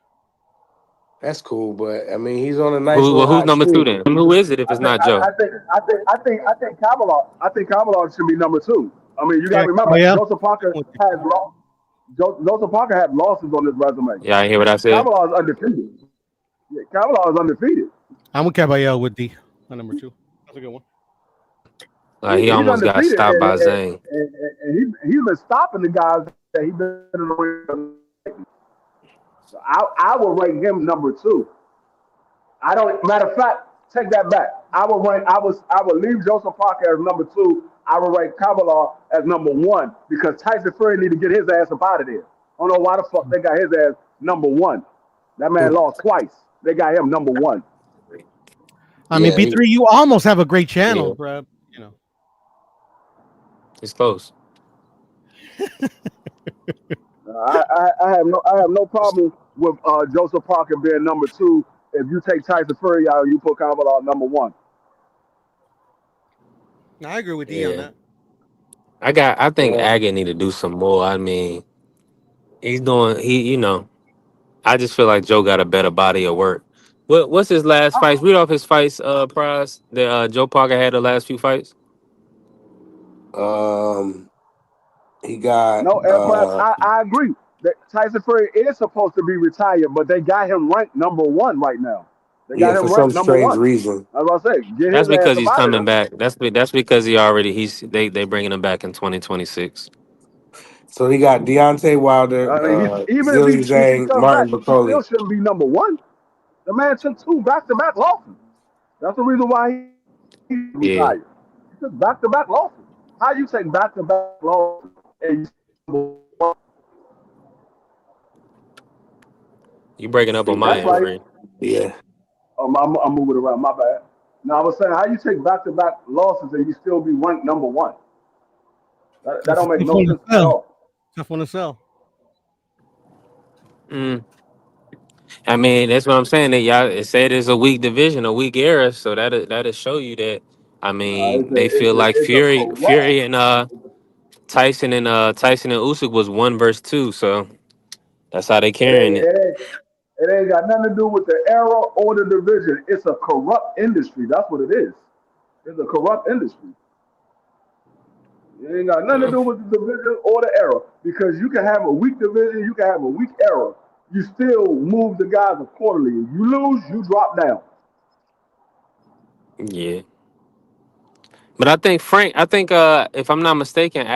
Speaker 7: That's cool, but I mean, he's on a nice little
Speaker 2: Who's
Speaker 7: hot
Speaker 2: number 2
Speaker 7: streak.
Speaker 2: then? Who is it if it's not Joe?
Speaker 10: I think Kavanaugh should be number 2. I mean, you got to remember,
Speaker 12: yeah.
Speaker 10: Joseph Parker has lost. Joseph Parker had losses on his resume.
Speaker 2: Yeah, I hear what I said.
Speaker 10: Kavanaugh is undefeated. Yeah, Kavanaugh is undefeated.
Speaker 12: I'm with Caballero with D on number 2. That's a good one.
Speaker 2: He
Speaker 10: He's
Speaker 2: almost got
Speaker 10: undefeated,
Speaker 2: stopped by Zane.
Speaker 10: and he's been stopping the guys that he's been in the ring. So I will rate him number 2. I don't. Matter of fact, take that back. I will leave Joseph Parker as number 2. I will rank Kavanaugh as number 1 because Tyson Fury need to get his ass up out of there. I don't know why the fuck they got his ass number 1. That man lost twice. They got him number 1.
Speaker 12: I mean, B3, you almost have a great channel, bro. You know,
Speaker 2: it's close.
Speaker 10: I have no problem with Joseph Parker being number 2. If you take Tyson Fury out, you put Kavanaugh number 1.
Speaker 12: I agree with D on that.
Speaker 2: I think Agate need to do some more. I mean, he's doing I just feel like Joe got a better body of work. What's his last fights? Read off his fights, Prize. That Joe Parker had the last few fights.
Speaker 7: He got
Speaker 10: No, I agree that Tyson Fury is supposed to be retired, but they got him ranked number 1 right now. They got
Speaker 7: for
Speaker 10: him
Speaker 7: some
Speaker 10: ranked number
Speaker 7: strange
Speaker 10: 1.
Speaker 7: reason.
Speaker 10: As I say, get
Speaker 2: That's
Speaker 10: his ass
Speaker 2: because
Speaker 10: up
Speaker 2: he's
Speaker 10: out of
Speaker 2: coming
Speaker 10: there.
Speaker 2: back. That's because they bringing him back in 2026.
Speaker 7: So he got Deontay Wilder,
Speaker 10: I mean, even
Speaker 7: Zhilei
Speaker 10: if he
Speaker 7: Zhang,
Speaker 10: comes back,
Speaker 7: Martin
Speaker 10: he still
Speaker 7: Bakoli.
Speaker 10: shouldn't be number 1. The man took 2 back-to-back losses. That's the reason why he
Speaker 2: Yeah.
Speaker 10: retired. He took back-to-back losses. How you take back-to-back losses and you
Speaker 2: You breaking up on my
Speaker 10: That's
Speaker 2: end,
Speaker 10: right.
Speaker 2: friend.
Speaker 5: Yeah.
Speaker 10: I'm moving around. My bad. Now I was saying, how you take back-to-back losses and you still be ranked number one? That
Speaker 12: That's a
Speaker 10: don't make
Speaker 12: tough
Speaker 10: no
Speaker 12: one to
Speaker 10: sense at
Speaker 12: sell.
Speaker 10: all.
Speaker 12: Tough one to sell.
Speaker 2: Mm. I mean, that's what I'm saying. That y'all it said it's a weak division, a weak era. So that'll show you that. I
Speaker 10: It's
Speaker 2: mean,
Speaker 10: a
Speaker 2: they
Speaker 10: it's
Speaker 2: feel
Speaker 10: a
Speaker 2: like
Speaker 10: it's a corrupt.
Speaker 2: Fury and Tyson and Usyk was 1 versus 2. So that's how they
Speaker 10: It
Speaker 2: carrying
Speaker 10: ain't
Speaker 2: it.
Speaker 10: it ain't it ain't got nothing to do with the era or the division. It's a corrupt industry. That's what it is. It's a corrupt industry. It ain't got nothing to
Speaker 2: Yeah.
Speaker 10: do with the division or the era. Because you can have a weak division, you can have a weak era. You still move the guys accordingly. If you lose, you drop down.
Speaker 2: Yeah. But I think if I'm not mistaken,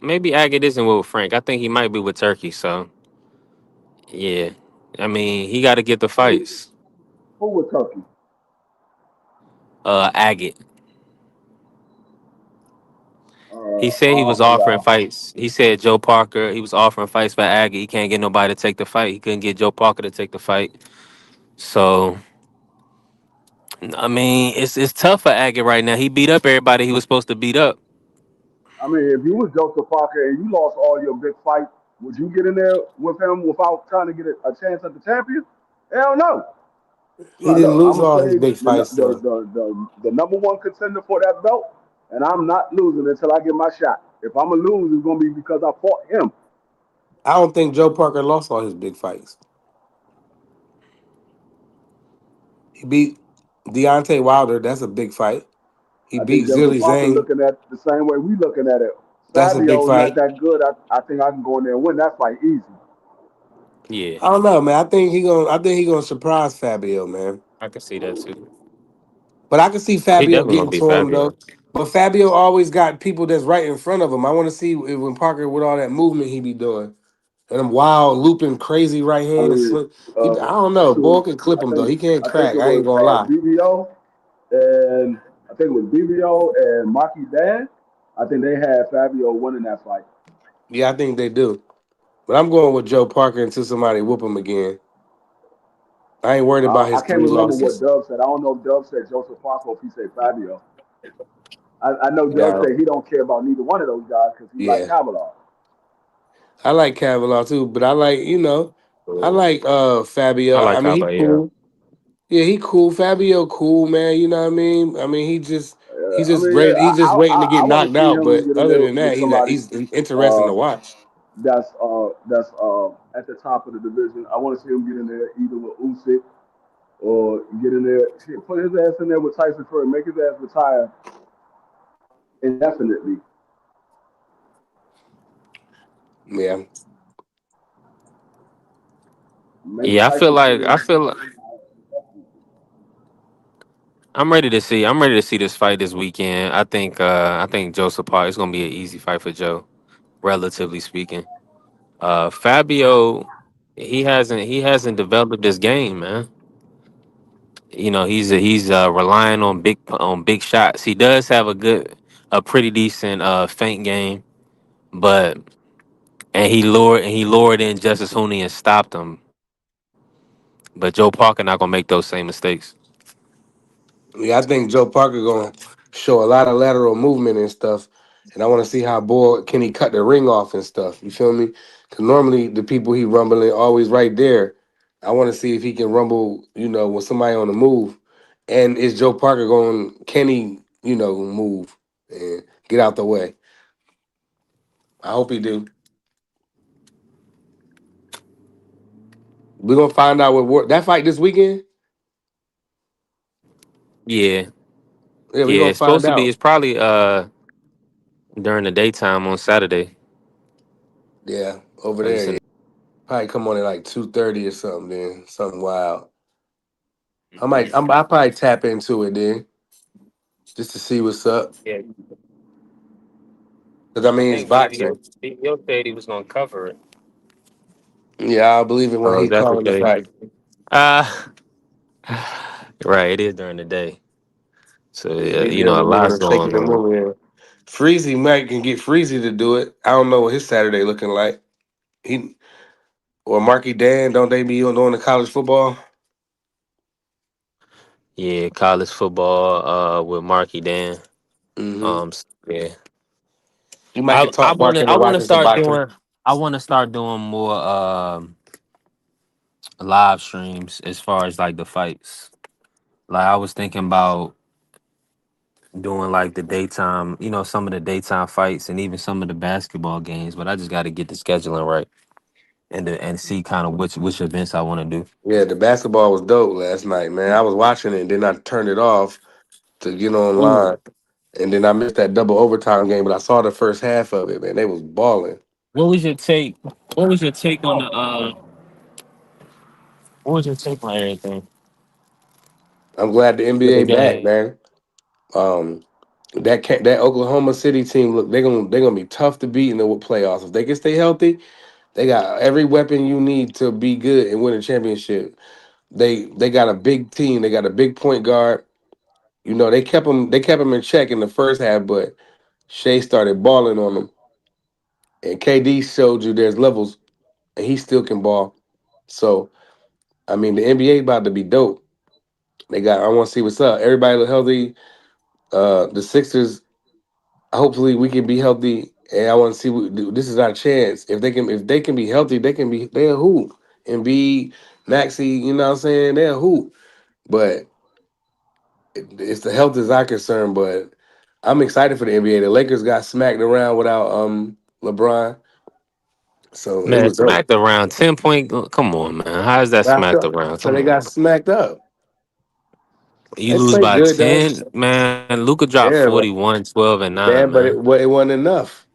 Speaker 2: maybe Agate isn't with Frank. I think he might be with Turkey. So yeah. I mean, he got to get the
Speaker 10: Who,
Speaker 2: fights.
Speaker 10: who with Turkey?
Speaker 2: Agate. He said he was
Speaker 10: Oh
Speaker 2: offering
Speaker 10: yeah.
Speaker 2: fights. He said Joe Parker. He was offering fights for Agate. He can't get nobody to take the fight. He couldn't get Joe Parker to take the fight. So I mean, it's tough for Agate right now. He beat up everybody he was supposed to beat up.
Speaker 10: I mean, if you was Joseph Parker and you lost all your big fights, would you get in there with him without trying to get a chance at the champion? Hell no.
Speaker 5: He
Speaker 10: Like,
Speaker 5: didn't
Speaker 10: look, I'm
Speaker 5: lose
Speaker 10: gonna
Speaker 5: all his
Speaker 10: save
Speaker 5: big fights though.
Speaker 10: the number one contender for that belt, and I'm not losing until I get my shot. If I'm gonna lose, it's gonna be because I fought him.
Speaker 5: I don't think Joe Parker lost all his big fights. He beat Deontay Wilder. That's a big fight. He
Speaker 10: I think
Speaker 5: beat
Speaker 10: Joseph
Speaker 5: Zilly
Speaker 10: Parker
Speaker 5: Zane.
Speaker 10: looking at the same way we looking at it.
Speaker 5: That's a big
Speaker 10: Fabio's not
Speaker 5: fight.
Speaker 10: that good. I think I can go in there and win that fight easy.
Speaker 2: Yeah,
Speaker 5: I don't know, man. I think he gonna surprise Fabio, man.
Speaker 2: I can see that too.
Speaker 5: But I can see
Speaker 2: Oh, he
Speaker 5: Fabio
Speaker 2: definitely gonna
Speaker 5: getting
Speaker 2: be
Speaker 5: to him though.
Speaker 2: Fabio.
Speaker 5: But Fabio always got people that's right in front of him. I want to see if, when Parker with all that movement he be doing and them wild looping crazy right
Speaker 10: I
Speaker 5: hand and
Speaker 10: mean,
Speaker 5: slip. I don't know. Boy
Speaker 10: shoot,
Speaker 5: can clip
Speaker 10: I
Speaker 5: him though.
Speaker 10: think
Speaker 5: He can't
Speaker 10: I think
Speaker 5: crack.
Speaker 10: it
Speaker 5: I ain't
Speaker 10: was
Speaker 5: gonna lie.
Speaker 10: BBO and I think it was BBO and Maki Dan. I think they had Fabio winning that fight.
Speaker 5: Yeah, I think they do. But I'm going with Joe Parker until somebody whoop him again. I ain't worried about
Speaker 10: I
Speaker 5: his
Speaker 10: can't
Speaker 5: three
Speaker 10: remember what
Speaker 5: losses.
Speaker 10: Dub said. I don't know if Dub said Joseph Parker or if he said Fabio. I know Dub
Speaker 5: Yeah,
Speaker 10: said he don't care about neither one of those guys because he like
Speaker 5: yeah.
Speaker 10: Kavanaugh.
Speaker 5: I like Cavanaugh too, but I like I like
Speaker 2: I
Speaker 5: Fabio. I
Speaker 2: like
Speaker 5: mean he
Speaker 2: Kaba. Yeah,
Speaker 5: cool. Yeah, he cool. Fabio cool, man. You know what I mean? I mean he's
Speaker 10: I
Speaker 5: just
Speaker 10: mean,
Speaker 5: ready. He's just waiting to
Speaker 10: I
Speaker 5: get
Speaker 10: want to
Speaker 5: knocked
Speaker 10: see
Speaker 5: out.
Speaker 10: him
Speaker 5: But
Speaker 10: get in
Speaker 5: other
Speaker 10: there
Speaker 5: than that,
Speaker 10: with somebody
Speaker 5: he's interesting
Speaker 10: uh,
Speaker 5: to watch.
Speaker 10: that's at the top of the division. I want to see him get in there either with Usyk or get in there. Shit, put his ass in there with Tyson Fury. Make his ass retire indefinitely.
Speaker 5: Yeah,
Speaker 10: Make
Speaker 2: yeah.
Speaker 10: Tyson Fury
Speaker 2: I feel like
Speaker 10: retire indefinitely.
Speaker 2: I'm ready to see this fight this weekend. I think Joseph Park is gonna be an easy fight for Joe, relatively speaking. Fabio, he hasn't developed this game, man. You know, he's relying on big shots. He does have a pretty decent feint game, but he lured in Justice Hooney and stopped him. But Joe Parker not gonna make those same mistakes.
Speaker 5: yeah. I think Joe Parker gonna show a lot of lateral movement and stuff, and I want to see how boy can he cut the ring off and stuff. You feel me? Because normally the people he rumbling always right there. I want to see if he can rumble. With somebody on the move, and is Joe Parker going? Can he? Move and get out the way. I hope he do. We're gonna find out that fight this weekend.
Speaker 2: Yeah,
Speaker 5: Yeah, we're
Speaker 2: yeah.
Speaker 5: gonna
Speaker 2: It's supposed
Speaker 5: find
Speaker 2: to be.
Speaker 5: out.
Speaker 2: It's probably during the daytime on Saturday.
Speaker 5: Yeah, over
Speaker 2: Like you
Speaker 5: there.
Speaker 2: said.
Speaker 5: Yeah. Probably come on at like 2:30 or something. Then something wild. I probably tap into it then just to see what's up.
Speaker 2: Yeah,
Speaker 5: Cause I
Speaker 2: I
Speaker 5: mean it's
Speaker 2: think
Speaker 5: boxing.
Speaker 2: BBO said he was gonna cover it.
Speaker 5: Yeah, I'll believe it when
Speaker 2: So
Speaker 5: he
Speaker 2: if that's the
Speaker 5: calling the
Speaker 2: case.
Speaker 5: fight.
Speaker 2: Uh right. It is during the day, so
Speaker 5: Yeah,
Speaker 2: yeah,
Speaker 5: he
Speaker 2: you know a
Speaker 5: definitely
Speaker 2: lot's
Speaker 5: gonna shake
Speaker 2: going
Speaker 5: it and
Speaker 2: on.
Speaker 5: move in. Freezy might can get Freezy to do it. I don't know what his Saturday looking like. He
Speaker 13: or Marky Dan, don't they be on the college football?
Speaker 2: Yeah, college football with Marky Dan.
Speaker 13: Mm-hmm.
Speaker 2: Yeah.
Speaker 13: You might could talk Mark
Speaker 2: I
Speaker 13: into
Speaker 2: wanna
Speaker 13: watching some
Speaker 2: start
Speaker 13: boxing.
Speaker 2: doing more live streams as far as like the fights. Like I was thinking about doing like the daytime, some of the daytime fights and even some of the basketball games, but I just got to get the scheduling right and see kind of which events I want to do.
Speaker 13: Yeah, the basketball was dope last night, man. I was watching it and then I turned it off to get
Speaker 2: Ooh,
Speaker 13: online. And then I missed that double overtime game, but I saw the first half of it, man. They was balling.
Speaker 2: what was your take? What was your take on the? What was your take on everything?
Speaker 13: I'm glad the
Speaker 2: With the
Speaker 13: NBA back,
Speaker 2: game.
Speaker 13: man. Um, that Oklahoma City team, look, they're gonna be tough to beat in the playoffs. If they can stay healthy, they got every weapon you need to be good and win a championship. They got a big team. They got a big point guard. They kept him in check in the first half, but Shea started balling on them, and KD showed you there's levels, and he still can ball. So I mean, the NBA about to be dope. They got. I want to see what's up. Everybody look healthy. The Sixers. Hopefully, we can be healthy, and I want to see. This is our chance. If they can be healthy, they'll hoop and be Maxi. You know what I'm saying? They'll hoop. But it's the health is our concern. But I'm excited for the NBA. The Lakers got smacked around without LeBron, so it
Speaker 2: Man,
Speaker 13: was dope.
Speaker 2: smacked around 10 point. Come on, man. How is that smacked around?
Speaker 13: So
Speaker 2: Come
Speaker 13: they
Speaker 2: on.
Speaker 13: got smacked up.
Speaker 2: You
Speaker 13: They
Speaker 2: lose
Speaker 13: played
Speaker 2: by
Speaker 13: good though.
Speaker 2: 10, man. Luca dropped
Speaker 13: Yeah, but
Speaker 2: 41, 12, and 9,
Speaker 13: man, but
Speaker 2: man.
Speaker 13: it wasn't enough.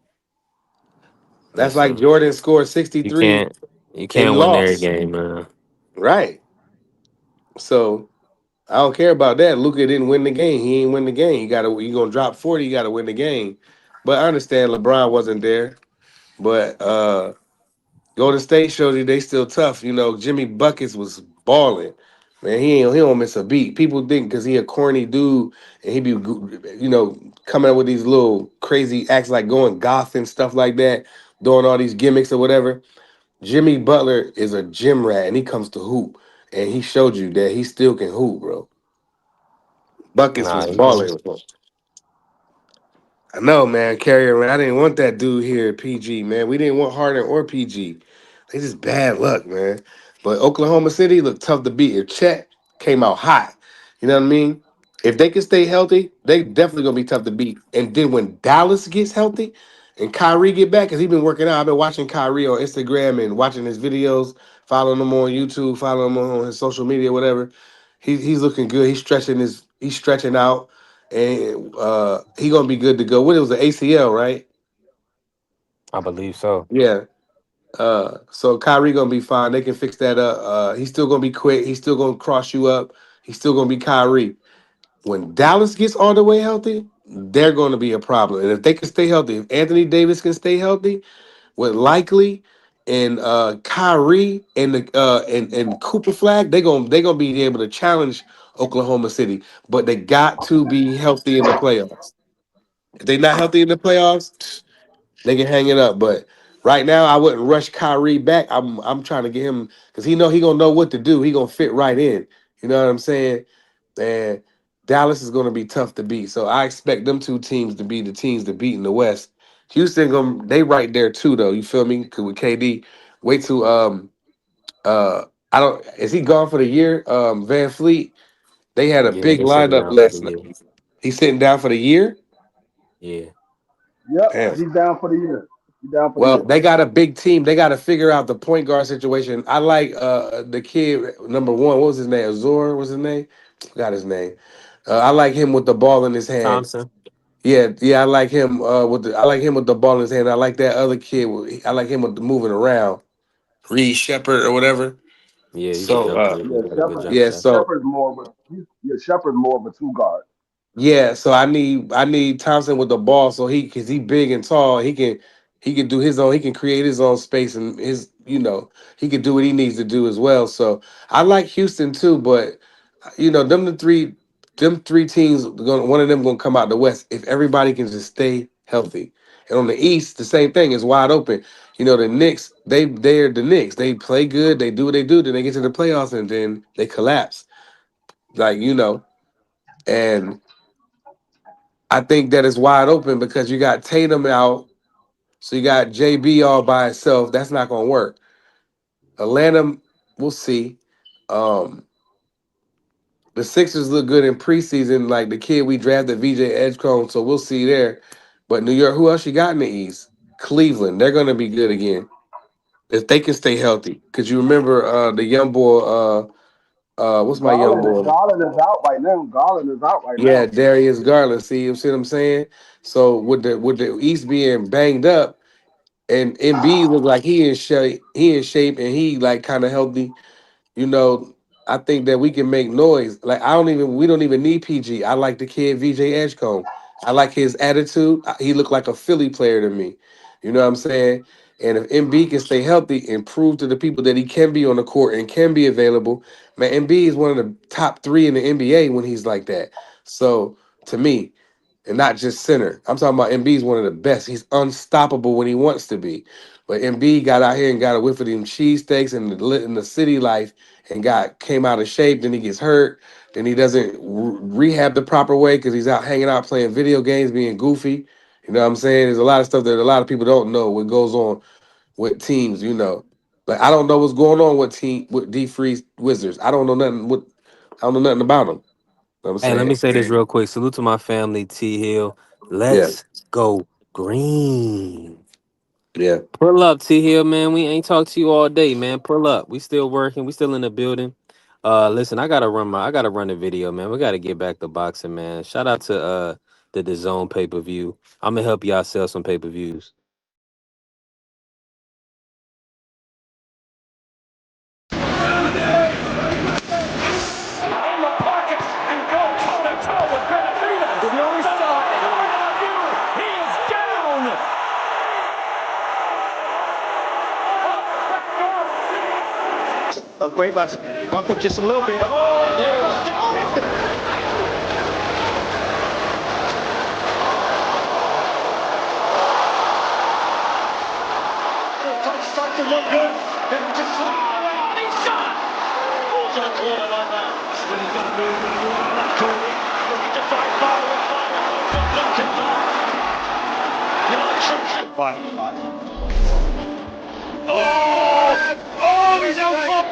Speaker 13: That's like
Speaker 2: Listen,
Speaker 13: Jordan scored
Speaker 2: you
Speaker 13: 63
Speaker 2: can't you
Speaker 13: and
Speaker 2: can't win every
Speaker 13: lost.
Speaker 2: game, man.
Speaker 13: Right. So I don't care about that. Luca didn't win the game. He ain't win the game. You gonna drop 40, you gotta win the game. But I understand LeBron wasn't there. But Golden State showed you they still tough. Jimmy Buckets was balling. Man, he don't miss a beat. People think because he a corny dude and he be coming up with these little crazy acts like going goth and stuff like that, doing all these gimmicks or whatever. Jimmy Butler is a gym rat and he comes to hoop. And he showed you that he still can hoop, bro. Buckets
Speaker 2: Nah,
Speaker 13: was balling. I know, man. Carrier, man. I didn't want that dude here at PG, man. We didn't want Harden or PG. They just bad luck, man. But Oklahoma City looked tough to beat. If Chet came out hot, you know what I mean? If they can stay healthy, they definitely gonna be tough to beat. And then when Dallas gets healthy and Kyrie get back, because he been working out. I've been watching Kyrie on Instagram and watching his videos, following him on YouTube, following him on his social media, whatever. He's looking good. He's stretching out and he gonna be good to go. What it was the ACL, right?
Speaker 2: I believe so.
Speaker 13: Yeah. So Kyrie gonna be fine. They can fix that up. He's still gonna be quick. He's still gonna cross you up. He's still gonna be Kyrie. When Dallas gets all the way healthy, they're gonna be a problem. And if they can stay healthy, if Anthony Davis can stay healthy, with Likely and Kyrie and and Cooper Flag, they gonna be able to challenge Oklahoma City. But they got to be healthy in the playoffs. If they're not healthy in the playoffs, they can hang it up. But right now, I wouldn't rush Kyrie back. I'm trying to get him because he gonna know what to do. He gonna fit right in. You know what I'm saying? And Dallas is gonna be tough to beat. So I expect them two teams to be the teams to beat in the West. Houston they right there too though. You feel me? 'Cause with KD, wait till I don't is he gone for the year? Van Fleet. They had a
Speaker 2: Yeah,
Speaker 13: big
Speaker 2: they sitting
Speaker 13: lineup
Speaker 2: down for the
Speaker 13: last night.
Speaker 2: year.
Speaker 13: He's sitting down for the year.
Speaker 2: Yeah.
Speaker 10: Yep,
Speaker 13: Damn.
Speaker 10: he's down for the year. He's down for the
Speaker 13: Well,
Speaker 10: year.
Speaker 13: they got a big team. They got to figure out the point guard situation. I like the kid number one. What was his name? Azor was his name. Got his name. I like him with the ball in his hand.
Speaker 2: Thompson.
Speaker 13: Yeah, yeah. I like him I like him with the ball in his hand. I like that other kid. I like him with the moving around. Reed Shepard or whatever.
Speaker 2: Yeah, he's a
Speaker 13: So
Speaker 2: jump shooter.
Speaker 10: Yeah,
Speaker 2: He got a good
Speaker 10: Shepard.
Speaker 2: jump
Speaker 13: yeah,
Speaker 2: shot.
Speaker 13: so
Speaker 10: Shepard's more of Shepard's more of a two guard.
Speaker 13: yeah, so I need Thompson with the ball so because he big and tall. He can do his own. He can create his own space and he can do what he needs to do as well. So I like Houston too, but them three teams one of them gonna come out the West if everybody can just stay healthy. And on the East, the same thing is wide open. You know, the Knicks, they're the Knicks. They play good, they do what they do, then they get to the playoffs and then they collapse. Like, and I think that is wide open because you got Tatum out, so you got JB all by itself. That's not gonna work. Atlanta, we'll see. Um, the Sixers look good in preseason, like the kid we drafted, VJ Edgecombe, so we'll see there. But New York, who else you got in the East? Cleveland, they're gonna be good again if they can stay healthy. Cause you remember the young boy, what's my young boy?
Speaker 10: Garland is out right now. Garland is out right
Speaker 13: Yeah,
Speaker 10: now.
Speaker 13: Darius Garland. See what I'm saying? So with the East being banged up and Embiid look like he in shape and he like kind of healthy. you know, I think that we can make noise. Like we don't even need PG. I like the kid VJ Edgecombe. I like his attitude. He looked like a Philly player to me. You know what I'm saying? And if MB can stay healthy and prove to the people that he can be on the court and can be available, man, MB is one of the top three in the NBA when he's like that. So to me, and not just center. I'm talking about MB is one of the best. He's unstoppable when he wants to be. But MB got out here and got a whiff of them cheesesteaks and the city life and came out of shape. Then he gets hurt. Then he doesn't rehab the proper way because he's out hanging out playing video games, being goofy. You know what I'm saying? There's a lot of stuff that a lot of people don't know what goes on with teams. Like I don't know what's going on with D Freeze Wizards. I don't know nothing about them. You know what I'm
Speaker 2: Hey, let me
Speaker 13: saying?
Speaker 2: say this real quick. Salute to my family, T Hill.
Speaker 13: Yeah,
Speaker 2: Let's go green.
Speaker 13: yeah.
Speaker 2: Pull up, T Hill, man. We ain't talked to you all day, man. Pull up. We still working. We still in the building. Listen, I gotta run the video, man. We gotta get back to boxing, man. Shout out to the Zone pay-per-view. I'm gonna help y'all sell some pay-per-views.
Speaker 11: A great box. Buckle just a little bit. Oh, yeah. Start to look good. And just he's shot. Pulls in a corner like that. When he's got to move when he wants that corner. Looking to fight fire. Oh, he's out for.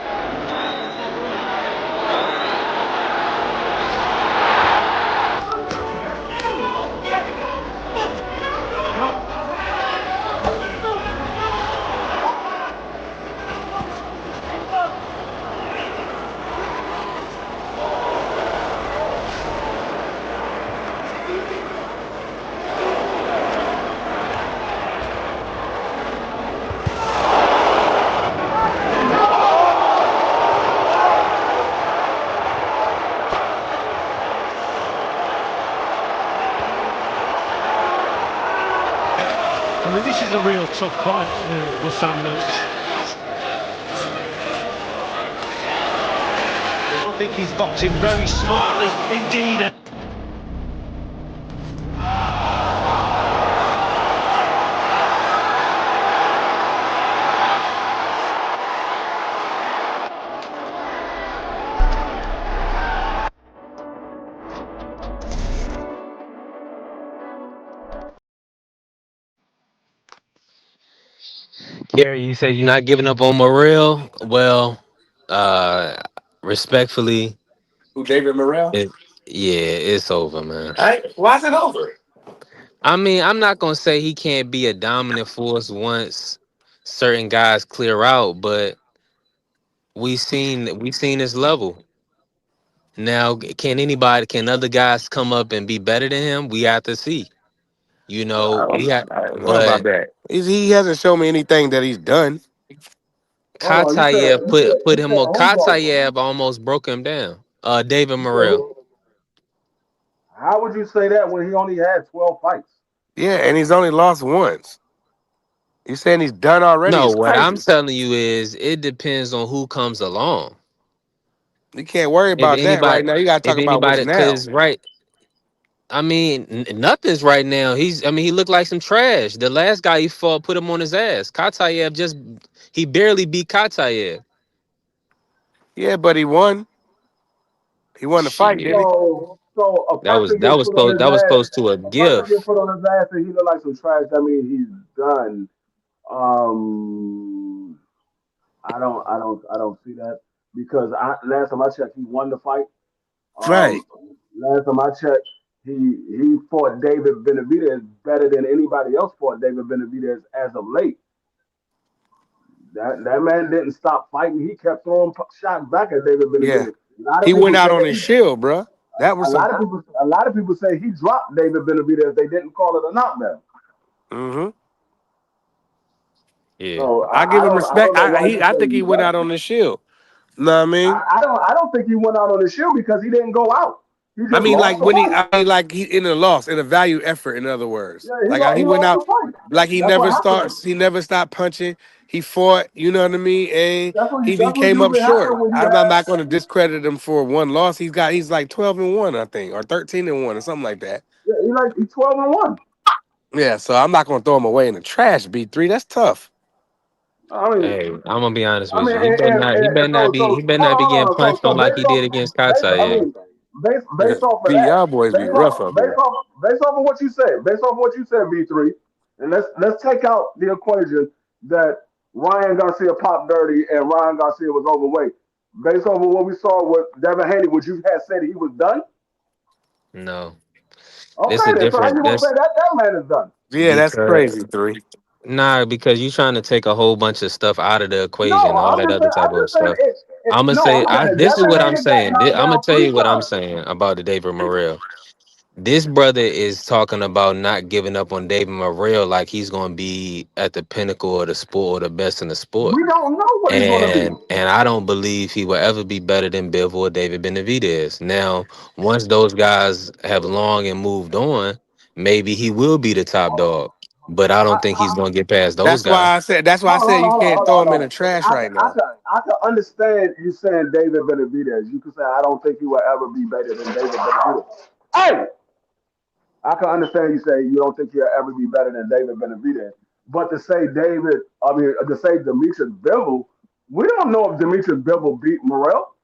Speaker 11: I mean, this is a real tough fight for Sam Mills. I think he's boxing very smartly indeed.
Speaker 2: Gary, you said you're not giving up on Morrell. Well, uh, respectfully,
Speaker 13: Who, David Morrell?
Speaker 2: it, yeah, it's over, man.
Speaker 13: Why is it over?
Speaker 2: I mean, I'm not gonna say he can't be a dominant force once certain guys clear out, but we seen his level. Now, can other guys come up and be better than him? We have to see.
Speaker 13: I don't know about
Speaker 2: But
Speaker 13: that. He hasn't shown me anything that he's done.
Speaker 10: Hold on, you said who broke?
Speaker 2: Katayev almost broke him down. David
Speaker 10: You said
Speaker 2: Morrell.
Speaker 10: who? How would you say that when he only had 12 fights?
Speaker 13: Yeah, and he's only lost once. You saying he's done already?
Speaker 2: No,
Speaker 13: It's
Speaker 2: what I'm
Speaker 13: crazy.
Speaker 2: telling you is it depends on who comes along.
Speaker 13: You can't worry
Speaker 2: If
Speaker 13: about that right
Speaker 2: anybody,
Speaker 13: now. You got to talk
Speaker 2: if
Speaker 13: about what's
Speaker 2: anybody,
Speaker 13: now.
Speaker 2: because right, I mean, nothing's right now. I mean, he looked like some trash. The last guy he fought put him on his ass. Katayev he barely beat Katayev.
Speaker 13: Yeah, but he won. He won the fight,
Speaker 2: Shit,
Speaker 13: didn't he?
Speaker 10: So a
Speaker 2: that was
Speaker 10: person
Speaker 2: that
Speaker 10: get
Speaker 2: was
Speaker 10: put on
Speaker 2: close.
Speaker 10: his
Speaker 2: That was
Speaker 10: ass.
Speaker 2: close to a
Speaker 10: A person get
Speaker 2: gift.
Speaker 10: put on his ass and he look like some trash. That means he's done. Um, I don't see that because last time I checked, he won the fight.
Speaker 13: Right.
Speaker 10: Um, last time I checked, he fought David Benavidez better than anybody else fought David Benavidez as of late. That man didn't stop fighting. He kept throwing shots back at David
Speaker 13: Yeah.
Speaker 10: Benavidez. A lot of
Speaker 13: He
Speaker 10: people
Speaker 13: went
Speaker 10: say
Speaker 13: out on his shield, bruh. That was some.
Speaker 10: a lot of people say he dropped David Benavidez. They didn't call it a knockdown.
Speaker 13: Hmm.
Speaker 2: Yeah,
Speaker 10: So
Speaker 13: I give him
Speaker 10: I
Speaker 13: respect.
Speaker 10: don't know why you
Speaker 13: I
Speaker 10: say
Speaker 13: think he
Speaker 10: he
Speaker 13: went out
Speaker 10: dropped.
Speaker 13: on his shield. Know what I mean?
Speaker 10: I don't think he went out on the shield because he didn't go out. He
Speaker 13: I
Speaker 10: just
Speaker 13: mean,
Speaker 10: lost
Speaker 13: like
Speaker 10: the
Speaker 13: when
Speaker 10: fight.
Speaker 13: he in a loss, in a value effort. In other words,
Speaker 10: Yeah,
Speaker 13: like how
Speaker 10: he
Speaker 13: he went
Speaker 10: lost the
Speaker 13: out,
Speaker 10: fight.
Speaker 13: like
Speaker 10: That's what happened.
Speaker 13: he never stopped punching. He fought. You know what I mean? And he
Speaker 10: That's what
Speaker 13: came up
Speaker 10: usually
Speaker 13: short.
Speaker 10: happens when you
Speaker 13: I'm
Speaker 10: have.
Speaker 13: not going to discredit him for one loss. He's like 12-1, I think, or 13-1, or something like that.
Speaker 10: Yeah, he's 12-1.
Speaker 13: Yeah, so I'm not going to throw him away in the trash. B3, that's tough.
Speaker 10: I mean,
Speaker 2: hey, I'm gonna be honest
Speaker 10: I
Speaker 2: with
Speaker 10: mean,
Speaker 2: you. He better not. He better not be. He better
Speaker 10: hold
Speaker 2: not be
Speaker 10: on,
Speaker 2: getting punched on like he did against
Speaker 10: I
Speaker 2: Katayev.
Speaker 10: mean, based off of
Speaker 13: B,
Speaker 10: that,
Speaker 13: y'all boys be rough up here.
Speaker 10: based off of what you said, B3, and let's take out the equation that Ryan Garcia popped dirty and Ryan Garcia was overweight. Based off of what we saw with Devin Haney, would you have said he was done?
Speaker 2: No, it's
Speaker 10: Okay,
Speaker 2: a
Speaker 10: then. So how you
Speaker 2: different.
Speaker 10: gonna say
Speaker 2: That's
Speaker 10: that man is done?
Speaker 13: Yeah, that's
Speaker 2: because
Speaker 13: crazy. Three.
Speaker 2: nah, because you trying to take a whole bunch of stuff out of the equation,
Speaker 10: No,
Speaker 2: all that other type
Speaker 10: I'm
Speaker 2: of
Speaker 10: just saying
Speaker 2: stuff.
Speaker 10: it.
Speaker 2: I'm gonna
Speaker 10: No,
Speaker 2: say,
Speaker 10: I'm saying
Speaker 2: this is
Speaker 10: Devin
Speaker 2: what I'm
Speaker 10: Haney got
Speaker 2: saying. I'm
Speaker 10: knocked
Speaker 2: gonna
Speaker 10: down
Speaker 2: tell
Speaker 10: three
Speaker 2: you what I'm
Speaker 10: times.
Speaker 2: saying about the David Morrell. This brother is talking about not giving up on David Morrell like he's gonna be at the pinnacle of the sport or the best in the sport.
Speaker 10: We don't know what he's gonna be.
Speaker 2: And I don't believe he will ever be better than Bivol or David Benavidez. Now, once those guys have long and moved on, maybe he will be the top dog. But I don't think he's gonna get past those guys.
Speaker 13: That's why I said you can't throw him in the trash
Speaker 10: I
Speaker 13: right now.
Speaker 10: I can understand you saying David Benavidez. You can say I don't think he will ever be better than David Benavidez. Hey, I can understand you say you don't think he'll ever be better than David Benavidez. But to say to say Demetrius Bivol, we don't know if Demetrius Bivol beat Morrell.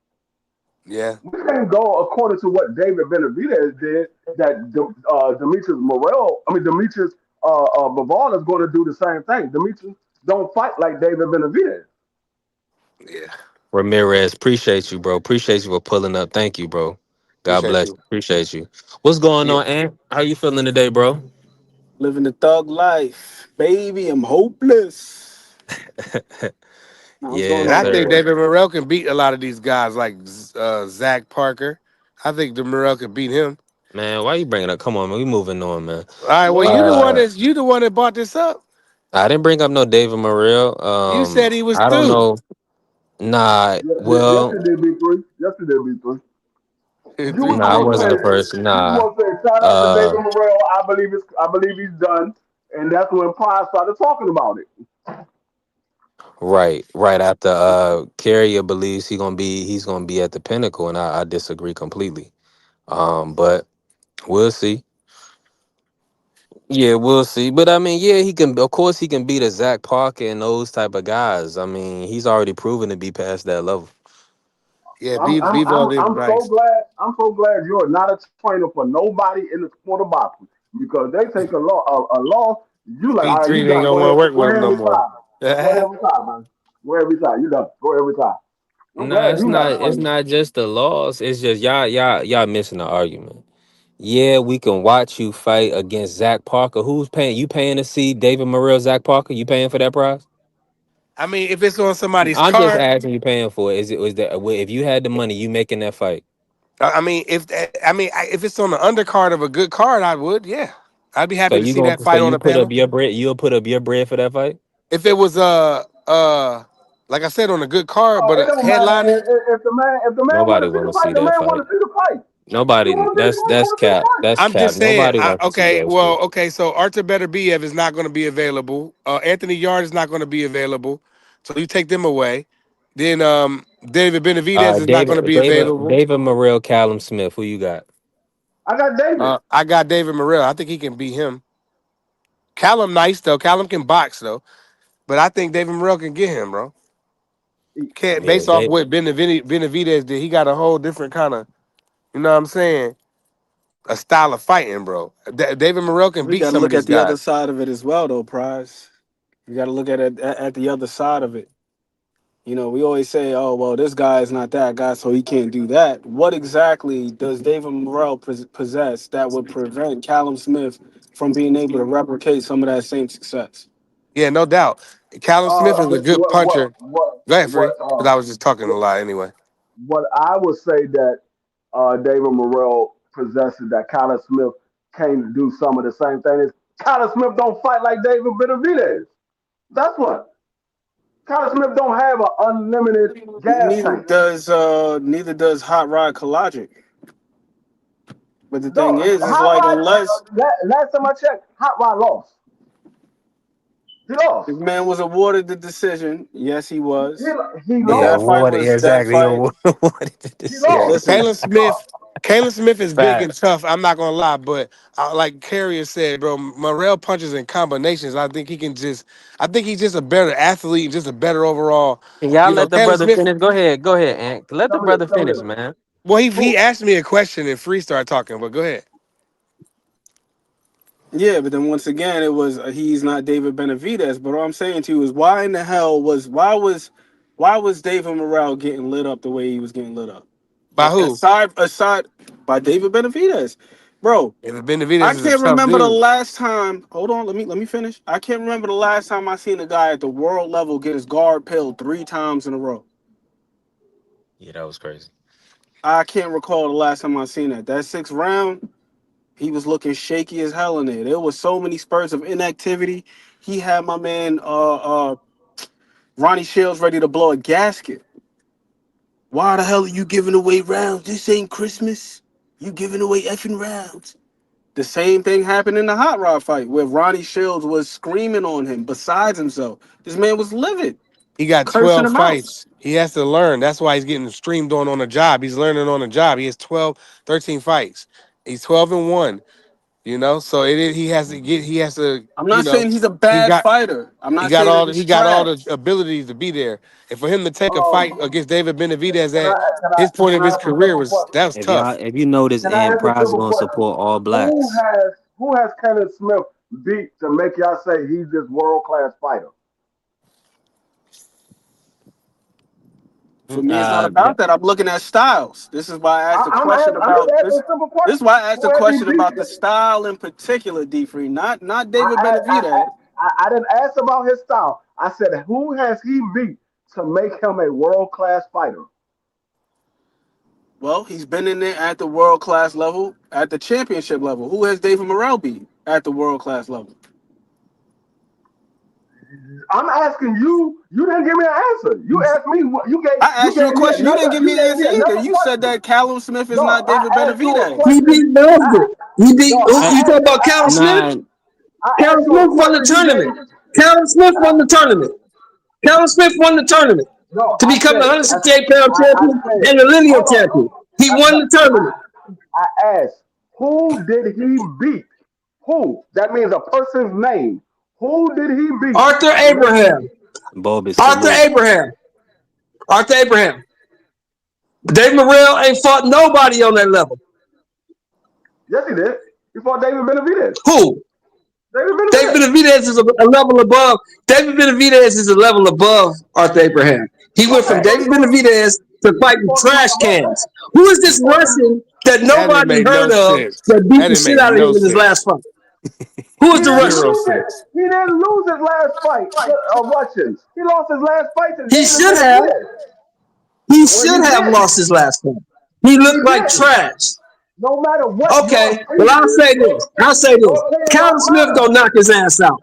Speaker 13: Yeah.
Speaker 10: We can't go according to what David Benavidez did. That Demetrius Morrell, Demetrius Bivol is going to do the same thing. Demetrius don't fight like David Benavidez.
Speaker 13: Yeah.
Speaker 2: Ramirez, appreciate you, bro. Appreciate you for pulling up. Thank you, bro. God
Speaker 13: Appreciate
Speaker 2: bless.
Speaker 13: you.
Speaker 2: Appreciate you. What's going
Speaker 13: Yeah.
Speaker 2: on, Ant? How you feeling today, bro?
Speaker 14: Living the thug life. Baby, I'm hopeless. Now, what's going
Speaker 2: Yes,
Speaker 13: And
Speaker 14: on,
Speaker 13: I
Speaker 14: brother
Speaker 13: think
Speaker 2: sir.
Speaker 14: boy?
Speaker 13: David Morrell can beat a lot of these guys like Zach Parker. I think the Morrell can beat him.
Speaker 2: Man, why you bringing up? Come on, man. We moving on, man.
Speaker 13: All right. Well,
Speaker 2: Uh,
Speaker 13: you the one that brought this up.
Speaker 2: I didn't bring up no David Morrell.
Speaker 13: You said he was
Speaker 2: I don't
Speaker 13: through.
Speaker 2: know. Nah,
Speaker 10: Yes,
Speaker 2: well,
Speaker 10: it did B3. Yes, it did B3. You was
Speaker 13: Three
Speaker 2: nah, I
Speaker 10: supposed
Speaker 13: crazy.
Speaker 10: to
Speaker 2: wasn't the
Speaker 10: say
Speaker 2: first. Nah.
Speaker 10: shout out to
Speaker 2: Uh,
Speaker 10: David Morrell. I believe he's done, and that's when Pride started talking about it.
Speaker 2: right after Carrier believes he's gonna be at the pinnacle, and I disagree completely. But we'll see. Yeah, we'll see. But I mean, yeah, he can. Of course, he can beat a Zach Parker and those type of guys. I mean, he's already proven to be past that level.
Speaker 13: Yeah. Bivol is nice.
Speaker 10: I'm so glad you're not a trainer for nobody in the sport of boxing because they take a loss. You like, all right, you
Speaker 13: B3 ain't
Speaker 10: done.
Speaker 13: gonna want to work
Speaker 10: Go
Speaker 13: with
Speaker 10: ahead
Speaker 13: him
Speaker 10: and
Speaker 13: no more.
Speaker 10: retire. Go ahead and retire, man. Go ahead and retire. You done. Go ahead and retire. I'm
Speaker 2: Nah,
Speaker 10: glad
Speaker 2: it's
Speaker 10: you not
Speaker 2: not.
Speaker 10: a
Speaker 2: It's
Speaker 10: trainer.
Speaker 2: not just the loss. It's just y'all missing the argument. Yeah, we can watch you fight against Zach Parker. Who's paying? You paying to see David Morrell, Zach Parker? You paying for that prize?
Speaker 13: I mean, if it's on somebody's
Speaker 2: I'm just
Speaker 13: card,
Speaker 2: asking you paying for it. Was that if you had the money, you making that fight?
Speaker 13: I mean, if it's on the undercard of a good card, I would. Yeah, I'd be happy to see that
Speaker 2: So
Speaker 13: fight on
Speaker 2: you
Speaker 13: the
Speaker 2: put up
Speaker 13: panel.
Speaker 2: your bread? You'll put up your bread for that fight?
Speaker 13: If it was like I said, on a good card,
Speaker 10: Oh,
Speaker 13: but
Speaker 10: it
Speaker 13: a
Speaker 10: don't matter
Speaker 13: headliner.
Speaker 10: if the man want
Speaker 2: Nobody
Speaker 10: to see
Speaker 2: want
Speaker 10: the
Speaker 2: to
Speaker 10: fight.
Speaker 2: see
Speaker 10: The
Speaker 2: that
Speaker 10: man want
Speaker 2: fight.
Speaker 10: to see the fight. He
Speaker 2: Nobody.
Speaker 10: want to see. He
Speaker 2: That's
Speaker 10: want to see the
Speaker 2: cap.
Speaker 10: fight.
Speaker 2: That's
Speaker 13: I'm
Speaker 2: cap.
Speaker 13: just saying.
Speaker 2: Nobody wants to see
Speaker 13: Okay,
Speaker 2: that
Speaker 13: well,
Speaker 2: shit.
Speaker 13: okay. So Artur Beterbiev is not going to be available. Anthony Yard is not going to be available. So you take them away. Then David Benavidez is not going to be available.
Speaker 2: David Morrell, Callum Smith. Who you got?
Speaker 10: I got David.
Speaker 7: I got David Morrell. I think he can beat him. Callum nice though. Callum can box though. But I think David Morrell can get him, bro. Can't
Speaker 2: Yeah,
Speaker 7: based off
Speaker 2: they
Speaker 7: what Benavidez did. He got a whole different kind of, you know what I'm saying? A style of fighting, bro. David Morrell can
Speaker 14: We
Speaker 7: beat
Speaker 14: got to
Speaker 7: some of
Speaker 14: look
Speaker 7: these
Speaker 14: at the other
Speaker 7: guys.
Speaker 14: side of it as well, though, Prize. You got to look at the other side of it. You know, we always say, "Oh, well, this guy is not that guy, so he can't do that." What exactly does David Morrell possess that would prevent Callum Smith from being able to replicate some of that same success?
Speaker 7: Yeah, no doubt. Callum Smith is a good
Speaker 10: What
Speaker 7: puncher. Go ahead, Free.
Speaker 10: what
Speaker 7: Because I was just talking a lot anyway.
Speaker 10: what I would say that David Morrell possesses that Kyler Smith can't do some of the same things. Kyler Smith don't fight like David Benavidez. That's what. Kyler Smith don't have an unlimited gas tank.
Speaker 14: Neither does Hot Rod Kalajic. But the thing
Speaker 10: No,
Speaker 14: is
Speaker 10: Hot
Speaker 14: like
Speaker 10: Rod.
Speaker 14: unless
Speaker 10: Last time I checked, Hot Rod lost. He lost.
Speaker 14: this man was awarded the decision, yes, he was.
Speaker 10: He
Speaker 14: But
Speaker 2: yeah,
Speaker 10: lost.
Speaker 2: what
Speaker 14: that
Speaker 2: exactly
Speaker 14: fight.
Speaker 2: what the
Speaker 10: He lost.
Speaker 2: decision.
Speaker 14: Listen,
Speaker 7: Caleb Smith is big and
Speaker 2: Facts.
Speaker 7: tough. I'm not gonna lie, but like Carrier said, bro, Morrell punches in combinations. I think he can just. I think he's just a better athlete and just a better overall.
Speaker 2: Can y'all
Speaker 7: You know,
Speaker 2: let the
Speaker 7: Caleb
Speaker 2: brother
Speaker 7: Smith.
Speaker 2: finish? Go ahead, Ant. Let the brother
Speaker 10: Some of
Speaker 2: finish,
Speaker 10: this.
Speaker 2: man.
Speaker 7: Well, he
Speaker 10: Who?
Speaker 7: asked me a question and Free started talking. But go ahead.
Speaker 14: yeah, but then once again, it was he's not David Benavidez. But all I'm saying to you is why in the hell why was David Morrell getting lit up the way he was getting lit up?
Speaker 7: By who?
Speaker 14: Aside by David Benavidez, bro.
Speaker 7: If Benavidez
Speaker 14: I
Speaker 7: is a
Speaker 14: can't
Speaker 7: tough
Speaker 14: remember the
Speaker 7: dude.
Speaker 14: last time. Hold on, let me finish. I can't remember the last time I seen a guy at the world level get his guard peeled 3 times in a row.
Speaker 2: Yeah, that was crazy.
Speaker 14: I can't recall the last time I seen that. That 6th round, he was looking shaky as hell in there. There was so many spurts of inactivity. He had my man Ronnie Shields ready to blow a gasket. Why the hell are you giving away rounds? This ain't Christmas. You giving away effing rounds. The same thing happened in the Hot Rod fight where Ronnie Shields was screaming on him besides himself. This man was livid,
Speaker 7: He got
Speaker 14: cursing
Speaker 7: 12
Speaker 14: him out.
Speaker 7: fights. He has to learn. That's why he's getting streamed on the job. He's learning on the job. He has 12, 13 fights. He's 12-1. You know, so he has to get. He has to.
Speaker 14: I'm
Speaker 7: You
Speaker 14: not
Speaker 7: know,
Speaker 14: saying he's a
Speaker 7: he
Speaker 14: bad
Speaker 7: got.
Speaker 14: fighter. I'm
Speaker 7: He
Speaker 14: not
Speaker 7: got
Speaker 14: saying that
Speaker 7: all.
Speaker 14: he's
Speaker 7: He got all the
Speaker 14: trash.
Speaker 7: abilities to be there. And for him to take a fight
Speaker 10: Um,
Speaker 7: against David Benavidez
Speaker 10: can I
Speaker 7: at his point
Speaker 10: can
Speaker 7: of
Speaker 10: I
Speaker 7: his
Speaker 10: ask a
Speaker 7: career
Speaker 10: simple
Speaker 7: was
Speaker 10: question?
Speaker 7: that was tough.
Speaker 2: If you notice,
Speaker 10: Can I
Speaker 2: Ant
Speaker 10: ask a
Speaker 2: Pride is
Speaker 10: simple
Speaker 2: gonna
Speaker 10: question?
Speaker 2: support all
Speaker 10: Who
Speaker 2: blacks.
Speaker 10: has Kenneth Smith beat to make y'all say he's this world class fighter?
Speaker 14: For me, it's not
Speaker 2: Yeah,
Speaker 14: about that. I'm looking at styles. This is why I asked a question
Speaker 10: I'm just
Speaker 14: about
Speaker 10: asking
Speaker 14: this.
Speaker 10: a simple
Speaker 14: This is
Speaker 10: question.
Speaker 14: why I asked
Speaker 10: Who
Speaker 14: a
Speaker 10: has he
Speaker 14: question
Speaker 10: beat?
Speaker 14: about the style in particular, D. Free, not
Speaker 10: I,
Speaker 14: David
Speaker 10: I, I,
Speaker 14: Benavidez.
Speaker 10: I didn't ask about his style. I said, who has he beat to make him a world class fighter?
Speaker 14: Well, he's been in there at the world class level, at the championship level. Who has David Morrell beat at the world class level?
Speaker 10: I'm asking you. You didn't give me an answer. You asked me.
Speaker 14: I
Speaker 10: You
Speaker 14: asked you a
Speaker 10: gave me
Speaker 14: question. You didn't
Speaker 10: another.
Speaker 14: give
Speaker 10: You
Speaker 14: me an
Speaker 10: gave me
Speaker 14: answer either.
Speaker 10: another
Speaker 14: You said
Speaker 10: question.
Speaker 14: that Callum Smith is
Speaker 10: No,
Speaker 14: not David
Speaker 10: I asked you a
Speaker 14: Benavidez.
Speaker 5: He
Speaker 10: question.
Speaker 5: beat
Speaker 10: I,
Speaker 5: Buster. He beat.
Speaker 10: no,
Speaker 5: Who you talking about?
Speaker 10: I
Speaker 5: Callum
Speaker 10: asked
Speaker 5: Smith.
Speaker 2: nah,
Speaker 10: I
Speaker 5: Callum
Speaker 10: asked you a
Speaker 5: Smith won the
Speaker 10: question. You
Speaker 5: tournament.
Speaker 10: gave.
Speaker 5: Callum Smith won the tournament. Callum Smith won the tournament
Speaker 10: No,
Speaker 5: to become the
Speaker 10: I
Speaker 5: 168-pound champion
Speaker 10: said.
Speaker 5: and the lineal
Speaker 10: Hold
Speaker 5: champion.
Speaker 10: on.
Speaker 5: He won
Speaker 10: No,
Speaker 5: the tournament.
Speaker 10: I asked, who did he beat? Who? That means a person's name. Who did he beat
Speaker 5: Arthur
Speaker 10: to make him?
Speaker 5: Abraham.
Speaker 2: Bogus
Speaker 5: Arthur
Speaker 2: salute.
Speaker 5: Abraham. Arthur Abraham. Dave Morrell ain't fought nobody on that level.
Speaker 10: Yes, he did. He fought David Benavidez.
Speaker 5: Who?
Speaker 10: David
Speaker 5: David
Speaker 10: Benavidez.
Speaker 5: Benavidez is a level above. David Benavidez is a level above Arthur Abraham. He went from
Speaker 10: Okay.
Speaker 5: David Benavidez to
Speaker 10: He
Speaker 5: fighting
Speaker 10: fought him on
Speaker 5: trash
Speaker 10: the bus.
Speaker 5: cans. Who is
Speaker 10: He
Speaker 5: this
Speaker 10: fought him.
Speaker 5: Russian that
Speaker 7: That didn't
Speaker 5: nobody
Speaker 7: make
Speaker 5: heard
Speaker 7: no
Speaker 5: of
Speaker 7: sense.
Speaker 5: that beat
Speaker 7: That
Speaker 5: the
Speaker 7: didn't
Speaker 5: shit
Speaker 7: make
Speaker 5: out of him
Speaker 7: no
Speaker 5: in his
Speaker 7: sense.
Speaker 5: last fight? Who is
Speaker 10: He
Speaker 5: the
Speaker 10: didn't
Speaker 5: Russian?
Speaker 7: Zero
Speaker 10: lose it.
Speaker 7: sense.
Speaker 10: He didn't lose his last fight to Russians. He lost his last fight to
Speaker 5: He
Speaker 10: David
Speaker 5: should have.
Speaker 10: Benavidez.
Speaker 5: He
Speaker 10: Well, he
Speaker 5: should have
Speaker 10: didn't.
Speaker 5: lost his last fight. He
Speaker 10: He
Speaker 5: looked like
Speaker 10: didn't.
Speaker 5: trash.
Speaker 10: No matter what your
Speaker 5: Okay, well
Speaker 10: opinion
Speaker 5: I'll
Speaker 10: is,
Speaker 5: say this. I'll say this.
Speaker 10: your opinion
Speaker 5: Callum
Speaker 10: don't
Speaker 5: Smith
Speaker 10: matter.
Speaker 5: gonna knock his ass out.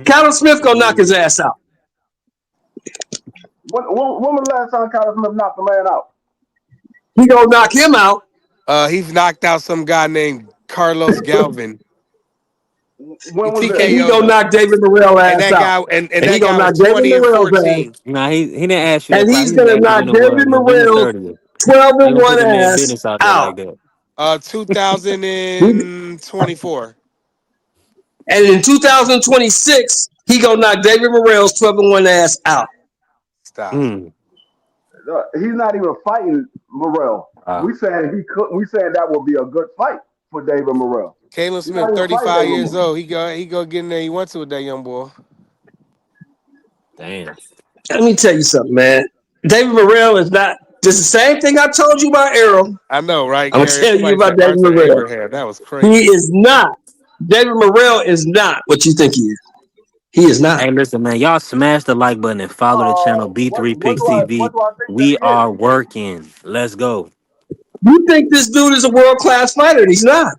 Speaker 5: Callum Smith gonna knock his ass out.
Speaker 10: When was the last time Kyler Smith knocked a man out?
Speaker 5: He gonna knock him out.
Speaker 7: He's knocked out some guy named Carlos Galvin. He
Speaker 10: When was
Speaker 5: And
Speaker 10: this?
Speaker 5: he
Speaker 7: TKO'd
Speaker 5: gonna
Speaker 7: him.
Speaker 5: knock David Morrell's
Speaker 7: And
Speaker 5: ass
Speaker 7: that
Speaker 5: out.
Speaker 7: guy and
Speaker 5: And he
Speaker 7: that
Speaker 5: gonna
Speaker 7: guy was
Speaker 5: knock David
Speaker 7: 20 and
Speaker 5: Morrell's ass.
Speaker 7: 14.
Speaker 2: Nah, he didn't ask you that.
Speaker 5: And
Speaker 2: Probably
Speaker 5: he's
Speaker 2: he was
Speaker 5: gonna
Speaker 2: asking
Speaker 5: knock
Speaker 2: you
Speaker 5: David
Speaker 2: November
Speaker 5: Morrell's
Speaker 2: 30th.
Speaker 5: 12
Speaker 2: I ain't
Speaker 5: and
Speaker 2: gonna put
Speaker 5: 1
Speaker 2: the man
Speaker 5: ass
Speaker 2: business out there
Speaker 5: out.
Speaker 2: like that.
Speaker 5: And
Speaker 7: 2024.
Speaker 5: in 2026, he gonna knock David Morrell's 12-1 ass out.
Speaker 13: Stop.
Speaker 2: Mm.
Speaker 10: He's not even fighting Morrell.
Speaker 2: Wow.
Speaker 10: We saying he could. We saying that would be a good fight for David Morrell.
Speaker 12: Caleb
Speaker 10: He's not
Speaker 12: Smith,
Speaker 10: even fighting
Speaker 12: 35
Speaker 10: David
Speaker 12: years
Speaker 10: Morrell.
Speaker 12: old. He go get in there. He wants to with that young boy.
Speaker 2: Damn.
Speaker 5: Let me tell you something, man. David Morrell is not. This is the same thing I told you about Errol.
Speaker 12: I know, right,
Speaker 5: I'm gonna
Speaker 12: Gary?
Speaker 5: tell you
Speaker 12: Somebody
Speaker 5: about
Speaker 12: said
Speaker 5: David
Speaker 12: Arthur
Speaker 5: Morrell.
Speaker 12: Abraham. That was
Speaker 5: He
Speaker 12: crazy.
Speaker 5: is not. David Morrell is not what you think he is. He is not.
Speaker 2: Hey, listen, man. Y'all smash the like button and follow the channel B3 Picks
Speaker 10: What
Speaker 2: TV.
Speaker 10: do I think that
Speaker 2: We
Speaker 10: he is?
Speaker 2: are working. Let's go.
Speaker 5: You think this dude is a world class fighter? And he's not.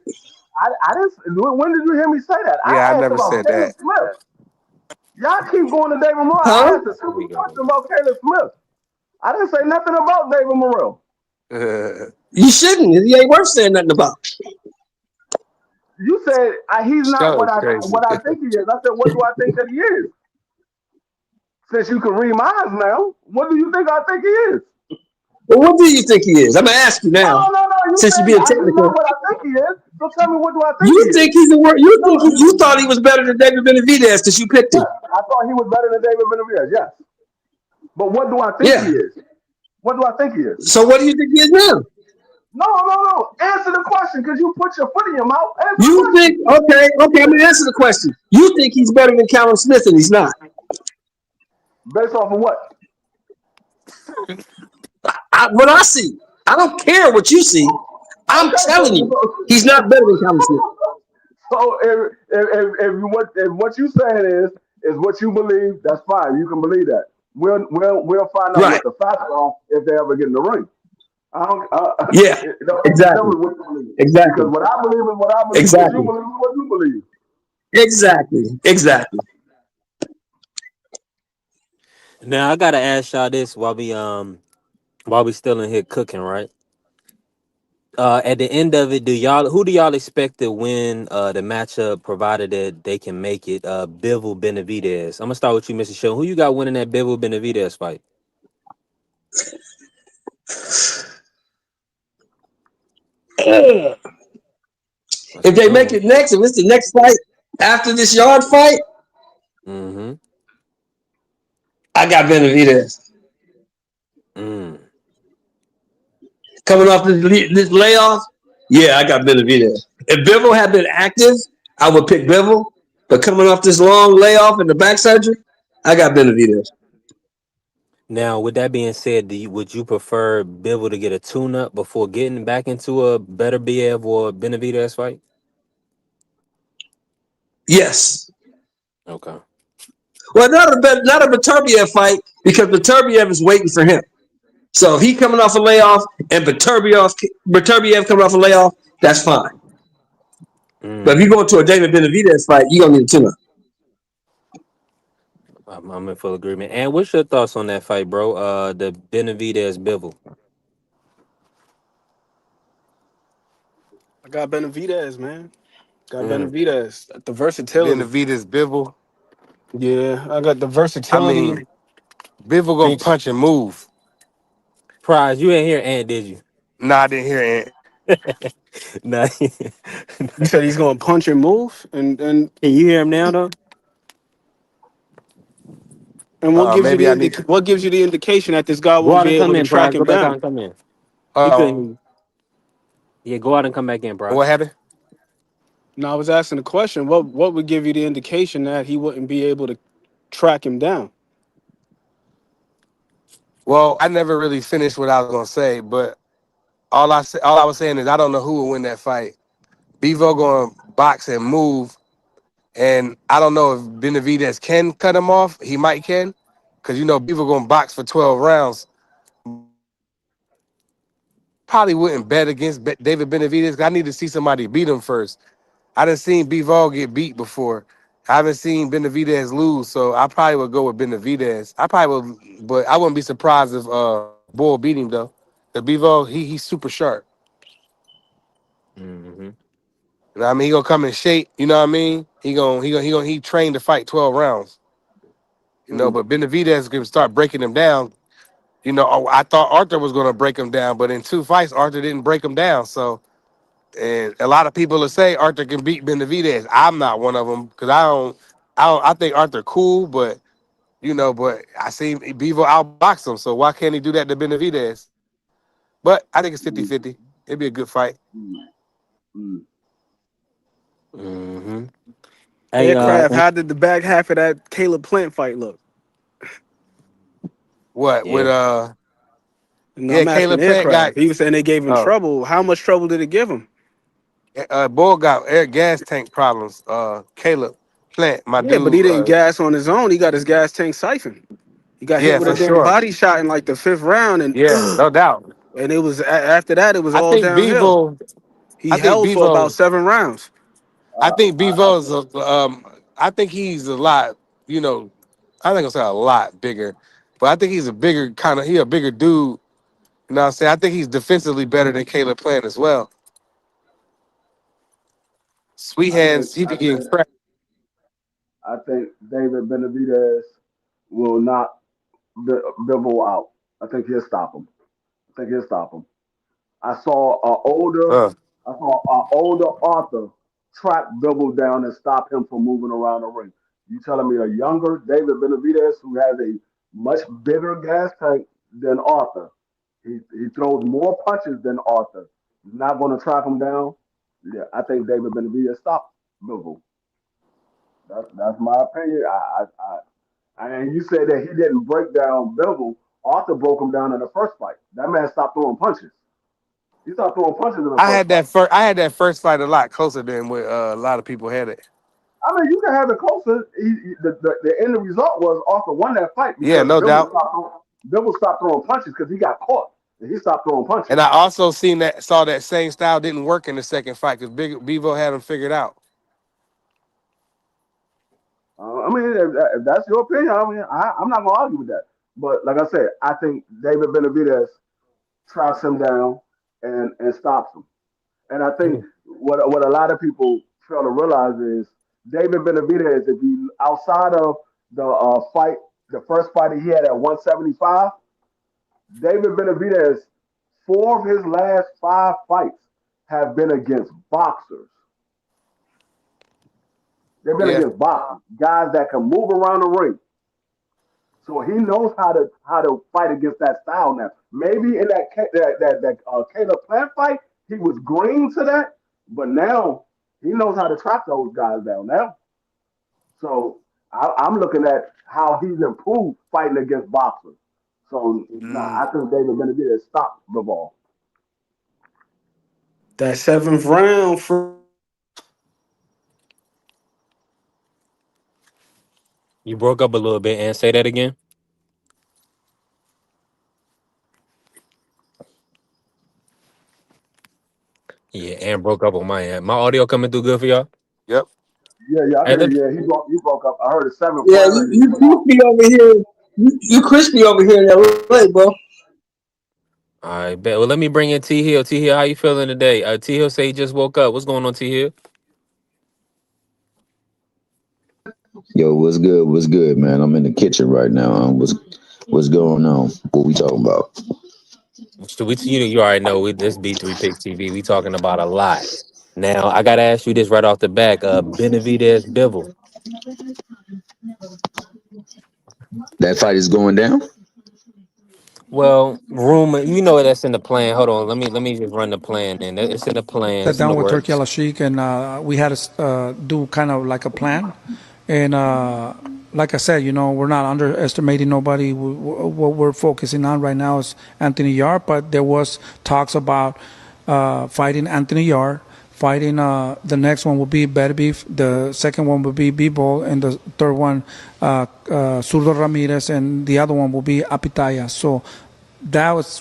Speaker 10: I didn't. When did you hear me say that?
Speaker 13: Yeah, I
Speaker 10: I asked
Speaker 13: never
Speaker 10: about
Speaker 13: said
Speaker 10: Caleb
Speaker 13: that.
Speaker 10: Smith. Y'all keep going to David Morrell.
Speaker 5: Huh?
Speaker 10: I asked a
Speaker 2: Here we
Speaker 10: simple
Speaker 2: go.
Speaker 10: question about Caleb Smith. I didn't say nothing about David Morrell.
Speaker 5: You shouldn't. He ain't worth saying nothing about.
Speaker 10: You said he's not
Speaker 13: Show is crazy.
Speaker 10: what I think he is. I said, what do I think that he is? Since you can read minds now, what do you think I think he is?
Speaker 5: Well, what do you think he is? I'm gonna ask you now.
Speaker 10: No. You
Speaker 5: Since you're
Speaker 10: said
Speaker 5: being
Speaker 10: he's not
Speaker 5: technical,
Speaker 10: what I think he is. So tell me, what do I think he
Speaker 5: you
Speaker 10: is?
Speaker 5: think he's a world. You
Speaker 10: No,
Speaker 5: think you thought he was better than David Benavidez because you picked him.
Speaker 10: yes, I thought he was better than David Benavidez. Yes, but what do I think he
Speaker 5: Yeah.
Speaker 10: is? What do I think he is?
Speaker 5: So what do you think he is now?
Speaker 10: No. Answer the question, because you put your foot in your mouth. Answer the
Speaker 5: You
Speaker 10: question.
Speaker 5: think okay? I'm gonna answer the question. You think he's better than Callum Smith, and he's not.
Speaker 10: Based off of what?
Speaker 5: What I see, I don't care what you see. I'm
Speaker 10: Okay,
Speaker 5: telling you, he's not better than Callum Smith.
Speaker 10: so if what you saying is what you believe, that's fine. You can believe that. We'll find out
Speaker 5: Right?
Speaker 10: what the facts are if they ever get in the ring. I don't.
Speaker 5: Yeah.
Speaker 10: It don't have to do
Speaker 5: Exactly.
Speaker 10: with what you believe, because
Speaker 5: Exactly.
Speaker 10: what I believe is what I believe. What you
Speaker 5: Exactly.
Speaker 10: believe is what you believe.
Speaker 5: Exactly. Exactly.
Speaker 2: Now I gotta ask y'all this while we still in here cooking, right? At the end of it, who do y'all expect to win the matchup, provided that they can make it? Bivol Benavidez. I'm gonna start with you, Mr. Show. Who you got winning that Bivol Benavidez fight?
Speaker 5: If
Speaker 2: That's a
Speaker 5: they
Speaker 2: good
Speaker 5: make
Speaker 2: one.
Speaker 5: it next, if it's the next fight after this yard fight,
Speaker 2: Mm-hmm.
Speaker 5: I got Benavidez
Speaker 2: Mm.
Speaker 5: coming off this layoff. Yeah, I got Benavidez. If Bivol had been active, I would pick Bivol. But coming off this long layoff and the back surgery, I got Benavidez.
Speaker 2: Now, with that being said, would you prefer Bivol to get a tune-up before getting back into a better BF or Benavidez fight?
Speaker 5: Yes.
Speaker 2: Okay.
Speaker 5: Well, not a Beterbiev fight because Beterbiev is waiting for him. So if he coming off a layoff and Beterbiev coming off a layoff, that's fine. But if you
Speaker 2: Mm.
Speaker 5: go into a David Benavidez fight, you gonna need a tune-up.
Speaker 2: I'm in full agreement. And what's your thoughts on that fight, bro? The Benavidez Bivol.
Speaker 14: I got Benavidez, man. Got
Speaker 2: Mm.
Speaker 14: Benavidez. The versatility.
Speaker 13: Benavidez Bivol.
Speaker 14: Yeah, I got the
Speaker 13: I
Speaker 14: versatility.
Speaker 13: mean, Bivol gonna
Speaker 14: Thanks.
Speaker 13: punch and move.
Speaker 2: Prize, you ain't here, and did you?
Speaker 13: Nah, I didn't hear it.
Speaker 2: Nah.
Speaker 14: You said he's going to punch and move,
Speaker 2: Can you hear him now, though?
Speaker 14: and what gives you
Speaker 13: Maybe I need to.
Speaker 14: what gives you the indication that this guy
Speaker 2: Go
Speaker 14: won't
Speaker 2: out
Speaker 14: be
Speaker 2: and
Speaker 14: able
Speaker 2: come
Speaker 14: to
Speaker 2: in,
Speaker 14: track
Speaker 2: Prize.
Speaker 14: him
Speaker 2: Go back out
Speaker 14: down?
Speaker 2: and come in. He couldn't hear
Speaker 13: Um,
Speaker 2: you. Yeah, go out and come back in,
Speaker 13: what
Speaker 2: Prize.
Speaker 13: happened?
Speaker 14: No, I was asking the question. What would give you the indication that he wouldn't be able to track him down?
Speaker 13: Well, I never really finished what I was gonna say, but all I was saying is I don't know who will win that fight. Bevo going to box and move, and I don't know if Benavidez can cut him off. He might can, because Bevo going to box for 12 rounds. Probably wouldn't bet against David Benavidez. 'Cause I need to see somebody beat him first. I done seen Bivol get beat before. I haven't seen Benavidez lose, so I probably would go with Benavidez. I probably would, but I wouldn't be surprised if Bull beat him though. The Bivol, he's super sharp.
Speaker 2: Mm-hmm.
Speaker 13: You know what I mean? He gonna come in shape. You know what I mean? He trained to fight 12 rounds. But Benavidez can start breaking him down. I thought Arthur was gonna break him down, but in two fights, Arthur didn't break him down. So And a lot of people will say Arthur can beat Benavidez. I'm not one of them because I don't. I think Arthur cool, but but I seen Bevo outbox him. So why can't he do that to Benavidez? But I think it's 50-50. It'd be a good fight.
Speaker 10: Mm, mm.
Speaker 2: Hmm. Hey,
Speaker 14: Aircraft, how did the back half of that Caleb Plant fight look?
Speaker 13: What with
Speaker 2: yeah.
Speaker 14: No,
Speaker 13: yeah,
Speaker 14: I'm asking
Speaker 13: Caleb Plant got
Speaker 14: Aircraft. He was saying they gave him
Speaker 13: oh
Speaker 14: trouble. How much trouble did it give him?
Speaker 13: Bull got air gas tank problems. Caleb Plant, my
Speaker 14: Yeah, but
Speaker 13: dude.
Speaker 14: he didn't gas on his own. He got his gas tank siphoned. He got hit
Speaker 13: Yeah,
Speaker 14: with a
Speaker 13: for
Speaker 14: damn
Speaker 13: sure.
Speaker 14: body shot in like the fifth round, and
Speaker 13: Yeah, no doubt.
Speaker 14: and it was after that it was
Speaker 13: I
Speaker 14: all
Speaker 13: think
Speaker 14: downhill.
Speaker 13: Bevo.
Speaker 14: He
Speaker 13: I think
Speaker 14: held for about
Speaker 13: Bevo.
Speaker 14: 7 rounds.
Speaker 13: I think
Speaker 10: I
Speaker 13: Bevo's.
Speaker 10: think
Speaker 13: I think he's a lot. You know, I think I'll say a lot bigger, but I think he's a bigger kind of. He a bigger dude. You know what I'm saying? I think he's defensively better than Caleb Plant as well. Sweet
Speaker 10: I think
Speaker 13: hands. He
Speaker 10: I
Speaker 13: be getting
Speaker 10: think
Speaker 13: cracked.
Speaker 10: I think David Benavidez will knock Bivol out. I think he'll stop him. I think he'll stop him. I saw a older
Speaker 13: Uh,
Speaker 10: I saw an older Arthur track Bivol down and stop him from moving around the ring. You telling me a younger David Benavidez who has a much bigger gas tank than Arthur? He throws more punches than Arthur. Not going to track him down. Yeah, I think David Benavidez stopped Bivol. That's my opinion. And you said that he didn't break down Bivol. Arthur broke him down in the first fight. That man stopped throwing punches. He stopped throwing punches in the
Speaker 13: I
Speaker 10: first
Speaker 13: had
Speaker 10: fight.
Speaker 13: that first. I had that first fight a lot closer than what a lot of people had it.
Speaker 10: I mean, you can have it closer. The end result was Arthur won that fight
Speaker 13: Yeah,
Speaker 10: because
Speaker 13: no doubt.
Speaker 10: Bivol stopped throwing punches because he got caught. And he stopped throwing punches.
Speaker 13: And I also saw that same style didn't work in the second fight because Big Bevo had him figured out.
Speaker 10: I mean, if that's your opinion, I mean, I'm not going to argue with that. But like I said, I think David Benavidez tracks him down and stops him. And I think what a lot of people fail to realize is David Benavidez, if you outside of the fight, the first fight he had at 175, David Benavidez, 4 of his last 5 fights have been against boxers. They've been
Speaker 13: Yeah,
Speaker 10: against boxers, guys that can move around the ring. So he knows how to fight against that style now. Maybe in that Caleb Plant fight, he was green to that, but now he knows how to track those guys down now. So I'm looking at how he's improved fighting against boxers. So nah, I think David Benavidez stopped the ball.
Speaker 14: That seventh round for
Speaker 2: You broke up a little bit and say that again. Yeah, and broke up on my end. My audio coming through good for y'all.
Speaker 13: yep.
Speaker 10: Yeah, I
Speaker 2: Hey,
Speaker 10: can
Speaker 2: let
Speaker 10: hear.
Speaker 2: me,
Speaker 10: Yeah, he broke up. I heard the seventh
Speaker 5: Yeah,
Speaker 10: round
Speaker 5: you,
Speaker 10: and he
Speaker 5: you
Speaker 10: went out.
Speaker 5: crispy over here. You crispy over here in LA, bro.
Speaker 2: I bet. Well, let me bring in T Hill. T Hill, how you feeling today? T Hill say he just woke up. What's going on, T Hill?
Speaker 15: Yo, what's good? What's good, man? I'm in the kitchen right now. What's going on? What we talking about?
Speaker 2: So you already know this B3 Picks TV. We talking about a lot. Now I gotta ask you this right off the back. Benavidez Bivol.
Speaker 15: That fight is going down.
Speaker 2: Well, rumor, that's in the plan. Hold on, let me just run the plan. And it's in the plan.
Speaker 16: Sat
Speaker 2: It's in the
Speaker 16: down with Turkey
Speaker 2: works.
Speaker 16: Al Sheikh, and we had to do kind of like a plan. And like I said, we're not underestimating nobody. What we're focusing on right now is Anthony Yard, but there was talks about fighting Anthony Yard. Fighting the next one will be Better Beef, the second one will be B-Ball, and the third one Zurdo Ramirez, and the other one will be Apitaya. So that was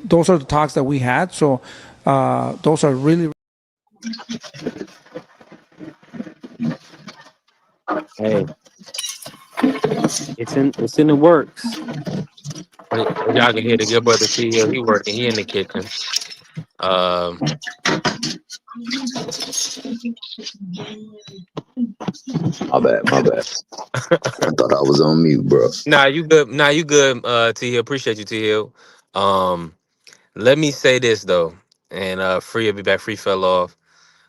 Speaker 16: those are the talks that we had. So those are really.
Speaker 2: Hey, it's in the works. Y'all can hear the good brother T Hill. He working. He in the kitchen. Um,
Speaker 15: My bad, my bad. I thought I was on mute, bro.
Speaker 2: nah, you good. Nah, you good. T Hill. Appreciate you, T Hill. Um, let me say this though. and Free will be back. Free fell off.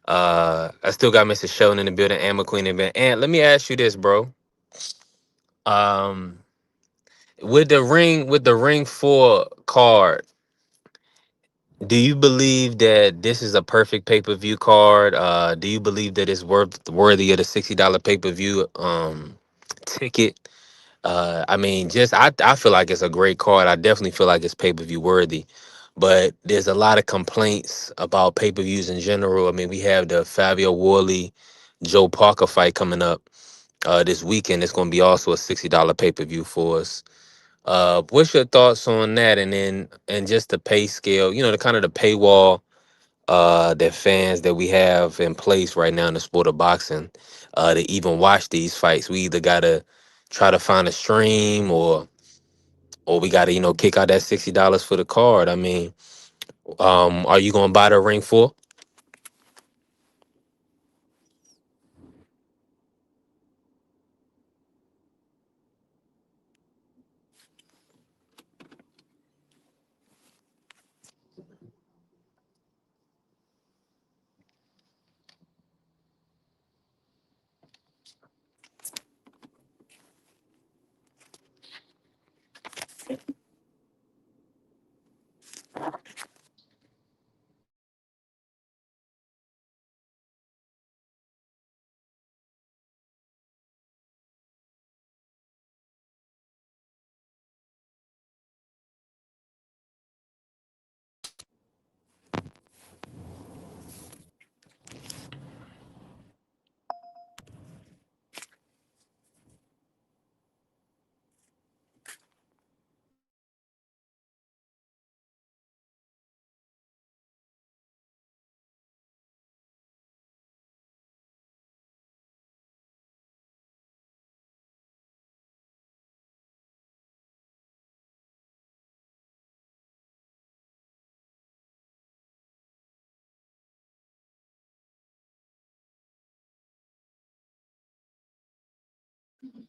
Speaker 2: I still got Mr. Sheldon in the building and McQueen in the building. And let me ask you this, bro. Um, with the ring 4 card, do you believe that this is a perfect pay-per-view card? Do you believe that it's worthy of the $60 pay-per-view ticket? I mean, I feel like it's a great card. I definitely feel like it's pay-per-view worthy. But there's a lot of complaints about pay-per-views in general. I mean, we have the Fabio Worley Joe Parker fight coming up this weekend. It's going to be also a $60 pay-per-view for us. What's your thoughts on that? And just the pay scale, the kind of the paywall that fans that we have in place right now in the sport of boxing to even watch these fights. We either gotta try to find a stream or we gotta, kick out that $60 for the card. I mean, are you gonna buy the ring for?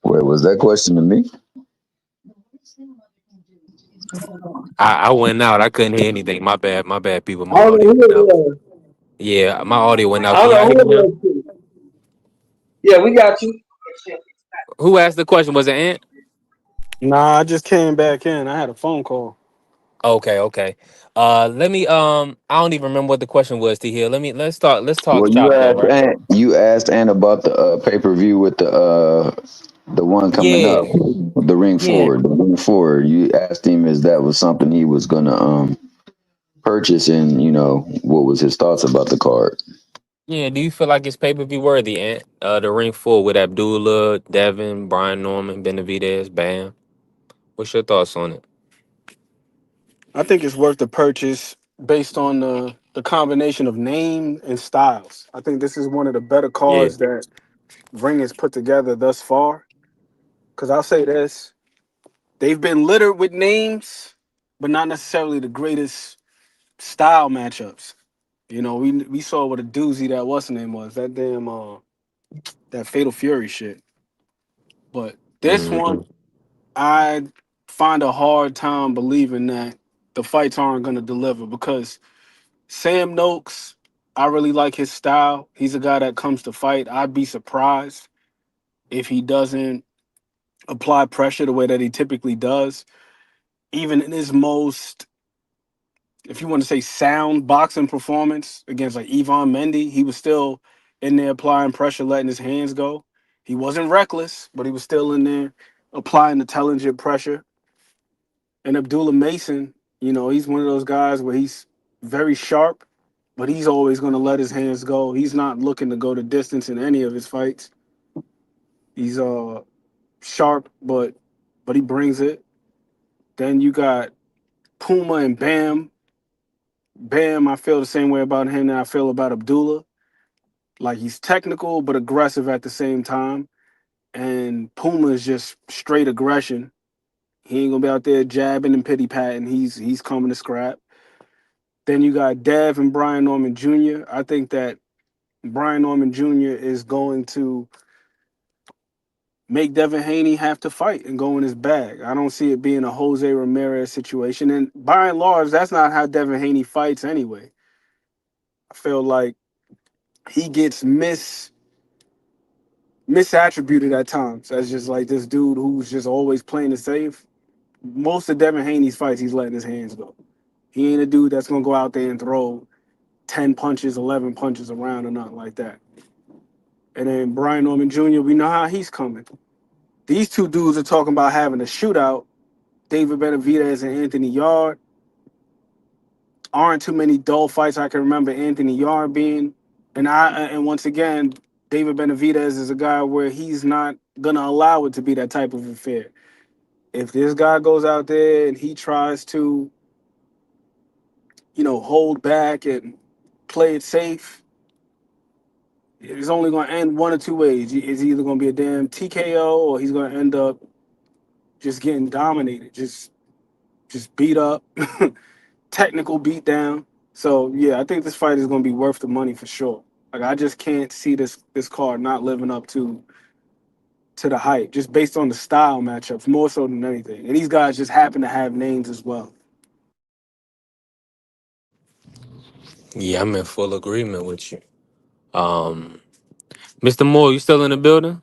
Speaker 15: Wait, was that question to me?
Speaker 2: I went out. I couldn't hear anything. My bad. My bad, people. My
Speaker 5: I don't know
Speaker 2: audio
Speaker 5: who
Speaker 2: went
Speaker 5: it
Speaker 2: out.
Speaker 5: was.
Speaker 2: Yeah, my audio went out.
Speaker 5: I
Speaker 2: Can
Speaker 5: don't
Speaker 2: y'all
Speaker 5: know
Speaker 2: hear
Speaker 5: who
Speaker 2: me
Speaker 5: it
Speaker 2: now?
Speaker 5: was. Yeah, we got you.
Speaker 2: Who asked the question? Was it Ant?
Speaker 14: Nah, I just came back in. I had a phone call.
Speaker 2: Okay, okay. Let me. I don't even remember what the question was. To here, let's start. Let's talk
Speaker 15: Well,
Speaker 2: chop though, right?
Speaker 15: You asked Ant about the pay per view with the one coming
Speaker 2: Yeah,
Speaker 15: up, the ring
Speaker 2: yeah.
Speaker 15: forward, the ring forward. You asked him if that was something he was gonna purchase, and what was his thoughts about the card.
Speaker 2: Yeah, do you feel like it's pay per view worthy? Ant? The ring four with Abdullah, Devin, Brian Norman, Benavidez, Bam. What's your thoughts on it?
Speaker 14: I think it's worth the purchase based on the combination of name and styles. I think this is one of the better
Speaker 2: Yeah.
Speaker 14: cards that Ring has put together thus far. Because I'll say this, they've been littered with names, but not necessarily the greatest style matchups. We saw what a doozy that what's the name was. That damn that Fatal Fury shit. But this
Speaker 2: Hmm.
Speaker 14: one, I find a hard time believing that the fights aren't gonna deliver because Sam Noakes, I really like his style. He's a guy that comes to fight. I'd be surprised if he doesn't apply pressure the way that he typically does. Even in his most, if you want to say sound boxing performance against like Yvonne Mendy, he was still in there applying pressure, letting his hands go. He wasn't reckless, but he was still in there applying intelligent pressure. And Abdullah Mason, he's one of those guys where he's very sharp, but he's always going to let his hands go. He's not looking to go the distance in any of his fights. He's sharp, but he brings it. Then you got Puma and Bam. Bam, I feel the same way about him that I feel about Abdullah. Like he's technical but aggressive at the same time. And Puma is just straight aggression. He ain't gonna be out there jabbing and pity patting. He's coming to scrap. Then you got Dev and Brian Norman Jr. I think that Brian Norman Jr. is going to make Devin Haney have to fight and go in his bag. I don't see it being a Jose Ramirez situation. And by and large, that's not how Devin Haney fights anyway. I feel like he gets misattributed at times as just like this dude who's just always playing it safe. Most of Devin Haney's fights, he's letting his hands go. He ain't a dude that's gonna go out there and throw 10 punches, 11 punches around or nothing like that. And then Brian Norman Jr., we know how he's coming. These two dudes are talking about having a shootout. David Benavidez and Anthony Yard. Aren't too many dull fights I can remember Anthony Yard being. And once again, David Benavidez is a guy where he's not gonna allow it to be that type of affair. If this guy goes out there and he tries to, hold back and play it safe, it's only going to end one or two ways. It's either going to be a damn TKO or he's going to end up just getting dominated, just beat up, technical beat down. So yeah, I think this fight is going to be worth the money for sure. Like I just can't see this card not living up to the hype, just based on the style matchups more so than anything. And these guys just happen to have names as well.
Speaker 2: Yeah, I'm in full agreement with you. Um, Mr. Moore, you still in the building?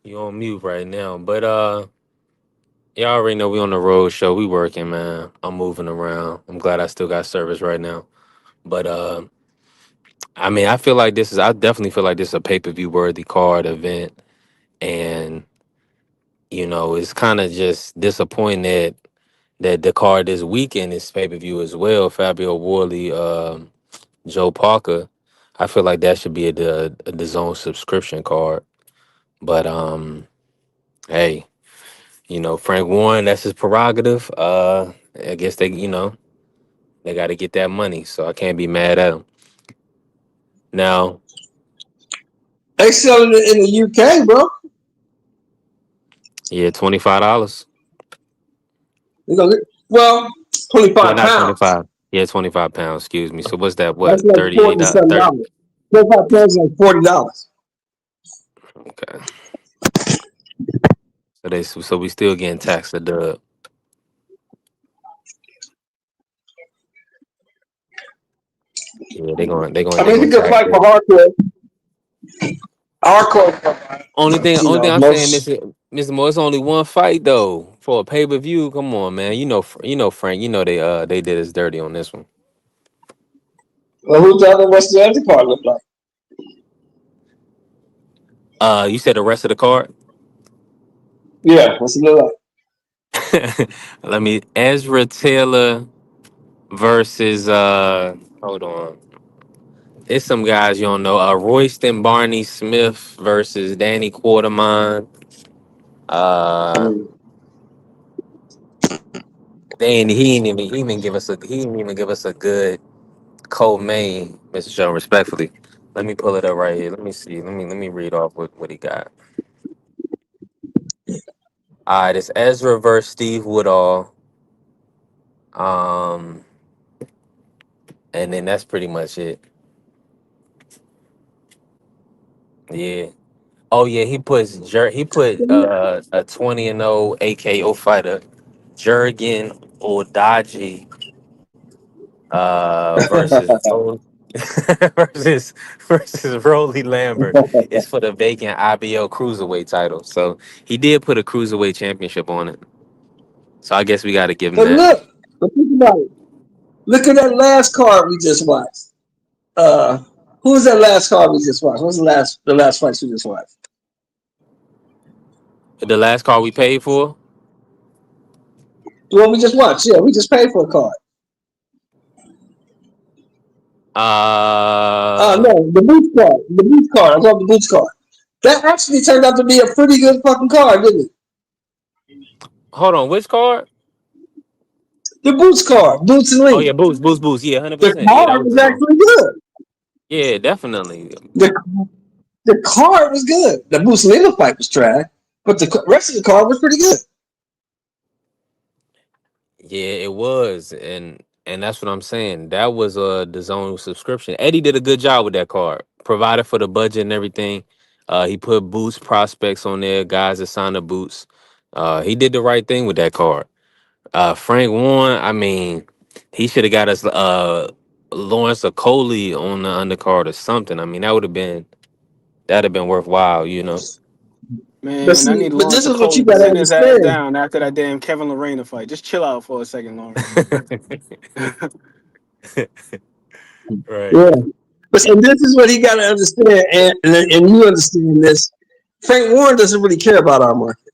Speaker 2: You on mute right now, but y'all already know we on the road show. We working, man. I'm moving around. I'm glad I still got service right now. But I mean, I definitely feel like this is a pay-per-view worthy card event. And, it's kind of just disappointing that the card this weekend is pay-per-view as well. Fabio Warley, Joe Parker. I feel like that should be a zone subscription card. But hey, Frank Warren, that's his prerogative. I guess they got to get that money, so I can't be mad at him. Now,
Speaker 5: They selling it in the UK, bro.
Speaker 2: yeah, $25.
Speaker 5: Well,
Speaker 2: Well, not
Speaker 5: £25.
Speaker 2: 25. Yeah, 25 pounds. Excuse me. So what's that?
Speaker 5: That's
Speaker 2: What,
Speaker 5: like
Speaker 2: 38?
Speaker 5: $40 something
Speaker 2: 30.
Speaker 5: dollars. £25 is like $40.
Speaker 2: Okay. So we still getting taxed a dub. Yeah,
Speaker 5: I
Speaker 2: they
Speaker 5: mean, it's a
Speaker 2: gonna
Speaker 5: good
Speaker 2: tax
Speaker 5: fight for
Speaker 2: it.
Speaker 5: hardcore. Hardcore,
Speaker 2: Only thing I'm saying,
Speaker 5: most.
Speaker 2: Mr. Moore, it's only one fight though for a pay per view. Come on, man. Frank. They did us dirty on this one.
Speaker 5: Well, who's the other? What's the other part look like?
Speaker 2: You said the rest of the card.
Speaker 5: Yeah, what's it look like?
Speaker 2: Let me Ezra Taylor versus hold on. It's some guys you don't know. Royston Barney Smith versus Danny Quartermine. Uh he didn't even give us a good co-main, Mr. Joe, respectfully. Let me pull it up right here. Let me see. Let me read off what he got. All right, it's Ezra versus Steve Woodall. Um and then that's pretty much it. Yeah. Oh yeah, he put a 20-0 AKO fighter, Jurgen Odaji, versus versus Rolly Lambert. It's for the vacant IBO cruiserweight title. So he did put a cruiserweight championship on it. So I guess we got to give him
Speaker 5: But
Speaker 2: that.
Speaker 5: look, think about it. Look at that last card we just watched. Who was that last card we just watched? What was the last fight we just watched?
Speaker 2: The last card we paid for,
Speaker 5: The one we just watched. Yeah, we just paid for a card.
Speaker 2: uh,
Speaker 5: No, the boots card. The boots card. I thought the boots card. That actually turned out to be a pretty good fucking card, didn't it?
Speaker 2: hold on, which card?
Speaker 5: The boots card, boots and
Speaker 2: Oh yeah,
Speaker 5: Lee.
Speaker 2: Boost. Yeah,
Speaker 5: The
Speaker 2: 100%. Yeah, that
Speaker 5: card
Speaker 2: was
Speaker 5: was
Speaker 2: the one.
Speaker 5: actually good.
Speaker 2: Yeah, definitely.
Speaker 5: The the card was good. The Boots and Lee fight was trash, but the rest of the card was pretty good.
Speaker 2: Yeah, it was, and that's what I'm saying. That was the zone subscription. Eddie did a good job with that card, provided for the budget and everything. He put boots prospects on there, guys that signed the boots. He did the right thing with that card. Frank Warren, I mean, he should have got us Lawrence Coley on the undercard or something. I mean, that'd have been worthwhile.
Speaker 5: But
Speaker 14: Man, I
Speaker 5: see,
Speaker 14: need
Speaker 5: but this
Speaker 14: Lawrence
Speaker 5: is what you
Speaker 14: Coley to
Speaker 5: gotta
Speaker 14: sit his ass
Speaker 5: understand.
Speaker 14: down after that damn Kevin Lorena fight. Just chill out for a second, Lawrence.
Speaker 2: Right.
Speaker 5: Yeah. But and this is what he gotta understand, and you understand this. Frank Warren doesn't really care about our market.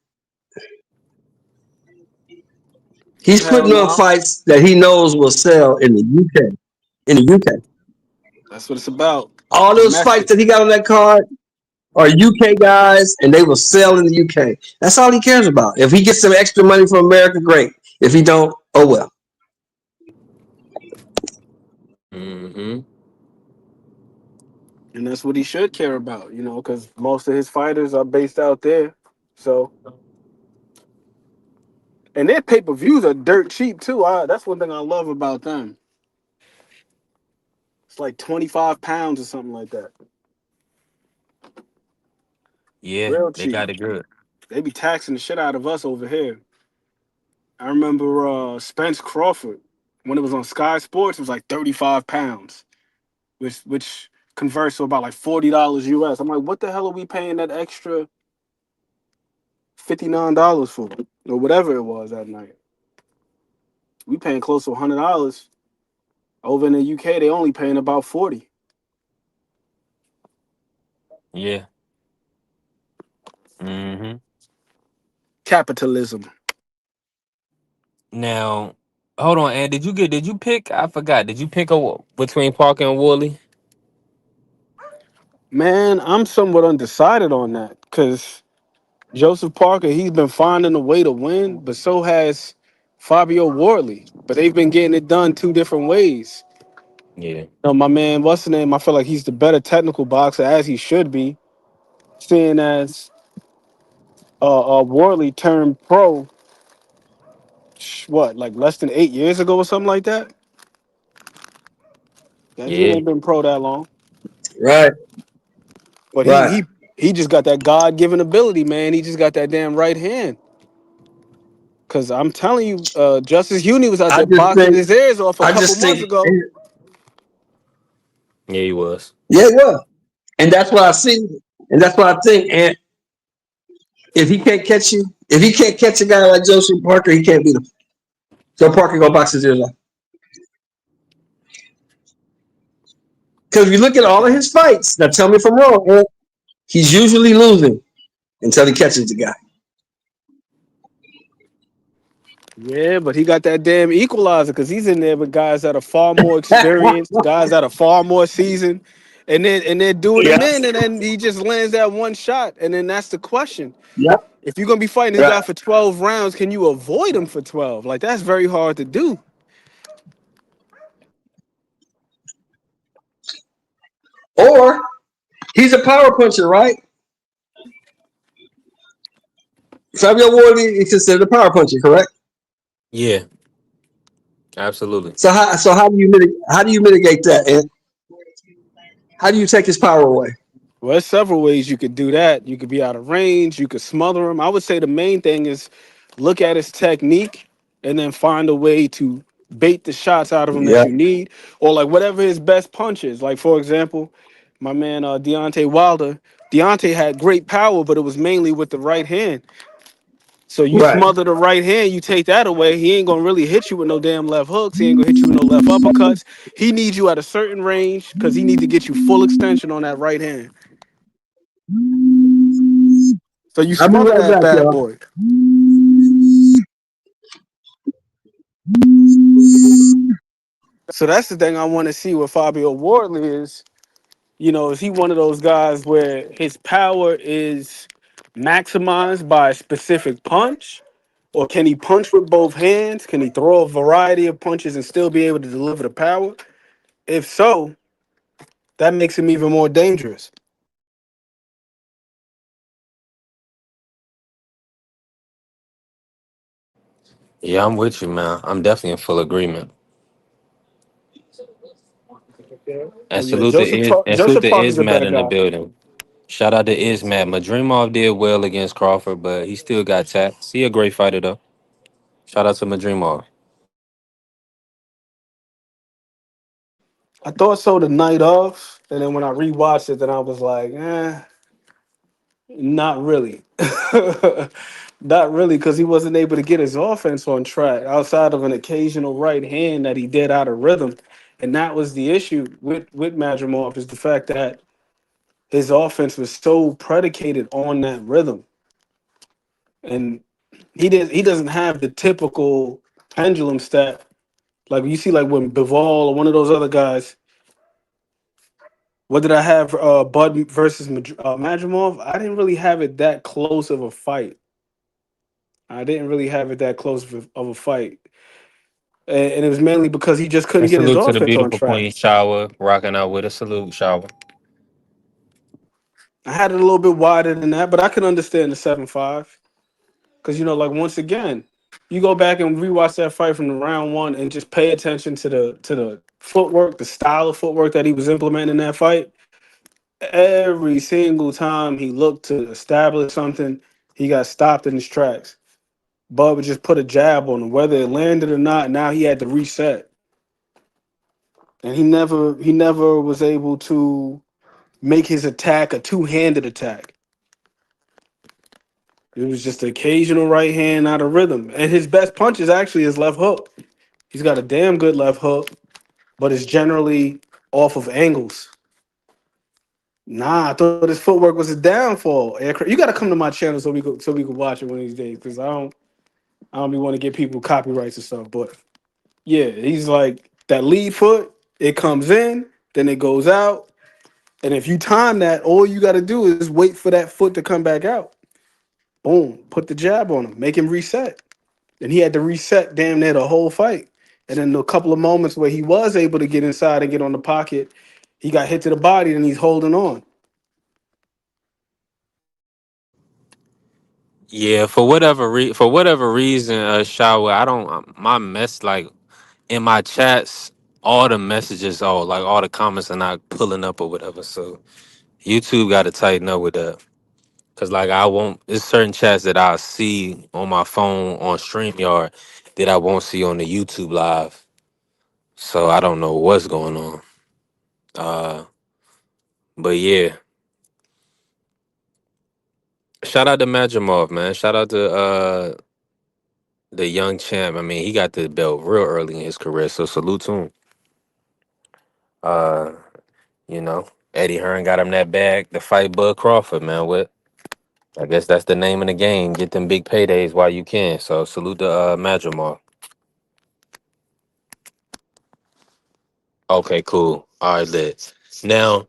Speaker 5: He's
Speaker 14: Hell
Speaker 5: putting on
Speaker 14: no.
Speaker 5: fights that he knows will sell in the UK. In the UK.
Speaker 14: That's what it's about.
Speaker 5: All those fights
Speaker 14: Domestic.
Speaker 5: that he got on that card are UK guys, and they will sell in the UK. That's all he cares about. If he gets some extra money from America, great. If he don't, oh well.
Speaker 2: Hmm.
Speaker 14: And that's what he should care about, because most of his fighters are based out there. So, and their pay per views are dirt cheap too. That's one thing I love about them. It's like 25 pounds or something like that.
Speaker 2: Yeah,
Speaker 14: Real
Speaker 2: they
Speaker 14: cheap.
Speaker 2: got it good.
Speaker 14: They be taxing the shit out of us over here. I remember Spence Crawford when it was on Sky Sports. It was like 35 pounds, which converts to about like $40 US. I'm like, what the hell are we paying that extra $59 for, or whatever it was that night? We paying close to $100. Over in the UK, they only paying about 40.
Speaker 2: Yeah. Hmm.
Speaker 14: Capitalism.
Speaker 2: Now, hold on, and did you pick? I forgot. Did you pick between Parker and Woolley?
Speaker 14: Man, I'm somewhat undecided on that because Joseph Parker, he's been finding a way to win, but so has Fabio Wardley. But they've been getting it done two different ways.
Speaker 2: Yeah.
Speaker 14: My man, what's the name? I feel like he's the better technical boxer, as he should be, seeing as Wardley turned pro, what, like less than 8 years ago or something like that? That dude
Speaker 2: Yeah.
Speaker 14: ain't been pro that long.
Speaker 5: Right,
Speaker 14: But he
Speaker 5: right.
Speaker 14: he he just got that God given ability, man. He just got that damn right hand. Cause I'm telling you, Justice Huni was out
Speaker 5: I
Speaker 14: there
Speaker 5: just
Speaker 14: boxing
Speaker 5: think,
Speaker 14: his ears off a
Speaker 5: I
Speaker 14: couple
Speaker 5: just
Speaker 14: months
Speaker 5: think,
Speaker 14: ago.
Speaker 2: Yeah, he was.
Speaker 5: yeah, it will. And that's what I see, and that's what I think. And if he can't catch you, if he can't catch a guy like Joseph Parker, he can't beat him. So Parker go box his ears off. Because if you look at all of his fights, now tell me if I'm wrong, Ed, he's usually losing until he catches the guy.
Speaker 14: Yeah, but he got that damn equalizer because he's in there with guys that are far more experienced, guys that are far more seasoned, and they're doing
Speaker 5: Yeah,
Speaker 14: him in, and then he just lands that one shot, and then that's the question.
Speaker 5: yep,
Speaker 14: If you're gonna be fighting this
Speaker 5: right.
Speaker 14: guy for 12 rounds, can you avoid him for 12? Like that's very hard to do.
Speaker 5: Or he's a power puncher, right? Fabio Wardley is considered a power puncher, correct?
Speaker 2: Yeah, absolutely.
Speaker 5: So how do you mitigate that? And how do you take his power away?
Speaker 14: Well, there's several ways you could do that. You could be out of range. You could smother him. I would say the main thing is look at his technique and then find a way to bait the shots out of him that
Speaker 5: Yeah,
Speaker 14: you need, or like whatever his best punch is. Like for example, my man Deontay Wilder. Deontay had great power, but it was mainly with the right hand. So you
Speaker 5: right.
Speaker 14: smother the right hand, you take that away. He ain't gonna really hit you with no damn left hooks. He ain't gonna hit you with no left uppercuts. He needs you at a certain range because he needs to get you full extension on that right hand. So you
Speaker 5: I'll be
Speaker 14: smother
Speaker 5: right
Speaker 14: that
Speaker 5: back,
Speaker 14: bad
Speaker 5: y'all.
Speaker 14: boy. So that's the thing I want to see with Fabio Wardley is, is he one of those guys where his power is maximized by a specific punch? Or can he punch with both hands? Can he throw a variety of punches and still be able to deliver the power? If so, that makes him even more dangerous.
Speaker 2: Yeah, I'm with you, man. I'm definitely in full agreement.
Speaker 14: But yeah, Joseph
Speaker 2: And salute to
Speaker 14: Parker's a
Speaker 2: Ismat
Speaker 14: better
Speaker 2: in the
Speaker 14: guy.
Speaker 2: building. Shout out to Ismat. Madrimov did well against Crawford, but he still got tapped. He a great fighter though. Shout out to my dream off.
Speaker 14: I thought so the night of, and then when I rewatched it, then I was like, not really. Not really, because he wasn't able to get his offense on track outside of an occasional right hand that he did out of rhythm. And that was the issue with Madrimov, is the fact that his offense was so predicated on that rhythm. And he doesn't have the typical pendulum step. Like you see, like when Bival or one of those other guys. What did I have? Bud versus Madrimov. I didn't really have it that close of a fight. I didn't really have it that close of a fight, and it was mainly because he just couldn't
Speaker 2: And
Speaker 14: get his
Speaker 2: salute to the
Speaker 14: offense on
Speaker 2: beautiful
Speaker 14: track.
Speaker 2: queen Shower, rocking out with a salute, Shower.
Speaker 14: I had it a little bit wider than that, but I can understand the 7-5 because like once again, you go back and rewatch that fight from the round one and just pay attention to the footwork, the style of footwork that he was implementing in that fight. Every single time he looked to establish something, he got stopped in his tracks. Bud would just put a jab on him, whether it landed or not. Now he had to reset, and he never was able to make his attack a two-handed attack. It was just the occasional right hand out of rhythm, and his best punch is actually his left hook. He's got a damn good left hook, but it's generally off of angles. Nah, I thought his footwork was a downfall. You got to come to my channel so we can watch it one of these days, because I don't be want to get people copyrights and stuff, but. Yeah, he's like that lead foot, it comes in, then it goes out. And if you time that, all you got to do is wait for that foot to come back out. Boom, put the jab on him, make him reset. And he had to reset damn near the whole fight. And then a couple of moments where he was able to get inside and get on the pocket, he got hit to the body and he's holding on.
Speaker 2: Yeah, for whatever reason, Shower, I don't my mess like in my chats, all the messages, all the comments are not pulling up or whatever. So YouTube got to tighten up with that. Cause like I won't. There's certain chats that I see on my phone on Streamyard that I won't see on the YouTube live. So I don't know what's going on. Uh, but yeah, shout out to Majimov, man. Shout out to the young champ. I mean, he got the belt real early in his career, so salute to him. Uh, you know, Eddie Hearn got him that bag to fight Bud Crawford, man. What? I guess that's the name of the game. Get them big paydays while you can. So salute to Majimov. Okay, cool. All right, lit. Now,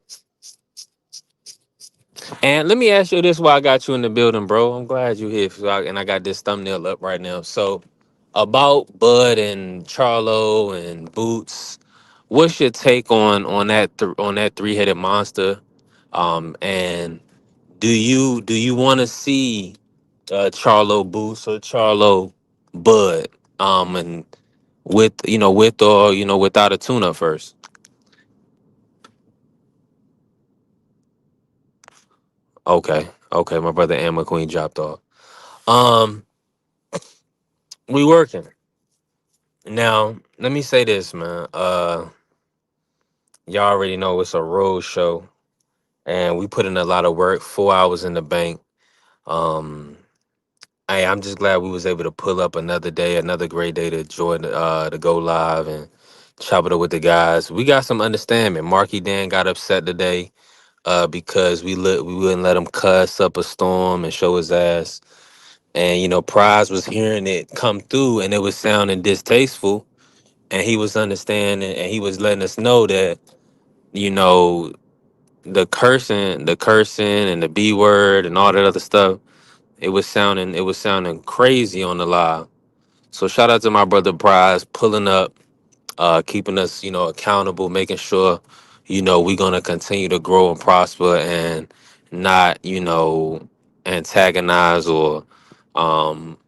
Speaker 2: and let me ask you this while I got you in the building, bro. I'm glad you here. And I got this thumbnail up right now. So, about Bud and Charlo and Boots, what's your take on that on that three-headed monster? And do you want to see Charlo Boots or Charlo Bud? And with or without a tune-up first. Okay, okay, my brother and McQueen dropped off. Um, we working now. Let me say this, man. Y'all already know it's a road show, and we put in a lot of work. 4 hours in the bank. Um, I'm just glad we was able to pull up another day, another great day to join to go live and chop it up with the guys. We got some understanding. Marky Dan got upset today, because we wouldn't let him cuss up a storm and show his ass. And Prize was hearing it come through, and it was sounding distasteful. And he was understanding, and he was letting us know that you know the cursing, and the B word, and all that other stuff. It was sounding crazy on the live. So shout out to my brother Prize pulling up, keeping us accountable, making sure we're gonna continue to grow and prosper, and not antagonize or um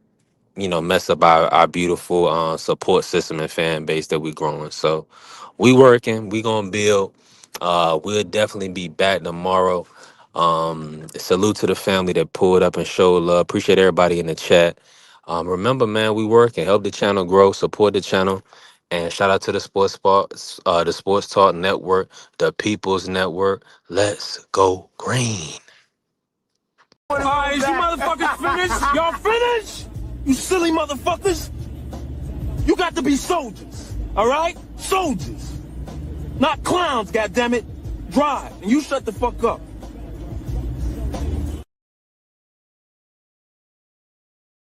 Speaker 2: mess up our beautiful support system and fan base that we growing. So we working, we gonna build. We'll definitely be back tomorrow. Salute to the family that pulled up and showed love. Appreciate everybody in the chat. Remember, man, we work and help the channel grow, support the channel, and shout out to the Sports Talk Network, the People's Network. Let's go green.
Speaker 11: Alright, is you motherfuckers finished? Y'all finished? You silly motherfuckers? You got to be soldiers, alright? Soldiers. Not clowns, goddammit. Drive, and you shut the fuck up.